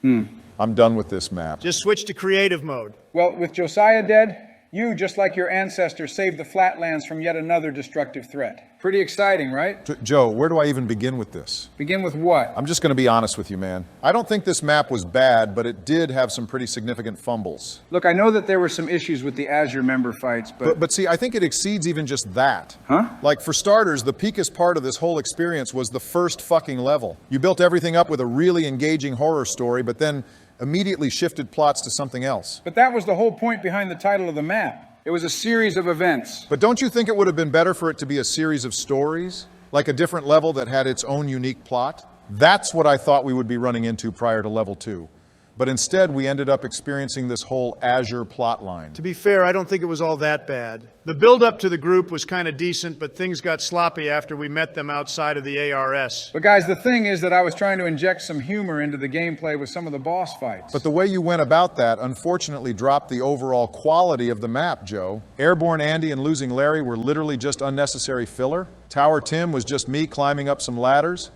I'm done with this map. Just switch to creative mode. Well, with Josiah dead, you, just like your ancestors, saved the Flatlands from yet another destructive threat. Pretty exciting, right? Joe, where do I even begin with this? Begin with what? I'm just gonna be honest with you, man. I don't think this map was bad, but it did have some pretty significant fumbles. Look, I know that there were some issues with the Azure member fights, But see, I think it exceeds even just that. Huh? Like, for starters, the peakest part of this whole experience was the first fucking level. You built everything up with a really engaging horror story, but then immediately shifted plots to something else. But that was the whole point behind the title of the map. It was a series of events. But don't you think it would have been better for it to be a series of stories? Like a different level that had its own unique plot? That's what I thought we would be running into prior to level 2. But instead, we ended up experiencing this whole Azure plot line. To be fair, I don't think it was all that bad. The build-up to the group was kind of decent, but things got sloppy after we met them outside of the ARS. But guys, the thing is that I was trying to inject some humor into the gameplay with some of the boss fights. But the way you went about that, unfortunately, dropped the overall quality of the map, Joe. Airborne Andy and Losing Larry were literally just unnecessary filler. Tower Tim was just me climbing up some ladders.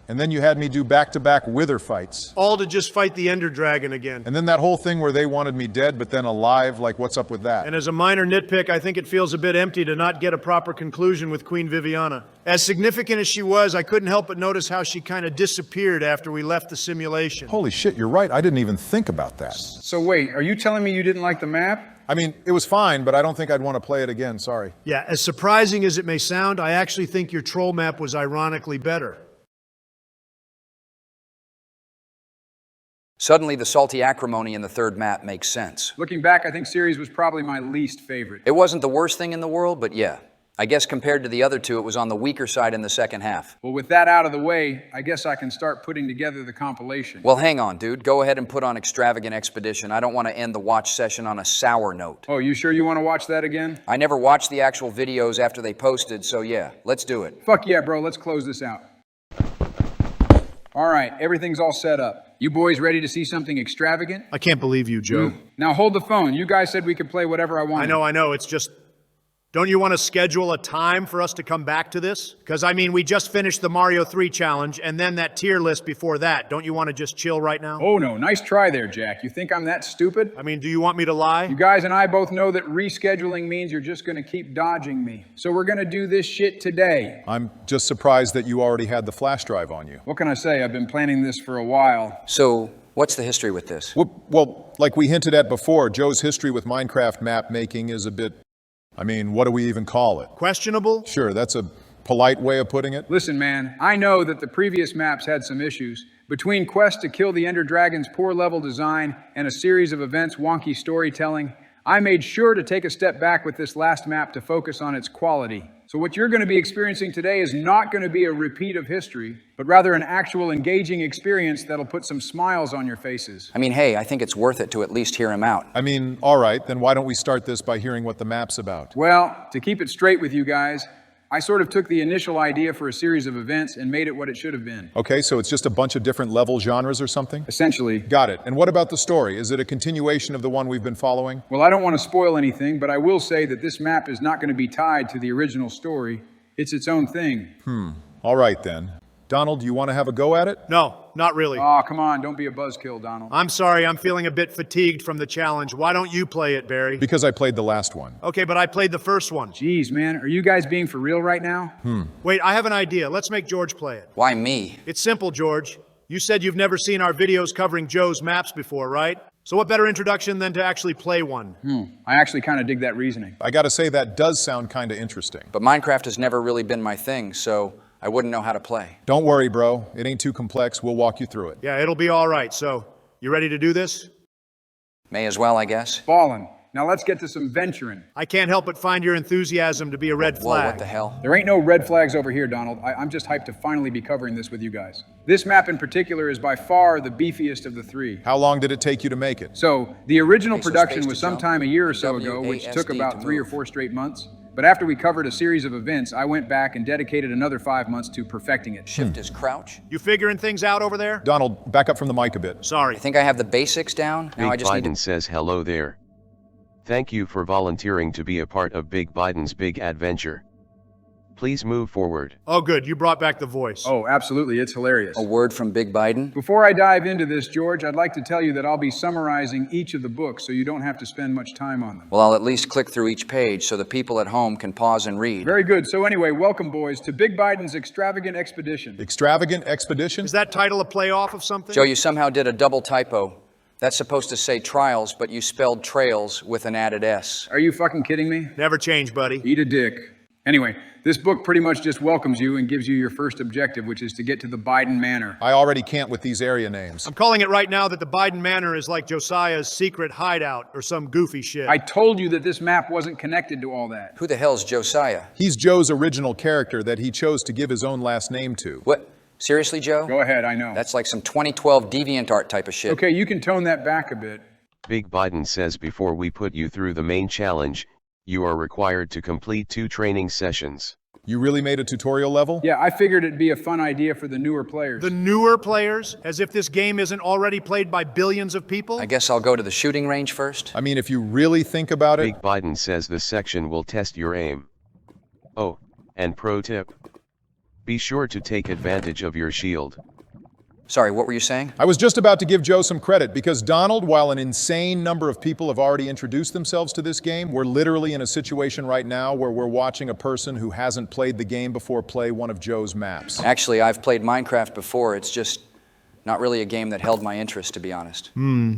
And then you had me do back-to-back wither fights. All to just fight the Ender Dragon again. And then that whole thing where they wanted me dead but then alive, like what's up with that? And as a minor nitpick, I think it feels a bit empty to not get a proper conclusion with Queen Viviana. As significant as she was, I couldn't help but notice how she kind of disappeared after we left the simulation. Holy shit, you're right. I didn't even think about that. So wait, are you telling me you didn't like the map? I mean, it was fine, but I don't think I'd want to play it again, sorry. Yeah, as surprising as it may sound, I actually think your troll map was ironically better. Suddenly, the salty acrimony in the third map makes sense. Looking back, I think series was probably my least favorite. It wasn't the worst thing in the world, but yeah. I guess compared to the other two, it was on the weaker side in the second half. Well, with that out of the way, I guess I can start putting together the compilation. Well, hang on, dude. Go ahead and put on Extravagant Expedition. I don't want to end the watch session on a sour note. Oh, you sure you want to watch that again? I never watched the actual videos after they posted, so yeah, let's do it. Fuck yeah, bro. Let's close this out. All right, everything's all set up. You boys ready to see something extravagant? I can't believe you, Joe. Now hold the phone. You guys said we could play whatever I wanted. I know. It's just... Don't you want to schedule a time for us to come back to this? Because, I mean, we just finished the Mario 3 challenge, and then that tier list before that. Don't you want to just chill right now? Oh, no. Nice try there, Jack. You think I'm that stupid? I mean, do you want me to lie? You guys and I both know that rescheduling means you're just going to keep dodging me. So we're going to do this shit today. I'm just surprised that you already had the flash drive on you. What can I say? I've been planning this for a while. So, what's the history with this? Well, like we hinted at before, Joe's history with Minecraft map making is a bit... I mean, what do we even call it? Questionable? Sure, that's a polite way of putting it. Listen, man, I know that the previous maps had some issues. Between quest to kill the Ender Dragon's poor level design and a series of events wonky storytelling, I made sure to take a step back with this last map to focus on its quality. So what you're going to be experiencing today is not going to be a repeat of history, but rather an actual engaging experience that'll put some smiles on your faces. I mean, hey, I think it's worth it to at least hear him out. I mean, all right, then why don't we start this by hearing what the map's about? Well, to keep it straight with you guys, I sort of took the initial idea for a series of events and made it what it should have been. Okay, so it's just a bunch of different level genres or something? Essentially. Got it. And what about the story? Is it a continuation of the one we've been following? Well, I don't want to spoil anything, but I will say that this map is not going to be tied to the original story. It's its own thing. All right then. Donald, do you want to have a go at it? No, not really. Oh, come on, don't be a buzzkill, Donald. I'm sorry, I'm feeling a bit fatigued from the challenge. Why don't you play it, Barry? Because I played the last one. Okay, but I played the first one. Jeez, man, are you guys being for real right now? Wait, I have an idea. Let's make George play it. Why me? It's simple, George. You said you've never seen our videos covering Joe's maps before, right? So what better introduction than to actually play one? I actually kind of dig that reasoning. I gotta say, that does sound kinda interesting. But Minecraft has never really been my thing, so I wouldn't know how to play. Don't worry, bro. It ain't too complex. We'll walk you through it. Yeah, it'll be all right. So, you ready to do this? May as well, I guess. Ballin'. Now let's get to some venturing. I can't help but find your enthusiasm to be a red Whoa, flag. what the hell? There ain't no red flags over here, Donald. I'm just hyped to finally be covering this with you guys. This map in particular is by far the beefiest of the three. How long did it take you to make it? So, the original Okay, so production space was to jump, sometime a year or so ago, which took WASD about to 3 or move. 4 straight months. But after we covered a series of events, I went back and dedicated another 5 months to perfecting it. Shift is crouch. You figuring things out over there? Donald, back up from the mic a bit. Sorry. I think I have the basics down. Now I Big just need Biden to... says hello there. Thank you for volunteering to be a part of Big Biden's big adventure. Please move forward. Oh, good. You brought back the voice. Oh, absolutely. It's hilarious. A word from Big Biden. Before I dive into this, George, I'd like to tell you that I'll be summarizing each of the books so you don't have to spend much time on them. Well, I'll at least click through each page so the people at home can pause and read. Very good. So anyway, welcome, boys, to Big Biden's Extravagant Expedition. Extravagant Expedition? Is that title a playoff of something? Joe, you somehow did a double typo. That's supposed to say trials, but you spelled trails with an added S. Are you fucking kidding me? Never change, buddy. Eat a dick. Anyway, this book pretty much just welcomes you and gives you your first objective, which is to get to the Biden Manor. I already can't with these area names. I'm calling it right now that the Biden Manor is like Josiah's secret hideout or some goofy shit. I told you that this map wasn't connected to all that. Who the hell's Josiah? He's Joe's original character that he chose to give his own last name to. What? Seriously, Joe? Go ahead, I know. That's like some 2012 DeviantArt type of shit. Okay, you can tone that back a bit. Big Biden says before we put you through the main challenge, you are required to complete 2 training sessions. You really made a tutorial level? Yeah, I figured it'd be a fun idea for the newer players. The newer players? As if this game isn't already played by billions of people? I guess I'll go to the shooting range first. I mean, if you really think about it. Big Biden says this section will test your aim. Oh, and pro tip. Be sure to take advantage of your shield. Sorry, what were you saying? I was just about to give Joe some credit because Donald, while an insane number of people have already introduced themselves to this game, we're literally in a situation right now where we're watching a person who hasn't played the game before play one of Joe's maps. Actually, I've played Minecraft before. It's just not really a game that held my interest, to be honest.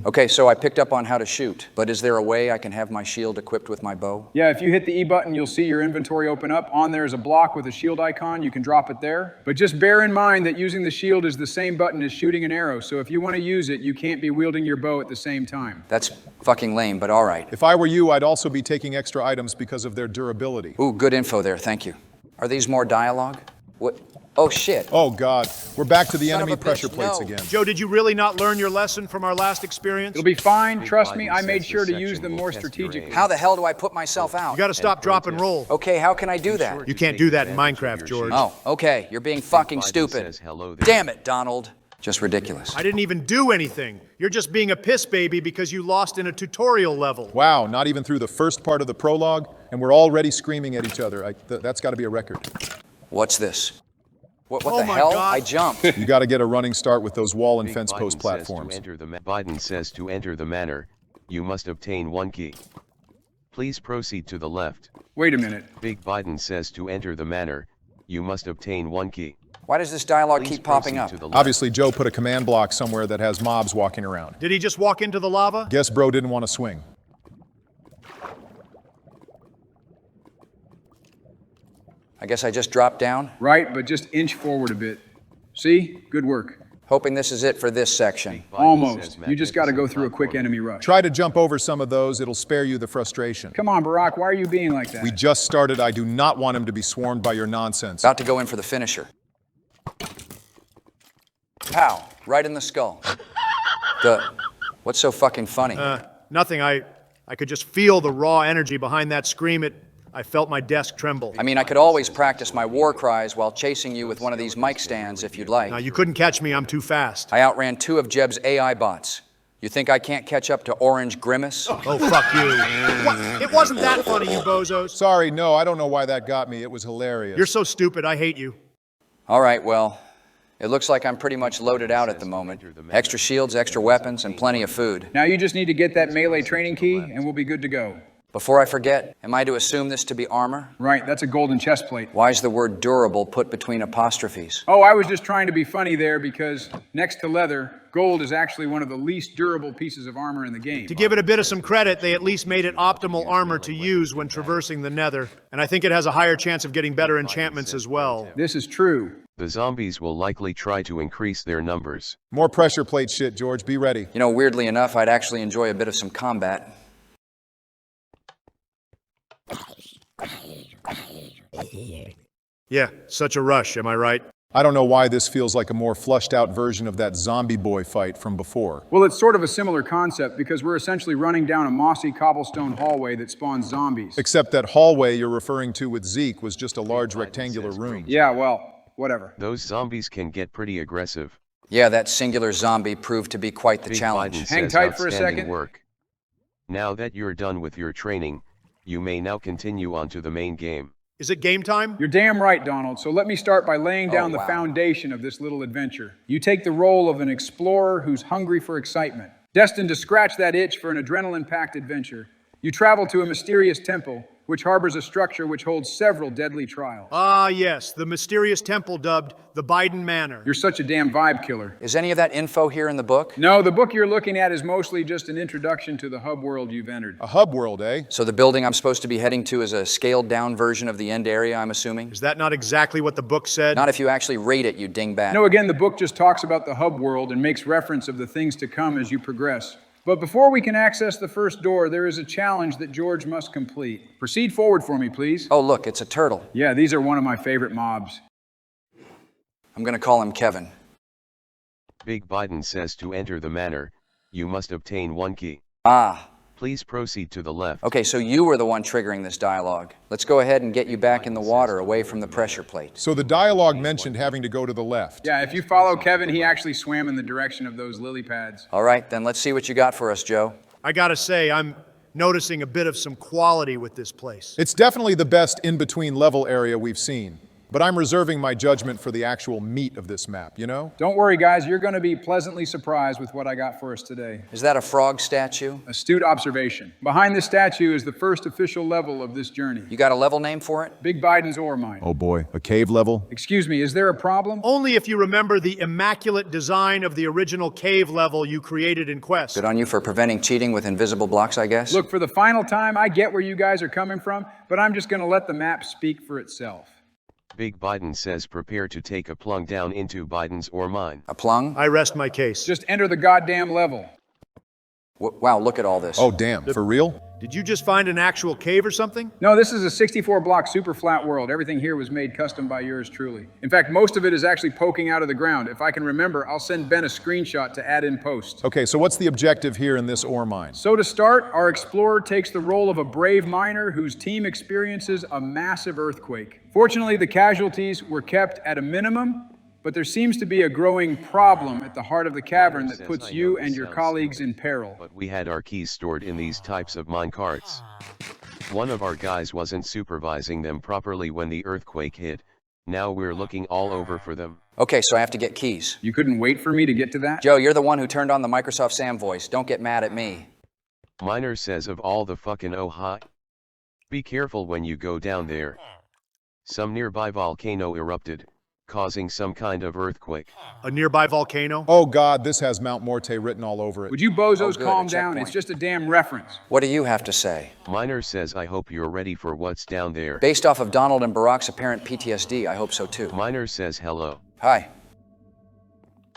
Okay, so I picked up on how to shoot, but is there a way I can have my shield equipped with my bow? Yeah, if you hit the E button, you'll see your inventory open up. On there is a block with a shield icon. You can drop it there. But just bear in mind that using the shield is the same button as shooting an arrow. So if you want to use it, you can't be wielding your bow at the same time. That's fucking lame, but all right. If I were you, I'd also be taking extra items because of their durability. Ooh, good info there, thank you. Are these more dialogue? What? Oh, shit. Oh, God. We're back to the Son of enemy a bitch, pressure plates no. again. Joe, did you really not learn your lesson from our last experience? It'll be fine. Big Trust Biden me, I made says sure this to use section them will more test your strategically. aim. How the hell do I put myself out? You gotta stop, drop, and roll. Okay, how can I do that? You can't do that in Minecraft, George. Oh, okay, you're being fucking Biden stupid. says hello there. Damn it, Donald. Just ridiculous. I didn't even do anything. You're just being a piss baby because you lost in a tutorial level. Wow, not even through the first part of the prologue, and we're already screaming at each other. That's got to be a record. What's this? What Oh the my hell? God. I jumped. You got to get a running start with those wall and Big fence Biden post says platforms. Biden says to enter the manor, you must obtain 1 key. Please proceed to the left. Wait a minute. Big Biden says to enter the manor, you must obtain 1 key. Why does this dialogue Please keep popping proceed up? to the left. Obviously, Joe put a command block somewhere that has mobs walking around. Did he just walk into the lava? Guess bro didn't want to swing. I guess I just dropped down, Right, but just inch forward a bit. See? Good work. hoping this is it for this section. Biden Almost. says You just got to go through a quick platform. enemy rush. Try to jump over some of those. It'll spare you the frustration. Come on, Barack, why are you being like that? We just started. I do not want him to be swarmed by your nonsense. About to go in for the finisher. Pow, right in the skull. What's so fucking funny? Nothing. I could just feel the raw energy behind that scream. I felt my desk tremble. I mean, I could always practice my war cries while chasing you with one of these mic stands if you'd like. Now, you couldn't catch me. I'm too fast. I outran 2 of Jeb's AI bots. You think I can't catch up to Orange Grimace? Oh, fuck you. What? It wasn't that funny, you bozos. Sorry, no, I don't know why that got me. It was hilarious. You're so stupid. I hate you. All right, well, It looks like I'm pretty much loaded out at the moment. Extra shields, extra weapons, and plenty of food. Now you just need to get that melee training key, and we'll be good to go. Before I forget, am I to assume this to be armor? Right, that's a golden chest plate. Why is the word durable put between apostrophes? Oh, I was just trying to be funny there because next to leather, gold is actually one of the least durable pieces of armor in the game. To give it a bit of some credit, they at least made it optimal armor to use when traversing the Nether, and I think it has a higher chance of getting better enchantments as well. This is true. The zombies will likely try to increase their numbers. More pressure plate shit, George. Be ready. You know, weirdly enough, I'd actually enjoy a bit of some combat. Yeah, such a rush, am I right? I don't know why this feels like a more flushed out version of that zombie boy fight from before. Well, it's sort of a similar concept because we're essentially running down a mossy cobblestone hallway that spawns zombies. Except that hallway you're referring to with Zeke was just a large rectangular room. Yeah, well, whatever. Those zombies can get pretty aggressive. Yeah, that singular zombie proved to be quite the Big challenge. Biden Hang says tight for a outstanding second. Work. Now that you're done with your training, you may now continue on to the main game. Is it game time? You're damn right, Donald. So let me start by laying down the wow. foundation of this little adventure. You take the role of an explorer who's hungry for excitement, destined to scratch that itch for an adrenaline-packed adventure. You travel to a mysterious temple, which harbors a structure which holds several deadly trials. Ah, yes, the mysterious temple dubbed the Biden Manor. You're such a damn vibe killer. Is any of that info here in the book? No, the book you're looking at is mostly just an introduction to the hub world you've entered. A hub world, eh? So the building I'm supposed to be heading to is a scaled-down version of the end area, I'm assuming? Is that not exactly what the book said? Not if you actually rate it, you dingbat. No, again, the book just talks about the hub world and makes reference of the things to come as you progress. But before we can access the first door, there is a challenge that George must complete. Proceed forward for me, please. Oh, look, it's a turtle. Yeah, these are one of my favorite mobs. I'm gonna call him Kevin. Big Biden says to enter the manor, you must obtain one key. Ah. Please proceed to the left. Okay, so you were the one triggering this dialogue. Let's go ahead and get you back in the water, away from the pressure plate. So the dialogue mentioned having to go to the left. Yeah, if you follow Kevin, he actually swam in the direction of those lily pads. All right, then let's see what you got for us, Joe. I gotta say, I'm noticing a bit of some quality with this place. It's definitely the best in-between level area we've seen. But I'm reserving my judgment for the actual meat of this map, you know? Don't worry, guys, you're going to be pleasantly surprised with what I got for us today. Is that a frog statue? Astute observation. Behind this statue is the first official level of this journey. You got a level name for it? Big Biden's ore mine. Oh boy, a cave level? Excuse me, is there a problem? Only if you remember the immaculate design of the original cave level you created in Quest. Good on you for preventing cheating with invisible blocks, I guess. Look, for the final time, I get where you guys are coming from, but I'm just going to let the map speak for itself. Big Biden says prepare to take a plunge down into Biden's ore mine. A plung? I rest my case. Just enter the goddamn level. Wow, look at all this. Oh damn, for real? Did you just find an actual cave or something? No, this is a 64-block super flat world. Everything here was made custom by yours truly. In fact, most of it is actually poking out of the ground. If I can remember, I'll send Ben a screenshot to add in post. Okay, so what's the objective here in this ore mine? So to start, our explorer takes the role of a brave miner whose team experiences a massive earthquake. Fortunately, the casualties were kept at a minimum, but there seems to be a growing problem at the heart of the cavern that puts you and your colleagues in peril. But we had our keys stored in these types of mine carts. One of our guys wasn't supervising them properly when the earthquake hit. Now we're looking all over for them. Okay, so I have to get keys. You couldn't wait for me to get to that? Joe, you're the one who turned on the Microsoft Sam voice. Don't get mad at me. Miner says of all the fucking oh hi. Be careful when you go down there. Some nearby volcano erupted, causing some kind of earthquake. A nearby volcano? Oh god, this has Mount Morte written all over it. Would you bozos good, calm a down? checkpoint. It's just a damn reference. What do you have to say? Miner says I hope you're ready for what's down there. Based off of Donald and Barack's apparent PTSD, I hope so too. Miner says hello. Hi.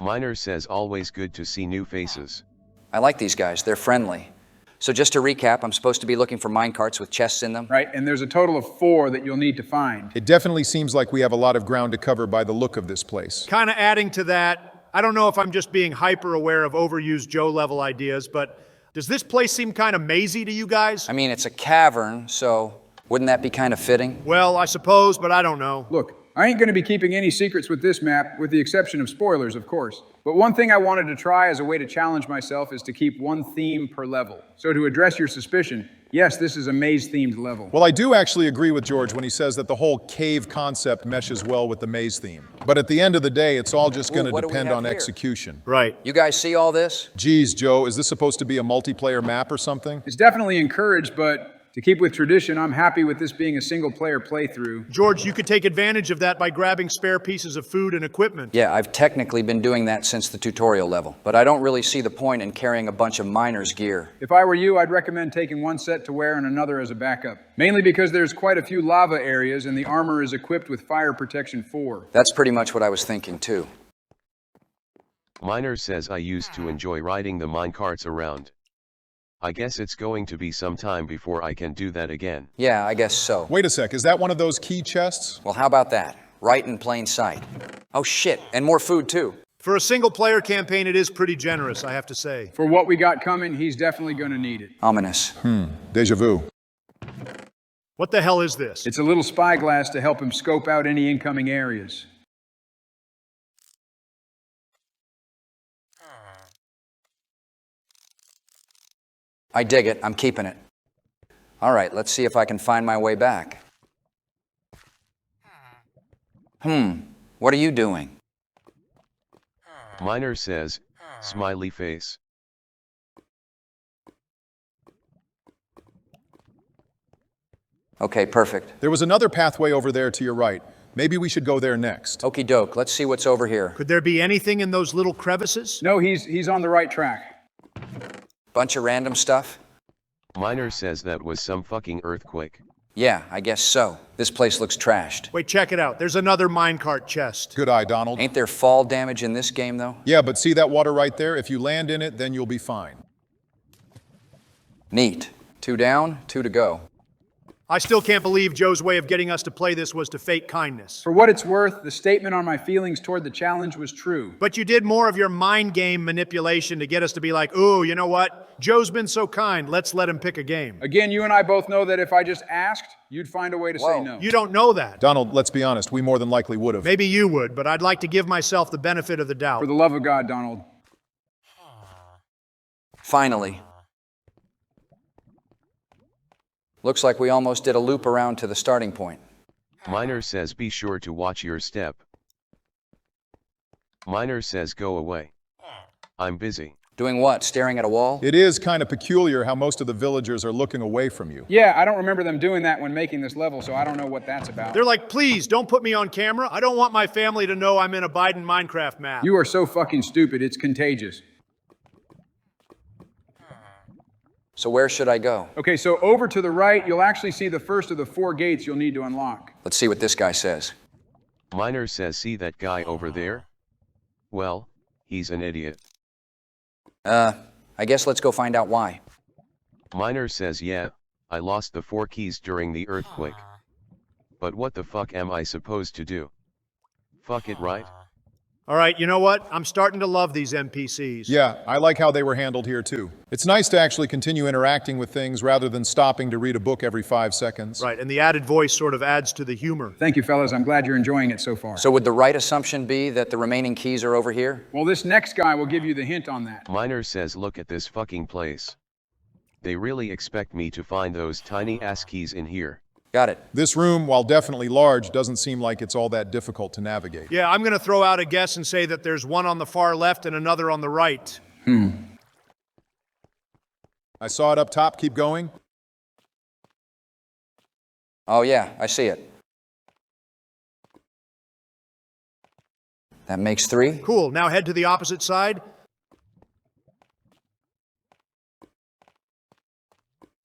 Miner says always good to see new faces. I like these guys. They're friendly. So just to recap, I'm supposed to be looking for minecarts with chests in them? Right, and there's a total of 4 that you'll need to find. It definitely seems like we have a lot of ground to cover by the look of this place. Kind of adding to that, I don't know if I'm just being hyper aware of overused Joe level ideas, but does this place seem kind of mazy to you guys? I mean, it's a cavern, so wouldn't that be kind of fitting? Well, I suppose, but I don't know. Look, I ain't gonna be keeping any secrets with this map, with the exception of spoilers, of course. But one thing I wanted to try as a way to challenge myself is to keep one theme per level. So to address your suspicion, yes, this is a maze-themed level. Well, I do actually agree with George when he says that the whole cave concept meshes well with the maze theme. But at the end of the day, it's all just going to what do we depend have on here? execution. Right. You guys see all this? Geez, Joe, is this supposed to be a multiplayer map or something? It's definitely encouraged, but to keep with tradition, I'm happy with this being a single-player playthrough. George, you could take advantage of that by grabbing spare pieces of food and equipment. Yeah, I've technically been doing that since the tutorial level, but I don't really see the point in carrying a bunch of miner's gear. If I were you, I'd recommend taking one set to wear and another as a backup. Mainly because there's quite a few lava areas and the armor is equipped with fire protection 4. That's pretty much what I was thinking too. Miner says I used to enjoy riding the minecarts around. I guess it's going to be some time before I can do that again. Yeah, I guess so. Wait a sec, is that one of those key chests? Well, how about that? Right in plain sight. Oh shit, and more food too. For a single-player campaign, it is pretty generous, I have to say. For what we got coming, he's definitely gonna need it. Ominous. Deja vu. What the hell is this? It's a little spyglass to help him scope out any incoming areas. I dig it, I'm keeping it. All right, let's see if I can find my way back. What are you doing? Miner says, smiley face. Okay, perfect. There was another pathway over there to your right. Maybe we should go there next. Okie doke, let's see what's over here. Could there be anything in those little crevices? No, he's on the right track. Bunch of random stuff? Miner says that was some fucking earthquake. Yeah, I guess so. This place looks trashed. Wait, check it out. There's another minecart chest. Good eye, Donald. Ain't there fall damage in this game, though? Yeah, but see that water right there? If you land in it, then you'll be fine. Neat. 2 down, 2 to go. I still can't believe Joe's way of getting us to play this was to fake kindness. For what it's worth, the statement on my feelings toward the challenge was true. But you did more of your mind game manipulation to get us to be like, ooh, you know what? Joe's been so kind, let's let him pick a game. Again, you and I both know that if I just asked, you'd find a way to say Whoa. no. You don't know that. Donald, let's be honest, we more than likely would have. Maybe you would, but I'd like to give myself the benefit of the doubt. For the love of God, Donald. Finally. Looks like we almost did a loop around to the starting point. Miner says be sure to watch your step. Miner says go away. I'm busy. Doing what? Staring at a wall? It is kind of peculiar how most of the villagers are looking away from you. Yeah, I don't remember them doing that when making this level, so I don't know what that's about. They're like, please, don't put me on camera. I don't want my family to know I'm in a Biden Minecraft map. You are so fucking stupid, it's contagious. So where should I go? Okay, so over to the right, you'll actually see the first of the 4 gates you'll need to unlock. Let's see what this guy says. Miner says see that guy over there? Well, he's an idiot. I guess let's go find out why. Miner says yeah, I lost the 4 keys during the earthquake. But what the fuck am I supposed to do? Fuck it, right? All right, you know what? I'm starting to love these NPCs. Yeah, I like how they were handled here too. It's nice to actually continue interacting with things rather than stopping to read a book every 5 seconds. Right, and the added voice sort of adds to the humor. Thank you, fellas. I'm glad you're enjoying it so far. So would the right assumption be that the remaining keys are over here? Well, this next guy will give you the hint on that. Miner says look at this fucking place. They really expect me to find those tiny ass keys in here. Got it. This room, while definitely large, doesn't seem like it's all that difficult to navigate. Yeah, I'm going to throw out a guess and say that there's one on the far left and another on the right. I saw it up top. Keep going. Oh yeah, I see it. That makes 3. Cool, now head to the opposite side.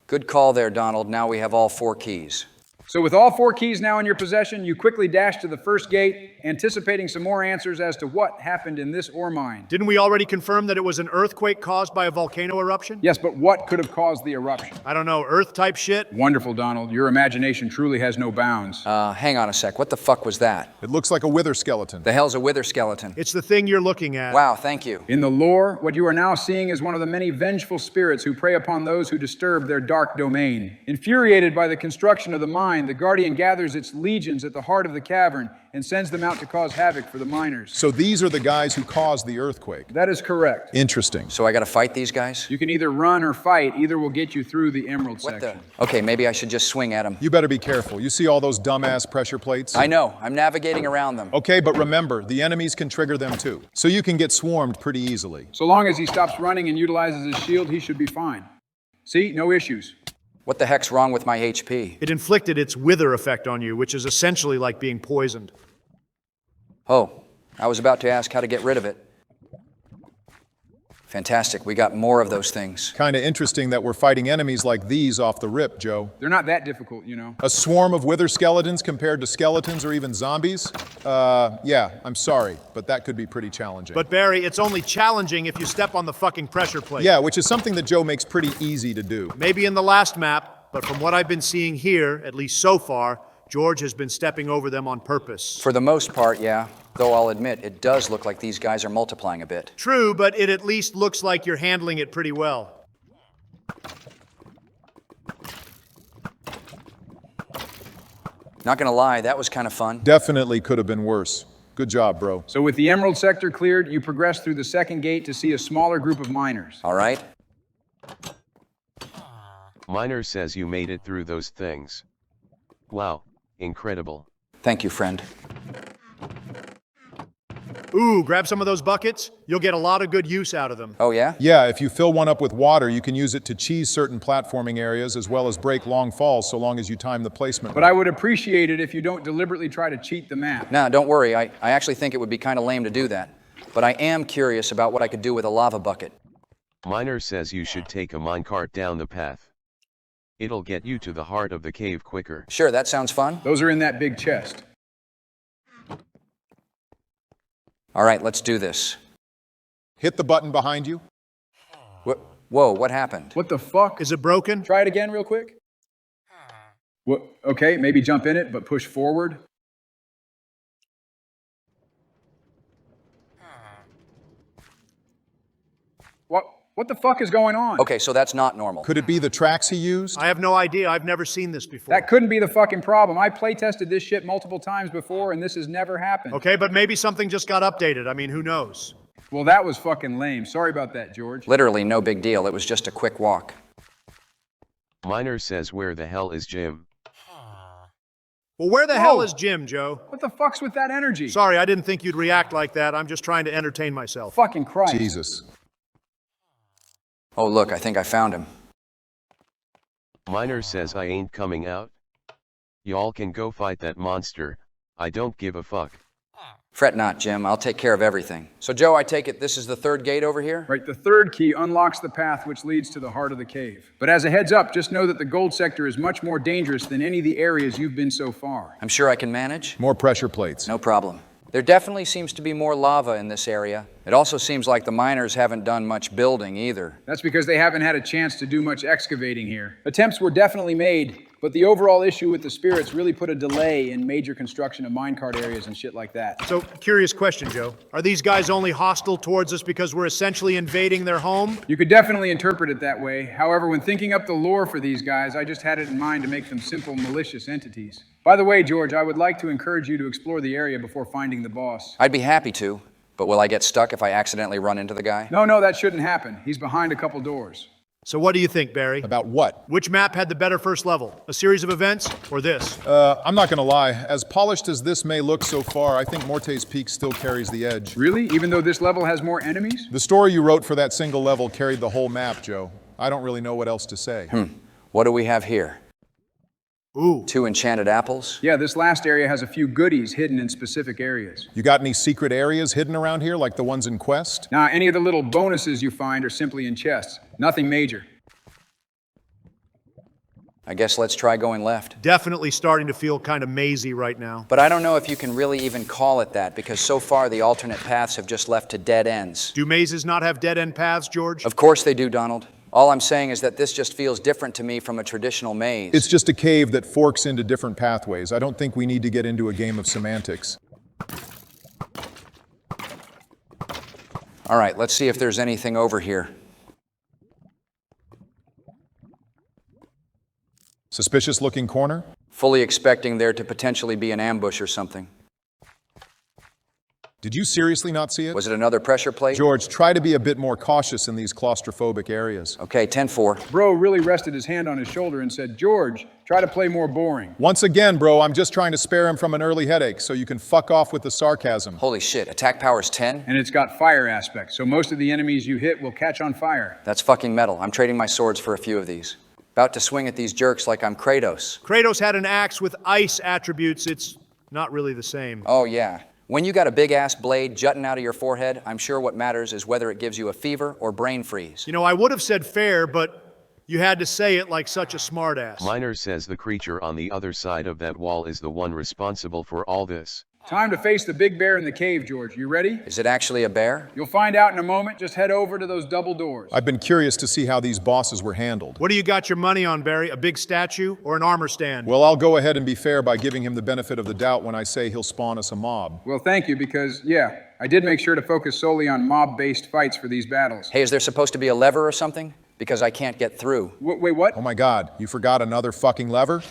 Good call there, Donald. Now we have all 4 keys. So with all 4 keys now in your possession, you quickly dash to the first gate, anticipating some more answers as to what happened in this ore mine. Didn't we already confirm that it was an earthquake caused by a volcano eruption? Yes, but what could have caused the eruption? I don't know, Earth-type shit? Wonderful, Donald. Your imagination truly has no bounds. Hang on a sec. What the fuck was that? It looks like a wither skeleton. The hell's a wither skeleton? It's the thing you're looking at. Wow, thank you. In the lore, what you are now seeing is one of the many vengeful spirits who prey upon those who disturb their dark domain. Infuriated by the construction of the mine, mind, the Guardian gathers its legions at the heart of the cavern and sends them out to cause havoc for the miners. So these are the guys who caused the earthquake. That is correct. Interesting. So I gotta fight these guys? You can either run or fight. Either will get you through the emerald What section. the? Okay, maybe I should just swing at them. You better be careful. You see all those dumbass pressure plates? I know, I'm navigating around them. Okay, but remember, the enemies can trigger them too. So you can get swarmed pretty easily. So long as he stops running and utilizes his shield, he should be fine. See? No issues. What the heck's wrong with my HP? It inflicted its wither effect on you, which is essentially like being poisoned. Oh, I was about to ask how to get rid of it. Fantastic, we got more of those things. Kinda interesting that we're fighting enemies like these off the rip, Joe. They're not that difficult, you know. A swarm of wither skeletons compared to skeletons or even zombies? Yeah, I'm sorry, but that could be pretty challenging. But Barry, it's only challenging if you step on the fucking pressure plate. Yeah, which is something that Joe makes pretty easy to do. Maybe in the last map, but from what I've been seeing here, at least so far, George has been stepping over them on purpose. For the most part, yeah. Though I'll admit, it does look like these guys are multiplying a bit. True, but it at least looks like you're handling it pretty well. Not gonna lie, that was kind of fun. Definitely could have been worse. Good job, bro. So with the emerald sector cleared, you progress through the second gate to see a smaller group of miners. All right? Miner says you made it through those things. Wow, incredible. Thank you, friend. Ooh, grab some of those buckets. You'll get a lot of good use out of them. Oh, yeah? Yeah, if you fill one up with water, you can use it to cheese certain platforming areas as well as break long falls so long as you time the placement. But I would appreciate it if you don't deliberately try to cheat the map. Nah, don't worry. I actually think it would be kind of lame to do that. But I am curious about what I could do with a lava bucket. Miner says you should take a minecart down the path. It'll get you to the heart of the cave quicker. Sure, that sounds fun. Those are in that big chest. All right, let's do this. Hit the button behind you. Whoa, what happened? What the fuck? Is it broken? Try it again real quick. What? Okay, maybe jump in it, but push forward. What the fuck is going on? Okay, so that's not normal. Could it be the tracks he used? I have no idea. I've never seen this before. That couldn't be the fucking problem. I play tested this shit multiple times before, and this has never happened. Okay, but maybe something just got updated. I mean, who knows? Well, that was fucking lame. Sorry about that, George. Literally no big deal. It was just a quick walk. Miner says where the hell is Jim? Well, where the hell is Jim, Joe? What the fuck's with that energy? Sorry, I didn't think you'd react like that. I'm just trying to entertain myself. Fucking Christ. Jesus. Oh, look, I think I found him. Miner says I ain't coming out. Y'all can go fight that monster. I don't give a fuck. Fret not, Jim. I'll take care of everything. So, Joe, I take it this is the third gate over here? Right, the third key unlocks the path which leads to the heart of the cave. But as a heads up, just know that the gold sector is much more dangerous than any of the areas you've been so far. I'm sure I can manage. More pressure plates. No problem. There definitely seems to be more lava in this area. It also seems like the miners haven't done much building either. That's because they haven't had a chance to do much excavating here. Attempts were definitely made, but the overall issue with the spirits really put a delay in major construction of minecart areas and shit like that. So, curious question, Joe. Are these guys only hostile towards us because we're essentially invading their home? You could definitely interpret it that way. However, when thinking up the lore for these guys, I just had it in mind to make them simple, malicious entities. By the way, George, I would like to encourage you to explore the area before finding the boss. I'd be happy to, but will I get stuck if I accidentally run into the guy? No, that shouldn't happen. He's behind a couple doors. So what do you think, Barry? About what? Which map had the better first level? A series of events or this? I'm not gonna lie. As polished as this may look so far, I think Morte's Peak still carries the edge. Really? Even though this level has more enemies? The story you wrote for that single level carried the whole map, Joe. I don't really know what else to say. What do we have here? Ooh. 2 enchanted apples? Yeah, this last area has a few goodies hidden in specific areas. You got any secret areas hidden around here, like the ones in Quest? Now, any of the little bonuses you find are simply in chests. Nothing major. I guess let's try going left. Definitely starting to feel kind of mazy right now. But I don't know if you can really even call it that, because so far the alternate paths have just left to dead ends. Do mazes not have dead-end paths, George? Of course they do, Donald. All I'm saying is that this just feels different to me from a traditional maze. It's just a cave that forks into different pathways. I don't think we need to get into a game of semantics. All right, let's see if there's anything over here. Suspicious looking corner? fully expecting there to potentially be an ambush or something. Did you seriously not see it? Was it another pressure plate? George, try to be a bit more cautious in these claustrophobic areas. Okay, 10-4. Bro really rested his hand on his shoulder and said, George, try to play more boring. Once again, bro, I'm just trying to spare him from an early headache, so you can fuck off with the sarcasm. Holy shit, attack power's 10? And it's got fire aspects, so most of the enemies you hit will catch on fire. That's fucking metal. I'm trading my swords for a few of these. About to swing at these jerks like I'm Kratos. Kratos had an axe with ice attributes. It's not really the same. Oh yeah. When you got a big-ass blade jutting out of your forehead, I'm sure what matters is whether it gives you a fever or brain freeze. You know, I would have said fair, but you had to say it like such a smartass. Miner says the creature on the other side of that wall is the one responsible for all this. Time to face the big bear in the cave, George. You ready? Is it actually a bear? You'll find out in a moment. Just head over to those double doors. I've been curious to see how these bosses were handled. What do you got your money on, Barry? A big statue or an armor stand? Well, I'll go ahead and be fair by giving him the benefit of the doubt when I say he'll spawn us a mob. Well, thank you, because, yeah, I did make sure to focus solely on mob-based fights for these battles. Hey, is there supposed to be a lever or something? Because I can't get through. Wait, what? Oh my God, you forgot another fucking lever?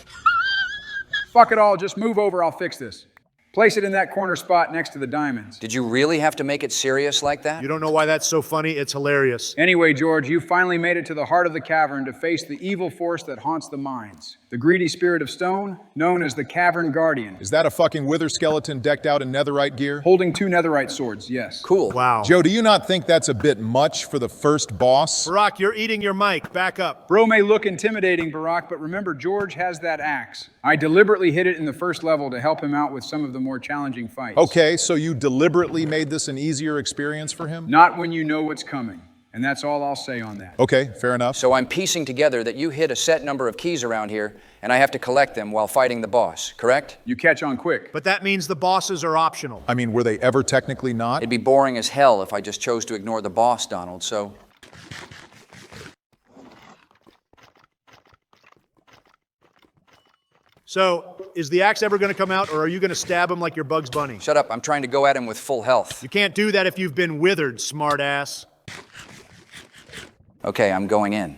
Fuck it all, just move over, I'll fix this. Place it in that corner spot next to the diamonds. Did you really have to make it serious like that? You don't know why that's so funny? It's hilarious. Anyway, George, you finally made it to the heart of the cavern to face the evil force that haunts the mines. The greedy spirit of stone, known as the Cavern Guardian. Is that a fucking wither skeleton decked out in netherite gear? Holding 2 netherite swords, yes. Cool. Wow. Joe, do you not think that's a bit much for the first boss? Barack, you're eating your mic. Back up. Bro may look intimidating, Barack, but remember, George has that axe. I deliberately hit it in the first level to help him out with some of the more challenging fights. Okay, so you deliberately made this an easier experience for him? Not when you know what's coming. And that's all I'll say on that. Okay, fair enough. So I'm piecing together that you hit a set number of keys around here, and I have to collect them while fighting the boss, correct? You catch on quick. But that means the bosses are optional. I mean, were they ever technically not? It'd be boring as hell if I just chose to ignore the boss, Donald, so... So, is the axe ever going to come out, or are you going to stab him like you're Bugs Bunny? Shut up, I'm trying to go at him with full health. You can't do that if you've been withered, smartass. Okay, I'm going in.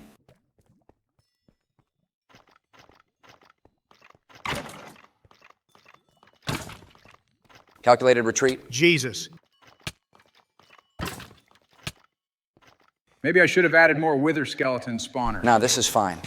Calculated retreat. Jesus. Maybe I should have added more wither skeleton spawner. Now, this is fine.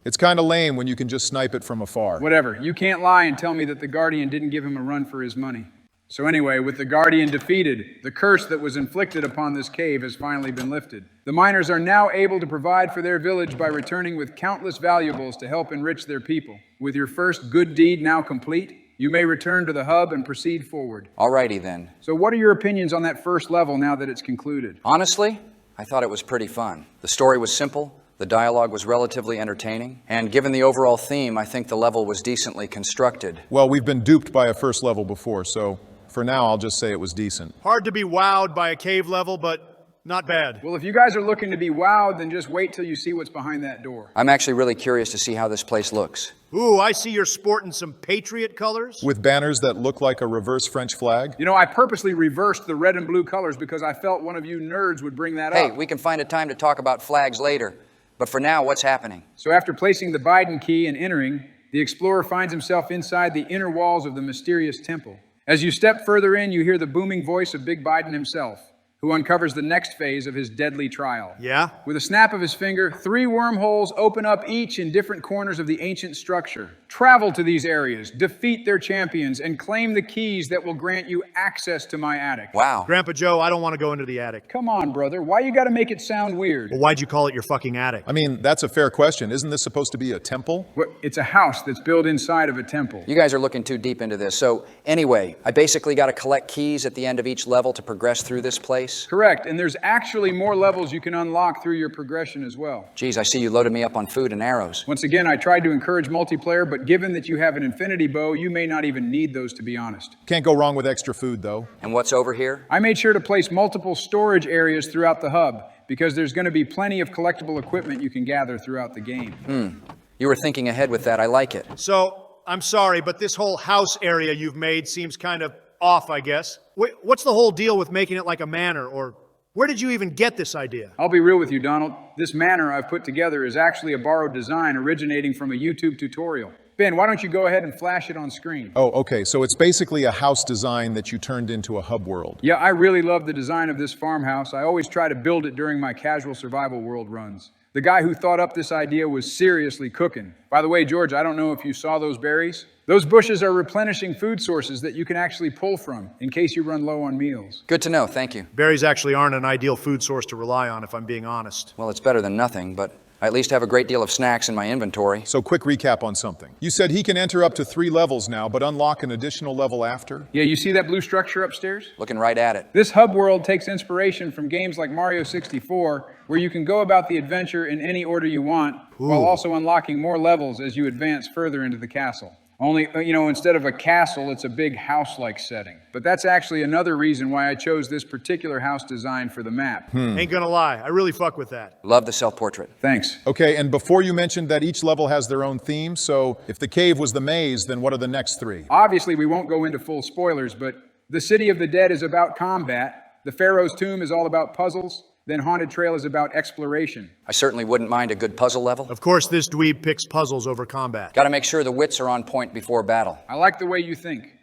It's kind of lame when you can just snipe it from afar. Whatever. You can't lie and tell me that the Guardian didn't give him a run for his money. So anyway, with the Guardian defeated, the curse that was inflicted upon this cave has finally been lifted. The miners are now able to provide for their village by returning with countless valuables to help enrich their people. With your first good deed now complete, you may return to the hub and proceed forward. Alrighty then. So what are your opinions on that first level now that it's concluded? Honestly, I thought it was pretty fun. The story was simple, the dialogue was relatively entertaining, and given the overall theme, I think the level was decently constructed. Well, we've been duped by a first level before, so for now I'll just say it was decent. Hard to be wowed by a cave level, but not bad. Well, if you guys are looking to be wowed, then just wait till you see what's behind that door. I'm actually really curious to see how this place looks. Ooh, I see you're sporting some Patriot colors. With banners that look like a reverse French flag? You know, I purposely reversed the red and blue colors because I felt one of you nerds would bring that Hey, up. we can find a time to talk about flags later. But for now, what's happening? So after placing the Biden key and entering, the explorer finds himself inside the inner walls of the mysterious temple. As you step further in, you hear the booming voice of Big Biden himself, who uncovers the next phase of his deadly trial. Yeah? With a snap of his finger, 3 wormholes open up each in different corners of the ancient structure. Travel to these areas, defeat their champions, and claim the keys that will grant you access to my attic. Wow. Grandpa Joe, I don't want to go into the attic. Come on, brother. Why you gotta make it sound weird? Well, why'd you call it your fucking attic? I mean, that's a fair question. Isn't this supposed to be a temple? What, it's a house that's built inside of a temple. You guys are looking too deep into this. So anyway, I basically got to collect keys at the end of each level to progress through this place? Correct, and there's actually more levels you can unlock through your progression as well. Geez, I see you loaded me up on food and arrows. Once again, I tried to encourage multiplayer, but given that you have an infinity bow, you may not even need those, to be honest. Can't go wrong with extra food, though. And what's over here? I made sure to place multiple storage areas throughout the hub, because there's going to be plenty of collectible equipment you can gather throughout the game. You were thinking ahead with that. I like it. So, I'm sorry, but this whole house area you've made seems kind of off, I guess. Wait, what's the whole deal with making it like a manor or Where did you even get this idea? I'll be real with you, Donald. This manor I've put together is actually a borrowed design originating from a YouTube tutorial. Ben, why don't you go ahead and flash it on screen? Oh, okay, so it's basically a house design that you turned into a hub world. Yeah, I really love the design of this farmhouse. I always try to build it during my casual survival world runs. The guy who thought up this idea was seriously cooking. By the way, George, I don't know if you saw those berries. Those bushes are replenishing food sources that you can actually pull from in case you run low on meals. Good to know, thank you. Berries actually aren't an ideal food source to rely on, if I'm being honest. Well, it's better than nothing, but I at least have a great deal of snacks in my inventory. So quick recap on something. You said he can enter up to 3 levels now, but unlock an additional level after? Yeah, you see that blue structure upstairs? Looking right at it. This hub world takes inspiration from games like Mario 64, where you can go about the adventure in any order you want, while also unlocking more levels as you advance further into the castle. Only, instead of a castle, it's a big house-like setting. But that's actually another reason why I chose this particular house design for the map. Ain't gonna lie, I really fuck with that. Love the self-portrait. Thanks. Okay, and before you mentioned that each level has their own theme, so if the cave was the maze, then what are the next 3? Obviously, we won't go into full spoilers, but the City of the Dead is about combat, the Pharaoh's Tomb is all about puzzles, then Haunted Trail is about exploration. I certainly wouldn't mind a good puzzle level. Of course, this dweeb picks puzzles over combat. Gotta make sure the wits are on point before battle. I like the way you think.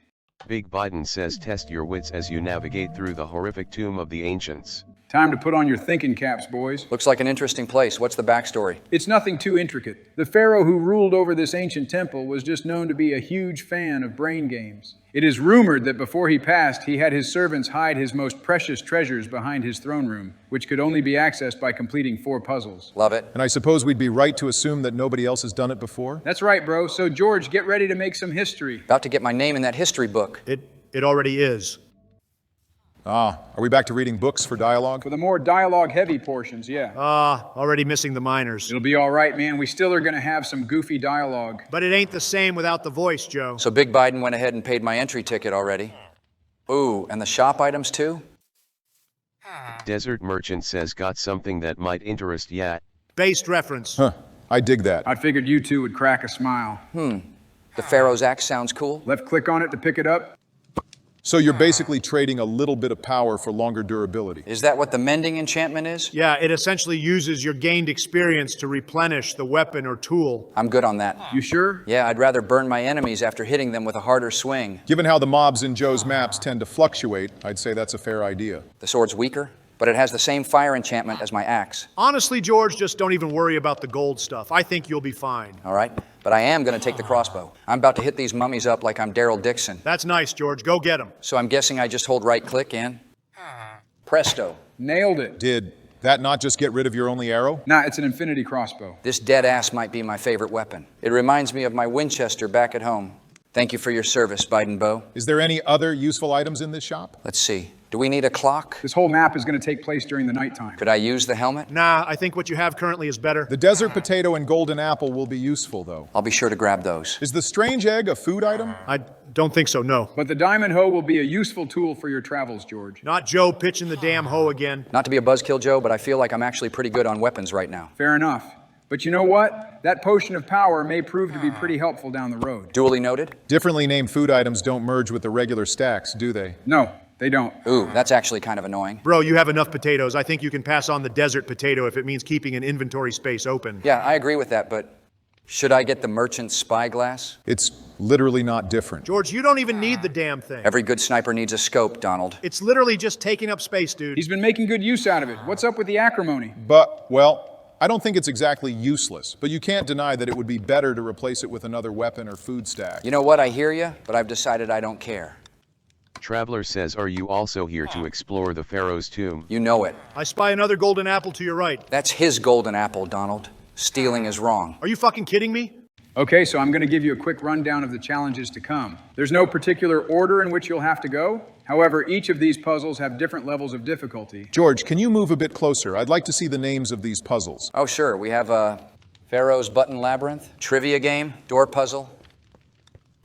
Big Biden says test your wits as you navigate through the horrific tomb of the ancients. Time to put on your thinking caps, boys. Looks like an interesting place. What's the backstory? It's nothing too intricate. The pharaoh who ruled over this ancient temple was just known to be a huge fan of brain games. It is rumored that before he passed, he had his servants hide his most precious treasures behind his throne room, which could only be accessed by completing 4 puzzles. Love it. And I suppose we'd be right to assume that nobody else has done it before? That's right, bro. So, George, get ready to make some history. About to get my name in that history book. It already is. Are we back to reading books for dialogue? For the more dialogue-heavy portions, yeah. Already missing the minors. It'll be all right, man. We still are going to have some goofy dialogue. But it ain't the same without the voice, Joe. So Big Biden went ahead and paid my entry ticket already. Ooh, and the shop items too? Desert Merchant says got something that might interest ya. Based reference. Huh, I dig that. I figured you two would crack a smile. The Pharaoh's Axe sounds cool. Left click on it to pick it up. So you're basically trading a little bit of power for longer durability. Is that what the mending enchantment is? Yeah, it essentially uses your gained experience to replenish the weapon or tool. I'm good on that. You sure? Yeah, I'd rather burn my enemies after hitting them with a harder swing. Given how the mobs in Joe's maps tend to fluctuate, I'd say that's a fair idea. The sword's weaker, but it has the same fire enchantment as my axe. Honestly, George, just don't even worry about the gold stuff. I think you'll be fine. All right? But I am going to take the crossbow. I'm about to hit these mummies up like I'm Daryl Dixon. That's nice, George. Go get them. So I'm guessing I just hold right click and presto. Nailed it. Did that not just get rid of your only arrow? Nah, it's an infinity crossbow. This dead ass might be my favorite weapon. It reminds me of my Winchester back at home. Thank you for your service, Biden Bow. Is there any other useful items in this shop? Let's see. Do we need a clock? This whole map is going to take place during the nighttime. Could I use the helmet? Nah, I think what you have currently is better. The desert potato and golden apple will be useful, though. I'll be sure to grab those. Is the strange egg a food item? I don't think so, no. But the diamond hoe will be a useful tool for your travels, George. Not Joe pitching the damn hoe again. Not to be a buzzkill, Joe, but I feel like I'm actually pretty good on weapons right now. Fair enough. But you know what? That potion of power may prove to be pretty helpful down the road. Duly noted? Differently named food items don't merge with the regular stacks, do they? No, they don't. Ooh, that's actually kind of annoying. Bro, you have enough potatoes. I think you can pass on the desert potato if it means keeping an inventory space open. Yeah, I agree with that, but should I get the merchant's spyglass? It's literally not different. George, you don't even need the damn thing. Every good sniper needs a scope, Donald. It's literally just taking up space, dude. He's been making good use out of it. What's up with the acrimony? But, well, I don't think it's exactly useless, but you can't deny that it would be better to replace it with another weapon or food stack. You know what? I hear you, but I've decided I don't care. Traveler says, are you also here to explore the Pharaoh's tomb? You know it. I spy another golden apple to your right. That's his golden apple, Donald. Stealing is wrong. Are you fucking kidding me? Okay, so I'm going to give you a quick rundown of the challenges to come. There's no particular order in which you'll have to go. However, each of these puzzles have different levels of difficulty. George, can you move a bit closer? I'd like to see the names of these puzzles. Oh, sure. We have Pharaoh's Button Labyrinth, Trivia Game, Door Puzzle,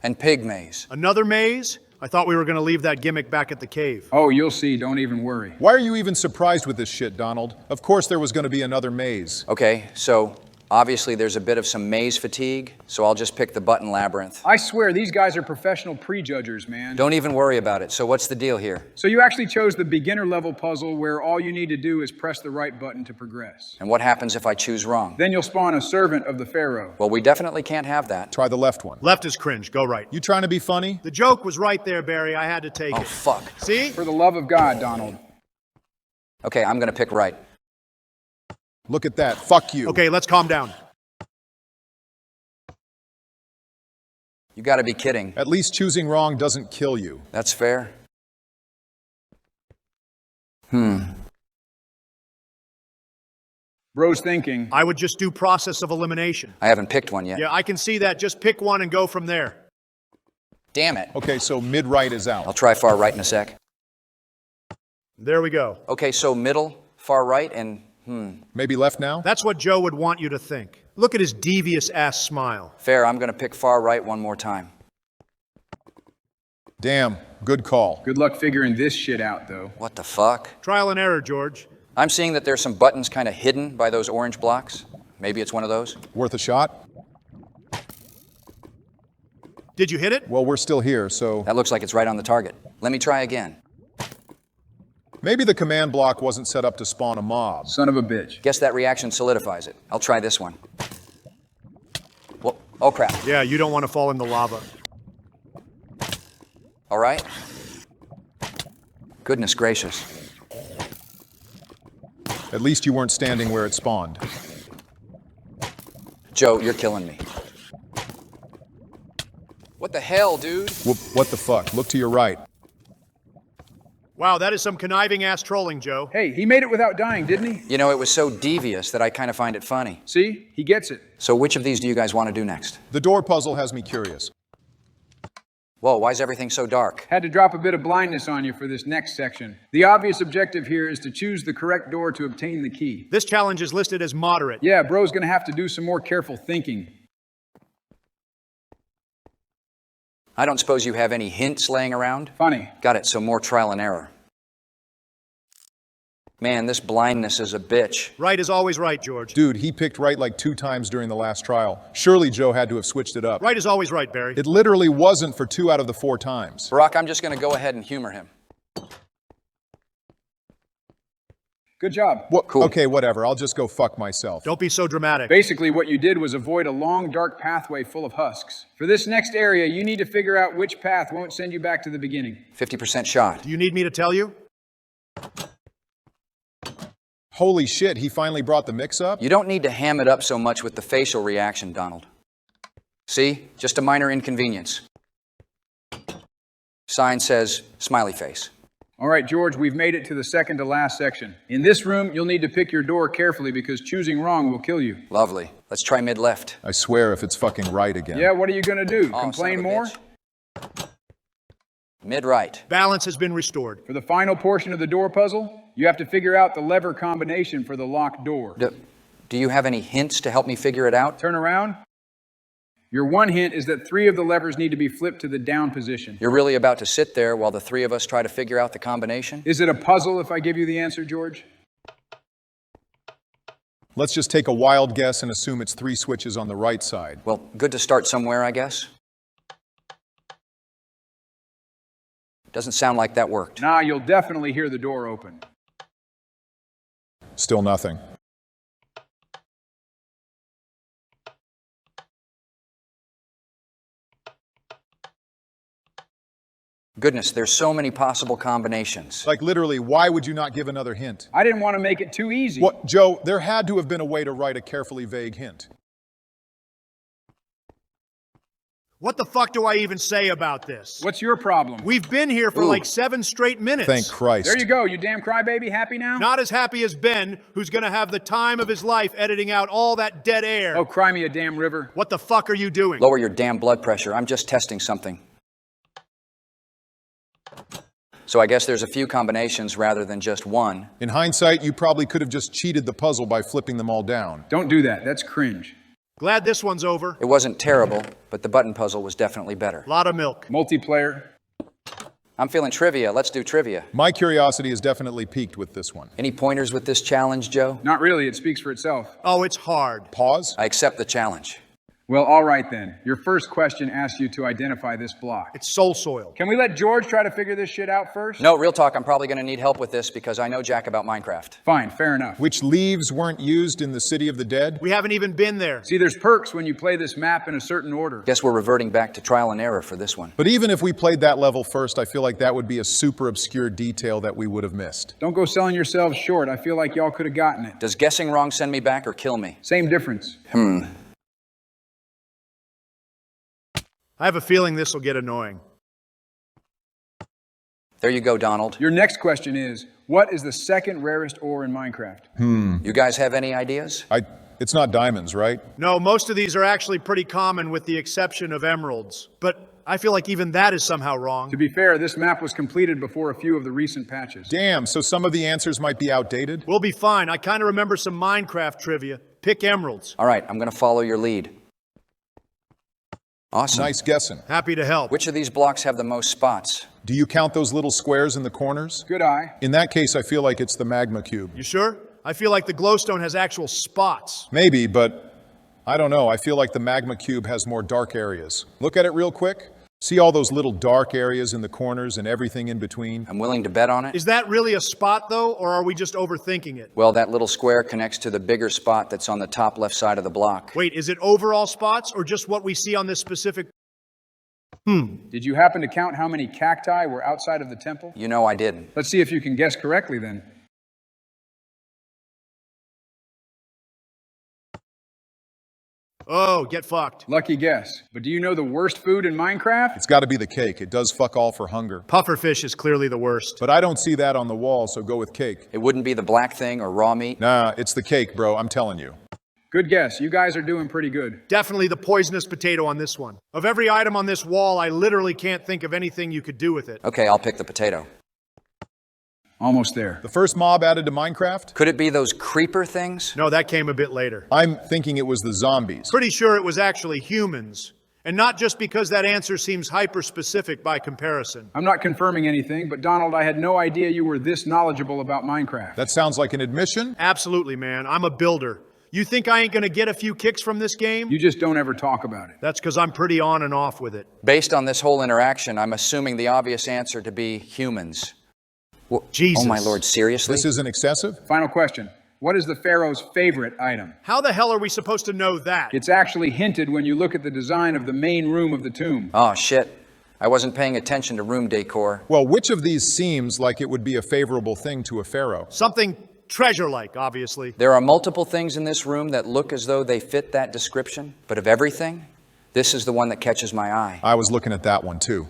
and Pig Maze. Another maze? I thought we were going to leave that gimmick back at the cave. Oh, you'll see. Don't even worry. Why are you even surprised with this shit, Donald? Of course there was going to be another maze. Okay, so Obviously, there's a bit of some maze fatigue, so I'll just pick the button Labyrinth. I swear, these guys are professional prejudgers, man. Don't even worry about it. So what's the deal here? So you actually chose the beginner level puzzle where all you need to do is press the right button to progress. And what happens if I choose wrong? Then you'll spawn a servant of the Pharaoh. Well, we definitely can't have that. Try the left one. Left is cringe. Go right. You trying to be funny? The joke was right there, Barry. I had to take Oh, it. fuck. See? For the love of God, Donald. Okay, I'm gonna pick right. Look at that. Fuck you. Okay, let's calm down. You gotta be kidding. At least choosing wrong doesn't kill you. That's fair. Bro's thinking. I would just do process of elimination. I haven't picked one yet. Yeah, I can see that. Just pick one and go from there. Damn it. Okay, so mid-right is I'll out. try far right in a sec. There we go. Okay, so middle, far right, and Maybe left now? That's what Joe would want you to think. Look at his devious ass smile. fair. I'm gonna pick far right one more time. Damn, good call. Good luck figuring this shit out, though. What the fuck? Trial and error, George. I'm seeing that there's some buttons kind of hidden by those orange blocks. Maybe it's one of those. Worth a shot? Did you hit it? Well, we're still here, so That looks like it's right on the target. Let me try again. maybe the command block wasn't set up to spawn a mob. Son of a bitch. Guess that reaction solidifies it. I'll try this one. Well, oh crap. Yeah, you don't want to fall in the lava. All right. Goodness gracious. At least you weren't standing where it spawned. Joe, you're killing me. What the hell, dude? What the fuck? Look to your right. Wow, that is some conniving ass trolling, Joe. Hey, he made it without dying, didn't he? You know, it was so devious that I kind of find it funny. See? He gets it. So which of these do you guys want to do next? The door puzzle has me curious. Whoa, why is everything so dark? Had to drop a bit of blindness on you for this next section. The obvious objective here is to choose the correct door to obtain the key. This challenge is listed as moderate. Yeah, bro's gonna have to do some more careful thinking. I don't suppose you have any hints laying around? Funny. Got it, so more trial and error. Man, this blindness is a bitch. Right is always right, George. Dude, he picked right like 2 times during the last trial. Surely Joe had to have switched it up. Right is always right, Barry. It literally wasn't for 2 out of the 4 times. Barack, I'm just gonna go ahead and humor him. Good job. Cool. Okay, whatever. I'll just go fuck myself. Don't be so dramatic. Basically, what you did was avoid a long, dark pathway full of husks. For this next area, you need to figure out which path won't send you back to the beginning. 50% shot. Do you need me to tell you? Holy shit, he finally brought the mix-up? You don't need to ham it up so much with the facial reaction, Donald. See? Just a minor inconvenience. Sign says, smiley face. All right, George, we've made it to the second to last section. In this room, you'll need to pick your door carefully because choosing wrong will kill you. Lovely. Let's try mid-left. I swear if it's fucking right again. Yeah, what are you gonna do? Oh, Complain son of a more? bitch. Mid-right. Balance has been restored. For the final portion of the door puzzle, you have to figure out the lever combination for the locked door. Do you have any hints to help me figure it out? Turn around. Your one hint is that 3 of the levers need to be flipped to the down position. You're really about to sit there while the 3 of us try to figure out the combination? Is it a puzzle if I give you the answer, George? Let's just take a wild guess and assume it's 3 switches on the right side. Well, good to start somewhere, I guess. Doesn't sound like that worked. Nah, you'll definitely hear the door open. Still nothing. Goodness, there's so many possible combinations. Like literally, why would you not give another hint? I didn't want to make it too easy. What, Joe, there had to have been a way to write a carefully vague hint. What the fuck do I even say about this? What's your problem? We've been here for like 7 straight minutes. Thank Christ. There you go, you damn crybaby. Happy now? Not as happy as Ben, who's gonna have the time of his life editing out all that dead air. Oh, cry me a damn river. What the fuck are you doing? Lower your damn blood pressure. I'm just testing something. So I guess there's a few combinations rather than just one. In hindsight, you probably could have just cheated the puzzle by flipping them all down. Don't do that. That's cringe. Glad this one's over. It wasn't terrible, but the button puzzle was definitely better. Lot of milk. Multiplayer. I'm feeling trivia. Let's do trivia. My curiosity is definitely piqued with this one. Any pointers with this challenge, Joe? Not really, it speaks for itself. Oh, it's hard. Pause? I accept the challenge. Well, all right then. Your first question asks you to identify this block. It's soul soil. Can we let George try to figure this shit out first? No, real talk, I'm probably going to need help with this because I know jack about Minecraft. Fine, fair enough. Which leaves weren't used in the City of the Dead? We haven't even been there. See, there's perks when you play this map in a certain order. Guess we're reverting back to trial and error for this one. But even if we played that level first, I feel like that would be a super obscure detail that we would have missed. Don't go selling yourselves short. I feel like y'all could have gotten it. Does guessing wrong send me back or kill me? Same difference. I have a feeling this will get annoying. There you go, Donald. Your next question is, what is the second rarest ore in Minecraft? You guys have any ideas? It's not diamonds, right? No, most of these are actually pretty common with the exception of emeralds. But I feel like even that is somehow wrong. To be fair, this map was completed before a few of the recent patches. Damn, so some of the answers might be outdated? We'll be fine. I kind of remember some Minecraft trivia. Pick emeralds. All right, I'm going to follow your lead. Awesome. Nice guessing. Happy to help. Which of these blocks have the most spots? Do you count those little squares in the corners? Good eye. In that case, I feel like it's the magma cube. You sure? I feel like the glowstone has actual spots. Maybe, but I don't know. I feel like the magma cube has more dark areas. Look at it real quick. See all those little dark areas in the corners and everything in between? I'm willing to bet on it. Is that really a spot, though, or are we just overthinking it? Well, that little square connects to the bigger spot that's on the top left side of the block. Wait, is it overall spots or just what we see on this specific... Did you happen to count how many cacti were outside of the temple? You know I didn't. Let's see if you can guess correctly then. Oh, get fucked. Lucky guess. But do you know the worst food in Minecraft? It's got to be the cake. It does fuck all for hunger. Pufferfish is clearly the worst. But I don't see that on the wall, so go with cake. It wouldn't be the black thing or raw meat? Nah, it's the cake, bro. I'm telling you. Good guess. You guys are doing pretty good. Definitely the poisonous potato on this one. Of every item on this wall, I literally can't think of anything you could do with it. Okay, I'll pick the potato. Almost there. The first mob added to Minecraft? Could it be those creeper things? No, that came a bit later. I'm thinking it was the zombies. Pretty sure it was actually humans. And not just because that answer seems hyper-specific by comparison. I'm not confirming anything, but Donald, I had no idea you were this knowledgeable about Minecraft. That sounds like an admission? Absolutely, man. I'm a builder. You think I ain't gonna get a few kicks from this game? You just don't ever talk about it. That's because I'm pretty on and off with it. Based on this whole interaction, I'm assuming the obvious answer to be humans. Jesus. Oh my lord, seriously? This isn't excessive? Final question. What is the Pharaoh's favorite item? How the hell are we supposed to know that? It's actually hinted when you look at the design of the main room of the tomb. Oh shit. I wasn't paying attention to room decor. Well, which of these seems like it would be a favorable thing to a pharaoh? Something treasure-like, obviously. There are multiple things in this room that look as though they fit that description, but of everything, this is the one that catches my eye. I was looking at that one too.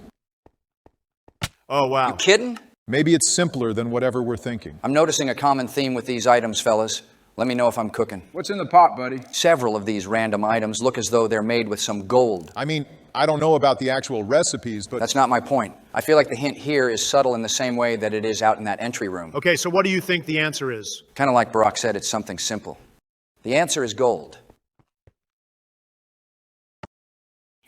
Oh, wow. You kidding? Maybe it's simpler than whatever we're thinking. I'm noticing a common theme with these items, fellas. Let me know if I'm cooking. What's in the pot, buddy? Several of these random items look as though they're made with some gold. I mean, I don't know about the actual recipes, but... That's not my point. I feel like the hint here is subtle in the same way that it is out in that entry room. Okay, so what do you think the answer is? Kind of like Barack said, it's something simple. The answer is gold.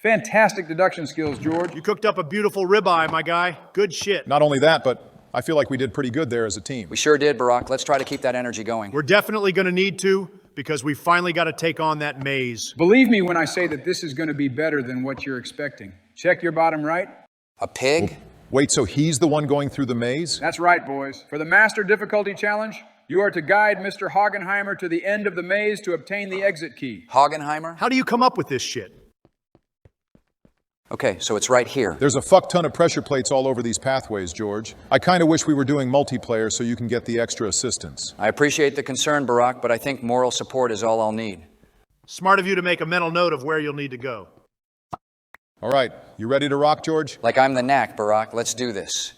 Fantastic deduction skills, George. You cooked up a beautiful ribeye, my guy. Good shit. Not only that, but I feel like we did pretty good there as a team. We sure did, Barack. Let's try to keep that energy going. We're definitely going to need to, because we finally got to take on that maze. Believe me when I say that this is going to be better than what you're expecting. Check your bottom right. A pig? Wait, so he's the one going through the maze? That's right, boys. For the Master Difficulty Challenge, you are to guide Mr. Hagenheimer to the end of the maze to obtain the exit key. Hagenheimer? How do you come up with this shit? Okay, so it's right here. There's a fuck ton of pressure plates all over these pathways, George. I kind of wish we were doing multiplayer so you can get the extra assistance. I appreciate the concern, Barack, but I think moral support is all I'll need. Smart of you to make a mental note of where you'll need to go. All right, you ready to rock, George? Like I'm the knack, Barack. Let's do this.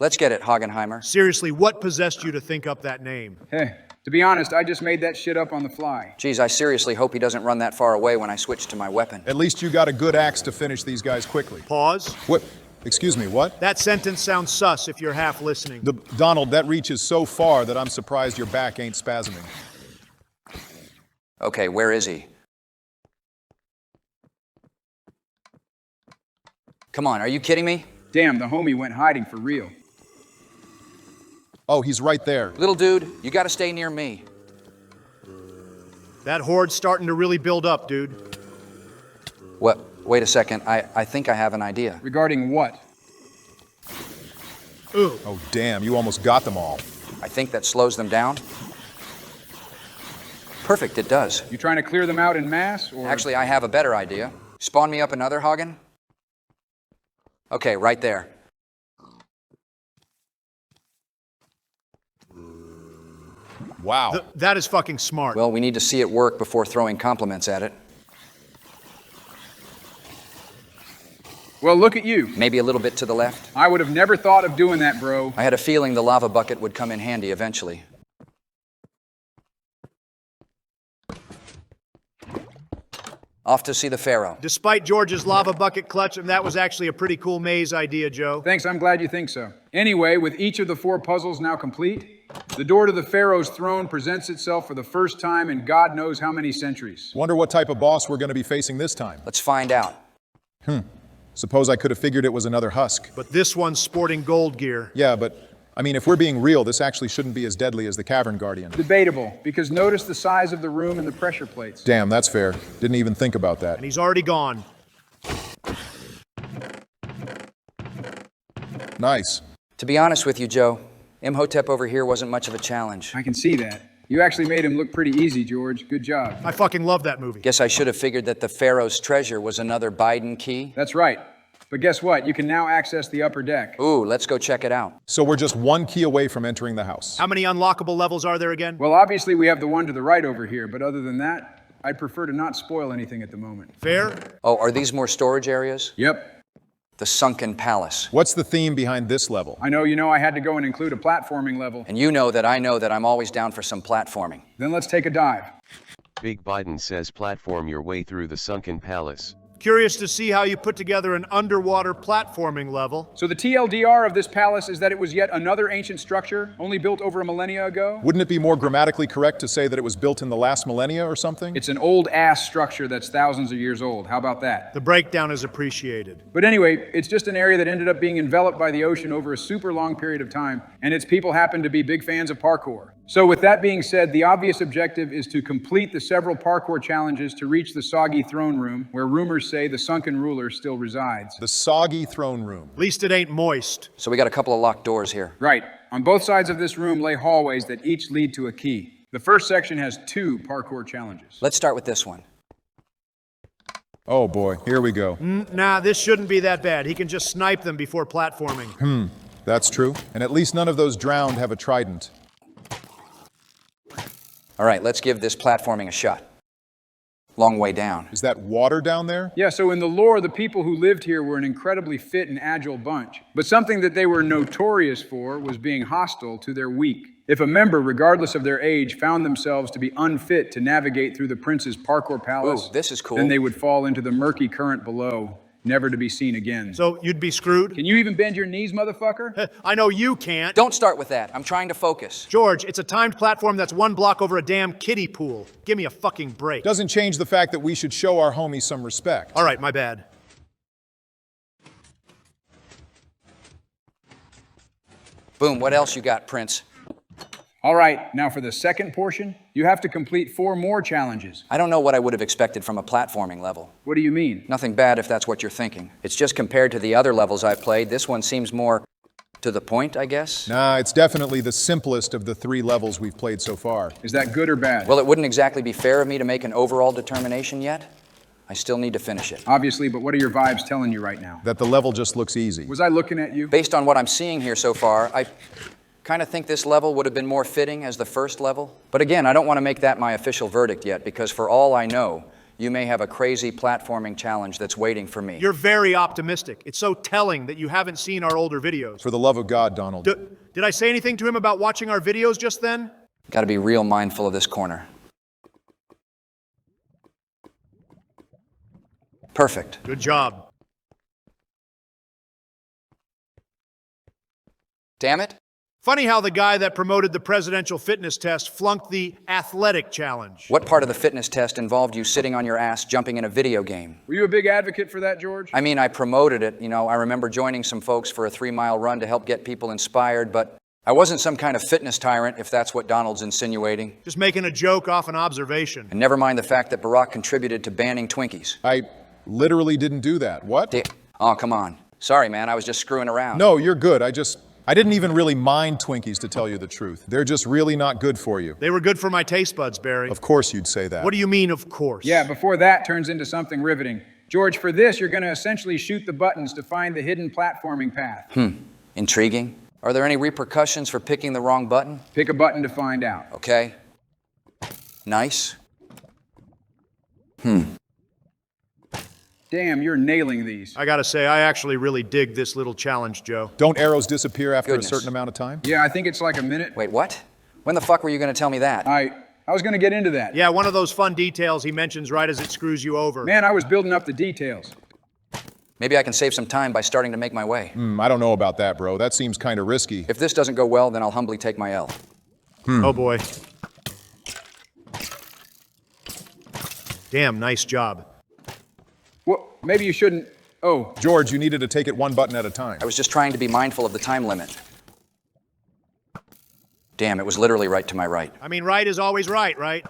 Let's get it, Hagenheimer. Seriously, what possessed you to think up that name? Hey, to be honest, I just made that shit up on the fly. Geez, I seriously hope he doesn't run that far away when I switch to my weapon. At least you got a good axe to finish these guys quickly. Pause. What? Excuse me, what? That sentence sounds sus if you're half listening. Donald, that reaches so far that I'm surprised your back ain't spasming. Okay, where is he? Come on, are you kidding me? Damn, the homie went hiding for real. Oh, he's right there. Little dude, you gotta stay near me. That horde's starting to really build up, dude. What? Wait a second, I think I have an idea. Regarding what? Ooh. Oh, damn, you almost got them all. I think that slows them down. Perfect, it does. You trying to clear them out in mass, or? Actually, I have a better idea. Spawn me up another Hagen? Okay, right there. Wow. That is fucking smart. Well, we need to see it work before throwing compliments at it. Well, look at you. Maybe a little bit to the left. I would have never thought of doing that, bro. I had a feeling the lava bucket would come in handy eventually. Off to see the Pharaoh. Despite George's lava bucket clutch, that was actually a pretty cool maze idea, Joe. Thanks, I'm glad you think so. Anyway, with each of the 4 puzzles now complete, the door to the Pharaoh's throne presents itself for the first time in God knows how many centuries. Wonder what type of boss we're going to be facing this time. Let's find out. Suppose I could have figured it was another husk. But this one's sporting gold gear. Yeah, but, I mean, if we're being real, this actually shouldn't be as deadly as the Cavern Guardian. Debatable, because notice the size of the room and the pressure plates. Damn, that's fair. Didn't even think about that. And he's already gone. Nice. To be honest with you, Joe, Imhotep over here wasn't much of a challenge. I can see that. You actually made him look pretty easy, George. Good job. I fucking love that movie. Guess I should have figured that the Pharaoh's treasure was another Biden key. That's right. But guess what? You can now access the upper deck. Ooh, let's go check it out. So we're just 1 key away from entering the house. How many unlockable levels are there again? Well, obviously we have the one to the right over here, but other than that, I'd prefer to not spoil anything at the moment. Fair? Oh, are these more storage areas? Yep. The Sunken Palace. What's the theme behind this level? I know I had to go and include a platforming level. And you know that I'm always down for some platforming. Then let's take a dive. Big Biden says platform your way through the sunken palace. Curious to see how you put together an underwater platforming level. So the TLDR of this palace is that it was yet another ancient structure, only built over a millennia ago. Wouldn't it be more grammatically correct to say that it was built in the last millennia or something? It's an old-ass structure that's thousands of years old. How about that? The breakdown is appreciated. But anyway, it's just an area that ended up being enveloped by the ocean over a super long period of time, and its people happen to be big fans of parkour. So with that being said, the obvious objective is to complete the several parkour challenges to reach the soggy throne room, where rumors say the sunken ruler still resides. The soggy throne room. At least it ain't moist. So we got a couple of locked doors here. Right. On both sides of this room lay hallways that each lead to a key. The first section has 2 parkour challenges. Let's start with this one. Oh boy, here we go. Nah, this shouldn't be that bad. He can just snipe them before platforming. That's true. And at least none of those drowned have a trident. All right, let's give this platforming a shot. Long way down. Is that water down there? Yeah, so in the lore, the people who lived here were an incredibly fit and agile bunch. But something that they were notorious for was being hostile to their weak. If a member, regardless of their age, found themselves to be unfit to navigate through the prince's parkour palace, Ooh, this is cool. then they would fall into the murky current below, never to be seen again. So you'd be screwed? Can you even bend your knees, motherfucker? I know you can't. Don't start with that. I'm trying to focus. George, it's a timed platform that's 1 block over a damn kiddie pool. Give me a fucking break. Doesn't change the fact that we should show our homies some respect. All right, my bad. Boom, what else you got, Prince? All right, now for the second portion, you have to complete 4 more challenges. I don't know what I would have expected from a platforming level. What do you mean? Nothing bad if that's what you're thinking. It's just compared to the other levels I've played, this one seems more to the point, I guess? Nah, it's definitely the simplest of the 3 levels we've played so far. Is that good or bad? Well, it wouldn't exactly be fair of me to make an overall determination yet. I still need to finish it. Obviously, but what are your vibes telling you right now? That the level just looks easy. Was I looking at you? Based on what I'm seeing here so far, I kind of think this level would have been more fitting as the first level. But again, I don't want to make that my official verdict yet, because for all I know, you may have a crazy platforming challenge that's waiting for me. You're very optimistic. It's so telling that you haven't seen our older videos. For the love of God, Donald. Did I say anything to him about watching our videos just then? Got to be real mindful of this corner. Perfect. Good job. Damn it. Funny how the guy that promoted the presidential fitness test flunked the athletic challenge. What part of the fitness test involved you sitting on your ass jumping in a video game? Were you a big advocate for that, George? I mean, I promoted it. You know, I remember joining some folks for a 3-mile run to help get people inspired, but I wasn't some kind of fitness tyrant, if that's what Donald's insinuating. Just making a joke off an observation. And never mind the fact that Barack contributed to banning Twinkies. I literally didn't do that. What? Oh, come on. Sorry, man, I was just screwing around. No, you're good. I didn't even really mind Twinkies, to tell you the truth. They're just really not good for you. They were good for my taste buds, Barry. Of course you'd say that. What do you mean, of course? Yeah, before that turns into something riveting. George, for this, you're going to essentially shoot the buttons to find the hidden platforming path. Intriguing. Are there any repercussions for picking the wrong button? Pick a button to find out. Okay. Nice. Damn, you're nailing these. I gotta say, I actually really dig this little challenge, Joe. Don't arrows disappear after Goodness. a certain amount of time? Yeah, I think it's like a minute. Wait, what? When the fuck were you going to tell me that? I was going to get into that. Yeah, one of those fun details he mentions right as it screws you over. Man, I was building up the details. Maybe I can save some time by starting to make my way. I don't know about that, bro. That seems kind of risky. If this doesn't go well, then I'll humbly take my L. Oh boy. Damn, nice job. Well, maybe you shouldn't. Oh, George, you needed to take it one button at a time. I was just trying to be mindful of the time limit. Damn, it was literally right to my right. I mean, right is always right, right?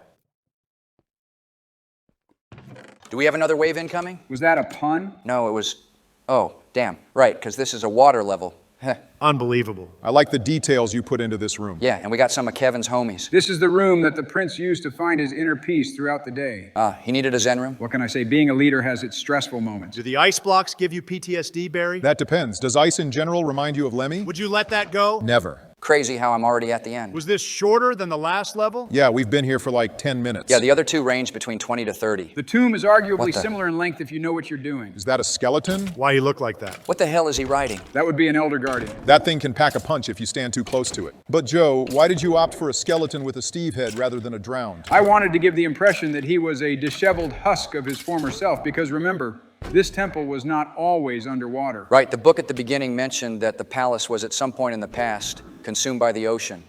Do we have another wave incoming? was that a pun? No, it was... Oh, damn. Right, because this is a water level. Heh. Unbelievable. I like the details you put into this room. Yeah, and we got some of Kevin's homies. This is the room that the prince used to find his inner peace throughout the day. He needed a Zen room? What can I say? Being a leader has its stressful moments. Do the ice blocks give you PTSD, Barry? That depends. Does ice in general remind you of Lemmy? Would you let that go? Never. Crazy how I'm already at the end. Was this shorter than the last level? Yeah, we've been here for like 10 minutes. Yeah, the other two range between 20 to 30. The tomb is arguably What the- similar in length if you know what you're doing. Is that a skeleton? Why you look like that? What the hell is he riding? That would be an elder guardian. That thing can pack a punch if you stand too close to it. But Joe, why did you opt for a skeleton with a Steve head rather than a drowned? I wanted to give the impression that he was a disheveled husk of his former self, because remember, this temple was not always underwater. Right, the book at the beginning mentioned that the palace was at some point in the past consumed by the ocean.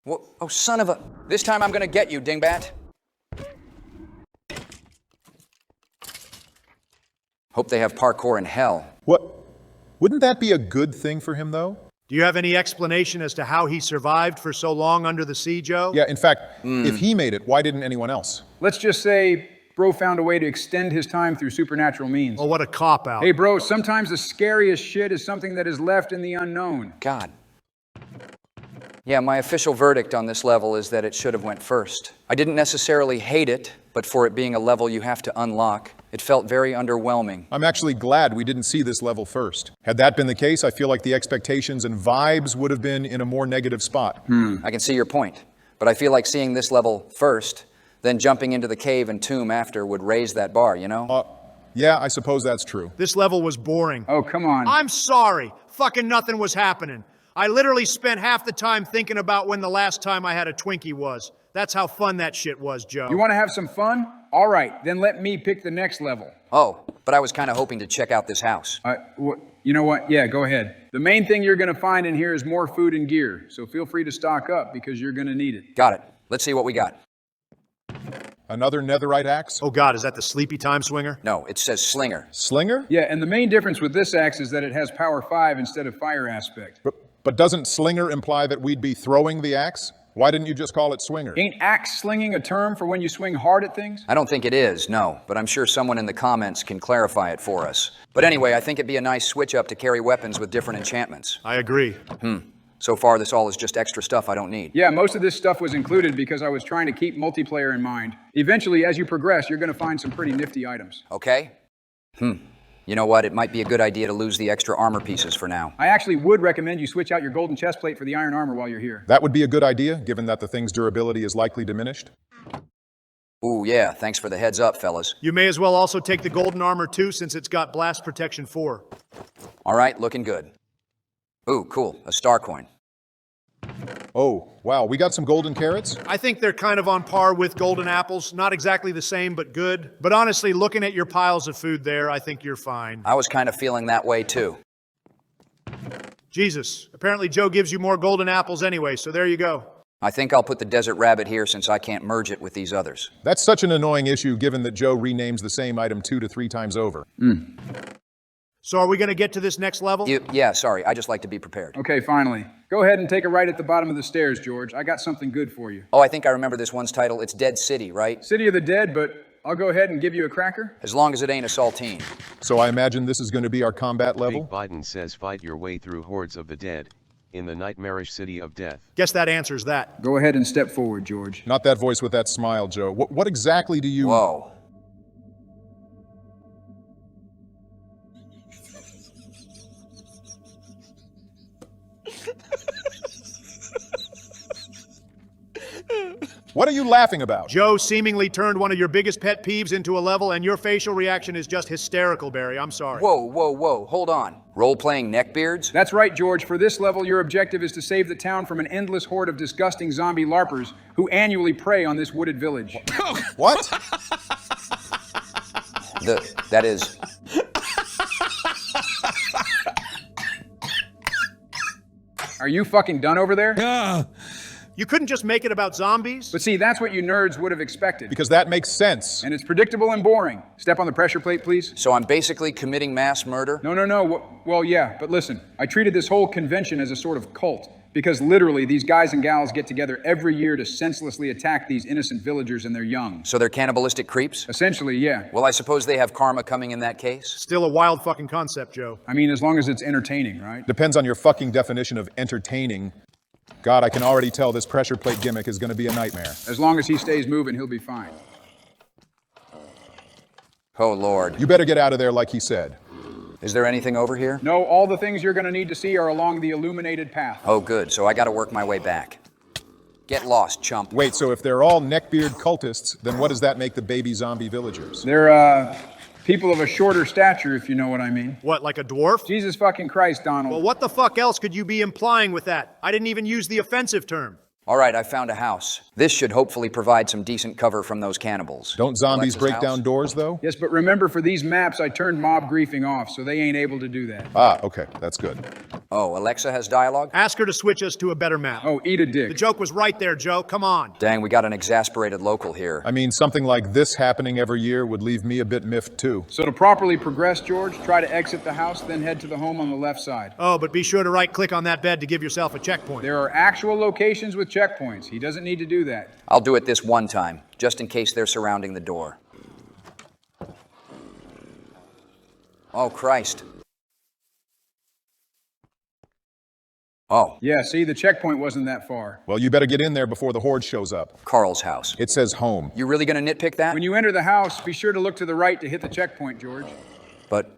Oh, son of a... This time I'm gonna get you, dingbat. Hope they have parkour in hell. What? Wouldn't that be a good thing for him, though? Do you have any explanation as to how he survived for so long under the sea, Joe? Yeah, in fact, if he made it, why didn't anyone else? Let's just say bro found a way to extend his time through supernatural means. Oh, what a cop-out. Hey, bro, sometimes the scariest shit is something that is left in the unknown. God. Yeah, my official verdict on this level is that it should have went first. I didn't necessarily hate it, but for it being a level you have to unlock, it felt very underwhelming. I'm actually glad we didn't see this level first. Had that been the case, I feel like the expectations and vibes would have been in a more negative spot. I can see your point, but I feel like seeing this level first, then jumping into the cave and tomb after would raise that bar, you know? Yeah, I suppose that's true. This level was boring. Oh, come on. I'm sorry. Fucking nothing was happening. I literally spent half the time thinking about when the last time I had a Twinkie was. That's how fun that shit was, Joe. You want to have some fun? All right, then let me pick the next level. Oh, but I was kind of hoping to check out this house. You know what? Yeah, go ahead. The main thing you're going to find in here is more food and gear, so feel free to stock up because you're going to need it. Got it. Let's see what we got. Another netherite axe? Oh God, is that the sleepy time swinger? No, it says slinger. Slinger? Yeah, and the main difference with this axe is that it has power 5 instead of fire aspect. But doesn't slinger imply that we'd be throwing the axe? Why didn't you just call it swinger? Ain't axe slinging a term for when you swing hard at things? I don't think it is, no, but I'm sure someone in the comments can clarify it for us. But anyway, I think it'd be a nice switch up to carry weapons with different enchantments. I agree. So far, this all is just extra stuff I don't need. Yeah, most of this stuff was included because I was trying to keep multiplayer in mind. Eventually, as you progress, you're going to find some pretty nifty items. Okay? You know what? It might be a good idea to lose the extra armor pieces for now. I actually would recommend you switch out your golden chest plate for the iron armor while you're here. That would be a good idea, given that the thing's durability is likely diminished. Ooh, yeah, thanks for the heads up, fellas. You may as well also take the golden armor too, since it's got blast protection 4. All right, looking good. Ooh, cool, a star coin. Oh, wow, we got some golden carrots? I think they're kind of on par with golden apples. Not exactly the same, but good. But honestly, looking at your piles of food there, I think you're fine. I was kind of feeling that way too. Jesus. Apparently Joe gives you more golden apples anyway, so there you go. I think I'll put the desert rabbit here since I can't merge it with these others. That's such an annoying issue given that Joe renames the same item 2 to 3 times over. So are we going to get to this next level? Yeah, sorry. I just like to be prepared. Okay, finally. Go ahead and take a right at the bottom of the stairs, George. I got something good for you. Oh, I think I remember this one's title. It's Dead City, right? City of the Dead, but I'll go ahead and give you a cracker. As long as it ain't a saltine. So I imagine this is going to be our combat level? Big Biden says fight your way through hordes of the dead, in the nightmarish city of death. Guess that answers that. Go ahead and step forward, George. Not that voice with that smile, Joe. What exactly do you... Whoa. What are you laughing about? Joe seemingly turned one of your biggest pet peeves into a level, and your facial reaction is just hysterical, Barry. I'm sorry. Whoa. Hold on. Role-playing neckbeards? That's right, George. For this level, your objective is to save the town from an endless horde of disgusting zombie LARPers who annually prey on this wooded village. What? That is... Are you fucking done over there? You couldn't just make it about zombies? But see, that's what you nerds would have expected. Because that makes sense. And it's predictable and boring. Step on the pressure plate, please. So I'm basically committing mass murder? No. Well, yeah, but listen. I treated this whole convention as a sort of cult. Because literally, these guys and gals get together every year to senselessly attack these innocent villagers and their young. So they're cannibalistic creeps? Essentially, yeah. Well, I suppose they have karma coming in that case? Still a wild fucking concept, Joe. I mean, as long as it's entertaining, right? Depends on your fucking definition of entertaining. God, I can already tell this pressure plate gimmick is going to be a nightmare. As long as he stays moving, he'll be fine. Oh, Lord. You better get out of there like he said. Is there anything over here? No, all the things you're going to need to see are along the illuminated path. Oh, good. So I gotta work my way back. Get lost, chump. Wait, so if they're all neckbeard cultists, then what does that make the baby zombie villagers? They're, people of a shorter stature, if you know what I mean. What, like a dwarf? Jesus fucking Christ, Donald. Well, what the fuck else could you be implying with that? I didn't even use the offensive term. All right, I found a house. This should hopefully provide some decent cover from those cannibals. Don't zombies Alexa's break house? down doors, though? Yes, but remember, for these maps, I turned mob griefing off, so they ain't able to do that. Ah, okay, that's good. Oh, Alexa has dialogue? Ask her to switch us to a better map. Oh, eat a dick. The joke was right there, Joe. Come on. Dang, we got an exasperated local here. I mean, something like this happening every year would leave me a bit miffed, too. So to properly progress, George, try to exit the house, then head to the home on the left side. Oh, but be sure to right-click on that bed to give yourself a checkpoint. There are actual locations with checkpoints. He doesn't need to do that. I'll do it this one time, just in case they're surrounding the door. Oh, Christ. Oh, Yeah, see, the checkpoint wasn't that far. Well, you better get in there before the horde shows up. Carl's house. It says home. You really gonna nitpick that? When you enter the house, be sure to look to the right to hit the checkpoint, George. But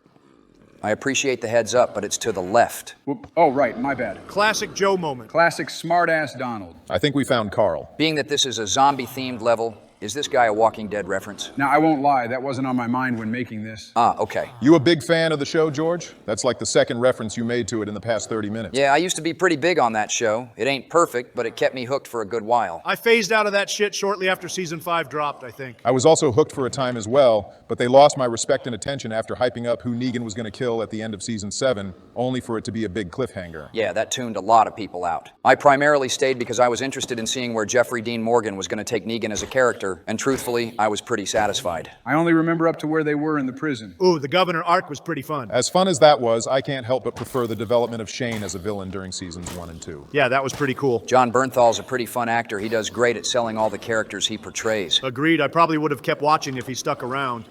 I appreciate the heads up, but it's to the left. Whoop. Oh, right, my bad. Classic Joe moment. Classic smartass Donald. I think we found Carl. Being that this is a zombie-themed level, is this guy a Walking Dead reference? Now, I won't lie, that wasn't on my mind when making this. Ah, okay. You a big fan of the show, George? That's like the second reference you made to it in the past 30 minutes. Yeah, I used to be pretty big on that show. It ain't perfect, but it kept me hooked for a good while. I phased out of that shit shortly after season 5 dropped, I think. I was also hooked for a time as well, but they lost my respect and attention after hyping up who Negan was going to kill at the end of season 7, only for it to be a big cliffhanger. Yeah, that tuned a lot of people out. I primarily stayed because I was interested in seeing where Jeffrey Dean Morgan was going to take Negan as a character, and truthfully, I was pretty satisfied. I only remember up to where they were in the prison. Ooh, the Governor arc was pretty fun. As fun as that was, I can't help but prefer the development of Shane as a villain during seasons 1 and 2. Yeah, that was pretty cool. John Bernthal's a pretty fun actor. He does great at selling all the characters he portrays. Agreed. I probably would have kept watching if he stuck around.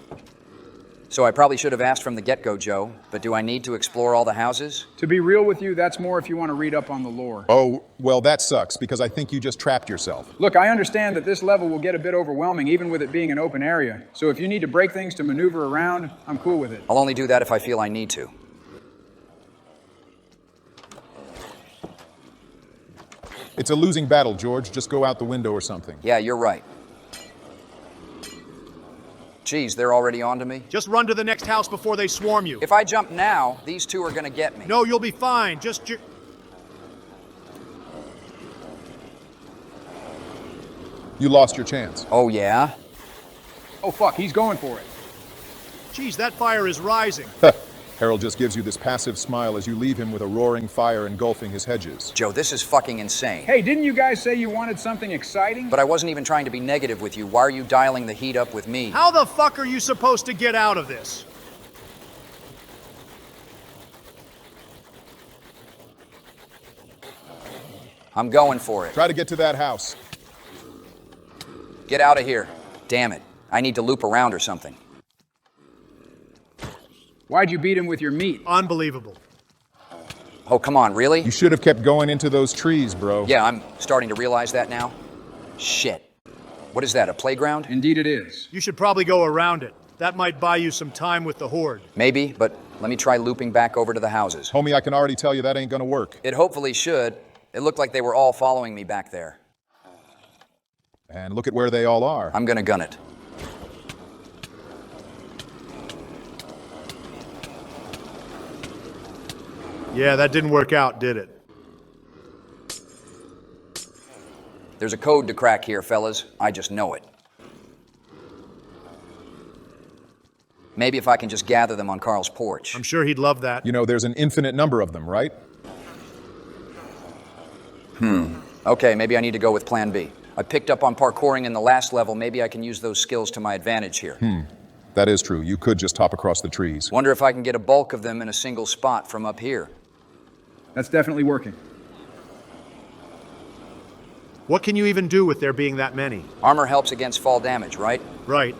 So I probably should have asked from the get-go, Joe, but do I need to explore all the houses? To be real with you, that's more if you want to read up on the lore. Oh, well, that sucks, because I think you just trapped yourself. Look, I understand that this level will get a bit overwhelming, even with it being an open area. So if you need to break things to maneuver around, I'm cool with it. I'll only do that if I feel I need to. It's a losing battle, George. Just go out the window or something. Yeah, you're right. Geez, they're already onto me? Just run to the next house before they swarm you. If I jump now, these two are gonna get me. No, you'll be fine. Just You lost your chance. Oh, yeah? Oh, fuck, he's going for it. Geez, that fire is rising. Harold just gives you this passive smile as you leave him with a roaring fire engulfing his hedges. Joe, this is fucking insane. Hey, didn't you guys say you wanted something exciting? But I wasn't even trying to be negative with you. Why are you dialing the heat up with me? How the fuck are you supposed to get out of this? I'm going for it. Try to get to that house. Get out of here. Damn it. I need to loop around or something. Why'd you beat him with your meat? Unbelievable. Oh, come on, really? You should have kept going into those trees, bro. Yeah, I'm starting to realize that now. Shit. What is that, a playground? Indeed it is. You should probably go around it. That might buy you some time with the Horde. Maybe, but let me try looping back over to the houses. Homie, I can already tell you that ain't gonna work. It hopefully should. It looked like they were all following me back there. And look at where they all are. I'm gonna gun it. Yeah, that didn't work out, did it? There's a code to crack here, fellas. I just know it. Maybe if I can just gather them on Carl's porch. I'm sure he'd love that. You know, there's an infinite number of them, right? Okay, maybe I need to go with plan B. I picked up on parkouring in the last level. Maybe I can use those skills to my advantage here. That is true. You could just hop across the trees. Wonder if I can get a bulk of them in a single spot from up here. That's definitely working. What can you even do with there being that many? Armor helps against fall damage, right? Right.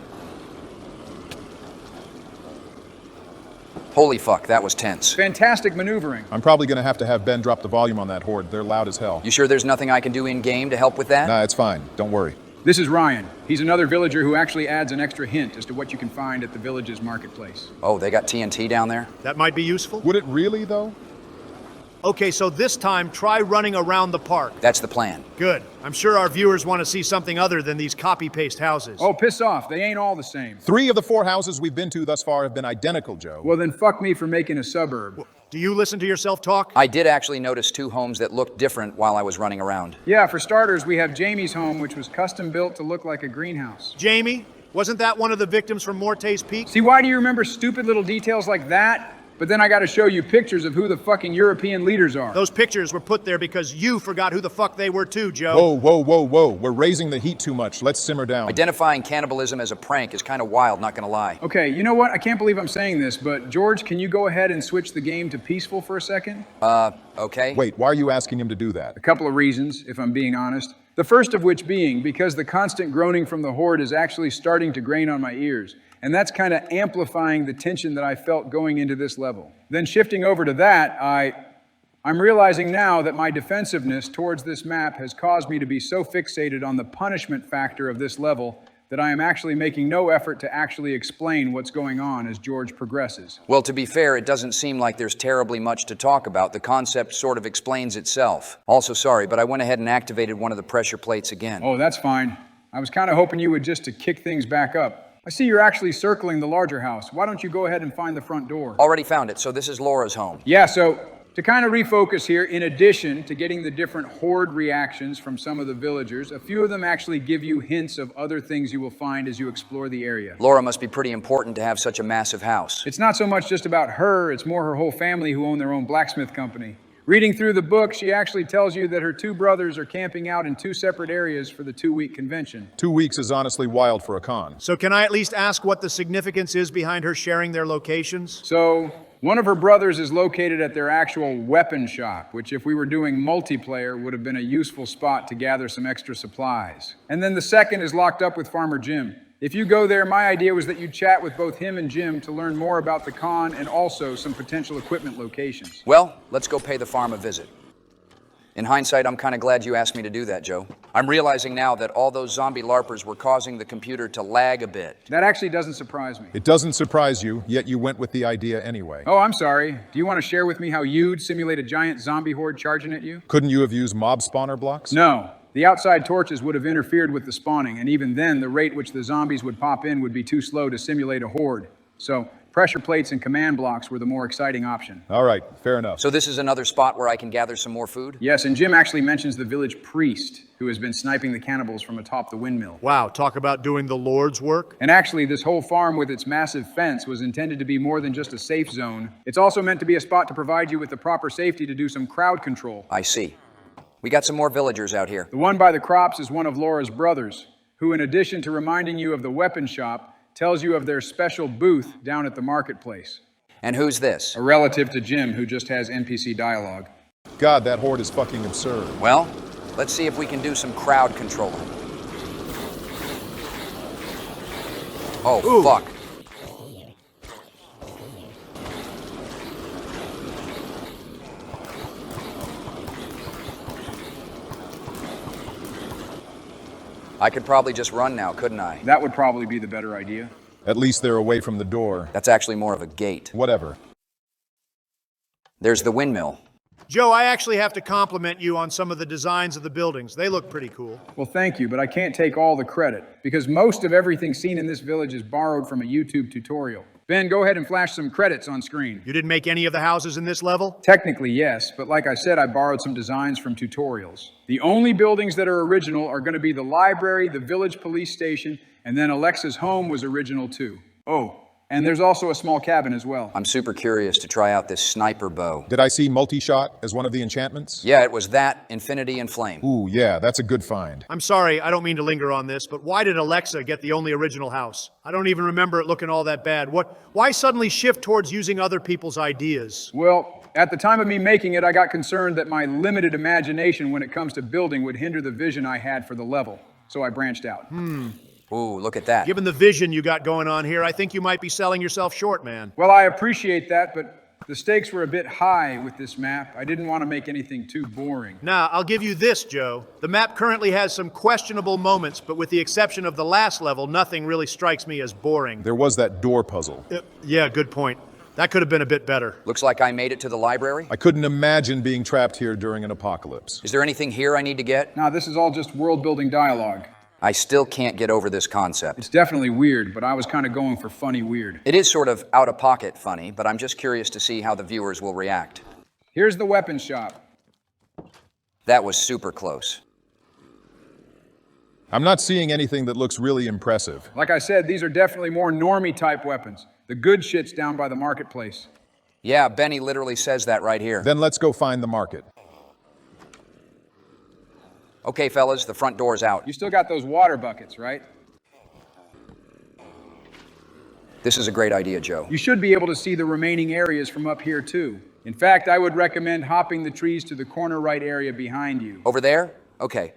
Holy fuck, that was tense. Fantastic maneuvering. I'm probably gonna have to have Ben drop the volume on that Horde. They're loud as hell. You sure there's nothing I can do in-game to help with that? Nah, it's fine. Don't worry. This is Ryan. He's another villager who actually adds an extra hint as to what you can find at the village's marketplace. Oh, they got TNT down there? That might be useful. Would it really, though? Okay, so this time, try running around the park. That's the plan. Good. I'm sure our viewers want to see something other than these copy-paste houses. Oh, piss off. They ain't all the same. 3 of the 4 houses we've been to thus far have been identical, Joe. Well, then fuck me for making a suburb. Do you listen to yourself talk? I did actually notice 2 homes that looked different while I was running around. Yeah, for starters, we have Jamie's home, which was custom built to look like a greenhouse. Jamie? Wasn't that one of the victims from Morte's Peak? See, why do you remember stupid little details like that? But then I gotta show you pictures of who the fucking European leaders are. Those pictures were put there because you forgot who the fuck they were too, Joe. Whoa, whoa, whoa, whoa. We're raising the heat too much. Let's simmer down. Identifying cannibalism as a prank is kind of wild, not gonna lie. Okay, you know what? I can't believe I'm saying this, but George, can you go ahead and switch the game to peaceful for a second? Okay. Wait, why are you asking him to do that? A couple of reasons, if I'm being honest. The first of which being because the constant groaning from the Horde is actually starting to grain on my ears. And that's kind of amplifying the tension that I felt going into this level. Then shifting over to that, I'm realizing now that my defensiveness towards this map has caused me to be so fixated on the punishment factor of this level that I am actually making no effort to actually explain what's going on as George progresses. Well, to be fair, it doesn't seem like there's terribly much to talk about. The concept sort of explains itself. Also, sorry, but I went ahead and activated one of the pressure plates again. Oh, that's fine. I was kind of hoping you would just to kick things back up. I see you're actually circling the larger house. Why don't you go ahead and find the front door? Already found it, so this is Laura's home. Yeah, so to kind of refocus here, in addition to getting the different Horde reactions from some of the villagers, a few of them actually give you hints of other things you will find as you explore the area. Laura must be pretty important to have such a massive house. It's not so much just about her, it's more her whole family who own their own blacksmith company. Reading through the book, she actually tells you that her 2 brothers are camping out in 2 separate areas for the 2-week convention. 2 weeks is honestly wild for a con. So can I at least ask what the significance is behind her sharing their locations? So, one of her brothers is located at their actual weapon shop, which if we were doing multiplayer would have been a useful spot to gather some extra supplies. And then the second is locked up with Farmer Jim. If you go there, my idea was that you'd chat with both him and Jim to learn more about the con and also some potential equipment locations. Well, let's go pay the farm a visit. In hindsight, I'm kind of glad you asked me to do that, Joe. I'm realizing now that all those zombie LARPers were causing the computer to lag a bit. That actually doesn't surprise me. It doesn't surprise you, yet you went with the idea anyway. Oh, I'm sorry. Do you want to share with me how you'd simulate a giant zombie horde charging at you? Couldn't you have used mob spawner blocks? No. The outside torches would have interfered with the spawning, and even then, the rate which the zombies would pop in would be too slow to simulate a horde. So, Pressure plates and command blocks were the more exciting option. All right, fair enough. So this is another spot where I can gather some more food? Yes, and Jim actually mentions the village priest who has been sniping the cannibals from atop the windmill. Wow, talk about doing the Lord's work. And actually, this whole farm with its massive fence was intended to be more than just a safe zone. It's also meant to be a spot to provide you with the proper safety to do some crowd control. I see. We got some more villagers out here. The one by the crops is one of Laura's brothers, who, in addition to reminding you of the weapon shop, tells you of their special booth down at the marketplace. And who's this? A relative to Jim who just has NPC dialogue. God, that horde is fucking absurd. Well, let's see if we can do some crowd controlling. Oh, Ooh. fuck. I could probably just run now, couldn't I? That would probably be the better idea. At least they're away from the door. That's actually more of a gate. Whatever. There's the windmill. Joe, I actually have to compliment you on some of the designs of the buildings. They look pretty cool. Well, thank you, but I can't take all the credit, because most of everything seen in this village is borrowed from a YouTube tutorial. Ben, go ahead and flash some credits on screen. You didn't make any of the houses in this level? Technically, yes, but like I said, I borrowed some designs from tutorials. The only buildings that are original are going to be the library, the village police station, and then Alexa's home was original too. Oh, and there's also a small cabin as well. I'm super curious to try out this sniper bow. Did I see multi-shot as one of the enchantments? Yeah, it was that, Infinity and Flame. Ooh, yeah, that's a good find. I'm sorry, I don't mean to linger on this, but why did Alexa get the only original house? I don't even remember it looking all that bad. Why suddenly shift towards using other people's ideas? Well, at the time of me making it, I got concerned that my limited imagination when it comes to building would hinder the vision I had for the level, so I branched out. Ooh, look at that. Given the vision you got going on here, I think you might be selling yourself short, man. Well, I appreciate that, but the stakes were a bit high with this map. I didn't want to make anything too boring. Now, I'll give you this, Joe. The map currently has some questionable moments, but with the exception of the last level, nothing really strikes me as boring. There was that door puzzle. Yeah, good point. That could have been a bit better. Looks like I made it to the library. I couldn't imagine being trapped here during an apocalypse. Is there anything here I need to get? Now, this is all just world-building dialogue. I still can't get over this concept. It's definitely weird, but I was kind of going for funny weird. It is sort of out-of-pocket funny, but I'm just curious to see how the viewers will react. Here's the weapon shop. That was super close. I'm not seeing anything that looks really impressive. Like I said, these are definitely more normie-type weapons. The good shit's down by the marketplace. Yeah, Benny literally says that right here. Then let's go find the market. Okay, fellas, the front door's out. You still got those water buckets, right? This is a great idea, Joe. You should be able to see the remaining areas from up here, too. In fact, I would recommend hopping the trees to the corner right area behind you. Over there? Okay.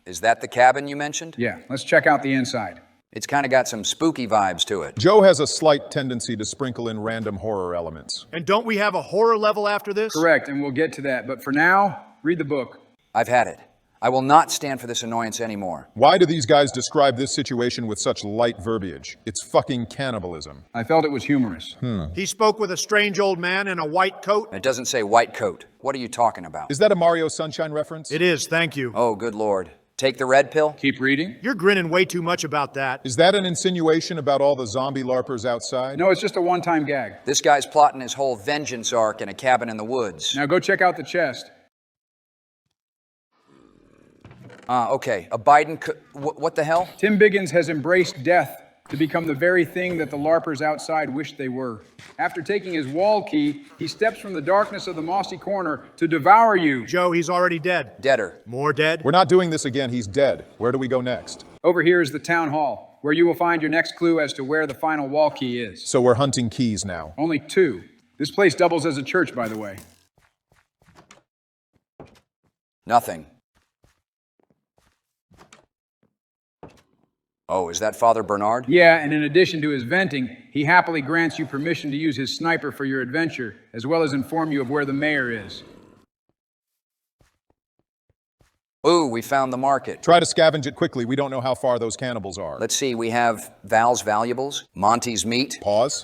Is that the cabin you mentioned? Yeah, let's check out the inside. It's kind of got some spooky vibes to it. Joe has a slight tendency to sprinkle in random horror elements. And don't we have a horror level after this? Correct, and we'll get to that. But for now, read the book. I've had it. I will not stand for this annoyance anymore. Why do these guys describe this situation with such light verbiage? It's fucking cannibalism. I felt it was humorous. He spoke with a strange old man in a white coat. It doesn't say white coat. What are you talking about? Is that a Mario Sunshine reference? It is, thank you. Oh, good Lord. Take the red pill? Keep reading. You're grinning way too much about that. Is that an insinuation about all the zombie LARPers outside? No, it's just a one-time gag. This guy's plotting his whole vengeance arc in a cabin in the woods. Now go check out the chest. Okay. A Biden... what the hell? Tim Biggins has embraced death to become the very thing that the LARPers outside wished they were. After taking his wall key, he steps from the darkness of the mossy corner to devour you. Joe, he's already dead. Deader. More dead? We're not doing this again. He's dead. Where do we go next? Over here is the town hall, where you will find your next clue as to where the final wall key is. So we're hunting keys now. Only 2. This place doubles as a church, by the way. Nothing. Oh, is that Father Bernard? Yeah, and in addition to his venting, he happily grants you permission to use his sniper for your adventure, as well as inform you of where the mayor is. Ooh, we found the market. Try to scavenge it quickly. We don't know how far those cannibals are. Let's see, we have Val's valuables, Monty's meat. Pause.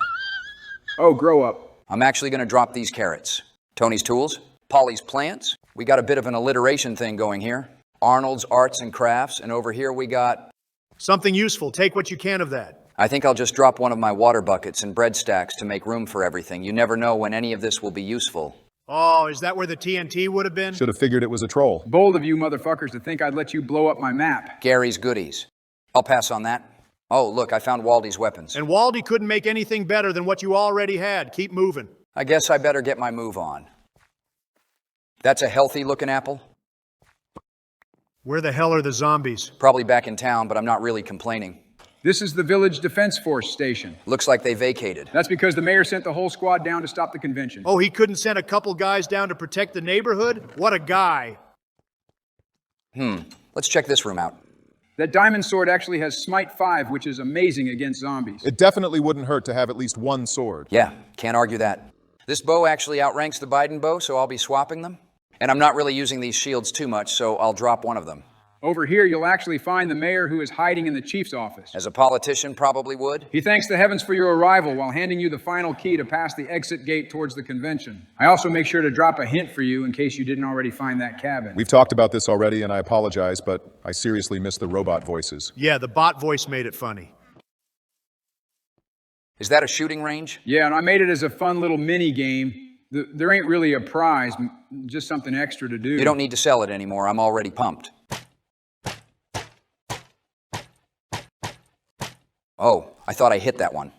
Oh, grow up. I'm actually going to drop these carrots. Tony's tools, Polly's plants. We got a bit of an alliteration thing going here. Arnold's arts and crafts, and over here we got... Something useful. Take what you can of that. I think I'll just drop one of my water buckets and bread stacks to make room for everything. You never know when any of this will be useful. Oh, is that where the TNT would have been? Should have figured it was a troll. Bold of you motherfuckers to think I'd let you blow up my map. Gary's goodies. I'll pass on that. Oh, look, I found Waldy's weapons. And Waldy couldn't make anything better than what you already had. Keep moving. I guess I better get my move on. That's a healthy-looking apple. Where the hell are the zombies? Probably back in town, but I'm not really complaining. This is the Village Defense Force station. Looks like they vacated. That's because the mayor sent the whole squad down to stop the convention. Oh, he couldn't send a couple guys down to protect the neighborhood? What a guy. Let's check this room out. That diamond sword actually has Smite 5, which is amazing against zombies. It definitely wouldn't hurt to have at least one sword. Yeah, can't argue that. This bow actually outranks the Biden bow, so I'll be swapping them. And I'm not really using these shields too much, so I'll drop one of them. Over here, you'll actually find the mayor who is hiding in the chief's office. As a politician probably would. He thanks the heavens for your arrival while handing you the final key to pass the exit gate towards the convention. I also make sure to drop a hint for you in case you didn't already find that cabin. We've talked about this already, and I apologize, but I seriously miss the robot voices. Yeah, the bot voice made it funny. Is that a shooting range? Yeah, and I made it as a fun little mini game. There ain't really a prize, just something extra to do. You don't need to sell it anymore. I'm already pumped. Oh, I thought I hit that one.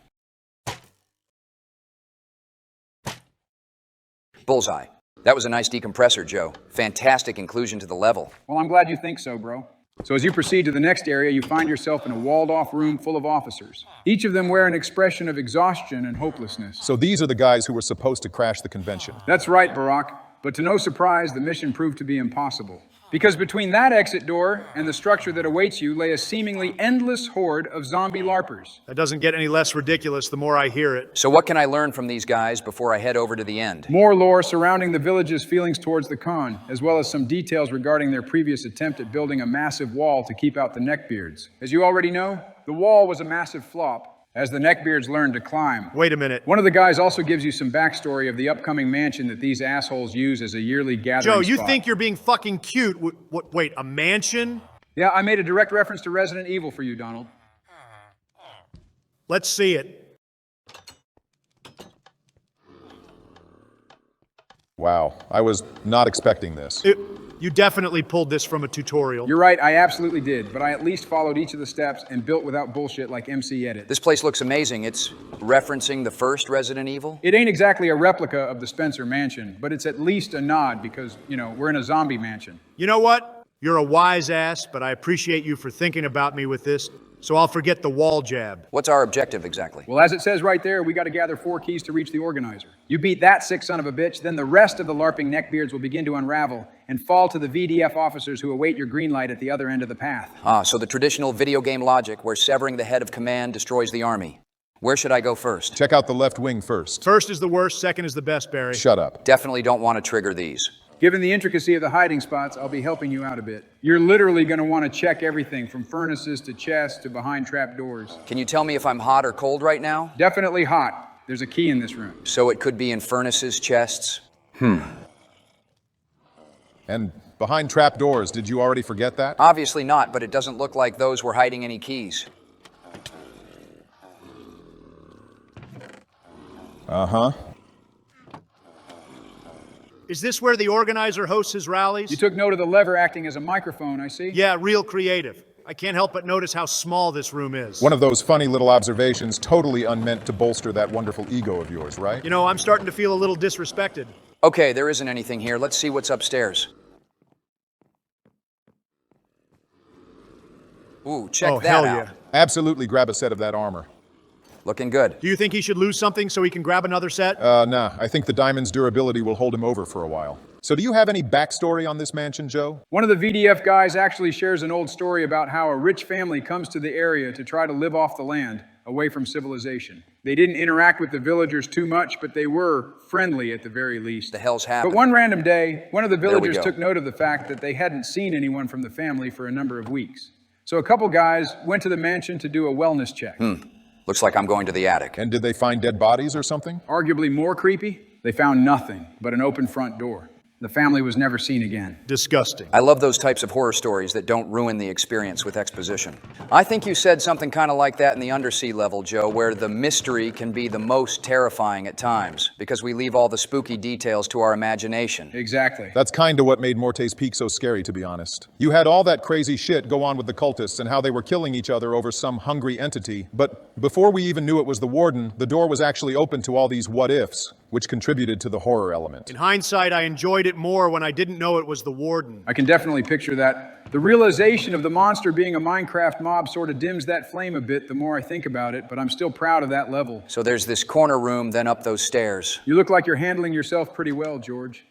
Bullseye. That was a nice decompressor, Joe. Fantastic inclusion to the level. Well, I'm glad you think so, bro. So as you proceed to the next area, you find yourself in a walled-off room full of officers. Each of them wear an expression of exhaustion and hopelessness. So these are the guys who were supposed to crash the convention. That's right, Barack. But to no surprise, the mission proved to be impossible. Because between that exit door and the structure that awaits you lay a seemingly endless horde of zombie LARPers. That doesn't get any less ridiculous the more I hear it. So what can I learn from these guys before I head over to the end? More lore surrounding the village's feelings towards the con, as well as some details regarding their previous attempt at building a massive wall to keep out the neckbeards. As you already know, the wall was a massive flop, as the neckbeards learned to climb. Wait a minute. One of the guys also gives you some backstory of the upcoming mansion that these assholes use as a yearly gathering Joe, you spot. think you're being fucking cute. Wait, a mansion? Yeah, I made a direct reference to Resident Evil for you, Donald. Let's see it. Wow, I was not expecting this. You definitely pulled this from a tutorial. You're right, I absolutely did, but I at least followed each of the steps and built without bullshit like MC Edit. This place looks amazing. It's referencing the first Resident Evil? It ain't exactly a replica of the Spencer mansion, but it's at least a nod because, you know, we're in a zombie mansion. You know what? You're a wise ass, but I appreciate you for thinking about me with this, so I'll forget the wall jab. What's our objective exactly? Well, as it says right there, we got to gather 4 keys to reach the organizer. You beat that sick son of a bitch, then the rest of the LARPing neckbeards will begin to unravel and fall to the VDF officers who await your green light at the other end of the path. Ah, so the traditional video game logic where severing the head of command destroys the army. Where should I go first? Check out the left wing first. First is the worst, second is the best, Barry. Shut up. Definitely don't want to trigger these. Given the intricacy of the hiding spots, I'll be helping you out a bit. You're literally going to want to check everything from furnaces to chests to behind trap doors. Can you tell me if I'm hot or cold right now? Definitely hot. There's a key in this room. So it could be in furnaces, chests? And behind trap doors, did you already forget that? Obviously not, but it doesn't look like those were hiding any keys. Uh-huh. Is this where the organizer hosts his rallies? You took note of the lever acting as a microphone, I see. Yeah, real creative. I can't help but notice how small this room is. One of those funny little observations totally unmeant to bolster that wonderful ego of yours, right? You know, I'm starting to feel a little disrespected. Okay, there isn't anything here. Let's see what's upstairs. Ooh, check that hell out. yeah. Absolutely grab a set of that armor. Looking good. Do you think he should lose something so he can grab another set? Nah, I think the diamond's durability will hold him over for a while. So do you have any backstory on this mansion, Joe? One of the VDF guys actually shares an old story about how a rich family comes to the area to try to live off the land, away from civilization. They didn't interact with the villagers too much, but they were friendly at the very least. The hell's happening? But one random day, one of the There we villagers go. took note of the fact that they hadn't seen anyone from the family for a number of weeks. So a couple guys went to the mansion to do a wellness check. Looks like I'm going to the attic. And did they find dead bodies or something? Arguably more creepy, they found nothing but an open front door. The family was never seen again. Disgusting. I love those types of horror stories that don't ruin the experience with exposition. I think you said something kind of like that in the undersea level, Joe, where the mystery can be the most terrifying at times, because we leave all the spooky details to our imagination. Exactly. That's kind of what made Morte's Peak so scary, to be honest. You had all that crazy shit go on with the cultists and how they were killing each other over some hungry entity, but before we even knew it was the warden, the door was actually open to all these what-ifs, which contributed to the horror element. In hindsight, I enjoyed it more when I didn't know it was the warden. I can definitely picture that. The realization of the monster being a Minecraft mob sort of dims that flame a bit the more I think about it, but I'm still proud of that level. So there's this corner room, then up those stairs. You look like you're handling yourself pretty well, George.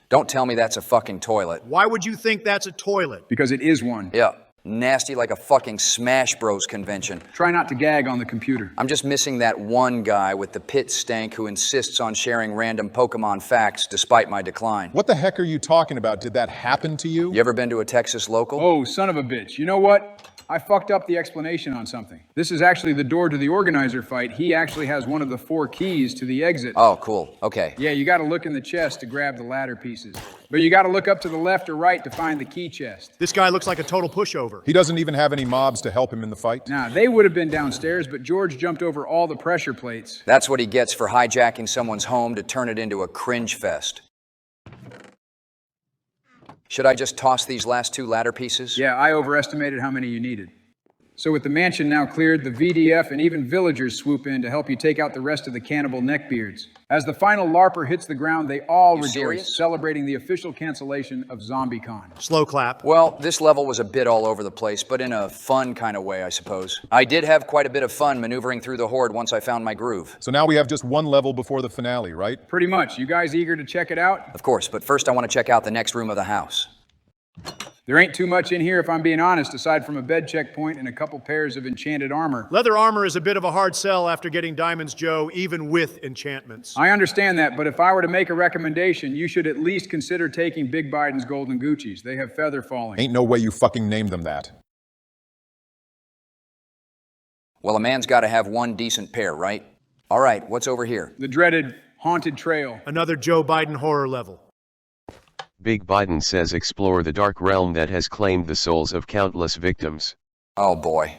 Don't tell me that's a fucking toilet. Why would you think that's a toilet? Because it is one. Yeah, nasty like a fucking Smash Bros convention. Try not to gag on the computer. I'm just missing that one guy with the pit stank who insists on sharing random Pokemon facts despite my decline. What the heck are you talking about? Did that happen to you? You ever been to a Texas local? Oh, son of a bitch. You know what? I fucked up the explanation on something. This is actually the door to the organizer fight. He actually has one of the 4 keys to the exit. Oh, cool. Okay. Yeah, you gotta look in the chest to grab the ladder pieces. But you gotta look up to the left or right to find the key chest. This guy looks like a total pushover. He doesn't even have any mobs to help him in the fight? Now, they would have been downstairs, but George jumped over all the pressure plates. That's what he gets for hijacking someone's home to turn it into a cringe fest. Should I just toss these last 2 ladder pieces? Yeah, I overestimated how many you needed. So with the mansion now cleared, the VDF and even villagers swoop in to help you take out the rest of the cannibal neckbeards. As the final LARPer hits the ground, they all rejoice, serious? celebrating the official cancellation of ZombieCon. Slow clap. Well, this level was a bit all over the place, but in a fun kind of way, I suppose. I did have quite a bit of fun maneuvering through the horde once I found my groove. So now we have just one level before the finale, right? Pretty much. You guys eager to check it out? Of course, but first I want to check out the next room of the house. There ain't too much in here, if I'm being honest, aside from a bed checkpoint and a couple pairs of enchanted armor. Leather armor is a bit of a hard sell after getting diamonds, Joe, even with enchantments. I understand that, but if I were to make a recommendation, you should at least consider taking Big Biden's golden Gucci's. They have feather falling. Ain't no way you fucking named them that. Well, a man's got to have one decent pair, right? All right, what's over here? The dreaded haunted trail. Another Joe Biden horror level. Big Biden says explore the dark realm that has claimed the souls of countless victims. Oh boy.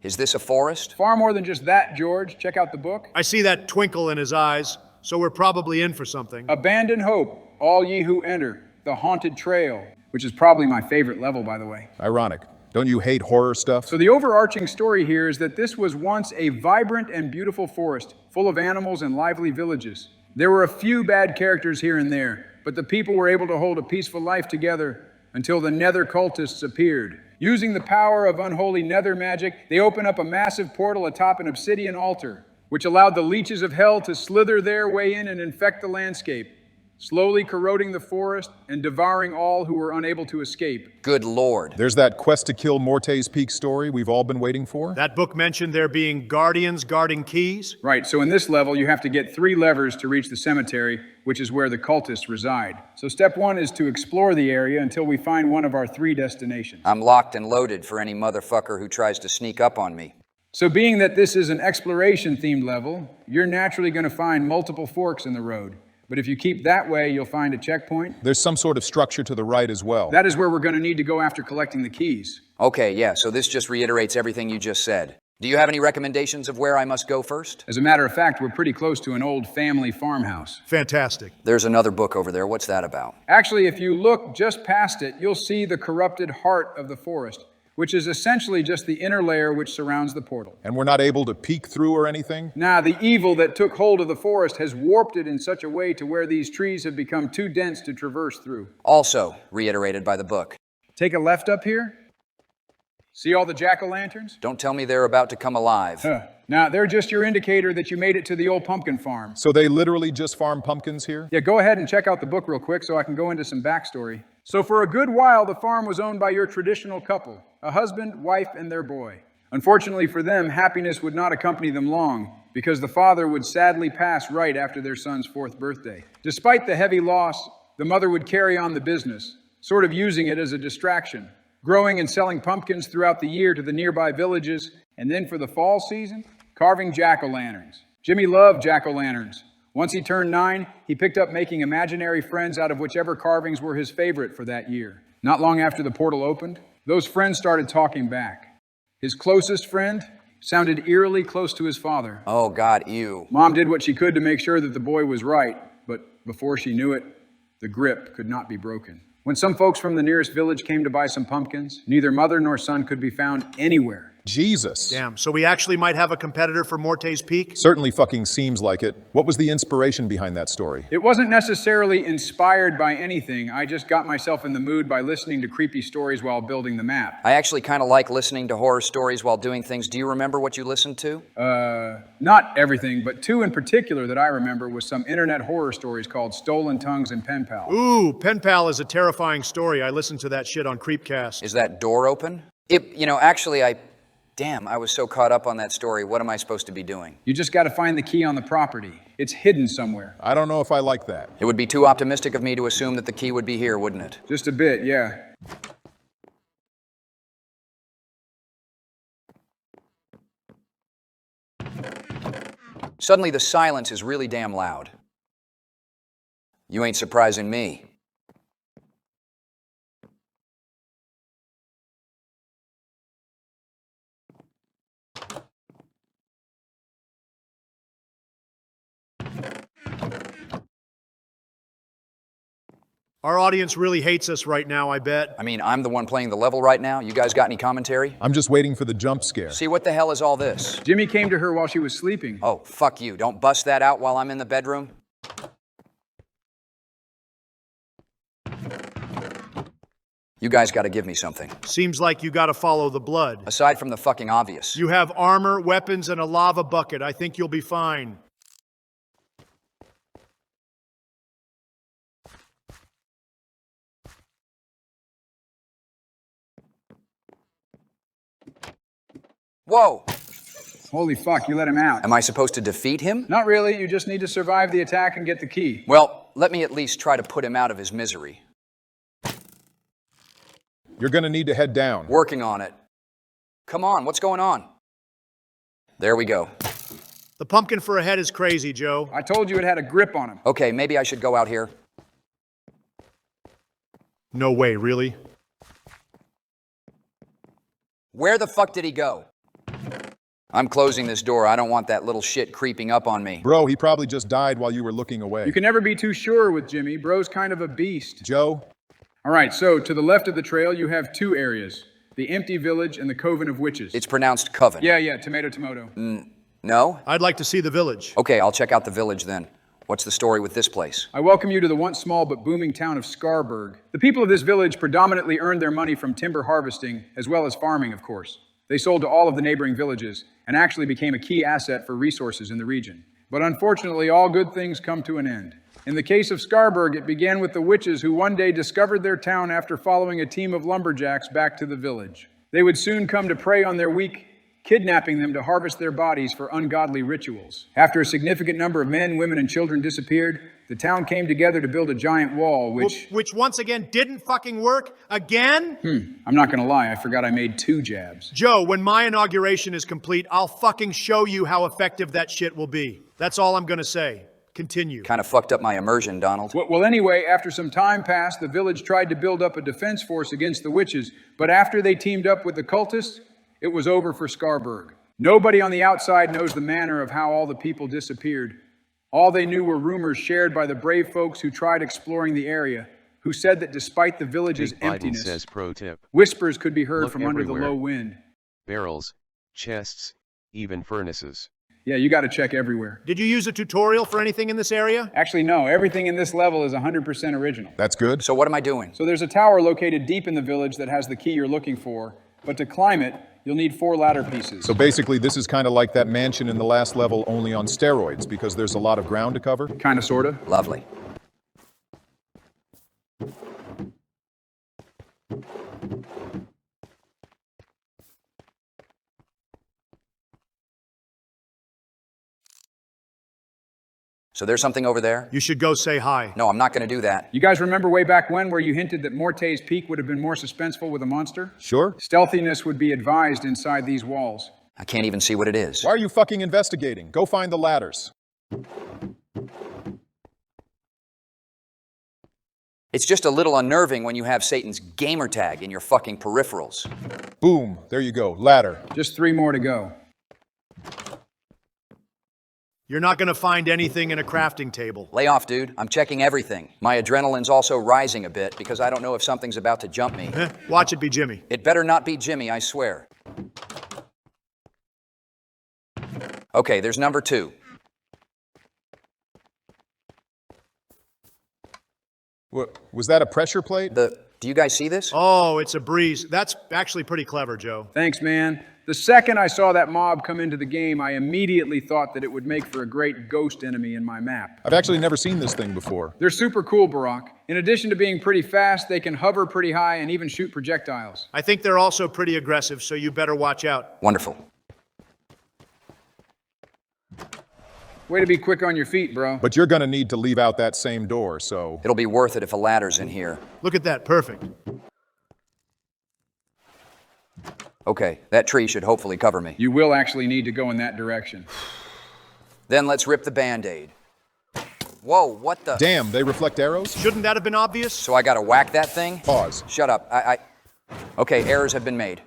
Is this a forest? Far more than just that, George. Check out the book. I see that twinkle in his eyes, so we're probably in for something. Abandon hope, all ye who enter. The haunted trail, which is probably my favorite level, by the way. Ironic. Don't you hate horror stuff? So the overarching story here is that this was once a vibrant and beautiful forest, full of animals and lively villages. There were a few bad characters here and there, but the people were able to hold a peaceful life together until the Nether cultists appeared. Using the power of unholy Nether magic, they opened up a massive portal atop an obsidian altar, which allowed the leeches of hell to slither their way in and infect the landscape, slowly corroding the forest and devouring all who were unable to escape. Good Lord. There's that quest to kill Morte's Peak story we've all been waiting for. That book mentioned there being guardians guarding keys. Right, so in this level, you have to get 3 levers to reach the cemetery, which is where the cultists reside. So step 1 is to explore the area until we find one of our 3 destinations. I'm locked and loaded for any motherfucker who tries to sneak up on me. So being that this is an exploration-themed level, you're naturally going to find multiple forks in the road. But if you keep that way, you'll find a checkpoint. There's some sort of structure to the right as well. That is where we're going to need to go after collecting the keys. Okay, yeah, so this just reiterates everything you just said. Do you have any recommendations of where I must go first? As a matter of fact, we're pretty close to an old family farmhouse. Fantastic. There's another book over there. What's that about? Actually, if you look just past it, you'll see the corrupted heart of the forest, which is essentially just the inner layer which surrounds the portal. And we're not able to peek through or anything? Now, the evil that took hold of the forest has warped it in such a way to where these trees have become too dense to traverse through. Also reiterated by the book. Take a left up here. See all the jack-o'-lanterns? Don't tell me they're about to come alive. Now, they're just your indicator that you made it to the old pumpkin farm. So they literally just farm pumpkins here? Yeah, go ahead and check out the book real quick so I can go into some backstory. So for a good while, the farm was owned by your traditional couple, a husband, wife, and their boy. Unfortunately for them, happiness would not accompany them long, because the father would sadly pass right after their son's 4th birthday. Despite the heavy loss, the mother would carry on the business, sort of using it as a distraction, growing and selling pumpkins throughout the year to the nearby villages, and then for the fall season, carving jack-o'-lanterns. Jimmy loved jack-o'-lanterns. Once he turned 9, he picked up making imaginary friends out of whichever carvings were his favorite for that year. Not long after the portal opened, those friends started talking back. His closest friend sounded eerily close to his father. Oh, God, ew. Mom did what she could to make sure that the boy was right, but before she knew it, the grip could not be broken. When some folks from the nearest village came to buy some pumpkins, neither mother nor son could be found anywhere. Jesus. Damn, so we actually might have a competitor for Morte's Peak? Certainly fucking seems like it. What was the inspiration behind that story? It wasn't necessarily inspired by anything. I just got myself in the mood by listening to creepy stories while building the map. I actually kind of like listening to horror stories while doing things. Do you remember what you listened to? Not everything, but 2 in particular that I remember was some internet horror stories called Stolen Tongues and Pen Pal. Ooh, Pen Pal is a terrifying story. I listened to that shit on Creepcast. Is that door open? Damn, I was so caught up on that story. What am I supposed to be doing? You just got to find the key on the property. It's hidden somewhere. I don't know if I like that. It would be too optimistic of me to assume that the key would be here, wouldn't it? Just a bit, yeah. Suddenly, the silence is really damn loud. You ain't surprising me. Our audience really hates us right now, I bet. I mean, I'm the one playing the level right now. You guys got any commentary? I'm just waiting for the jump scare. See, what the hell is all this? Jimmy came to her while she was sleeping. Oh, fuck you. Don't bust that out while I'm in the bedroom. You guys gotta give me something. Seems like you gotta follow the blood. Aside from the fucking obvious. You have armor, weapons, and a lava bucket. I think you'll be fine. Whoa! Holy fuck, you let him out. Am I supposed to defeat him? Not really, you just need to survive the attack and get the key. Well, let me at least try to put him out of his misery. You're gonna need to head down. Working on it. Come on, what's going on? There we go. The pumpkin for a head is crazy, Joe. I told you it had a grip on him. Okay, maybe I should go out here. No way, really? Where the fuck did he go? I'm closing this door. I don't want that little shit creeping up on me. Bro, he probably just died while you were looking away. You can never be too sure with Jimmy. Bro's kind of a beast. Joe? All right, so to the left of the trail, you have 2 areas. The empty village and the Coven of Witches. It's pronounced Coven. Yeah, tomato. No? I'd like to see the village. Okay, I'll check out the village then. What's the story with this place? I welcome you to the once small but booming town of Scarburg. The people of this village predominantly earned their money from timber harvesting, as well as farming, of course. They sold to all of the neighboring villages, and actually became a key asset for resources in the region. But unfortunately, all good things come to an end. In the case of Scarburg, it began with the witches who one day discovered their town after following a team of lumberjacks back to the village. They would soon come to prey on their weak, kidnapping them to harvest their bodies for ungodly rituals. After a significant number of men, women, and children disappeared, the town came together to build a giant wall, which once again didn't fucking work again? I'm not gonna lie, I forgot I made 2 jabs. Joe, when my inauguration is complete, I'll fucking show you how effective that shit will be. That's all I'm gonna say. Continue. Kind of fucked up my immersion, Donald. Well, anyway, after some time passed, the village tried to build up a defense force against the witches, but after they teamed up with the cultists, it was over for Scarburg. Nobody on the outside knows the manner of how all the people disappeared. All they knew were rumors shared by the brave folks who tried exploring the area, who said that despite the village's emptiness, says, pro tip. Whispers could be heard Look from everywhere. under the low wind. Barrels, chests, even furnaces. Yeah, you gotta check everywhere. Did you use a tutorial for anything in this area? Actually, no, everything in this level is 100% original. That's good. So what am I doing? So there's a tower located deep in the village that has the key you're looking for, but to climb it, you'll need 4 ladder pieces. So basically, this is kind of like that mansion in the last level, only on steroids, because there's a lot of ground to cover. Kinda, sorta. Lovely. So there's something over there? You should go say hi. No, I'm not going to do that. You guys remember way back when where you hinted that Morte's peak would have been more suspenseful with a monster? Sure. Stealthiness would be advised inside these walls. I can't even see what it is. Why are you fucking investigating? Go find the ladders. It's just a little unnerving when you have Satan's gamer tag in your fucking peripherals. Boom. There you go. Ladder. Just 3 more to go. You're not going to find anything in a crafting table. Lay off, dude. I'm checking everything. My adrenaline's also rising a bit because I don't know if something's about to jump me. Watch it be Jimmy. It better not be Jimmy, I swear. Okay, there's number 2. What, was that a pressure plate? Do you guys see this? Oh, it's a breeze. That's actually pretty clever, Joe. Thanks, man. The second I saw that mob come into the game, I immediately thought that it would make for a great ghost enemy in my map. I've actually never seen this thing before. They're super cool, Barack. In addition to being pretty fast, they can hover pretty high and even shoot projectiles. I think they're also pretty aggressive, so you better watch out. Wonderful. Way to be quick on your feet, bro. But you're gonna need to leave out that same door, so... It'll be worth it if a ladder's in here. Look at that, perfect. Okay, that tree should hopefully cover me. You will actually need to go in that direction. Then let's rip the Band-Aid. Whoa, what the? Damn, they reflect arrows? Shouldn't that have been obvious? So I gotta whack that thing? Pause. Shut up. Okay, errors have been made.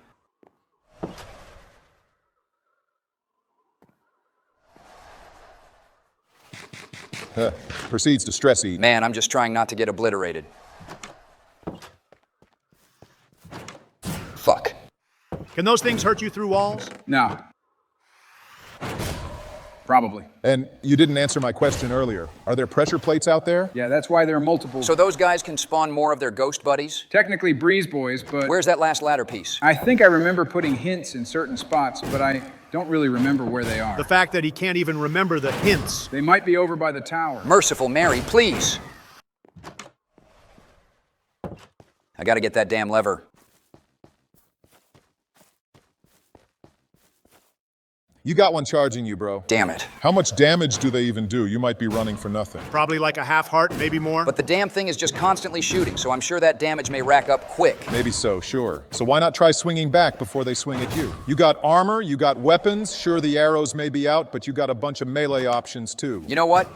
Proceeds to stress eat. Man, I'm just trying not to get obliterated. Fuck. Can those things hurt you through walls? No. Probably. And you didn't answer my question earlier. Are there pressure plates out there? Yeah, that's why there are multiple. So those guys can spawn more of their ghost buddies? Technically breeze boys, but... Where's that last ladder piece? I think I remember putting hints in certain spots, but I don't really remember where they are. The fact that he can't even remember the hints. They might be over by the tower. Merciful Mary, please! I gotta get that damn lever. You got one charging you, bro. Damn it. How much damage do they even do? You might be running for nothing. Probably like a half heart, maybe more. But the damn thing is just constantly shooting, so I'm sure that damage may rack up quick. Maybe so, sure. So why not try swinging back before they swing at you? You got armor, you got weapons. Sure, the arrows may be out, but you got a bunch of melee options too. You know what?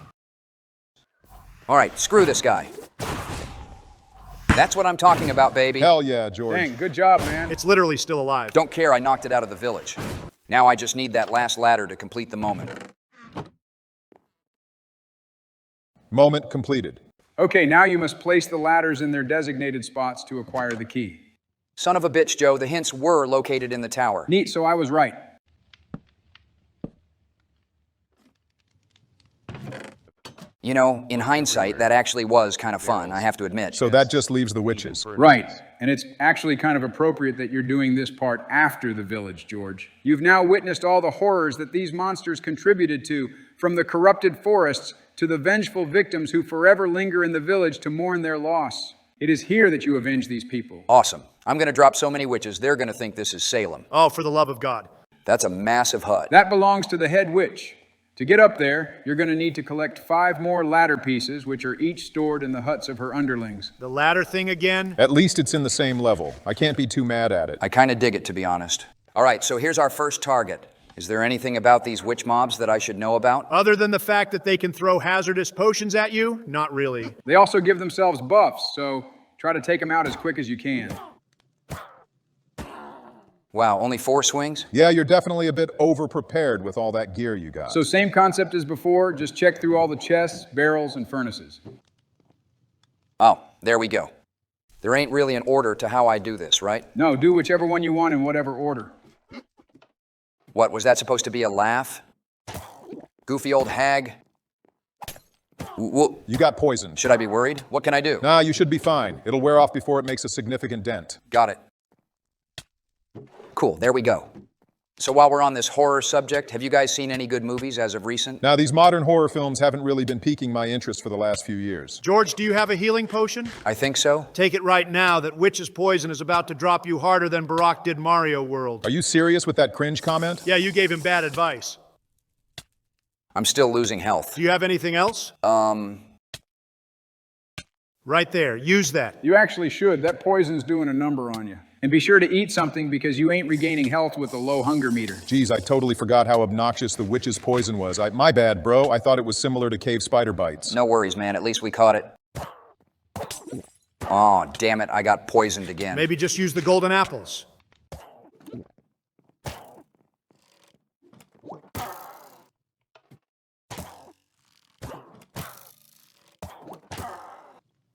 All right, screw this guy. That's what I'm talking about, baby. Hell yeah, George. Dang, good job, man. It's literally still alive. Don't care I knocked it out of the village. Now I just need that last ladder to complete the moment. Moment completed. Okay, now you must place the ladders in their designated spots to acquire the key. Son of a bitch, Joe, the hints were located in the tower. Neat, so I was right. You know, in hindsight, that actually was kind of fun, I have to admit. So that just leaves the witches. Right, and it's actually kind of appropriate that you're doing this part after the village, George. You've now witnessed all the horrors that these monsters contributed to, from the corrupted forests to the vengeful victims who forever linger in the village to mourn their loss. It is here that you avenge these people. Awesome. I'm gonna drop so many witches, they're gonna think this is Salem. Oh, for the love of God. That's a massive hut. That belongs to the head witch. To get up there, you're going to need to collect 5 more ladder pieces, which are each stored in the huts of her underlings. The ladder thing again? At least it's in the same level. I can't be too mad at it. I kinda dig it, to be honest. All right, so here's our first target. Is there anything about these witch mobs that I should know about? Other than the fact that they can throw hazardous potions at you? Not really. They also give themselves buffs, so try to take them out as quick as you can. Wow, only 4 swings? Yeah, you're definitely a bit over-prepared with all that gear you got. So same concept as before, just check through all the chests, barrels, and furnaces. Oh, there we go. There ain't really an order to how I do this, right? No, do whichever one you want in whatever order. What, was that supposed to be a laugh? Goofy old hag? You got poisoned. Should I be worried? What can I do? Nah, you should be fine. It'll wear off before it makes a significant dent. Got it. Cool, there we go. So while we're on this horror subject, have you guys seen any good movies as of recent? Now, these modern horror films haven't really been piquing my interest for the last few years. George, do you have a healing potion? I think so. Take it right now that Witch's poison is about to drop you harder than Barack did Mario World. Are you serious with that cringe comment? Yeah, you gave him bad advice. I'm still losing health. Do you have anything else? Right there. Use that. You actually should. That poison's doing a number on you. And be sure to eat something because you ain't regaining health with a low hunger meter. Geez, I totally forgot how obnoxious the witch's poison was. My bad, bro. I thought it was similar to cave spider bites. No worries, man. At least we caught it. Oh, damn it. I got poisoned again. Maybe just use the golden apples.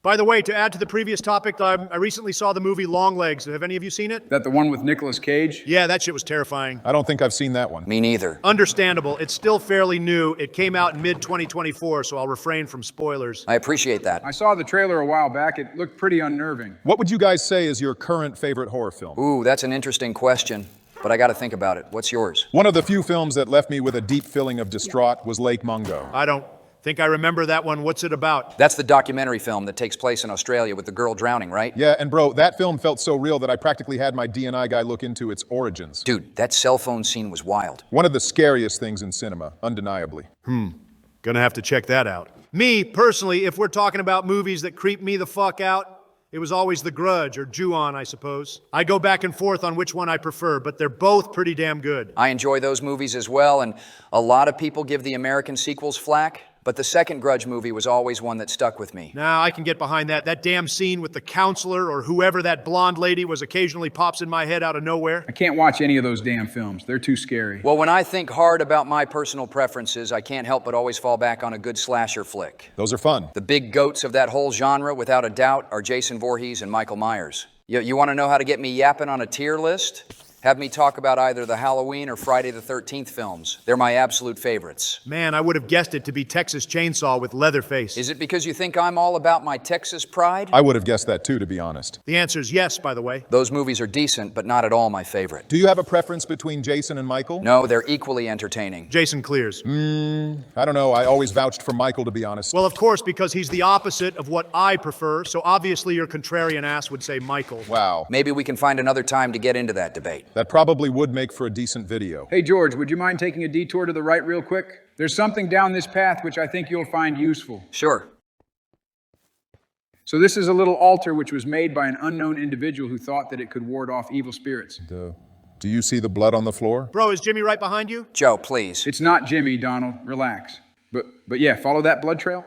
By the way, to add to the previous topic, I recently saw the movie Longlegs. Have any of you seen it? That the one with Nicolas Cage? Yeah, that shit was terrifying. I don't think I've seen that one. Me neither. Understandable. It's still fairly new. It came out in mid-2024, so I'll refrain from spoilers. I appreciate that. I saw the trailer a while back. It looked pretty unnerving. What would you guys say is your current favorite horror film? Ooh, that's an interesting question, but I gotta think about it. What's yours? One of the few films that left me with a deep feeling of distraught was Lake Mungo. I don't think I remember that one. What's it about? That's the documentary film that takes place in Australia with the girl drowning, right? Yeah, and bro, that film felt so real that I practically had my D&I guy look into its origins. Dude, that cell phone scene was wild. One of the scariest things in cinema, undeniably. Gonna have to check that out. Me, personally, if we're talking about movies that creep me the fuck out, it was always The Grudge or Ju-on, I suppose. I go back and forth on which one I prefer, but they're both pretty damn good. I enjoy those movies as well, and a lot of people give the American sequels flack, but the second Grudge movie was always one that stuck with me. Now, I can get behind that. That damn scene with the counselor or whoever that blonde lady was occasionally pops in my head out of nowhere. I can't watch any of those damn films. They're too scary. Well, when I think hard about my personal preferences, I can't help but always fall back on a good slasher flick. Those are fun. The big goats of that whole genre, without a doubt, are Jason Voorhees and Michael Myers. You want to know how to get me yapping on a tier list? Have me talk about either the Halloween or Friday the 13th films. They're my absolute favorites. Man, I would have guessed it to be Texas Chainsaw with Leatherface. Is it because you think I'm all about my Texas pride? I would have guessed that too, to be honest. The answer's yes, by the way. Those movies are decent, but not at all my favorite. Do you have a preference between Jason and Michael? No, they're equally entertaining. Jason clears. I don't know. I always vouched for Michael, to be honest. Well, of course, because he's the opposite of what I prefer, so obviously your contrarian ass would say Michael. Wow. Maybe we can find another time to get into that debate. That probably would make for a decent video. Hey, George, would you mind taking a detour to the right real quick? There's something down this path which I think you'll find useful. Sure. So this is a little altar which was made by an unknown individual who thought that it could ward off evil spirits. Do you see the blood on the floor? Bro, is Jimmy right behind you? Joe, please. It's not Jimmy, Donald. Relax. But yeah, follow that blood trail.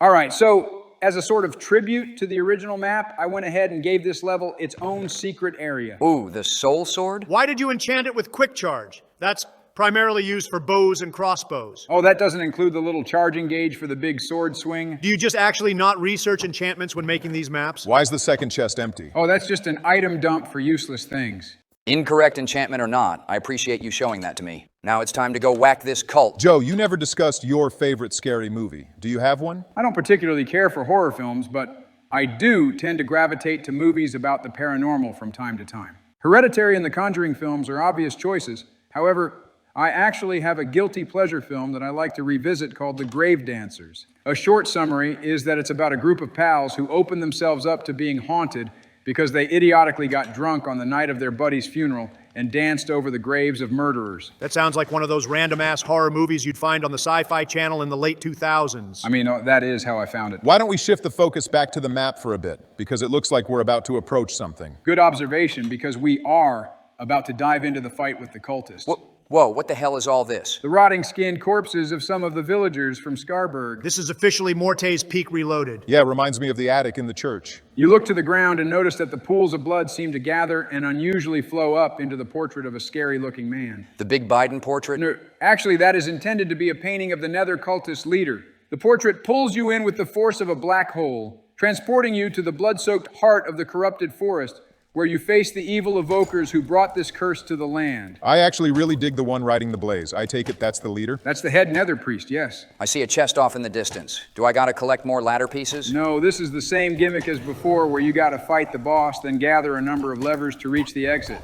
All right, so as a sort of tribute to the original map, I went ahead and gave this level its own secret area. Ooh, the soul sword? Why did you enchant it with quick charge? That's primarily used for bows and crossbows. Oh, that doesn't include the little charging gauge for the big sword swing? Do you just actually not research enchantments when making these maps? Why is the second chest empty? Oh, that's just an item dump for useless things. Incorrect enchantment or not, I appreciate you showing that to me. Now it's time to go whack this cult. Joe, you never discussed your favorite scary movie. Do you have one? I don't particularly care for horror films, but I do tend to gravitate to movies about the paranormal from time to time. Hereditary and the Conjuring films are obvious choices. However, I actually have a guilty pleasure film that I like to revisit called The Grave Dancers. A short summary is that it's about a group of pals who open themselves up to being haunted because they idiotically got drunk on the night of their buddy's funeral and danced over the graves of murderers. That sounds like one of those random-ass horror movies you'd find on the Sci-Fi Channel in the late 2000s. I mean, that is how I found it. Why don't we shift the focus back to the map for a bit? Because it looks like we're about to approach something. Good observation, because we are about to dive into the fight with the cultists. Whoa, what the hell is all this? The rotting skinned corpses of some of the villagers from Scarburg. This is officially Morte's Peak Reloaded. Yeah, reminds me of the attic in the church. You look to the ground and notice that the pools of blood seem to gather and unusually flow up into the portrait of a scary-looking man. The big Biden portrait? No, actually, that is intended to be a painting of the Nether cultist leader. The portrait pulls you in with the force of a black hole, transporting you to the blood-soaked heart of the corrupted forest, where you face the evil evokers who brought this curse to the land. I actually really dig the one riding the blaze. I take it that's the leader? That's the head Nether priest, yes. I see a chest off in the distance. Do I gotta collect more ladder pieces? No, this is the same gimmick as before, where you gotta fight the boss, then gather a number of levers to reach the exit.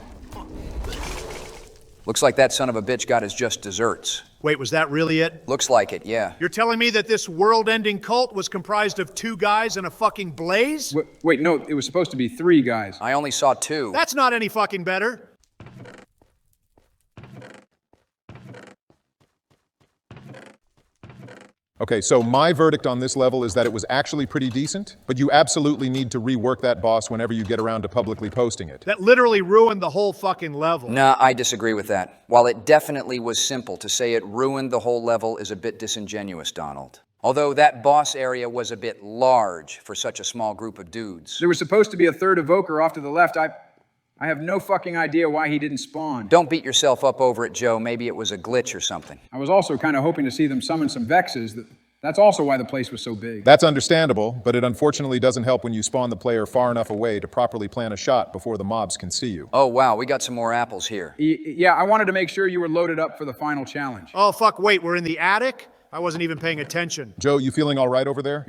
Looks like that son of a bitch got his just desserts. Wait, was that really it? Looks like it, yeah. You're telling me that this world-ending cult was comprised of 2 guys and a fucking blaze? Wait, no, it was supposed to be 3 guys. I only saw 2. That's not any fucking better. Okay, so my verdict on this level is that it was actually pretty decent, but you absolutely need to rework that boss whenever you get around to publicly posting it. That literally ruined the whole fucking level. Nah, I disagree with that. While it definitely was simple, to say it ruined the whole level is a bit disingenuous, Donald. Although that boss area was a bit large for such a small group of dudes. There was supposed to be a third evoker off to the left. I have no fucking idea why he didn't spawn. Don't beat yourself up over it, Joe. Maybe it was a glitch or something. I was also kind of hoping to see them summon some Vexes. That's also why the place was so big. That's understandable, but it unfortunately doesn't help when you spawn the player far enough away to properly plan a shot before the mobs can see you. Oh, wow, we got some more apples here. Yeah, I wanted to make sure you were loaded up for the final challenge. Oh, fuck, wait, we're in the attic? I wasn't even paying attention. Joe, you feeling all right over there?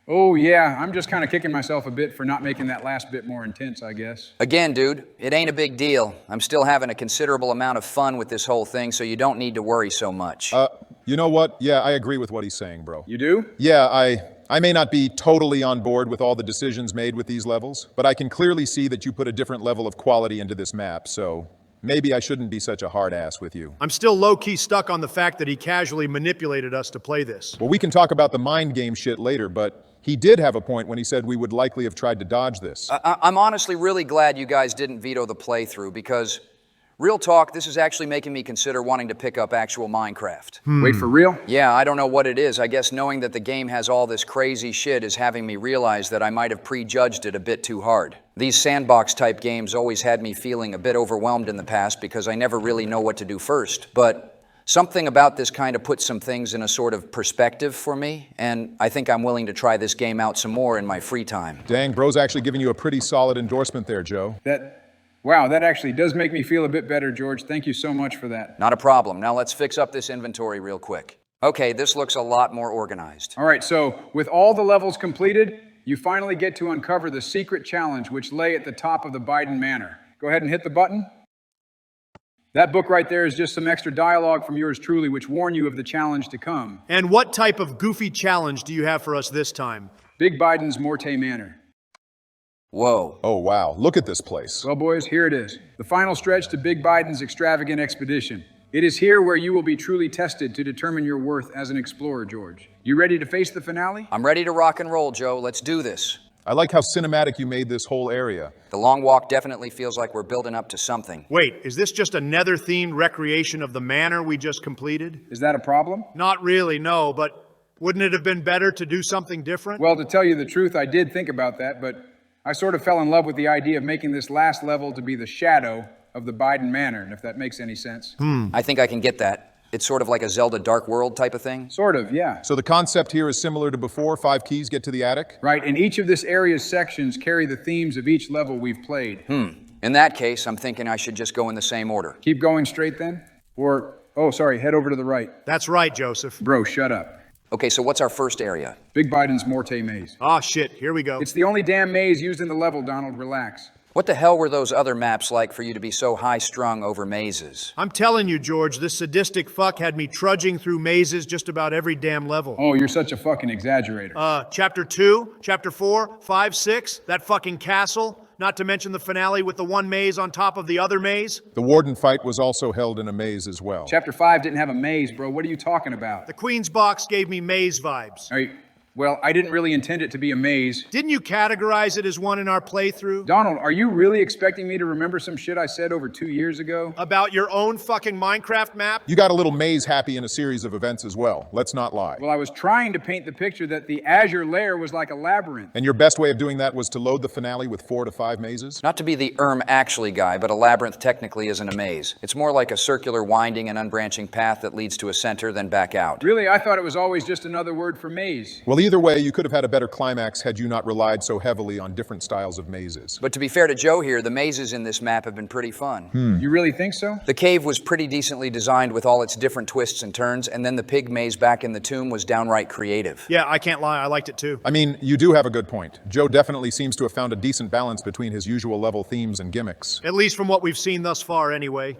Oh, yeah, I'm just kind of kicking myself a bit for not making that last bit more intense, I guess. Again, dude, it ain't a big deal. I'm still having a considerable amount of fun with this whole thing, so you don't need to worry so much. You know what? Yeah, I agree with what he's saying, bro. You do? Yeah, I may not be totally on board with all the decisions made with these levels, but I can clearly see that you put a different level of quality into this map, so maybe I shouldn't be such a hard ass with you. I'm still low-key stuck on the fact that he casually manipulated us to play this. Well, we can talk about the mind game shit later, but he did have a point when he said we would likely have tried to dodge this. I'm honestly really glad you guys didn't veto the playthrough, because real talk, this is actually making me consider wanting to pick up actual Minecraft. Wait, for real? Yeah, I don't know what it is. I guess knowing that the game has all this crazy shit is having me realize that I might have prejudged it a bit too hard. These sandbox-type games always had me feeling a bit overwhelmed in the past because I never really know what to do first. But something about this kind of puts some things in a sort of perspective for me, and I think I'm willing to try this game out some more in my free time. Dang, bro's actually giving you a pretty solid endorsement there, Joe. Wow, that actually does make me feel a bit better, George. Thank you so much for that. Not a problem. Now let's fix up this inventory real quick. Okay, this looks a lot more organized. All right, so with all the levels completed, you finally get to uncover the secret challenge which lay at the top of the Biden Manor. Go ahead and hit the button. That book right there is just some extra dialogue from yours truly which warn you of the challenge to come. And what type of goofy challenge do you have for us this time? Big Biden's Morte Manor. Whoa. Oh, wow. Look at this place. Well, boys, here it is. The final stretch to Big Biden's extravagant expedition. It is here where you will be truly tested to determine your worth as an explorer, George. You ready to face the finale? I'm ready to rock and roll, Joe. Let's do this. I like how cinematic you made this whole area. The long walk definitely feels like we're building up to something. Wait, is this just a Nether-themed recreation of the manor we just completed? Is that a problem? Not really, no, but wouldn't it have been better to do something different? Well, to tell you the truth, I did think about that, but I sort of fell in love with the idea of making this last level to be the shadow of the Biden Manor, if that makes any sense. I think I can get that. It's sort of like a Zelda Dark World type of thing. Sort of, yeah. So the concept here is similar to before, 5 keys get to the attic? Right, and each of this area's sections carry the themes of each level we've played. In that case, I'm thinking I should just go in the same order. Keep going straight then? Or, oh, sorry, head over to the right. That's right, Joseph. Bro, shut up. Okay, so what's our first area? Big Biden's Morte Maze. Oh, shit, here we go. It's the only damn maze used in the level, Donald. Relax. What the hell were those other maps like for you to be so high-strung over mazes? I'm telling you, George, this sadistic fuck had me trudging through mazes just about every damn level. Oh, you're such a fucking exaggerator. Chapter 2, Chapter 4, 5, 6, that fucking castle, not to mention the finale with the one maze on top of the other maze. The warden fight was also held in a maze as well. Chapter 5 didn't have a maze, bro. What are you talking about? The Queen's box gave me maze vibes. All right. Well, I didn't really intend it to be a maze. Didn't you categorize it as one in our playthrough? Donald, are you really expecting me to remember some shit I said over 2 years ago? About your own fucking Minecraft map? You got a little maze happy in a series of events as well. Let's not lie. Well, I was trying to paint the picture that the Azure lair was like a labyrinth. And your best way of doing that was to load the finale with 4 to 5 mazes? Not to be the actually guy, but a labyrinth technically isn't a maze. It's more like a circular winding and unbranching path that leads to a center, then back out. Really? I thought it was always just another word for maze. Well, either way, you could have had a better climax had you not relied so heavily on different styles of mazes. But to be fair to Joe here, the mazes in this map have been pretty fun. You really think so? The cave was pretty decently designed with all its different twists and turns, and then the pig maze back in the tomb was downright creative. Yeah, I can't lie, I liked it too. I mean, you do have a good point. Joe definitely seems to have found a decent balance between his usual level themes and gimmicks. At least from what we've seen thus far anyway.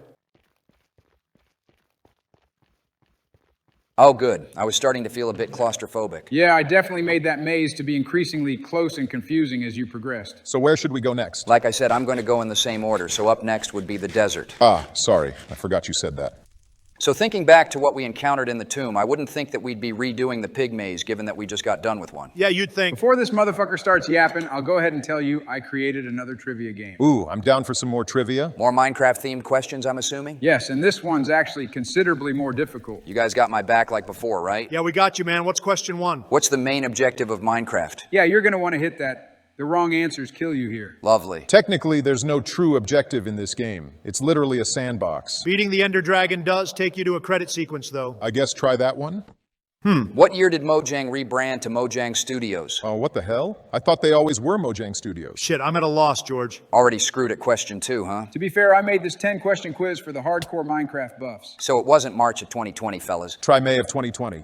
Oh, good. I was starting to feel a bit claustrophobic. Yeah, I definitely made that maze to be increasingly close and confusing as you progressed. So where should we go next? Like I said, I'm going to go in the same order, so up next would be the desert. Ah, sorry. I forgot you said that. So thinking back to what we encountered in the tomb, I wouldn't think that we'd be redoing the pig maze given that we just got done with one. Yeah, you'd think. Before this motherfucker starts yapping, I'll go ahead and tell you I created another trivia game. Ooh, I'm down for some more trivia. More Minecraft-themed questions, I'm assuming? Yes, and this one's actually considerably more difficult. You guys got my back like before, right? Yeah, we got you, man. What's question 1? What's the main objective of Minecraft? Yeah, you're going to want to hit that. The wrong answers kill you here. Lovely. Technically, there's no true objective in this game. It's literally a sandbox. Beating the Ender Dragon does take you to a credit sequence, though. I guess try that one. What year did Mojang rebrand to Mojang Studios? Oh, what the hell? I thought they always were Mojang Studios. Shit, I'm at a loss, George. Already screwed at question 2, huh? To be fair, I made this 10-question quiz for the hardcore Minecraft buffs. So it wasn't March of 2020, fellas. Try May of 2020.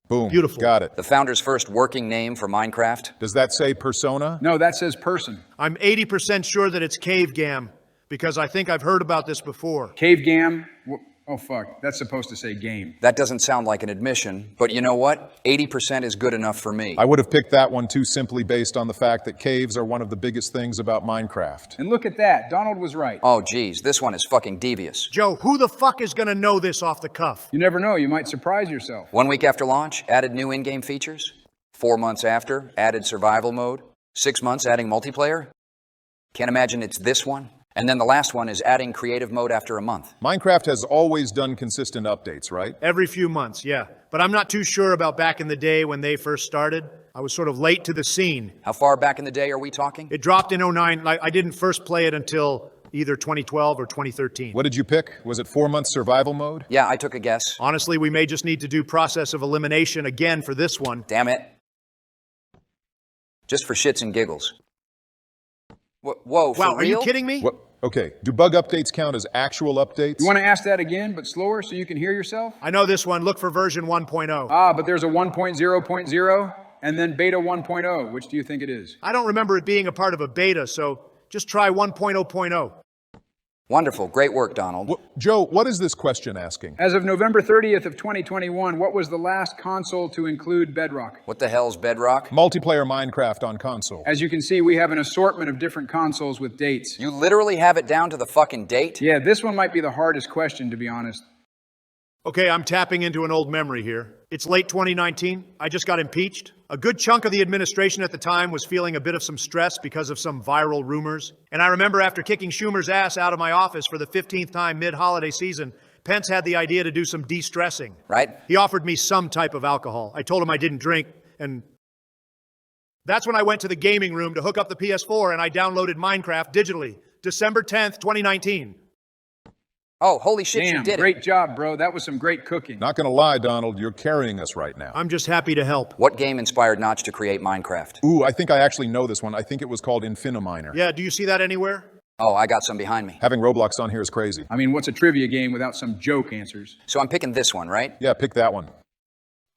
Boom. Beautiful. Got it. The founder's first working name for Minecraft? Does that say persona? No, that says person. I'm 80% sure that it's Cave Gam, because I think I've heard about this before. Cave Gam. Oh, fuck. That's supposed to say game. That doesn't sound like an admission, but you know what? 80% is good enough for me. I would have picked that one too simply based on the fact that caves are one of the biggest things about Minecraft. And look at that. Donald was right. Oh, geez, this one is fucking devious. Joe, who the fuck is gonna know this off the cuff? You never know. You might surprise yourself. 1 week after launch, added new in-game features. 4 months after, added survival mode. 6 months, adding multiplayer. Can't imagine it's this one. And then the last one is adding creative mode after a month. Minecraft has always done consistent updates, right? Every few months, yeah. But I'm not too sure about back in the day when they first started. I was sort of late to the scene. How far back in the day are we talking? It dropped in 09. I didn't first play it until either 2012 or 2013. What did you pick? Was it 4 months survival mode? Yeah, I took a guess. Honestly, we may just need to do process of elimination again for this one. Damn it. Just for shits and giggles. Whoa, for Wow, are you real? kidding me? What? Okay, do bug updates count as actual updates? You want to ask that again, but slower so you can hear yourself? I know this one. Look for version 1.0. Ah, but there's a 1.0.0 and then beta 1.0. Which do you think it is? I don't remember it being a part of a beta, so just try 1.0.0. Wonderful. Great work, Donald. Joe, what is this question asking? As of November 30th of 2021, what was the last console to include Bedrock? What the hell's Bedrock? Multiplayer Minecraft on console. As you can see, we have an assortment of different consoles with dates. You literally have it down to the fucking date? Yeah, this one might be the hardest question, to be honest. Okay, I'm tapping into an old memory here. It's late 2019. I just got impeached. A good chunk of the administration at the time was feeling a bit of some stress because of some viral rumors. And I remember after kicking Schumer's ass out of my office for the 15th time mid-holiday season, Pence had the idea to do some de-stressing. Right? He offered me some type of alcohol. I told him I didn't drink, and that's when I went to the gaming room to hook up the PS4 and I downloaded Minecraft digitally. December 10th, 2019. Oh, holy shit, Damn, you did great it. job, bro. That was some great cooking. Not gonna lie, Donald, you're carrying us right now. I'm just happy to help. What game inspired Notch to create Minecraft? Ooh, I think I actually know this one. I think it was called Infiniminer. Yeah, do you see that anywhere? Oh, I got some behind me. Having Roblox on here is crazy. I mean, what's a trivia game without some joke answers? So I'm picking this one, right? Yeah, pick that one.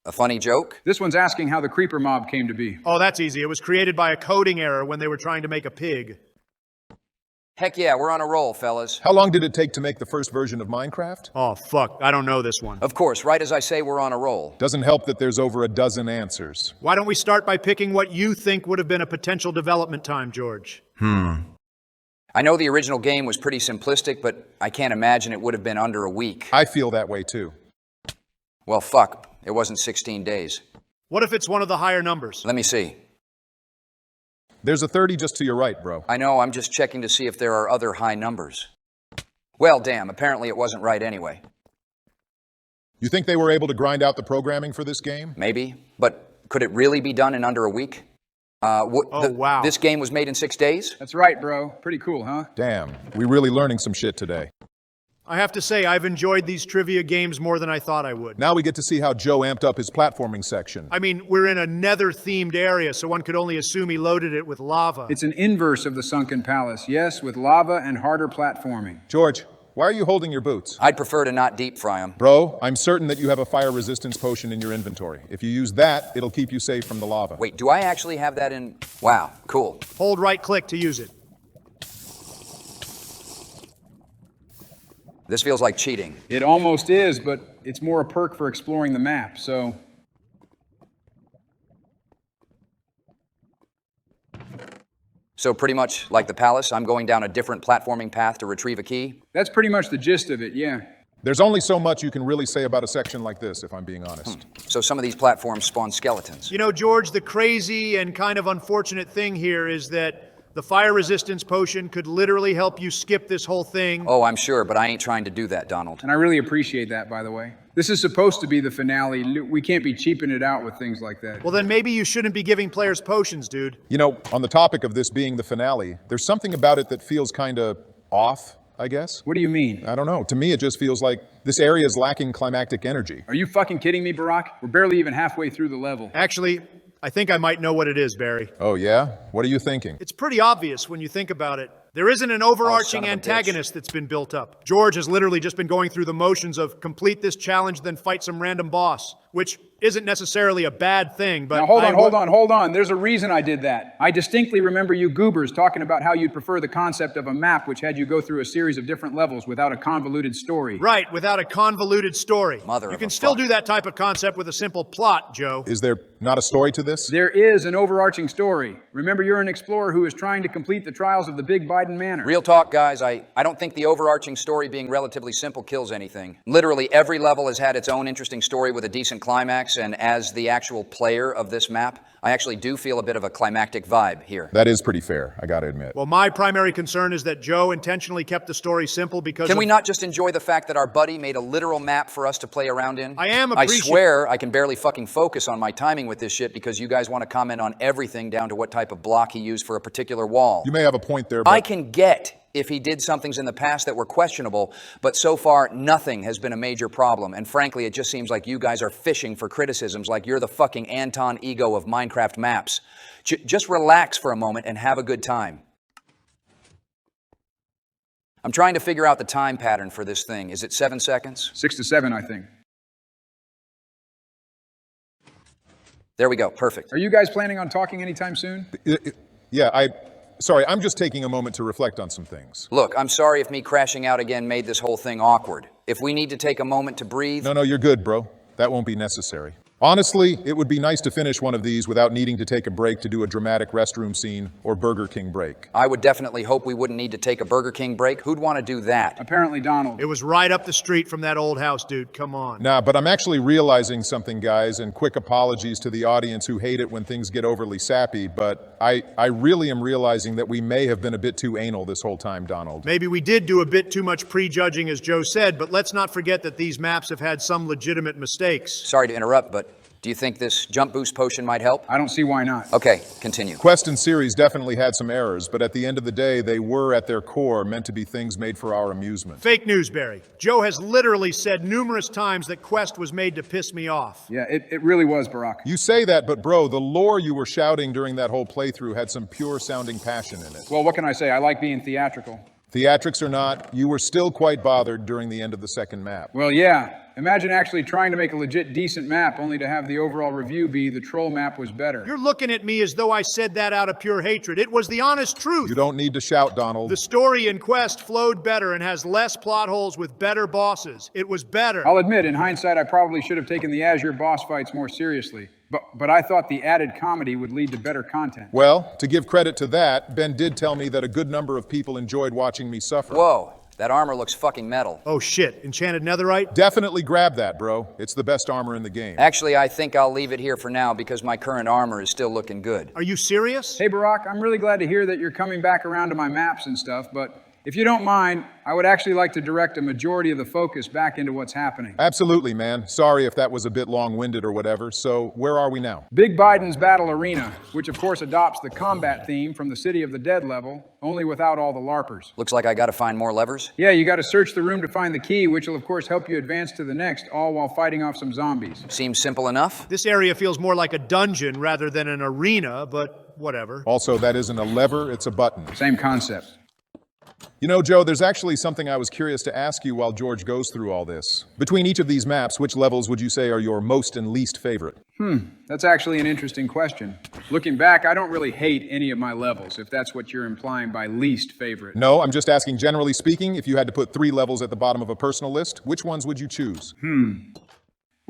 A funny joke? This one's asking how the creeper mob came to be. Oh, that's easy. It was created by a coding error when they were trying to make a pig. Heck yeah, we're on a roll, fellas. How long did it take to make the first version of Minecraft? Oh, fuck. I don't know this one. Of course, right as I say, we're on a roll. Doesn't help that there's over a dozen answers. Why don't we start by picking what you think would have been a potential development time, George? I know the original game was pretty simplistic, but I can't imagine it would have been under a week. I feel that way too. Well, fuck. It wasn't 16 days. What if it's one of the higher numbers? Let me see. There's a 30 just to your right, bro. I know, I'm just checking to see if there are other high numbers. Well, damn, apparently it wasn't right anyway. You think they were able to grind out the programming for this game? Maybe, but could it really be done in under a week? Wow. This game was made in 6 days? That's right, bro. Pretty cool, huh? Damn, we're really learning some shit today. I have to say, I've enjoyed these trivia games more than I thought I would. Now we get to see how Joe amped up his platforming section. I mean, we're in a Nether-themed area, so one could only assume he loaded it with lava. It's an inverse of the Sunken Palace, yes, with lava and harder platforming. George, why are you holding your boots? I'd prefer to not deep fry them. Bro, I'm certain that you have a fire resistance potion in your inventory. If you use that, it'll keep you safe from the lava. Wait, do I actually have that in? Wow, cool. Hold right-click to use it. This feels like cheating. It almost is, but it's more a perk for exploring the map, so... So pretty much like the palace, I'm going down a different platforming path to retrieve a key? That's pretty much the gist of it, yeah. There's only so much you can really say about a section like this, if I'm being honest. So some of these platforms spawn skeletons. You know, George, the crazy and kind of unfortunate thing here is that the fire resistance potion could literally help you skip this whole thing. Oh, I'm sure, but I ain't trying to do that, Donald. And I really appreciate that, by the way. This is supposed to be the finale. We can't be cheaping it out with things like that. Well, then maybe you shouldn't be giving players potions, dude. You know, on the topic of this being the finale, there's something about it that feels kind of off, I guess. What do you mean? I don't know. To me, it just feels like this area is lacking climactic energy. Are you fucking kidding me, Barack? We're barely even halfway through the level. Actually, I think I might know what it is, Barry. Oh, yeah? What are you thinking? It's pretty obvious when you think about it. There isn't an overarching antagonist that's been built up. George has literally just been going through the motions of complete this challenge, then fight some random boss, which isn't necessarily a bad thing, but... Now, hold on. There's a reason I did that. I distinctly remember you goobers talking about how you'd prefer the concept of a map which had you go through a series of different levels without a convoluted story. Right, without a convoluted story. You can still do that type of concept with a simple plot, Joe. Is there not a story to this? There is an overarching story. Remember, you're an explorer who is trying to complete the trials of the Big Biden Manor. Real talk, guys, I don't think the overarching story being relatively simple kills anything. Literally, every level has had its own interesting story with a decent climax, and as the actual player of this map, I actually do feel a bit of a climactic vibe here. That is pretty fair, I gotta admit. Well, my primary concern is that Joe intentionally kept the story simple because Can we not just enjoy the fact that our buddy made a literal map for us to play around in? I swear I can barely fucking focus on my timing with this shit because you guys want to comment on everything down to what type of block he used for a particular wall. You may have a point there, but... I can get if he did some things in the past that were questionable, but so far nothing has been a major problem. And frankly, it just seems like you guys are fishing for criticisms like you're the fucking Anton Ego of Minecraft maps. Just relax for a moment and have a good time. I'm trying to figure out the time pattern for this thing. Is it 7 seconds? 6 to 7, I think. There we go, perfect. Are you guys planning on talking anytime soon? Sorry, I'm just taking a moment to reflect on some things. Look, I'm sorry if me crashing out again made this whole thing awkward. If we need to take a moment to breathe... No, you're good, bro. That won't be necessary. Honestly, it would be nice to finish one of these without needing to take a break to do a dramatic restroom scene or Burger King break. I would definitely hope we wouldn't need to take a Burger King break. Who'd want to do that? Apparently Donald. It was right up the street from that old house, dude. Come on. Nah, but I'm actually realizing something, guys, and quick apologies to the audience who hate it when things get overly sappy, but I really am realizing that we may have been a bit too anal this whole time, Donald. Maybe we did do a bit too much prejudging, as Joe said, but let's not forget that these maps have had some legitimate mistakes. Sorry to interrupt, but do you think this jump boost potion might help? I don't see why not. Okay, continue. Quest and series definitely had some errors, but at the end of the day, they were at their core meant to be things made for our amusement. Fake news, Barry. Joe has literally said numerous times that Quest was made to piss me off. Yeah, it really was, Barack. You say that, but bro, the lore you were shouting during that whole playthrough had some pure-sounding passion in it. Well, what can I say? I like being theatrical. Theatrics or not, you were still quite bothered during the end of the second map. Well, yeah. Imagine actually trying to make a legit decent map only to have the overall review be the troll map was better. You're looking at me as though I said that out of pure hatred. It was the honest truth. You don't need to shout, Donald. The story in Quest flowed better and has less plot holes with better bosses. It was better. I'll admit, in hindsight, I probably should have taken the Azure boss fights more seriously. But I thought the added comedy would lead to better content. Well, to give credit to that, Ben did tell me that a good number of people enjoyed watching me suffer. Whoa, that armor looks fucking metal. Oh shit, enchanted netherite? Definitely grab that, bro. It's the best armor in the game. Actually, I think I'll leave it here for now because my current armor is still looking good. Are you serious? Hey, Barack, I'm really glad to hear that you're coming back around to my maps and stuff, but if you don't mind, I would actually like to direct a majority of the focus back into what's happening. Absolutely, man. Sorry if that was a bit long-winded or whatever. So, where are we now? Big Biden's Battle Arena, which of course adopts the combat theme from the City of the Dead level, only without all the LARPers. Looks like I gotta find more levers? Yeah, you gotta search the room to find the key, which will of course help you advance to the next, all while fighting off some zombies. Seems simple enough. This area feels more like a dungeon rather than an arena, but whatever. Also, that isn't a lever, it's a button. Same concept. You know, Joe, there's actually something I was curious to ask you while George goes through all this. Between each of these maps, which levels would you say are your most and least favorite? That's actually an interesting question. Looking back, I don't really hate any of my levels, if that's what you're implying by least favorite. No, I'm just asking, generally speaking, if you had to put 3 levels at the bottom of a personal list, which ones would you choose?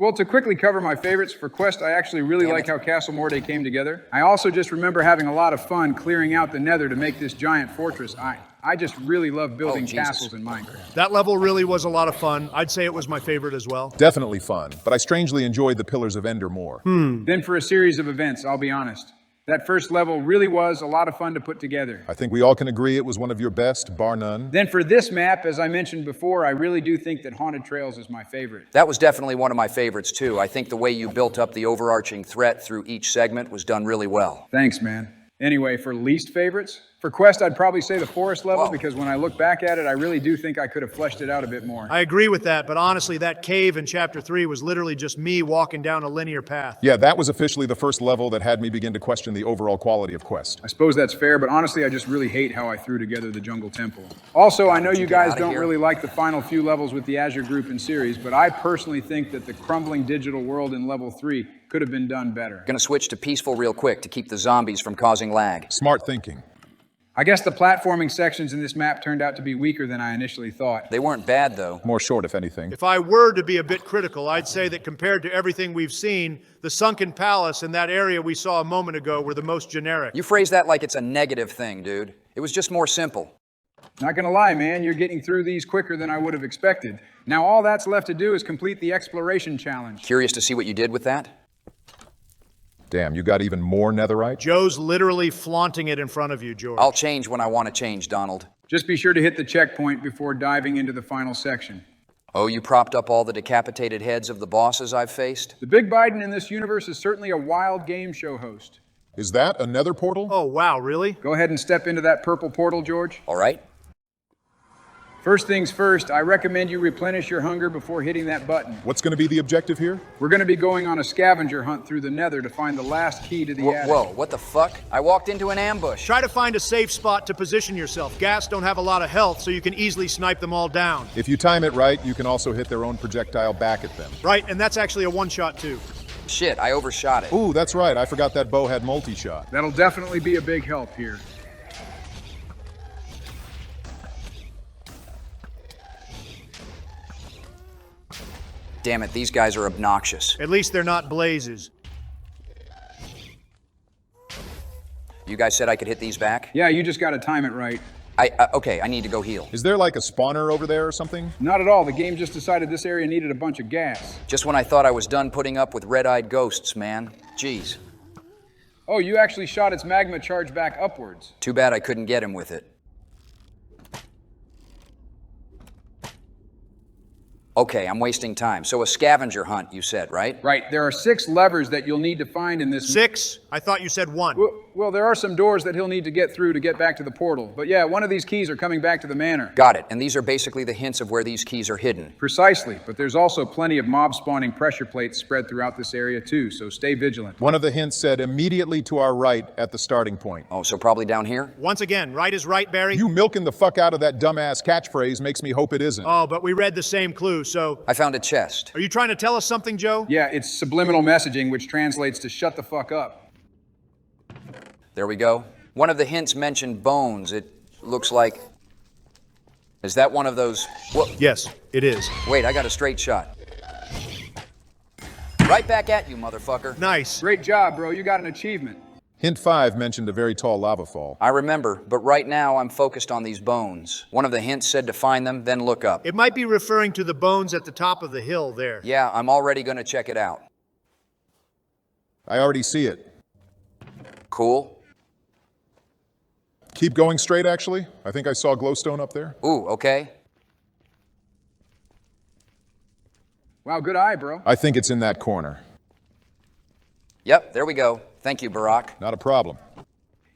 Well, to quickly cover my favorites, for Quest, I actually really like how Castle Morte came together. I also just remember having a lot of fun clearing out the Nether to make this giant fortress. I just really love building castles in Minecraft. That level really was a lot of fun. I'd say it was my favorite as well. Definitely fun, but I strangely enjoyed the Pillars of Ender more. Then for a series of events, I'll be honest. That first level really was a lot of fun to put together. I think we all can agree it was one of your best, bar none. Then for this map, as I mentioned before, I really do think that Haunted Trails is my favorite. That was definitely one of my favorites, too. I think the way you built up the overarching threat through each segment was done really well. Thanks, man. Anyway, for least favorites, for Quest, I'd probably say the forest level, because when I look back at it, I really do think I could have fleshed it out a bit more. I agree with that, but honestly, that cave in Chapter 3 was literally just me walking down a linear path. Yeah, that was officially the first level that had me begin to question the overall quality of Quest. I suppose that's fair, but honestly, I just really hate how I threw together the Jungle Temple. Also, I know you guys don't really like the final few levels with the Azure group and series, but I personally think that the crumbling digital world in level 3 could have been done better. Gonna switch to peaceful real quick to keep the zombies from causing lag. Smart thinking. I guess the platforming sections in this map turned out to be weaker than I initially thought. They weren't bad, though. More short, if anything. If I were to be a bit critical, I'd say that compared to everything we've seen, the Sunken Palace and that area we saw a moment ago were the most generic. You phrase that like it's a negative thing, dude. It was just more simple. Not gonna lie, man, you're getting through these quicker than I would have expected. Now all that's left to do is complete the exploration challenge. Curious to see what you did with that? Damn, you got even more netherite? Joe's literally flaunting it in front of you, George. I'll change when I want to change, Donald. Just be sure to hit the checkpoint before diving into the final section. Oh, you propped up all the decapitated heads of the bosses I've faced? The Big Biden in this universe is certainly a wild game show host. Is that a nether portal? Oh, wow, really? Go ahead and step into that purple portal, George. All right. First things first, I recommend you replenish your hunger before hitting that button. What's going to be the objective here? We're going to be going on a scavenger hunt through the Nether to find the last key to the attic. Whoa, what the fuck? I walked into an ambush. Try to find a safe spot to position yourself. Ghast don't have a lot of health, so you can easily snipe them all down. If you time it right, you can also hit their own projectile back at them. Right, and that's actually a one-shot too. Shit, I overshot it. Ooh, that's right. I forgot that bow had multi-shot. That'll definitely be a big help here. Damn it, these guys are obnoxious. At least they're not blazes. You guys said I could hit these back? Yeah, you just gotta time it right. Okay, I need to go heal. Is there like a spawner over there or something? Not at all. The game just decided this area needed a bunch of gas. Just when I thought I was done putting up with red-eyed ghosts, man. Jeez. Oh, you actually shot its magma charge back upwards. Too bad I couldn't get him with it. Okay, I'm wasting time. So a scavenger hunt, you said, right? Right. There are 6 levers that you'll need to find in this... 6? I thought you said 1. Well, there are some doors that he'll need to get through to get back to the portal. But yeah, one of these keys are coming back to the manor. Got it. And these are basically the hints of where these keys are hidden. Precisely. But there's also plenty of mob-spawning pressure plates spread throughout this area too, so stay vigilant. One of the hints said immediately to our right at the starting point. Oh, so probably down here? Once again, right is right, Barry? You milking the fuck out of that dumbass catchphrase makes me hope it isn't. Oh, but we read the same clue, so... I found a chest. Are you trying to tell us something, Joe? Yeah, it's subliminal messaging, which translates to shut the fuck up. There we go. One of the hints mentioned bones. It looks like... Is that one of those... Whoa. Yes, it is. Wait, I got a straight shot. Right back at you, motherfucker. Nice. Great job, bro. You got an achievement. Hint 5 mentioned a very tall lava fall. I remember, but right now I'm focused on these bones. One of the hints said to find them, then look up. It might be referring to the bones at the top of the hill there. Yeah, I'm already going to check it out. I already see it. Cool. Keep going straight, actually. I think I saw glowstone up there. Ooh, okay. Wow, good eye, bro. I think it's in that corner. Yep, there we go. Thank you, Barack. Not a problem.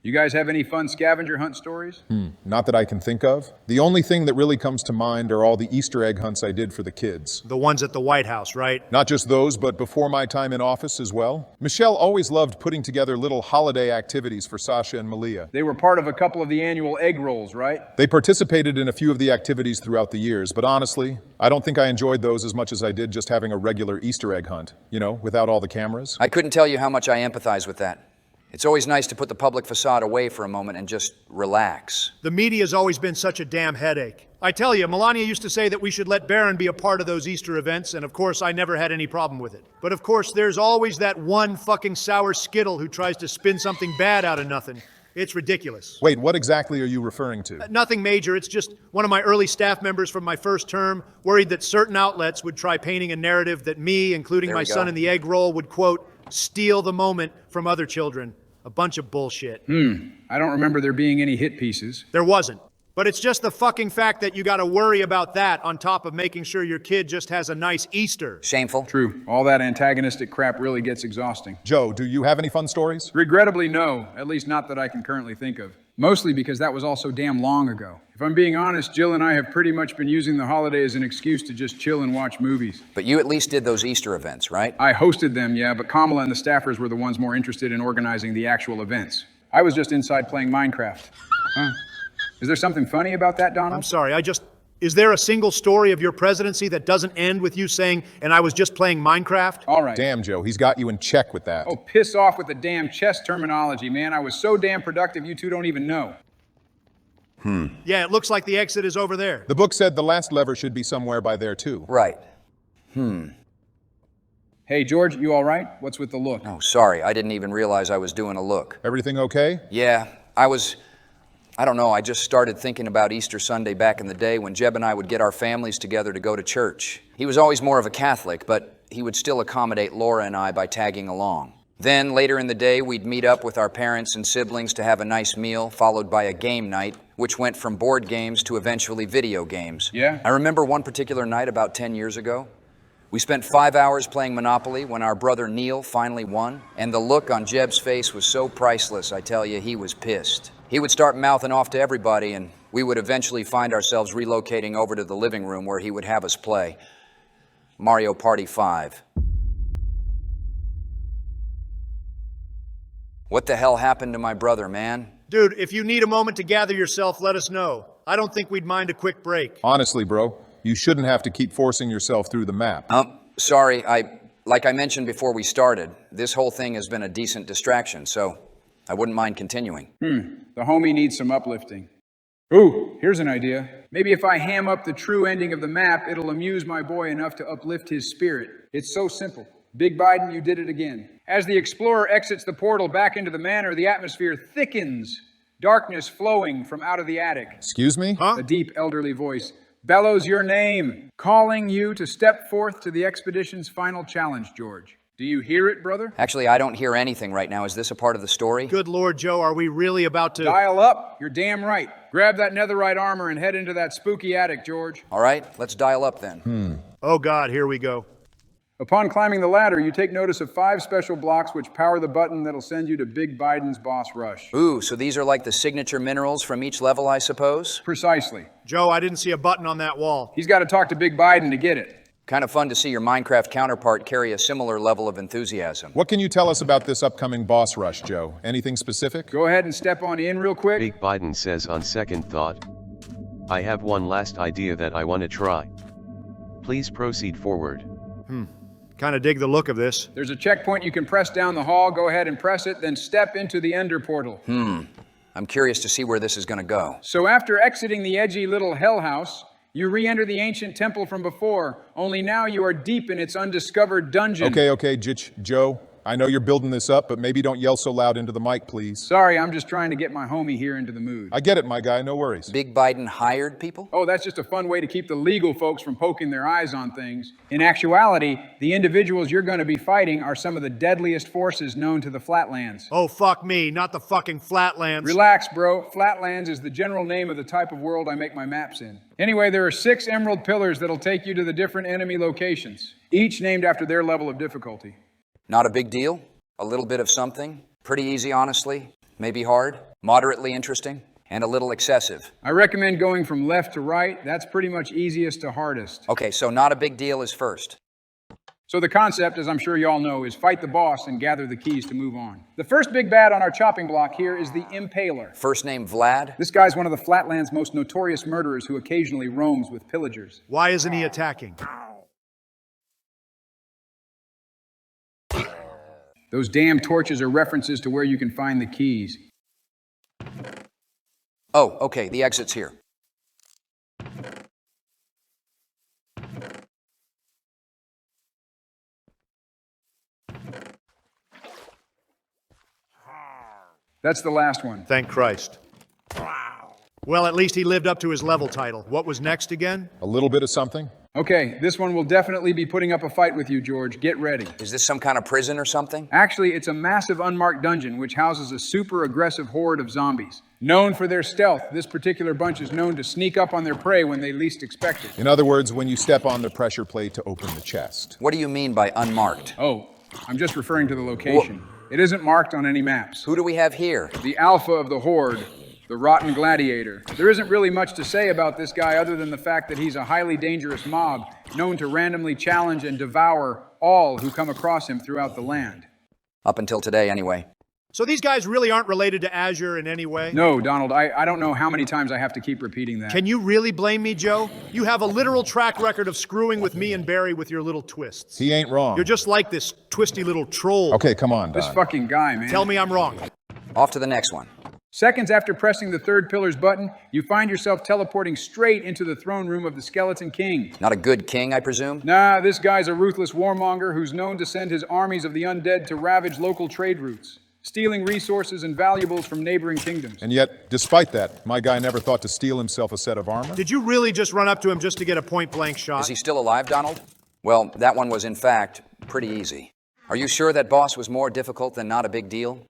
You guys have any fun scavenger hunt stories? Not that I can think of. The only thing that really comes to mind are all the Easter egg hunts I did for the kids. The ones at the White House, right? Not just those, but before my time in office as well. Michelle always loved putting together little holiday activities for Sasha and Malia. They were part of a couple of the annual egg rolls, right? They participated in a few of the activities throughout the years, but honestly, I don't think I enjoyed those as much as I did just having a regular Easter egg hunt, you know, without all the cameras. I couldn't tell you how much I empathize with that. It's always nice to put the public facade away for a moment and just relax. The media's always been such a damn headache. I tell you, Melania used to say that we should let Baron be a part of those Easter events, and of course I never had any problem with it. But of course there's always that one fucking sour skittle who tries to spin something bad out of nothing. It's ridiculous. Wait, what exactly are you referring to? Nothing major, it's just one of my early staff members from my first term worried that certain outlets would try painting a narrative that me, including my son in the egg roll, would, quote, steal the moment from other children. A bunch of bullshit. I don't remember there being any hit pieces. There wasn't. But it's just the fucking fact that you gotta worry about that on top of making sure your kid just has a nice Easter. Shameful. True. All that antagonistic crap really gets exhausting. Joe, do you have any fun stories? Regrettably, no. At least not that I can currently think of. Mostly because that was all so damn long ago. If I'm being honest, Jill and I have pretty much been using the holiday as an excuse to just chill and watch movies. But you at least did those Easter events, right? I hosted them, yeah, but Kamala and the staffers were the ones more interested in organizing the actual events. I was just inside playing Minecraft. Huh. Is there something funny about that, Donald? I'm sorry, is there a single story of your presidency that doesn't end with you saying, and I was just playing Minecraft? All right. Damn, Joe, he's got you in check with that. Oh, piss off with the damn chess terminology, man. I was so damn productive you two don't even know. Yeah, it looks like the exit is over there. The book said the last lever should be somewhere by there, too. Right. Hey, George, you all right? What's with the look? Oh, sorry, I didn't even realize I was doing a look. Everything okay? Yeah, I don't know, I just started thinking about Easter Sunday back in the day when Jeb and I would get our families together to go to church. He was always more of a Catholic, but he would still accommodate Laura and I by tagging along. Then, later in the day, we'd meet up with our parents and siblings to have a nice meal, followed by a game night, which went from board games to eventually video games. Yeah? I remember one particular night about 10 years ago. We spent 5 hours playing Monopoly when our brother Neil finally won, and the look on Jeb's face was so priceless, I tell you, he was pissed. He would start mouthing off to everybody, and we would eventually find ourselves relocating over to the living room where he would have us play Mario Party 5. What the hell happened to my brother, man? Dude, if you need a moment to gather yourself, let us know. I don't think we'd mind a quick break. Honestly, bro, you shouldn't have to keep forcing yourself through the map. Sorry, like I mentioned before we started, this whole thing has been a decent distraction, so I wouldn't mind continuing. The homie needs some uplifting. Ooh, here's an idea. Maybe if I ham up the true ending of the map, it'll amuse my boy enough to uplift his spirit. It's so simple. Big Biden, you did it again. As the explorer exits the portal back into the manor, the atmosphere thickens, darkness flowing from out of the attic. Excuse me? Huh? A deep, elderly voice bellows your name, calling you to step forth to the expedition's final challenge, George. Do you hear it, brother? Actually, I don't hear anything right now. Is this a part of the story? Good Lord, Joe, are we really about to... Dial up. You're damn right. Grab that netherite armor and head into that spooky attic, George. All right, let's dial up then. Oh God, here we go. Upon climbing the ladder, you take notice of 5 special blocks which power the button that'll send you to Big Biden's boss rush. Ooh, so these are like the signature minerals from each level, I suppose? Precisely. Joe, I didn't see a button on that wall. He's got to talk to Big Biden to get it. Kind of fun to see your Minecraft counterpart carry a similar level of enthusiasm. What can you tell us about this upcoming boss rush, Joe? Anything specific? Go ahead and step on in real quick. Big Biden says on second thought, I have one last idea that I want to try. Please proceed forward. Kind of dig the look of this. There's a checkpoint you can press down the hall. Go ahead and press it, then step into the Ender portal. I'm curious to see where this is going to go. So after exiting the edgy little hell house, you re-enter the ancient temple from before, only now you are deep in its undiscovered dungeon. Okay, Joe, I know you're building this up, but maybe don't yell so loud into the mic, please. Sorry, I'm just trying to get my homie here into the mood. I get it, my guy, no worries. Big Biden hired people? Oh, that's just a fun way to keep the legal folks from poking their eyes on things. In actuality, the individuals you're going to be fighting are some of the deadliest forces known to the Flatlands. Oh, fuck me, not the fucking Flatlands. Relax, bro. Flatlands is the general name of the type of world I make my maps in. Anyway, there are 6 emerald pillars that'll take you to the different enemy locations, each named after their level of difficulty. Not a big deal? A little bit of something? Pretty easy, honestly. Maybe hard? Moderately interesting? And a little excessive? I recommend going from left to right. That's pretty much easiest to hardest. Okay, so not a big deal is first. So the concept, as I'm sure you all know, is fight the boss and gather the keys to move on. The first big bad on our chopping block here is the Impaler. First name Vlad? This guy's one of the Flatlands' most notorious murderers who occasionally roams with pillagers. Why isn't he attacking? Those damn torches are references to where you can find the keys. Oh, okay, the exit's here. That's the last one. Thank Christ. Well, at least he lived up to his level title. What was next again? A little bit of something? Okay, this one will definitely be putting up a fight with you, George. Get ready. Is this some kind of prison or something? Actually, it's a massive unmarked dungeon which houses a super aggressive horde of zombies. Known for their stealth, this particular bunch is known to sneak up on their prey when they least expect it. In other words, when you step on the pressure plate to open the chest. What do you mean by unmarked? Oh, I'm just referring to the location. It isn't marked on any maps. Who do we have here? The alpha of the horde, the rotten gladiator. There isn't really much to say about this guy other than the fact that he's a highly dangerous mob, known to randomly challenge and devour all who come across him throughout the land. Up until today, anyway. So these guys really aren't related to Azure in any way? No, Donald, I don't know how many times I have to keep repeating that. Can you really blame me, Joe? You have a literal track record of screwing with me and Barry with your little twists. He ain't wrong. You're just like this twisty little troll. Okay, come on, Don. This fucking guy, man. Tell me I'm wrong. Off to the next one. Seconds after pressing the third pillar's button, you find yourself teleporting straight into the throne room of the Skeleton King. Not a good king, I presume? Nah, this guy's a ruthless warmonger who's known to send his armies of the undead to ravage local trade routes, stealing resources and valuables from neighboring kingdoms. And yet, despite that, my guy never thought to steal himself a set of armor? Did you really just run up to him just to get a point-blank shot? Is he still alive, Donald? Well, that one was in fact pretty easy. Are you sure that boss was more difficult than not a big deal?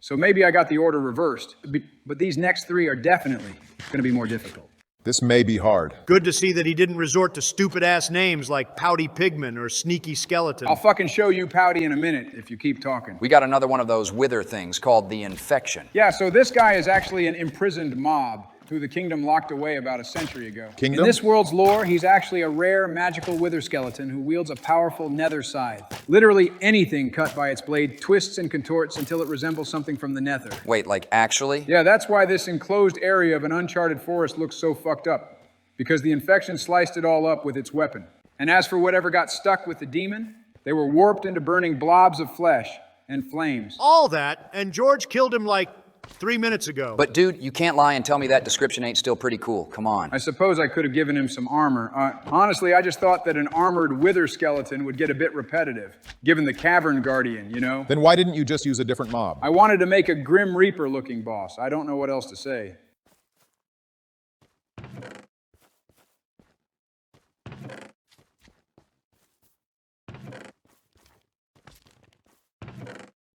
So maybe I got the order reversed, but these next three are definitely going to be more difficult. This may be hard. Good to see that he didn't resort to stupid-ass names like Pouty Pigman or Sneaky Skeleton. I'll fucking show you Pouty in a minute if you keep talking. We got another one of those wither things called the infection. Yeah, so this guy is actually an imprisoned mob who the kingdom locked away about a century ago. Kingdom? In this world's lore, he's actually a rare magical wither skeleton who wields a powerful nether scythe. Literally anything cut by its blade twists and contorts until it resembles something from the Nether. Wait, like actually? Yeah, that's why this enclosed area of an uncharted forest looks so fucked up. Because the infection sliced it all up with its weapon. And as for whatever got stuck with the demon, they were warped into burning blobs of flesh and flames. All that, and George killed him like 3 minutes ago. But dude, you can't lie and tell me that description ain't still pretty cool. Come on. I suppose I could have given him some armor. Honestly, I just thought that an armored wither skeleton would get a bit repetitive, given the Cavern Guardian, you know? Then why didn't you just use a different mob? I wanted to make a Grim Reaper-looking boss. I don't know what else to say.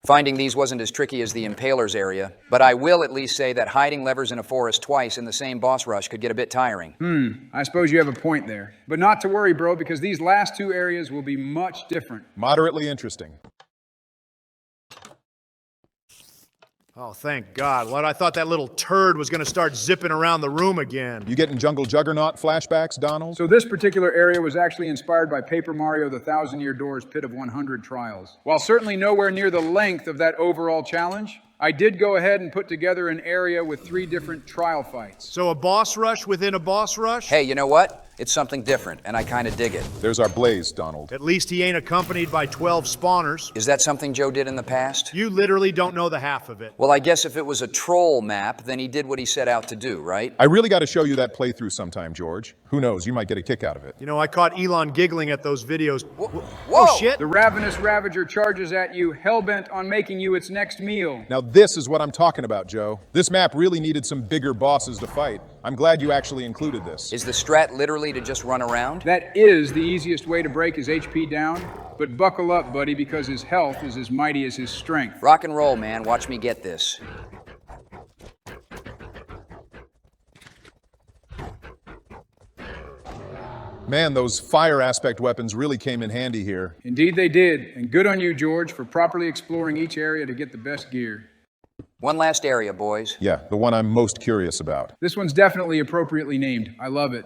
Finding these wasn't as tricky as the Impalers area, but I will at least say that hiding levers in a forest twice in the same boss rush could get a bit tiring. I suppose you have a point there. But not to worry, bro, because these last two areas will be much different. Moderately interesting. Oh, thank God. What, I thought that little turd was going to start zipping around the room again. You getting Jungle Juggernaut flashbacks, Donald? So this particular area was actually inspired by Paper Mario The Thousand Year Door's Pit of 100 Trials. While certainly nowhere near the length of that overall challenge, I did go ahead and put together an area with 3 different trial fights. So a boss rush within a boss rush? Hey, you know what? It's something different, and I kind of dig it. There's our blaze, Donald. At least he ain't accompanied by 12 spawners. Is that something Joe did in the past? You literally don't know the half of it. Well, I guess if it was a troll map, then he did what he set out to do, right? I really got to show you that playthrough sometime, George. Who knows, you might get a kick out of it. You know, I caught Elon giggling at those videos. Whoa! Oh, shit! The ravenous ravager charges at you, hell-bent on making you its next meal. Now this is what I'm talking about, Joe. This map really needed some bigger bosses to fight. I'm glad you actually included this. Is the strat literally to just run around? That is the easiest way to break his HP down, but buckle up, buddy, because his health is as mighty as his strength. Rock and roll, man. Watch me get this. Man, those fire aspect weapons really came in handy here. Indeed they did, and good on you, George, for properly exploring each area to get the best gear. One last area, boys. Yeah, the one I'm most curious about. This one's definitely appropriately named. I love it.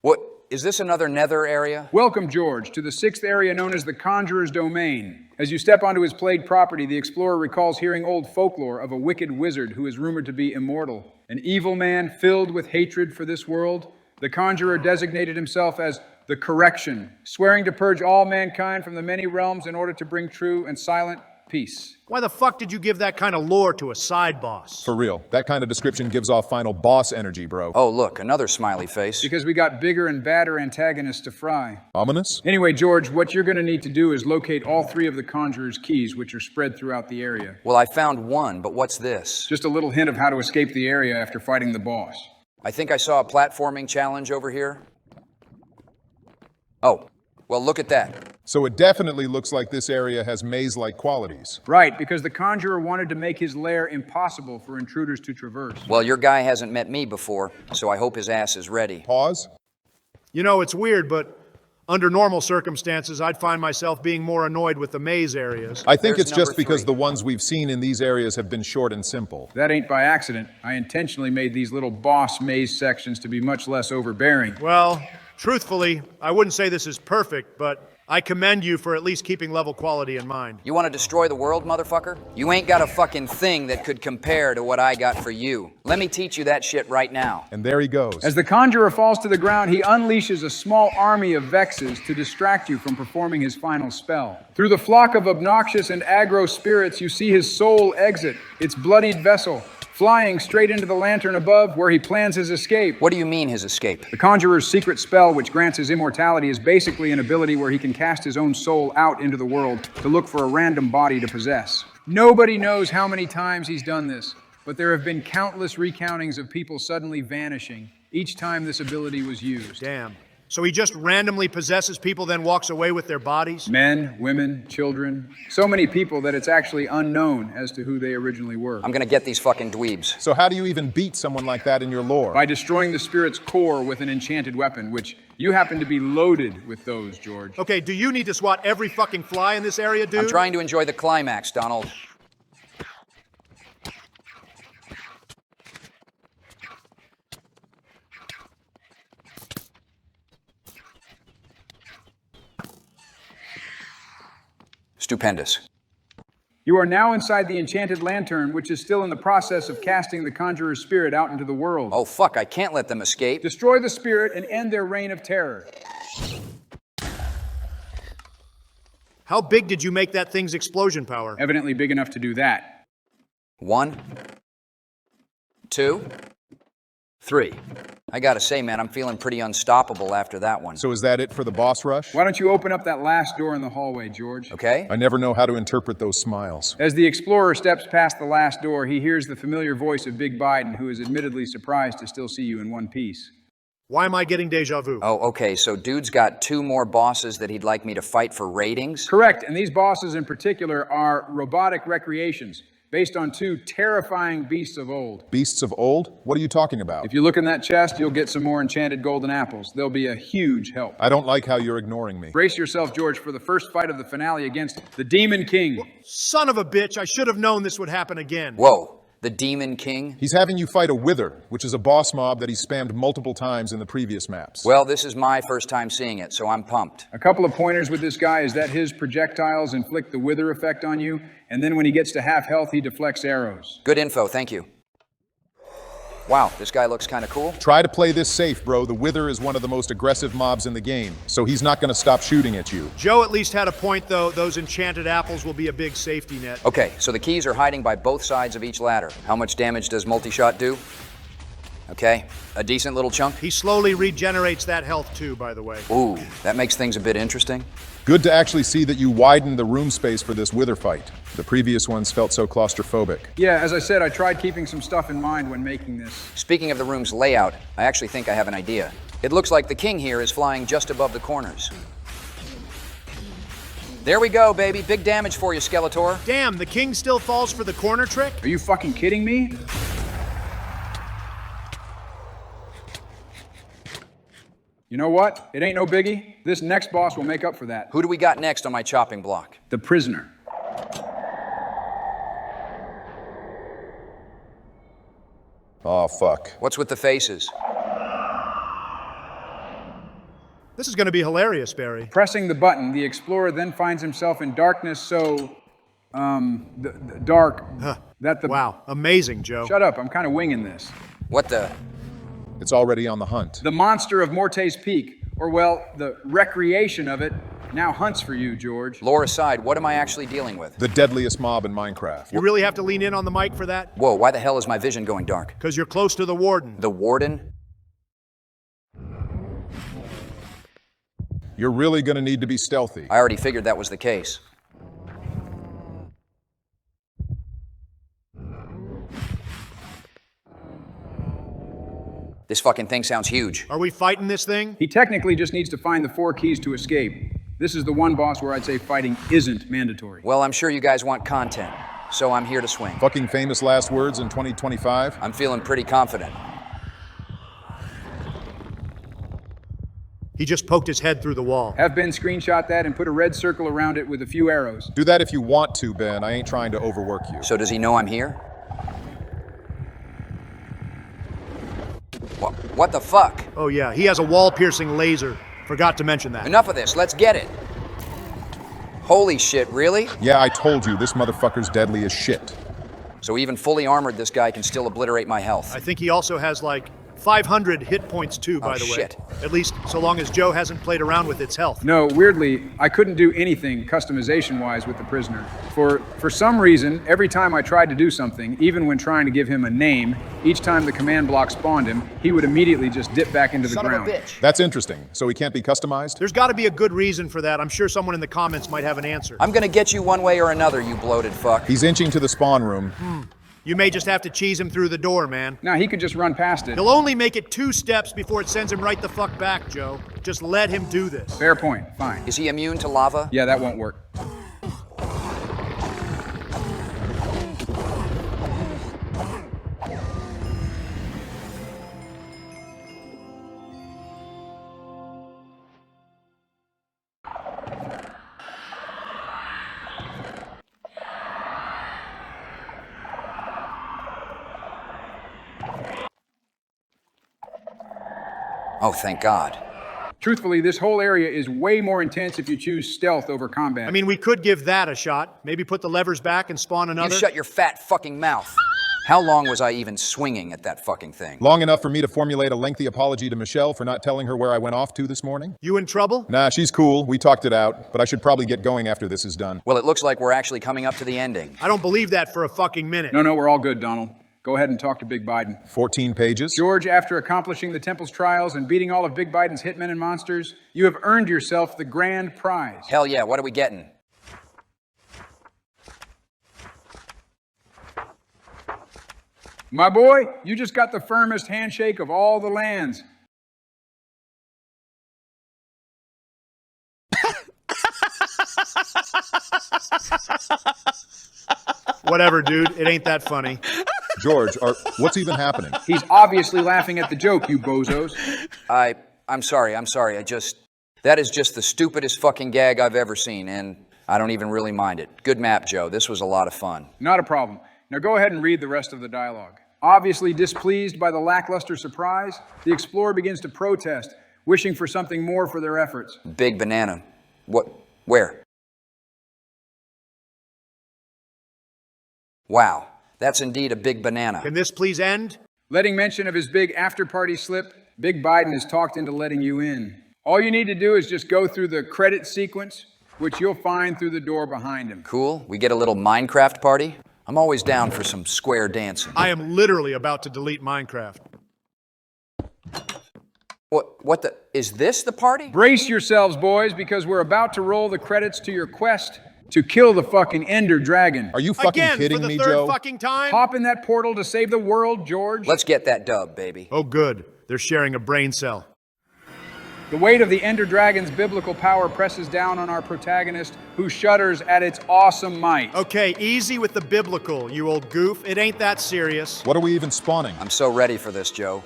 What? Is this another Nether area? Welcome, George, to the 6th area known as the Conjurer's Domain. As you step onto his plagued property, the explorer recalls hearing old folklore of a wicked wizard who is rumored to be immortal. An evil man filled with hatred for this world, the conjurer designated himself as the correction, swearing to purge all mankind from the many realms in order to bring true and silent peace. Why the fuck did you give that kind of lore to a side boss? For real, that kind of description gives off final boss energy, bro. Oh, look, another smiley face. Because we got bigger and badder antagonists to fry. Ominous? Anyway, George, what you're going to need to do is locate all 3 of the Conjurer's keys, which are spread throughout the area. Well, I found one, but what's this? Just a little hint of how to escape the area after fighting the boss. I think I saw a platforming challenge over here. Oh, well, look at that. So it definitely looks like this area has maze-like qualities. Right, because the Conjurer wanted to make his lair impossible for intruders to traverse. Well, your guy hasn't met me before, so I hope his ass is ready. Pause? You know, it's weird, but under normal circumstances, I'd find myself being more annoyed with the maze areas. I think There's it's just number because 3. the ones we've seen in these areas have been short and simple. That ain't by accident. I intentionally made these little boss maze sections to be much less overbearing. Well, truthfully, I wouldn't say this is perfect, but I commend you for at least keeping level quality in mind. You want to destroy the world, motherfucker? You ain't got a fucking thing that could compare to what I got for you. Let me teach you that shit right now. And there he goes. As the Conjurer falls to the ground, he unleashes a small army of Vexes to distract you from performing his final spell. Through the flock of obnoxious and aggro spirits, you see his soul exit, its bloodied vessel, flying straight into the lantern above where he plans his escape. What do you mean, his escape? The Conjurer's secret spell, which grants his immortality, is basically an ability where he can cast his own soul out into the world to look for a random body to possess. Nobody knows how many times he's done this, but there have been countless recountings of people suddenly vanishing each time this ability was used. Damn. So he just randomly possesses people, then walks away with their bodies? Men, women, children. So many people that it's actually unknown as to who they originally were. I'm gonna get these fucking dweebs. So how do you even beat someone like that in your lore? By destroying the spirit's core with an enchanted weapon, which you happen to be loaded with those, George. Okay, do you need to swat every fucking fly in this area, dude? I'm trying to enjoy the climax, Donald. Stupendous. You are now inside the enchanted lantern, which is still in the process of casting the Conjurer's spirit out into the world. Oh, fuck, I can't let them escape. Destroy the spirit and end their reign of terror. How big did you make that thing's explosion power? Evidently big enough to do that. 1, 2, 3. I gotta say, man, I'm feeling pretty unstoppable after that one. So is that it for the boss rush? Why don't you open up that last door in the hallway, George? Okay? I never know how to interpret those smiles. As the explorer steps past the last door, he hears the familiar voice of Big Biden, who is admittedly surprised to still see you in one piece. Why am I getting deja vu? Oh, okay, so dude's got 2 more bosses that he'd like me to fight for ratings? Correct, and these bosses in particular are robotic recreations, based on 2 terrifying beasts of old. Beasts of old? What are you talking about? If you look in that chest, you'll get some more enchanted golden apples. They'll be a huge help. I don't like how you're ignoring me. Brace yourself, George, for the first fight of the finale against the Demon King. Son of a bitch, I should have known this would happen again. Whoa, the Demon King? He's having you fight a Wither, which is a boss mob that he spammed multiple times in the previous maps. Well, this is my first time seeing it, so I'm pumped. A couple of pointers with this guy is that his projectiles inflict the wither effect on you, and then when he gets to half health, he deflects arrows. Good info, thank you. Wow, this guy looks kind of cool. Try to play this safe, bro. The Wither is one of the most aggressive mobs in the game, so he's not going to stop shooting at you. Joe at least had a point, though. Those enchanted apples will be a big safety net. Okay, so the keys are hiding by both sides of each ladder. How much damage does multi-shot do? Okay, a decent little chunk. He slowly regenerates that health, too, by the way. Ooh, that makes things a bit interesting. Good to actually see that you widened the room space for this Wither fight. The previous ones felt so claustrophobic. Yeah, as I said, I tried keeping some stuff in mind when making this. Speaking of the room's layout, I actually think I have an idea. It looks like the king here is flying just above the corners. There we go, baby. Big damage for you, Skeletor. Damn, the king still falls for the corner trick? Are you fucking kidding me? You know what? It ain't no biggie. This next boss will make up for that. Who do we got next on my chopping block? The prisoner. Oh, fuck. What's with the faces? This is going to be hilarious, Barry. Pressing the button, the explorer then finds himself in darkness so, dark that the... Wow, amazing, Joe. Shut up, I'm kind of winging this. What the? It's already on the hunt. The monster of Morte's Peak, or well, the recreation of it, now hunts for you, George. Lore aside, what am I actually dealing with? The deadliest mob in Minecraft. You really have to lean in on the mic for that? Whoa, why the hell is my vision going dark? Because you're close to the warden. The warden? You're really gonna need to be stealthy. I already figured that was the case. This fucking thing sounds huge. Are we fighting this thing? He technically just needs to find the 4 keys to escape. This is the one boss where I'd say fighting isn't mandatory. Well, I'm sure you guys want content, so I'm here to swing. Fucking famous last words in 2025? I'm feeling pretty confident. He just poked his head through the wall. Have Ben screenshot that and put a red circle around it with a few arrows. Do that if you want to, Ben. I ain't trying to overwork you. So does he know I'm here? What the fuck? Oh yeah, he has a wall-piercing laser. Forgot to mention that. Enough of this, let's get it. Holy shit, really? Yeah, I told you, this motherfucker's deadly as shit. So even fully armored, this guy can still obliterate my health. I think he also has like 500 hit points too, by the way. Shit. At least so long as Joe hasn't played around with its health. No, weirdly, I couldn't do anything customization-wise with the prisoner. For some reason, every time I tried to do something, even when trying to give him a name, each time the command block spawned him, he would immediately just dip back into the Son ground. of a bitch. That's interesting. So he can't be customized? There's got to be a good reason for that. I'm sure someone in the comments might have an answer. I'm gonna get you one way or another, you bloated fuck. He's inching to the spawn room. You may just have to cheese him through the door, man. Now, he could just run past it. He'll only make it 2 steps before it sends him right the fuck back, Joe. Just let him do this. Fair point, fine. Is he immune to lava? Yeah, that won't work. Oh, thank God. Truthfully, this whole area is way more intense if you choose stealth over combat. I mean, we could give that a shot. Maybe put the levers back and spawn another. You shut your fat fucking mouth. How long was I even swinging at that fucking thing? Long enough for me to formulate a lengthy apology to Michelle for not telling her where I went off to this morning? You in trouble? Nah, she's cool. We talked it out, but I should probably get going after this is done. Well, it looks like we're actually coming up to the ending. I don't believe that for a fucking minute. No, we're all good, Donald. Go ahead and talk to Big Biden. 14 pages? George, after accomplishing the temple's trials and beating all of Big Biden's hitmen and monsters, you have earned yourself the grand prize. Hell yeah, what are we getting? My boy, you just got the firmest handshake of all the lands. Whatever, dude. It ain't that funny. George, what's even happening? He's obviously laughing at the joke, you bozos. I'm sorry. That is just the stupidest fucking gag I've ever seen, and I don't even really mind it. Good map, Joe. This was a lot of fun. Not a problem. Now go ahead and read the rest of the dialogue. Obviously displeased by the lackluster surprise, the explorer begins to protest, wishing for something more for their efforts. Big banana. What? Where? Wow, that's indeed a big banana. Can this please end? Letting mention of his big after-party slip, Big Biden is talked into letting you in. All you need to do is just go through the credit sequence, which you'll find through the door behind him. Cool. We get a little Minecraft party? I'm always down for some square dancing. I am literally about to delete Minecraft. What the? Is this the party? Brace yourselves, boys, because we're about to roll the credits to your quest to kill the fucking Ender Dragon. Are you fucking Again, kidding for the me, third Joe? fucking time? Hop in that portal to save the world, George. Let's get that dub, baby. Oh, good. They're sharing a brain cell. The weight of the Ender Dragon's biblical power presses down on our protagonist, who shudders at its awesome might. Okay, easy with the biblical, you old goof. It ain't that serious. What are we even spawning? I'm so ready for this, Joe.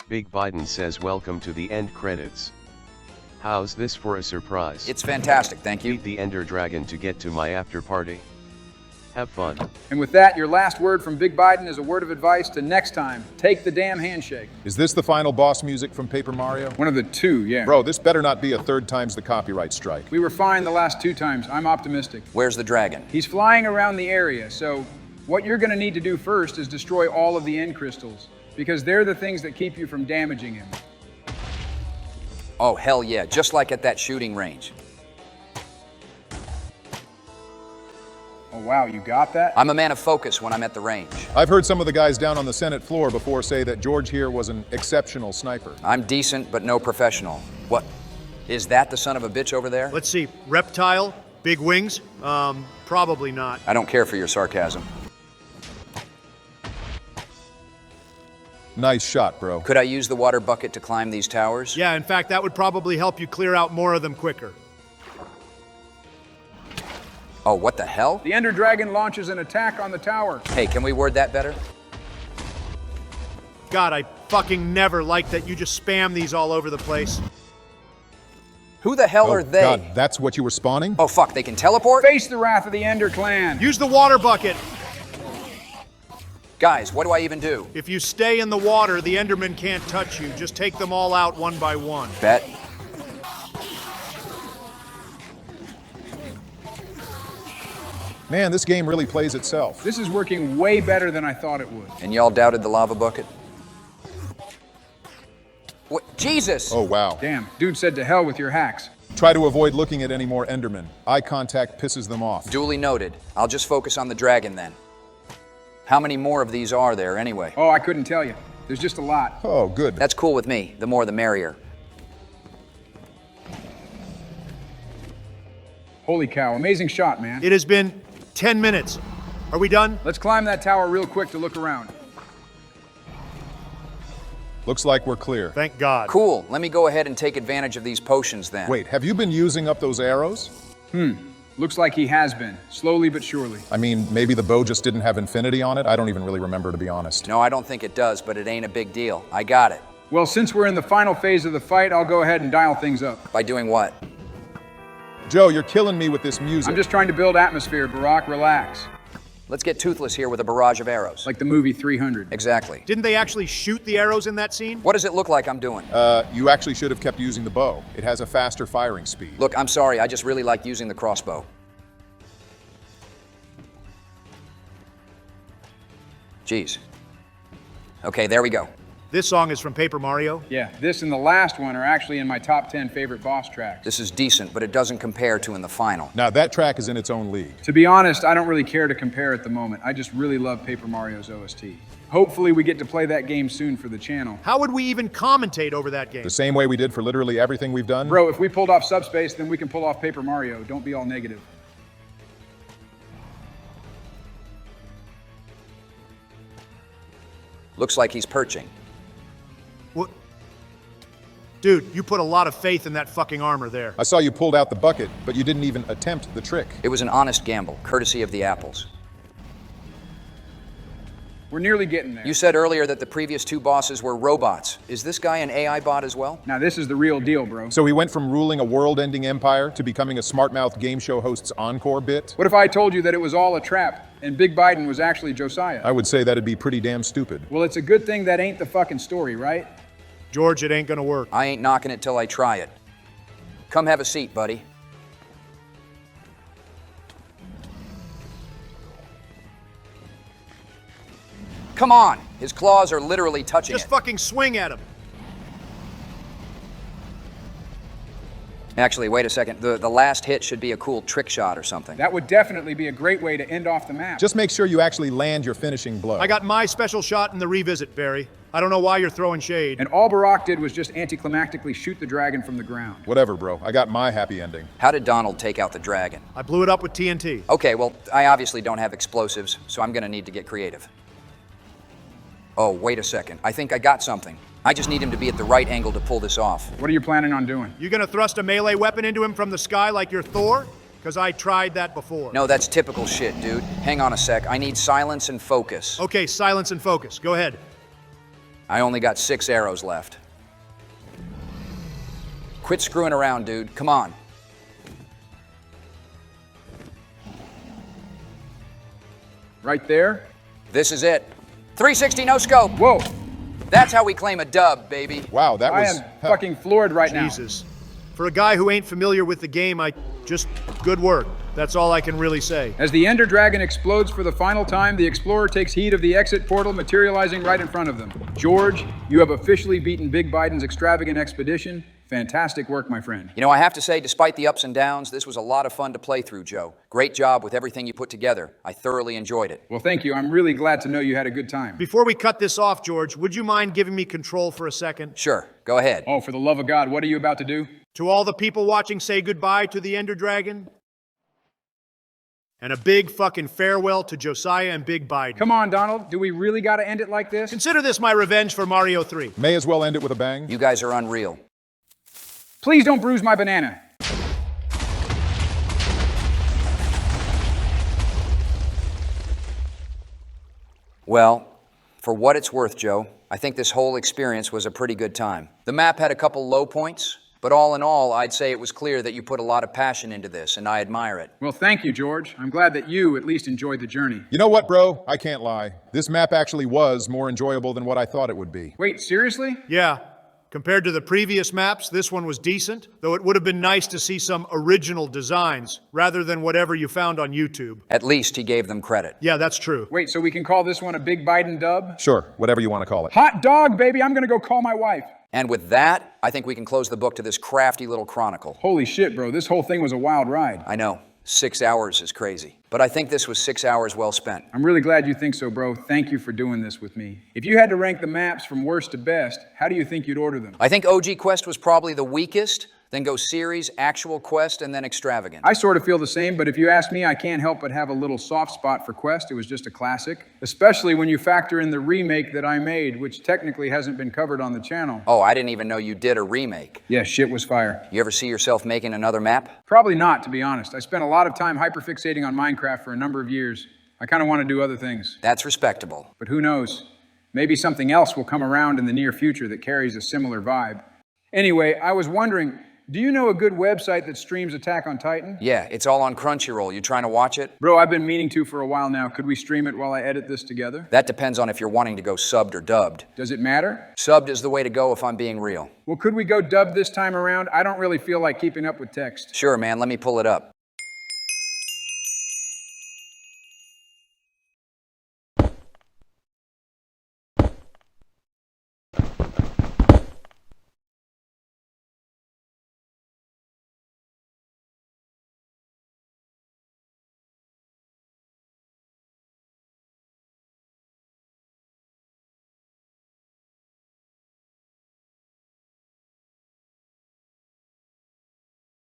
Big Biden says welcome to the end credits. How's this for a surprise? It's fantastic, thank you. Beat the Ender Dragon to get to my after party. Have fun. And with that, your last word from Big Biden is a word of advice to next time. Take the damn handshake. Is this the final boss music from Paper Mario? One of the two, yeah. Bro, this better not be a third time's the copyright strike. We were fine the last 2 times. I'm optimistic. Where's the dragon? He's flying around the area, so what you're going to need to do first is destroy all of the end crystals, because they're the things that keep you from damaging him. Oh, hell yeah, just like at that shooting range. Oh, wow, you got that? I'm a man of focus when I'm at the range. I've heard some of the guys down on the Senate floor before say that George here was an exceptional sniper. I'm decent, but no professional. What? Is that the son of a bitch over there? Let's see. Reptile? Big wings? Probably not. I don't care for your sarcasm. Nice shot, bro. Could I use the water bucket to climb these towers? Yeah, in fact, that would probably help you clear out more of them quicker. Oh, what the hell? The Ender Dragon launches an attack on the tower. Hey, can we word that better? God, I fucking never liked that you just spam these all over the place. Who the hell Oh, are they? God, that's what you were spawning? Oh, fuck, they can teleport? Face the wrath of the Ender Clan. Use the water bucket. Guys, what do I even do? If you stay in the water, the Endermen can't touch you. Just take them all out one by one. Bet. Man, this game really plays itself. This is working way better than I thought it would. And y'all doubted the lava bucket? What? Jesus! Oh, wow. Damn, dude said to hell with your hacks. Try to avoid looking at any more Endermen. Eye contact pisses them off. Duly noted. I'll just focus on the dragon then. How many more of these are there anyway? Oh, I couldn't tell you. There's just a lot. Oh, good. That's cool with me. The more the merrier. Holy cow, amazing shot, man. It has been 10 minutes. Are we done? Let's climb that tower real quick to look around. Looks like we're clear. Thank God. Cool. Let me go ahead and take advantage of these potions then. Wait, have you been using up those arrows? Looks like he has been, slowly but surely. I mean, maybe the bow just didn't have infinity on it? I don't even really remember, to be honest. No, I don't think it does, but it ain't a big deal. I got it. Well, since we're in the final phase of the fight, I'll go ahead and dial things up. By doing what? Joe, you're killing me with this music. I'm just trying to build atmosphere, Barack, relax. Let's get Toothless here with a barrage of arrows. Like the movie 300. Exactly. Didn't they actually shoot the arrows in that scene? What does it look like I'm doing? You actually should have kept using the bow. It has a faster firing speed. Look, I'm sorry. I just really like using the crossbow. Jeez. Okay, there we go. This song is from Paper Mario. Yeah, this and the last one are actually in my top 10 favorite boss tracks. This is decent, but it doesn't compare to in the final. Now, that track is in its own league. To be honest, I don't really care to compare at the moment. I just really love Paper Mario's OST. Hopefully we get to play that game soon for the channel. How would we even commentate over that game? The same way we did for literally everything we've done? Bro, if we pulled off Subspace, then we can pull off Paper Mario. Don't be all negative. Looks like he's perching. What? Dude, you put a lot of faith in that fucking armor there. I saw you pulled out the bucket, but you didn't even attempt the trick. It was an honest gamble, courtesy of the apples. We're nearly getting there. You said earlier that the previous two bosses were robots. Is this guy an AI bot as well? Now this is the real deal, bro. So he went from ruling a world-ending empire to becoming a smart-mouthed game show host's encore bit? What if I told you that it was all a trap and Big Biden was actually Josiah? I would say that'd be pretty damn stupid. Well, it's a good thing that ain't the fucking story, right? George, it ain't gonna work. I ain't knocking it till I try it. Come have a seat, buddy. Come on! His claws are literally touching Just it. fucking swing at him. Actually, wait a second. The last hit should be a cool trick shot or something. That would definitely be a great way to end off the map. Just make sure you actually land your finishing blow. I got my special shot in the revisit, Barry. I don't know why you're throwing shade. And all Barack did was just anticlimactically shoot the dragon from the ground. Whatever, bro. I got my happy ending. How did Donald take out the dragon? I blew it up with TNT. Okay, well, I obviously don't have explosives, so I'm gonna need to get creative. Oh, wait a second. I think I got something. I just need him to be at the right angle to pull this off. What are you planning on doing? You gonna thrust a melee weapon into him from the sky like you're Thor? Because I tried that before. No, that's typical shit, dude. Hang on a sec. I need silence and focus. Okay, silence and focus. Go ahead. I only got 6 arrows left. Quit screwing around, dude. Come on. Right there? This is it. 360 no scope. Whoa! That's how we claim a dub, baby. Wow, that I was... am fucking floored right now. Jesus. For a guy who ain't familiar with the game, good work. That's all I can really say. As the Ender Dragon explodes for the final time, the Explorer takes heed of the exit portal materializing right in front of them. George, you have officially beaten Big Biden's extravagant expedition. Fantastic work, my friend. You know, I have to say, despite the ups and downs, this was a lot of fun to play through, Joe. Great job with everything you put together. I thoroughly enjoyed it. Well, thank you. I'm really glad to know you had a good time. Before we cut this off, George, would you mind giving me control for a second? Sure, go ahead. Oh, for the love of God, what are you about to do? To all the people watching, say goodbye to the Ender Dragon. And a big fucking farewell to Josiah and Big Biden. Come on, Donald. Do we really got to end it like this? Consider this my revenge for Mario 3. May as well end it with a bang. You guys are unreal. Please don't bruise my banana. Well, for what it's worth, Joe, I think this whole experience was a pretty good time. The map had a couple low points, but all in all, I'd say it was clear that you put a lot of passion into this, and I admire it. Well, thank you, George. I'm glad that you at least enjoyed the journey. You know what, bro? I can't lie. This map actually was more enjoyable than what I thought it would be. Wait, seriously? Yeah. Compared to the previous maps, this one was decent, though it would have been nice to see some original designs, rather than whatever you found on YouTube. At least he gave them credit. Yeah, that's true. Wait, so we can call this one a Big Biden dub? Sure, whatever you want to call it. Hot dog, baby. I'm going to go call my wife. And with that, I think we can close the book to this crafty little chronicle. Holy shit, bro. This whole thing was a wild ride. I know, 6 hours is crazy. But I think this was 6 hours well spent. I'm really glad you think so, bro. Thank you for doing this with me. If you had to rank the maps from worst to best, how do you think you'd order them? I think OG Quest was probably the weakest, then go Series, Actual Quest, and then Extravagant. I sort of feel the same, but if you ask me, I can't help but have a little soft spot for Quest. It was just a classic, especially when you factor in the remake that I made, which technically hasn't been covered on the channel. Oh, I didn't even know you did a remake. Yeah, shit was fire. You ever see yourself making another map? Probably not, to be honest. I spent a lot of time hyperfixating on Minecraft for a number of years. I kind of want to do other things. That's respectable. But who knows? Maybe something else will come around in the near future that carries a similar vibe. Anyway, I was wondering, do you know a good website that streams Attack on Titan? Yeah, it's all on Crunchyroll. You trying to watch it? Bro, I've been meaning to for a while now. Could we stream it while I edit this together? That depends on if you're wanting to go subbed or dubbed. Does it matter? Subbed is the way to go if I'm being real. Well, could we go dubbed this time around? I don't really feel like keeping up with text. Sure, man, let me pull it up.